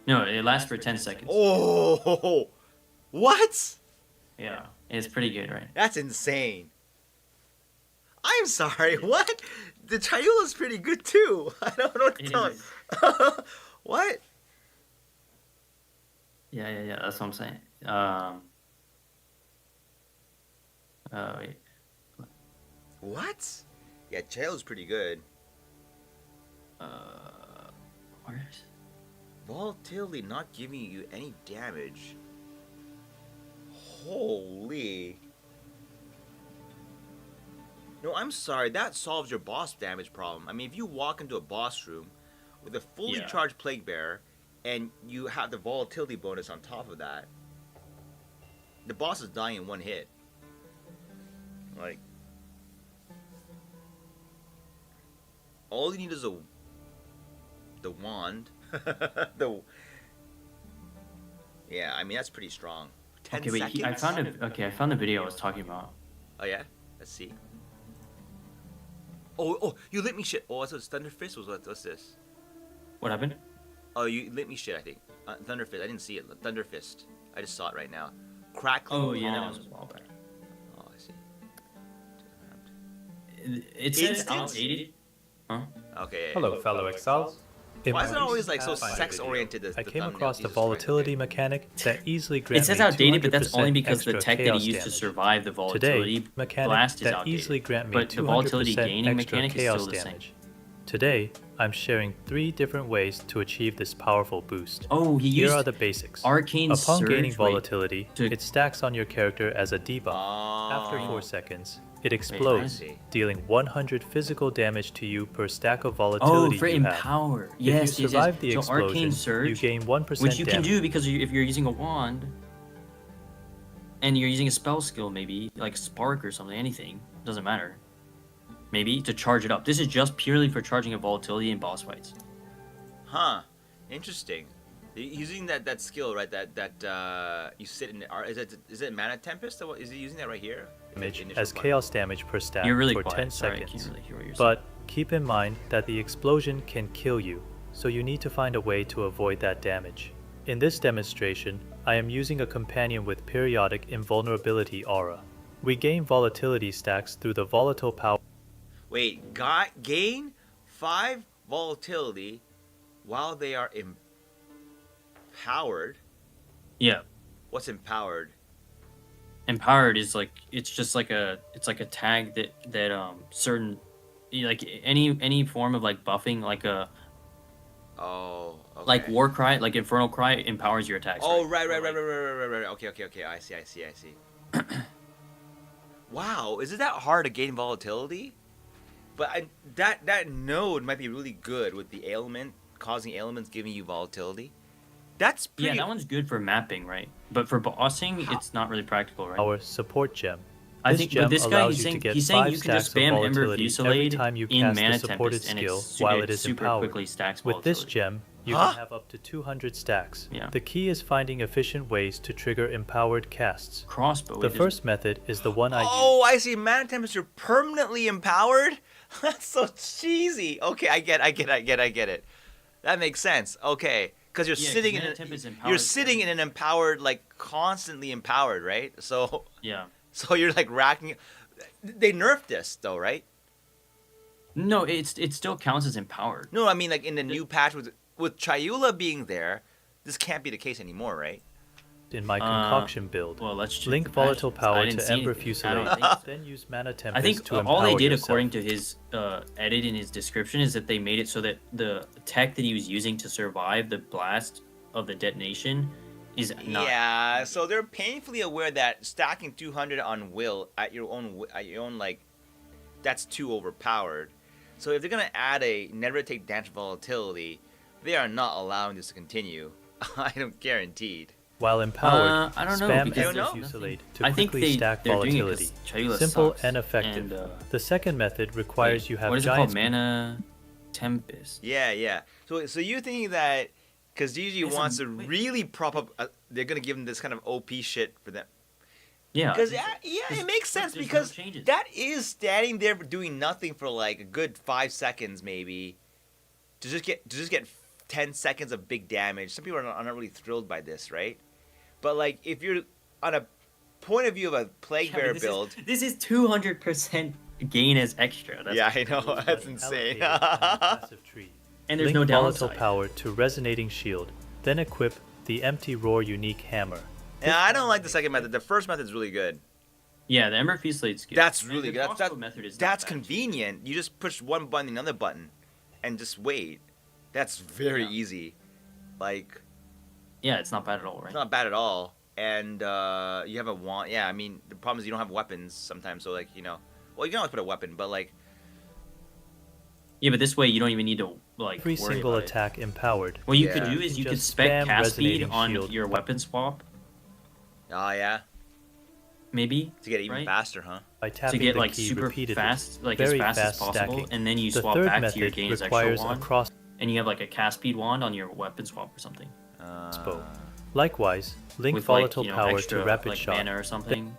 No, it lasts for 10 seconds. Oh, what? Yeah, it's pretty good, right? That's insane. I'm sorry, what? The Chayula's pretty good too. I don't know what to It tell is. you. What? Yeah, that's what I'm saying. Wait. What? Yeah, Chayula's pretty good. Where is Volatility not giving you any damage. Holy. No, I'm sorry. That solves your boss damage problem. I mean, if you walk into a boss room with a fully Yeah. charged Plague Bearer and you have the volatility bonus on top of that, the boss is dying in one hit. Like, all you need is the wand. Yeah, I mean that's pretty strong. 10 Okay, wait. seconds. I found the video I was talking about. Oh yeah, let's see. Oh, you lit me shit. Oh, what's this? Thunder Fist? What's this? What happened? Oh, you lit me shit. I think Thunder Fist. I didn't see it. Thunder Fist. I just saw it right now. Crackling. Oh yeah, that palms. was a while back. Oh, I see. It says Instance? outdated. Huh? Okay. Hello, fellow exiles. In Why my is it always recent like so Pathfinder sex-oriented? video, The I came thumbnail? across the Jesus volatility Christ. mechanic that easily It grants says me outdated, but that's only 200% because the extra tech that he chaos used to damage. survive the volatility Today, mechanic blast is that outdated. easily grant me But the volatility 200% gaining extra mechanic is chaos still the same. damage. Today, I'm sharing 3 different ways to achieve this powerful boost. Oh, he Here used are the basics. arcane Upon surge. gaining Wait, volatility, to- it stacks on your character as a debuff. After Oh. 4 seconds, it I explodes, see. dealing 100 physical damage to you per stack of Oh, volatility for you have. empower. If Yes, you yes, survive yes. the So arcane explosion, surge, you gain 1% which you can damage. do because if you're using a wand and you're using a spell skill, maybe like spark or something, anything doesn't matter. Maybe to charge it up. This is just purely for charging a volatility in boss fights. Huh. Interesting. Using that skill, right? That you sit in. Is it Mana Tempest? Or what? Is he using that right here? Damage Initial as part. chaos damage per stack You're really for quiet. 10 Sorry, I seconds. can't really hear what you're But keep in mind that the explosion can kill you, so you need to find a way to avoid that damage. In this demonstration, I am using a companion with periodic invulnerability aura. We gain volatility stacks through the volatile power. Wait, gain 5 volatility while they are Empowered? Yeah. What's empowered? Empowered is like it's just like a tag that certain like any form of like buffing like a Oh, okay. like war cry like infernal cry empowers your attacks. Oh, Or right. like- Okay. I see. Wow, is it that hard to gain volatility? But that node might be really good with the ailment, causing ailments, giving you volatility. That's pretty... Yeah, that one's good for mapping, right? But for bossing, it's not really practical, right? Our support gem. I This think, gem but this guy, allows he's you to saying, get he's saying 5 you can just stacks of spam Ember volatility every Fusillade time you in cast Mana the supported Tempest, and skill it's, while it is super empowered. quickly stacks With this volatility. gem, you Huh? can have up to 200 stacks. Yeah. The key is finding efficient ways to trigger empowered casts. Crossbow. The it is- first method is the one I use. Oh, I see. Mana Tempest, you're permanently empowered? That's so cheesy. Okay, I get it. That makes sense. Okay, because you're Yeah, 'cause sitting in Mana a, Tempest you're empowers sitting in an empowered, like constantly empowered, right? So Yeah. you're like racking. They nerfed this though, right? No, it still counts as empowered. No, I mean like in the new patch with Chayula being there, this can't be the case anymore, right? In my concoction build. Well, let's check Link the volatile patches. I power didn't to see Ember anything. I don't Fusillade, think so. then use Mana I Tempest think to all they empower did, yourself. according to his edit in his description, is that they made it so that the tech that he was using to survive the blast of the detonation is not. Yeah, so they're painfully aware that stacking 200 on will at your own like that's too overpowered. So if they're gonna add a never take damage volatility, they are not allowing this to continue. I don't guaranteed. While empowered, I don't know, spam because Ember there's Fusillade nothing- to I think quickly stack they're doing it 'cause volatility. Chayula Simple sucks, and effective. and, The second method requires wait, you have what is it called? giant Mana Tempest. Yeah. So you're thinking that because DG Yes, wants to wait. really prop up, they're gonna give them this kind of OP shit for them. Yeah. Because There's- it makes sense there's no because changes. that is standing there doing nothing for like a good 5 seconds maybe, to just get 10 seconds of big damage. Some people are not really thrilled by this, right? But like if you're on a point of view of a plague bearer build, This is 200% gain as extra. That's yeah, I know but that's insane. allocated on a passive tree. And there's Link no volatile downside. power to resonating shield, then equip the empty roar unique hammer. And I don't like the second method. The first method is really good. Yeah, the Ember Fusillade skill. That's And really the good. crossbow method is not That's bad, too. convenient. You just push one button, another button, and just wait. That's very Yeah. easy. Like Yeah, it's not bad at all, right? it's not bad at all. And you have a wand. Yeah, I mean the problem is you don't have weapons sometimes. So like well you can always put a weapon, but like Yeah, but this way you don't even need to like Every worry single about it. attack empowered. What you Yeah. could do is you could Just spec spam cast speed resonating on shield. your weapon swap, oh yeah, maybe to get even Right? faster, huh? By to tapping get the like key super repeatedly. fast, like Very as fast as fast possible, stacking. and then you The swap third back to your method gains extra requires a wand, crossbow. and you have like a cast speed wand on your weapon swap or something Likewise, link with volatile like, power extra, to rapid like, shot. mana or something.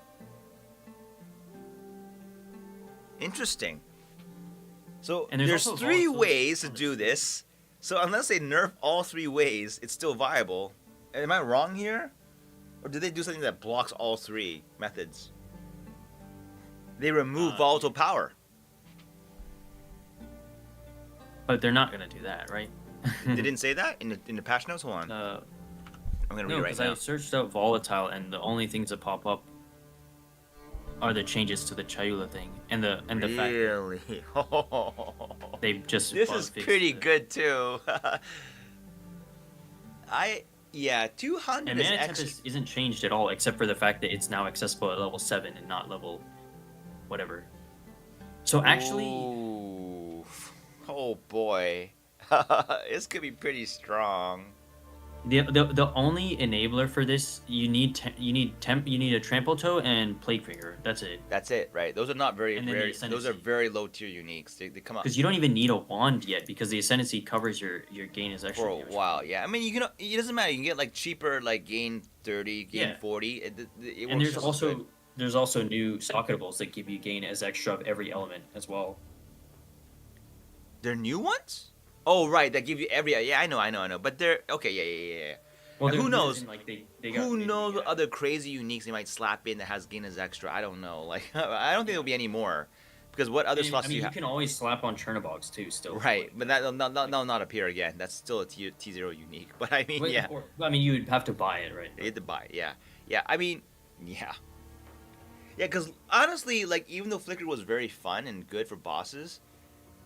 Interesting. So And there's there's also 3 volatility ways to do this. So unless they nerf all 3 ways, it's still viable. Am I wrong here? Or did they do something that blocks all 3 methods? They remove volatile power. But they're not gonna do that, right? They didn't say that in the patch notes. Hold on, I'm gonna read No, it right because now. I searched up volatile, and the only things that pop up are the changes to the Chayula thing, and the fact that Really? they just This bug is fixed pretty it. good too. 200 And is Mana extra. Tempest isn't changed at all, except for the fact that it's now accessible at level 7 and not level whatever. So actually, Ooh. Oh boy, this could be pretty strong. the only enabler for this you need a trample toe and plague finger. That's it. That's it, right? Those are not very And then the rare. ascendancy. Those are very low tier uniques. They come up Because you don't even need a wand yet, because the ascendancy covers your gain as extra. for a while. Yeah, I mean you can. It doesn't matter. You can get like cheaper, like gain 30, gain Yeah. 40. It And works there's just as also good. there's also new socketables that give you gain as extra of every element as well. They're new ones. Oh right, that give you every. Yeah, I know. But they're okay. Yeah. Well, And who they're good as knows? in, like, they got Who maybe, knows what yeah. other crazy uniques they might slap in that has gain as extra? I don't know. Like I don't think there'll be any more, Because what other slots I do mean, you you have? can always slap on Chernobog's too, still. Right, but that'll not appear again. That's still a T0 unique. But I mean, Wait, yeah, I mean, you would have to buy it, right? you had to buy it. Yeah, yeah. I mean, yeah, yeah. Because honestly, like even though Flicker was very fun and good for bosses,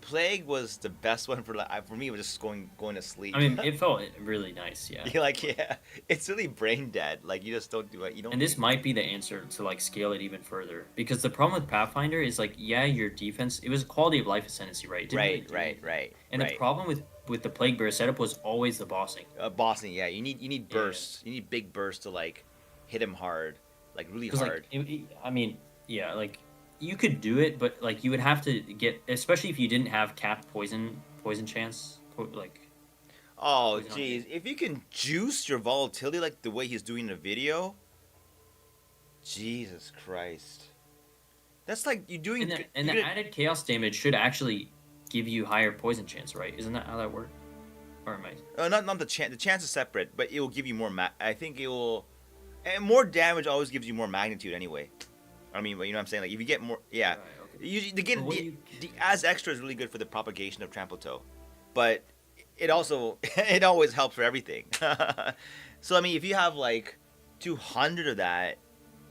Plague was the best one for like for me. It was just going to sleep. I mean, it felt really nice, yeah. You're like, yeah, it's really brain dead. Like you just don't do it. You don't. And this might be the answer to like scale it even further, because the problem with Pathfinder is like, yeah, your defense, it was a quality of life ascendancy, right? It didn't really Right, do right, anything. right. And right. the problem with the Plague Bear setup was always the bossing. Bossing, yeah. You need Yeah. bursts. You need big bursts to like hit him hard, like really 'Cause, hard. like, I mean, yeah, like you could do it, but like you would have to get, especially if you didn't have capped poison chance, like. Oh, Poison on jeez. If you can juice your volatility like the way he's doing in the video, Jesus Christ. That's like you're doing. And the added chaos damage should actually give you higher poison chance, right? Isn't that how that works? Or am I? Not the chance. The chance is separate, but it will give you more. I think it will. And more damage always gives you more magnitude anyway. I mean, but you know what I'm saying? Like if you get more, yeah. Right, okay. The as extra is really good for the propagation of trample toe, but it also it always helps for everything. So I mean, if you have like 200 of that,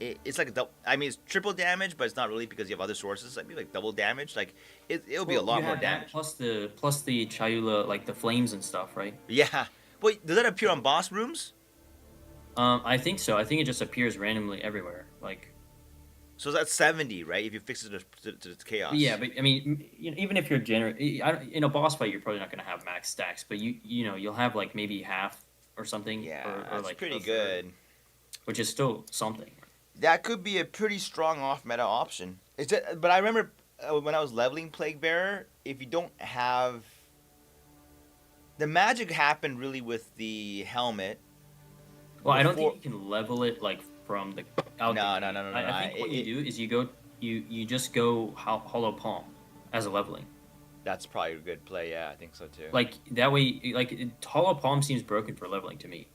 it's like I mean, it's triple damage, but it's not really because you have other sources. I mean, like double damage. Like it'll be a lot you more have that damage. plus the Chayula, like the flames and stuff, right? Yeah. Wait, does that appear on boss rooms? I think so. I think it just appears randomly everywhere. Like. So that's 70, right? If you fix it to chaos. Yeah, but I mean, even if you're in a boss fight, you're probably not going to have max stacks, but you know you'll have like maybe half or something. Yeah, or that's like pretty a third, good. which is still something. That could be a pretty strong off-meta option. But I remember when I was leveling Plague Bearer, if you don't have... The magic happened really with the helmet. Well, I don't think you can level it like from the. No. I think what you do is you just go hollow palm as a leveling. That's probably a good play. Yeah, I think so too. Like that way, hollow palm seems broken for leveling to me,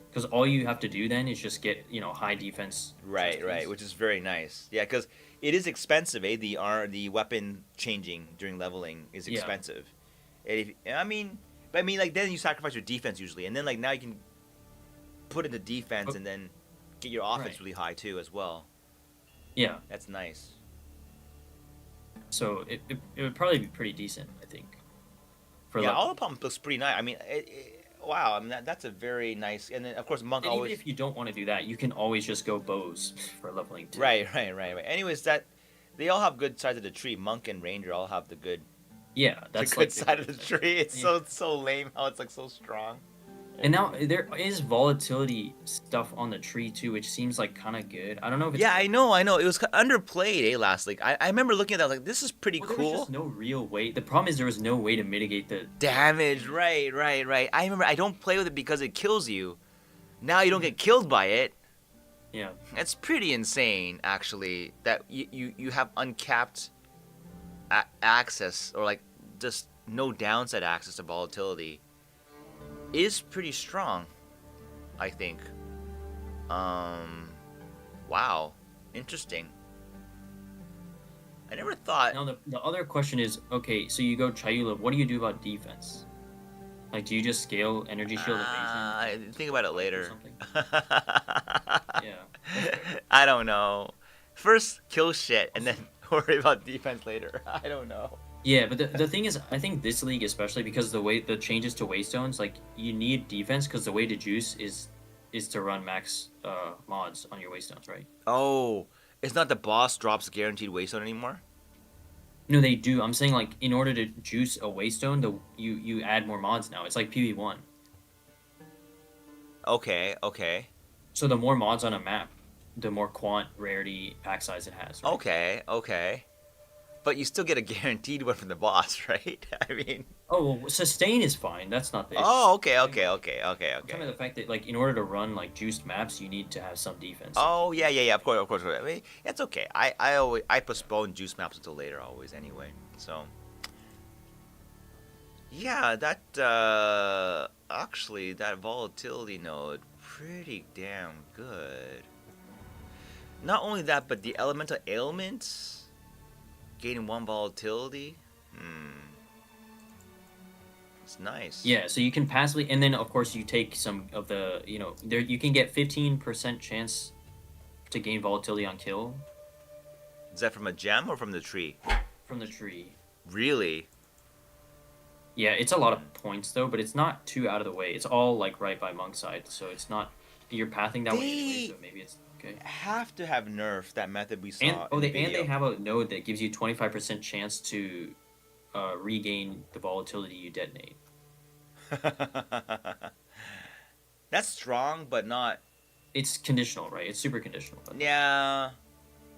because all you have to do then is just get high defense. Right, which is very nice. Yeah, because it is expensive. The weapon changing during leveling is Yeah. expensive. I mean, like then you sacrifice your defense usually, and then like now you can put in the defense and then get your offense Right. really high too as well. Yeah, That's nice. so it would probably be pretty decent, I think. For Yeah, leveling. all the pump looks pretty nice. I mean, wow. I mean, that's a very nice. And then of course Monk And always. even if you don't want to do that, you can always just go bows for leveling too. Right. Anyways, they all have good sides of the tree. Monk and Ranger all have the good. Yeah, that's the like good side of the tree. It's Yeah. so lame how it's like so strong. And now there is volatility stuff on the tree too, which seems like kind of good. I don't know if it's Yeah, I know. It was underplayed, last week. I remember looking at that like this is pretty Well, there was cool. just no real way. The problem is there was no way to mitigate the. Damage, right. I remember I don't play with it because it kills you. Now you don't get killed by it. Yeah. It's pretty insane, actually, that you have uncapped access or like just no downside access to volatility. Is pretty strong, I think. Wow, interesting. I never thought. Now the other question is, okay, so you go Chayula. What do you do about defense? Like, do you just scale energy shield evasion? Think about it or later. something? Yeah. I don't know. First, kill shit, and then worry about defense later. I don't know. Yeah, but the thing is, I think this league especially because the changes to waystones, like you need defense because the way to juice is to run max mods on your waystones, right? Oh, it's not the boss drops guaranteed waystone anymore? No, they do. I'm saying like in order to juice a waystone, you add more mods now. It's like PV1. Okay. So the more mods on a map, the more quant rarity pack size it has. Right? Okay. But you still get a guaranteed one from the boss, right? I mean... Oh, well, sustain is fine. That's not the issue. Oh, okay. I'm talking about Okay. the fact that like in order to run like juiced maps, you need to have some defense. Oh, yeah, of course. I mean, it's okay. I postpone juice maps until later always anyway, so... Yeah, that, actually, that volatility node, pretty damn good. Not only that, but the elemental ailments Gaining 1 volatility. It's nice. Yeah, so you can passively, and then of course you take some of the, there you can get 15% chance to gain volatility on kill Is that from a gem or from the tree? from the tree. Really? Yeah, it's a lot of points though, but it's not too out of the way. It's all like right by monk side, so it's not you're pathing that way anyway, so maybe it's okay. Have to have nerfed that method we saw. And in the they video. have a node that gives you 25% chance to regain the volatility you detonate. That's strong, but not. It's conditional, right? It's super conditional. Yeah.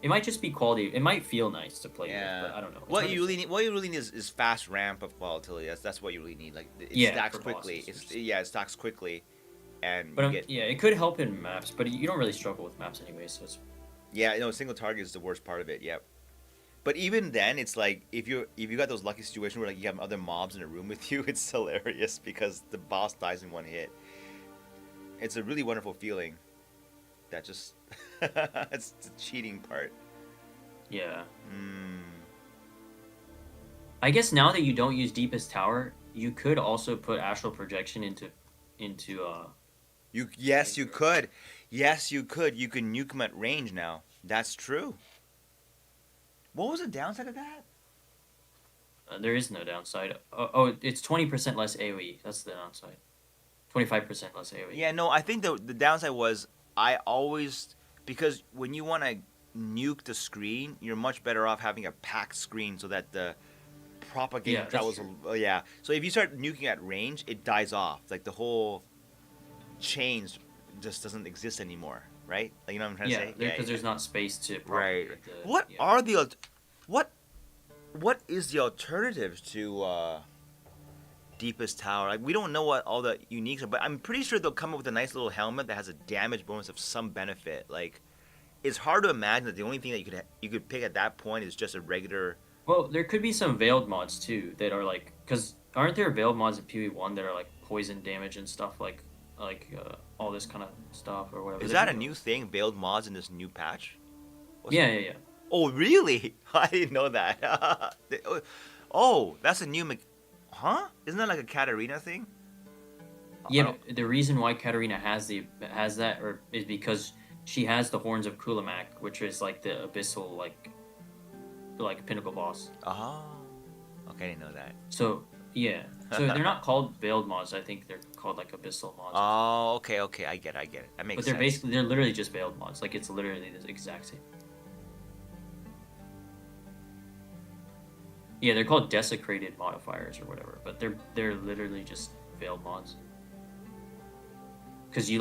It might just be quality. It might feel nice to play Yeah. with, but I don't know. It's What hard you to really say. need, what you really need is fast ramp of volatility. That's what you really need. Like it Yeah, stacks for quickly. bosses, It stacks quickly, and But you get yeah, it could help in maps, but you don't really struggle with maps anyway. So it's single target is the worst part of it. Yep. But even then, it's like if you got those lucky situations where like you have other mobs in a room with you, it's hilarious because the boss dies in 1 hit. It's a really wonderful feeling. That just it's the cheating part. yeah. Mm. I guess now that you don't use Deepest Tower, you could also put Astral Projection into Yes, you could. Yes, you could. You can nuke them at range now. That's true. What was the downside of that? there is no downside. Oh, it's 20% less AoE. That's the downside. 25% less AoE. Yeah, no, I think the downside was I always because when you want to nuke the screen, you're much better off having a packed screen so that the propagation Yeah, that's travels. true. Yeah. So if you start nuking at range, it dies off. Like the whole chains just doesn't exist anymore, right? Like you know what I'm trying to say? because there's not space to Right. propagate the- What yeah. are the what is the alternative to Deepest Tower? Like we don't know what all the uniques are, but I'm pretty sure they'll come up with a nice little helmet that has a damage bonus of some benefit. Like it's hard to imagine that the only thing that you could pick at that point is just a regular. Well, there could be some veiled mods too that are like, because aren't there veiled mods in PvE1 that are like poison damage and stuff like all this kind of stuff or whatever? Is There that a could be- new thing? Veiled mods in this new patch? What's Yeah, it- yeah, yeah. Oh really? I didn't know that. Oh, that's a new. Huh? Isn't that like a Katarina thing? Yeah, don't- but the reason why Katarina has that is because she has the horns of Kulamak, which is like the abyssal like pinnacle boss. Oh. Okay, I didn't know that. So yeah, so they're not called veiled mods. I think they're called like abyssal mods. Oh, okay. I get it. That makes but sense. they're literally just veiled mods. Like it's literally the exact same. Yeah, they're called desecrated modifiers or whatever, but they're literally just veiled mods. Because you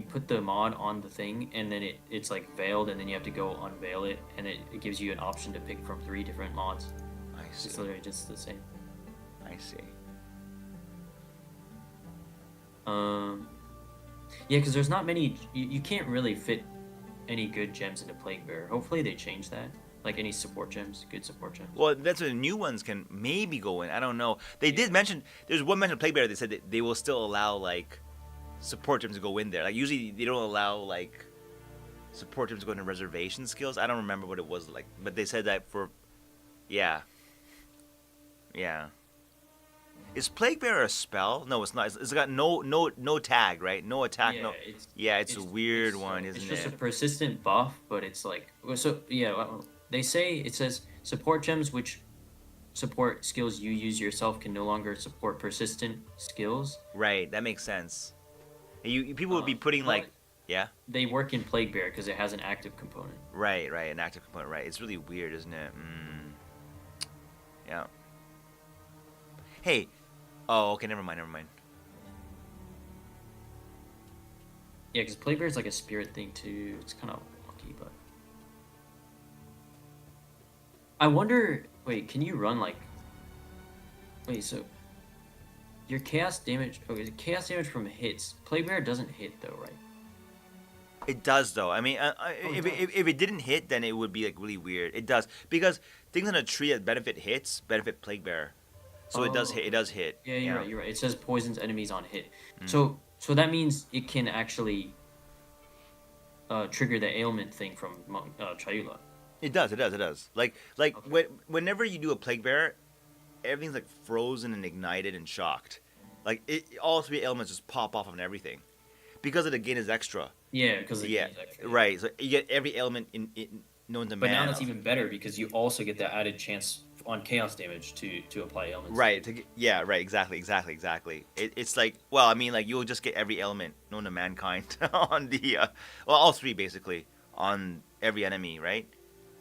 put the mod on the thing and then it's like veiled and then you have to go unveil it and it gives you an option to pick from 3 different mods. I It's see. literally just the same. I see. Yeah, because there's not many. You can't really fit any good gems into Plague Bearer. Hopefully they change that. Like any support gems, good support gems. Well, that's where the new ones can maybe go in. I don't know. They did mention there's one mention of Plague Bearer. They said that they will still allow like support gems to go in there. Like usually they don't allow like support gems to go into reservation skills. I don't remember what it was like, but they said that for yeah. Is Plague Bearer a spell? No, it's not. It's got no tag, right? No attack. Yeah, no. it's Yeah, it's a weird it's, one, it's isn't just it? a persistent buff, but it's like they say it says support gems which support skills you use yourself can no longer support persistent skills. Right. That makes sense. People would be putting well, like yeah. They work in Plague Bearer because it has an active component. Right, an active component, right. It's really weird, isn't it? Yeah. Hey. Oh, okay, never mind. Yeah, because Plague Bearer is like a spirit thing too. It's kind of wonky, but I wonder. Wait, can you run like? Wait, so your chaos damage? Okay, chaos damage from hits. Plague Bearer doesn't hit though, right? It does, though. I mean, it if it didn't hit, then it would be like really weird. It does because things on a tree that benefit hits benefit Plague Bearer, so it does hit. It does hit. Yeah, you're right. You're right. It says poisons enemies on hit. Mm. So that means it can actually trigger the ailment thing from Chayula. It does. It does. It does. Like whenever you do a plague bear, everything's like frozen and ignited and shocked. Like all three elements just pop off on everything, because of the gain is extra. Yeah, because Yeah, right. So you get every element in known to But man. now that's even better because you also get that added chance on chaos damage to apply elements. Right. Yeah. Right. Exactly. It's like, well, I mean, like you'll just get every element known to mankind on the well, all three basically on every enemy, right?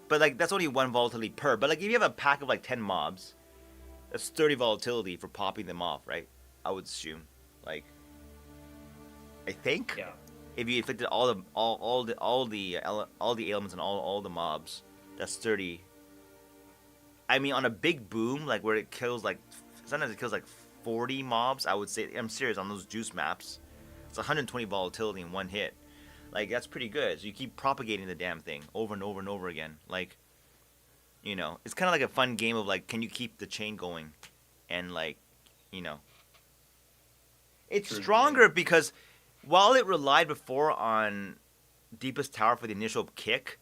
But like that's only one volatility per. But like if you have a pack of like 10 mobs, that's 30 volatility for popping them off, right? I would assume, like, I think. Yeah. If you inflicted all the elements and all the mobs, that's 30. I mean, on a big boom, like where it kills like sometimes it kills like 40 mobs. I would say, I'm serious, on those juice maps, it's 120 volatility in one hit. Like that's pretty good. So you keep propagating the damn thing over and over and over again. Like, you know, it's kind of like a fun game of like, can you keep the chain going, and like, you know, it's True, stronger because while it relied before on Deepest Tower for the initial kick,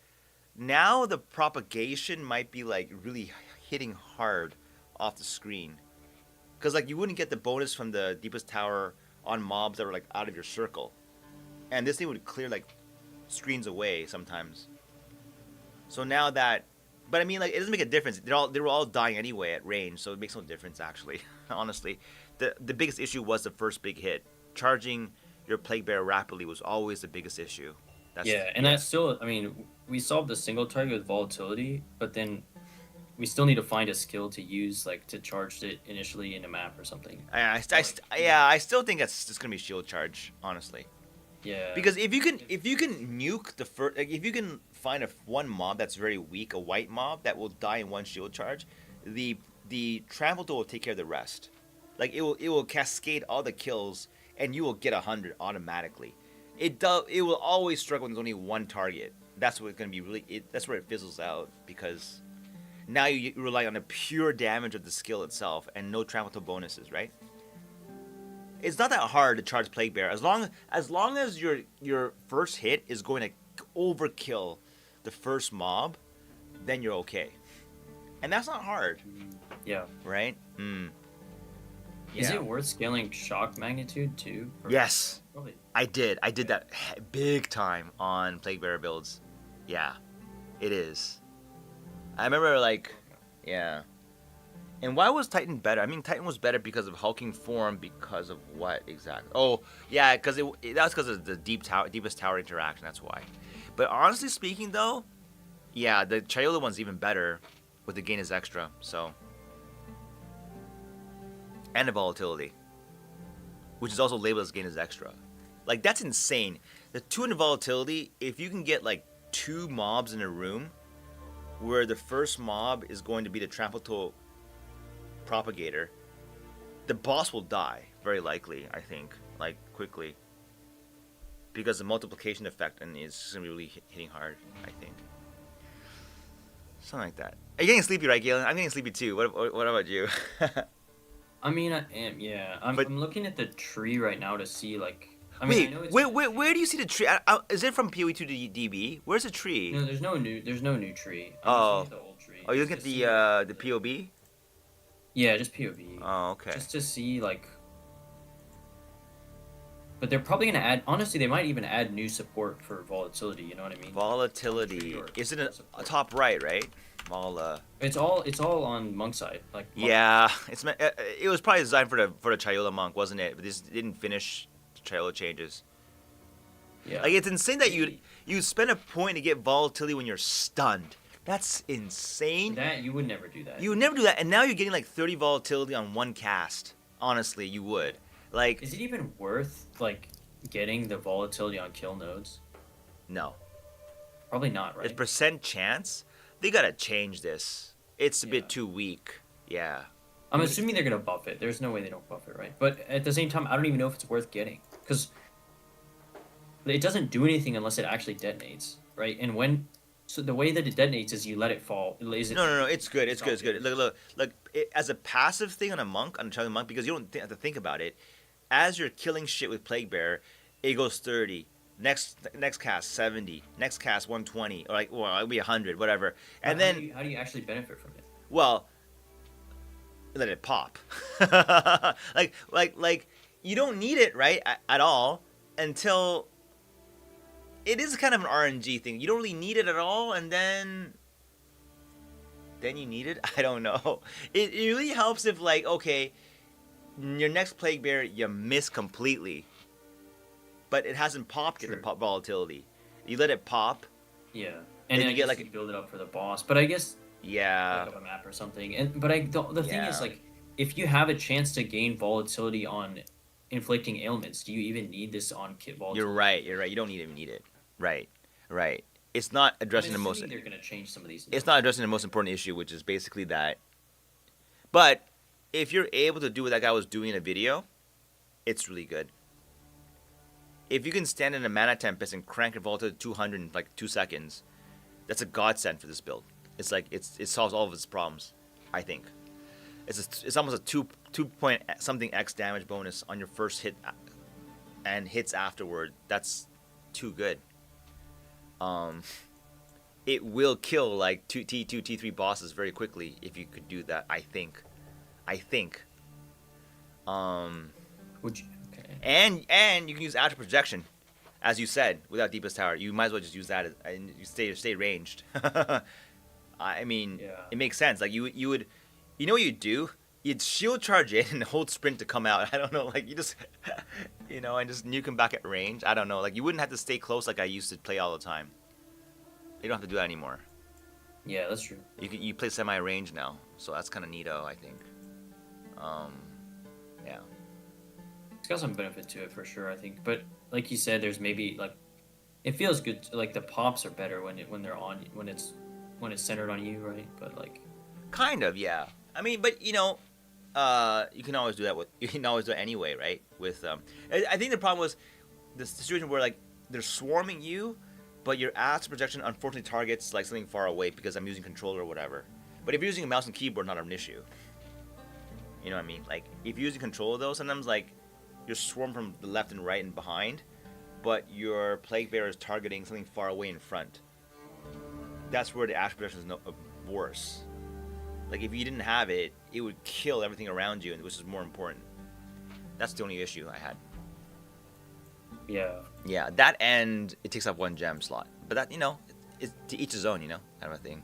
now the propagation might be like really hitting hard off the screen. Because like you wouldn't get the bonus from the Deepest Tower on mobs that were like out of your circle. And this thing would clear like screens away sometimes. So now that, but I mean, like, it doesn't make a difference. They were all dying anyway at range, so it makes no difference actually. Honestly, the biggest issue was the first big hit. Charging your plague bear rapidly was always the biggest issue. That's still. I mean, we solved the single target with volatility, but then we still need to find a skill to use, like to charge it initially in a map or something. I still think it's just gonna be shield charge, honestly. Yeah. Because if you can nuke the first, like if you can find one mob that's very weak, a white mob that will die in one shield charge, the trample tool will take care of the rest. Like it will cascade all the kills, and you will get 100 automatically. It will always struggle when there's only one target. That's what it's gonna be really. That's where it fizzles out, because now you rely on the pure damage of the skill itself and no trample tool bonuses, right? It's not that hard to charge Plague Bear as long as your first hit is going to overkill the first mob, then you're okay, and that's not hard. Yeah. Right? Is Yeah. it worth scaling shock magnitude too? Yes, Probably. I did that big time on Plague Bearer builds. Yeah, it is. I remember like, yeah. And why was Titan better? I mean, Titan was better because of hulking form. Because of what exactly? Oh, yeah, because that was because of the deepest tower interaction. That's why. But honestly speaking, though, yeah, the Chayola one's even better with the gain is extra. So, and the volatility, which is also labeled as gain is extra. Like that's insane. The 200 volatility. If you can get like 2 mobs in a room, where the first mob is going to be the trample tool propagator, the boss will die very likely, I think, like quickly, because the multiplication effect and is gonna be really hitting hard, I think. Something like that. Are you getting sleepy, right, Galen? I'm getting sleepy too. What about you? I mean, I am. Yeah. I'm looking at the tree right now to see like. I mean, Wait, I know it's, where do you see the tree? Is it from PoE2 to DB? Where's the tree? No, there's no new tree. Oh. I'm just looking at the old tree. Oh, you look just at to see, the POB? Yeah, just POV. Oh, okay. Just to see like. But they're probably gonna add. Honestly, they might even add new support for volatility. You know what I mean? Volatility. Sure. Is it a top right? Right. Vol. It's all on monk side. Like. Yeah, it was probably designed for the Chayola monk, wasn't it? But this didn't finish the Chayola changes. Yeah. Like it's insane that you spend a point to get volatility when you're stunned. That's insane. That you would never do that. You would never do that, and now you're getting like 30 volatility on one cast. Honestly, you would. Like, Is it even worth like getting the volatility on kill nodes? no. Probably not, right? It's percent chance. They gotta change this. It's a Yeah. bit too weak. Yeah. I'm assuming they're gonna buff it. There's no way they don't buff it, right? But at the same time, I don't even know if it's worth getting because it doesn't do anything unless it actually detonates, right? And so the way that it detonates is you let it fall. No. It's good. It's good. Look. As a passive thing on a Chayola monk, because you don't have to think about it. As you're killing shit with Plague Bear, it goes 30, next cast 70, next cast 120, or like, well, it'll be 100, whatever. And How then, do you actually benefit from it? well, let it pop. like you don't need it, right, at all until it is kind of an RNG thing. You don't really need it at all, and then you need it. I don't know. It really helps if, like, okay, your next plague bear you miss completely, but it hasn't popped yet. Sure. The pop volatility. You let it pop. Yeah, Then and you I get, guess like- you build it up for the boss. But I guess Yeah. like up a map or something. And but the thing Yeah. is, like, if you have a chance to gain volatility on inflicting ailments, do you even need this on kit volatility? You're right. You don't even need it. Right. It's not addressing the I'm most. assuming they're gonna change some of these. It's not addressing the most important issue, which is basically that. But if you're able to do what that guy was doing in a video, it's really good. If you can stand in a mana tempest and crank your volta to 200 in like 2 seconds, that's a godsend for this build. It's like it solves all of its problems, I think. It's almost a 2 point something X damage bonus on your first hit and hits afterward. That's too good. It will kill like T2, T3 bosses very quickly if you could do that, I think. Would you? Okay. And you can use astral projection, as you said, without deepest tower. You might as well just use that and you stay ranged. I mean, Yeah. it makes sense. Like you would, you know what you'd do? You'd shield charge in and hold sprint to come out. I don't know, like you just, and just nuke him back at range. I don't know, like you wouldn't have to stay close like I used to play all the time. You don't have to do that anymore. Yeah, that's true. You play semi-range now, so that's kind of neato, I think. Yeah. It's got some benefit to it for sure, I think. But like you said, there's maybe like it feels good. Like the pops are better when it's centered on you, right? But like Kind of, yeah. I mean, but you can always do that you can always do it anyway, right? With I think the problem was the situation where like they're swarming you, but your astral projection unfortunately targets like something far away because I'm using controller or whatever. But if you're using a mouse and keyboard, not an issue. You know what I mean? Like if you're using controller though, sometimes like you're swarmed from the left and right and behind, but your plague bearer is targeting something far away in front. That's where the astral projection is worse. Like if you didn't have it, it would kill everything around you, which is more important. That's the only issue I had. yeah, Yeah, that and it takes up 1 gem slot. But that, it's to each his own, kind of a thing.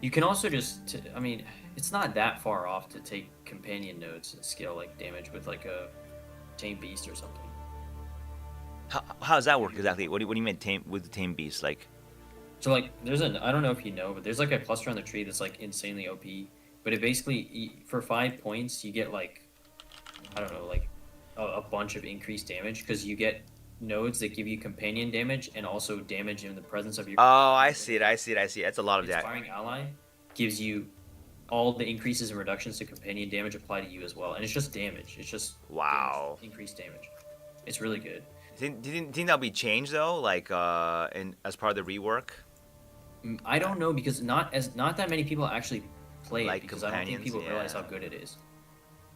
you can also just. I mean, it's not that far off to take companion nodes and scale like damage with like a tame beast or something. How does that work exactly? What do you mean with the tame beast? Like, So like, I don't know if you know, but there's like a cluster on the tree that's like insanely OP. But it basically, for 5 points, you get like, I don't know, like a bunch of increased damage because you get nodes that give you companion damage and also damage in the presence of your. oh, I see it. That's a lot of that. Inspiring ally gives you all the increases and reductions to companion damage apply to you as well, and it's just damage. It's just Wow. damage, increased damage. It's really good. Do you think that'll be changed though? Like, as part of the rework? I don't know because not that many people actually play Like it because I don't think companions, people realize yeah. how good it is.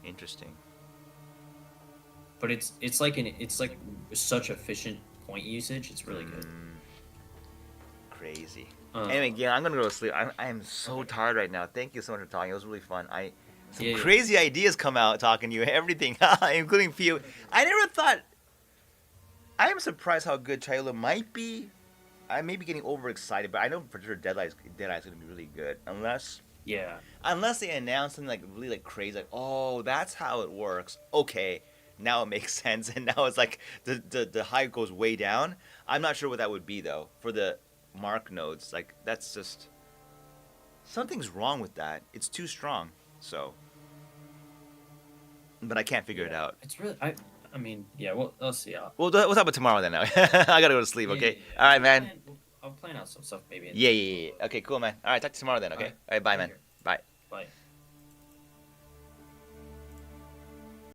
Interesting. But it's like such efficient point usage. It's really good. Crazy. Uh, Anyway, yeah, I'm gonna go to sleep. I am so tired right now. Thank you so much for talking. It was really fun. Some Yeah. crazy ideas come out talking to you. Everything, including few. I never thought. I am surprised how good Chayula might be. I may be getting overexcited, but I know for sure Deadeye's gonna be really good. Unless they announce something like really like crazy, like, oh, that's how it works. Okay, now it makes sense, and now it's like the hype goes way down. I'm not sure what that would be though for the mark nodes. Like that's just something's wrong with that. It's too strong. So, but I can't figure it out. It's really I mean, yeah. Well, let's see. We'll talk about tomorrow then. Now I gotta go to sleep. Okay. All right, man. I'll plan out some stuff maybe. Yeah. Okay, cool, man. All right, talk to you tomorrow then. Okay. All right, bye, man. Later. Bye.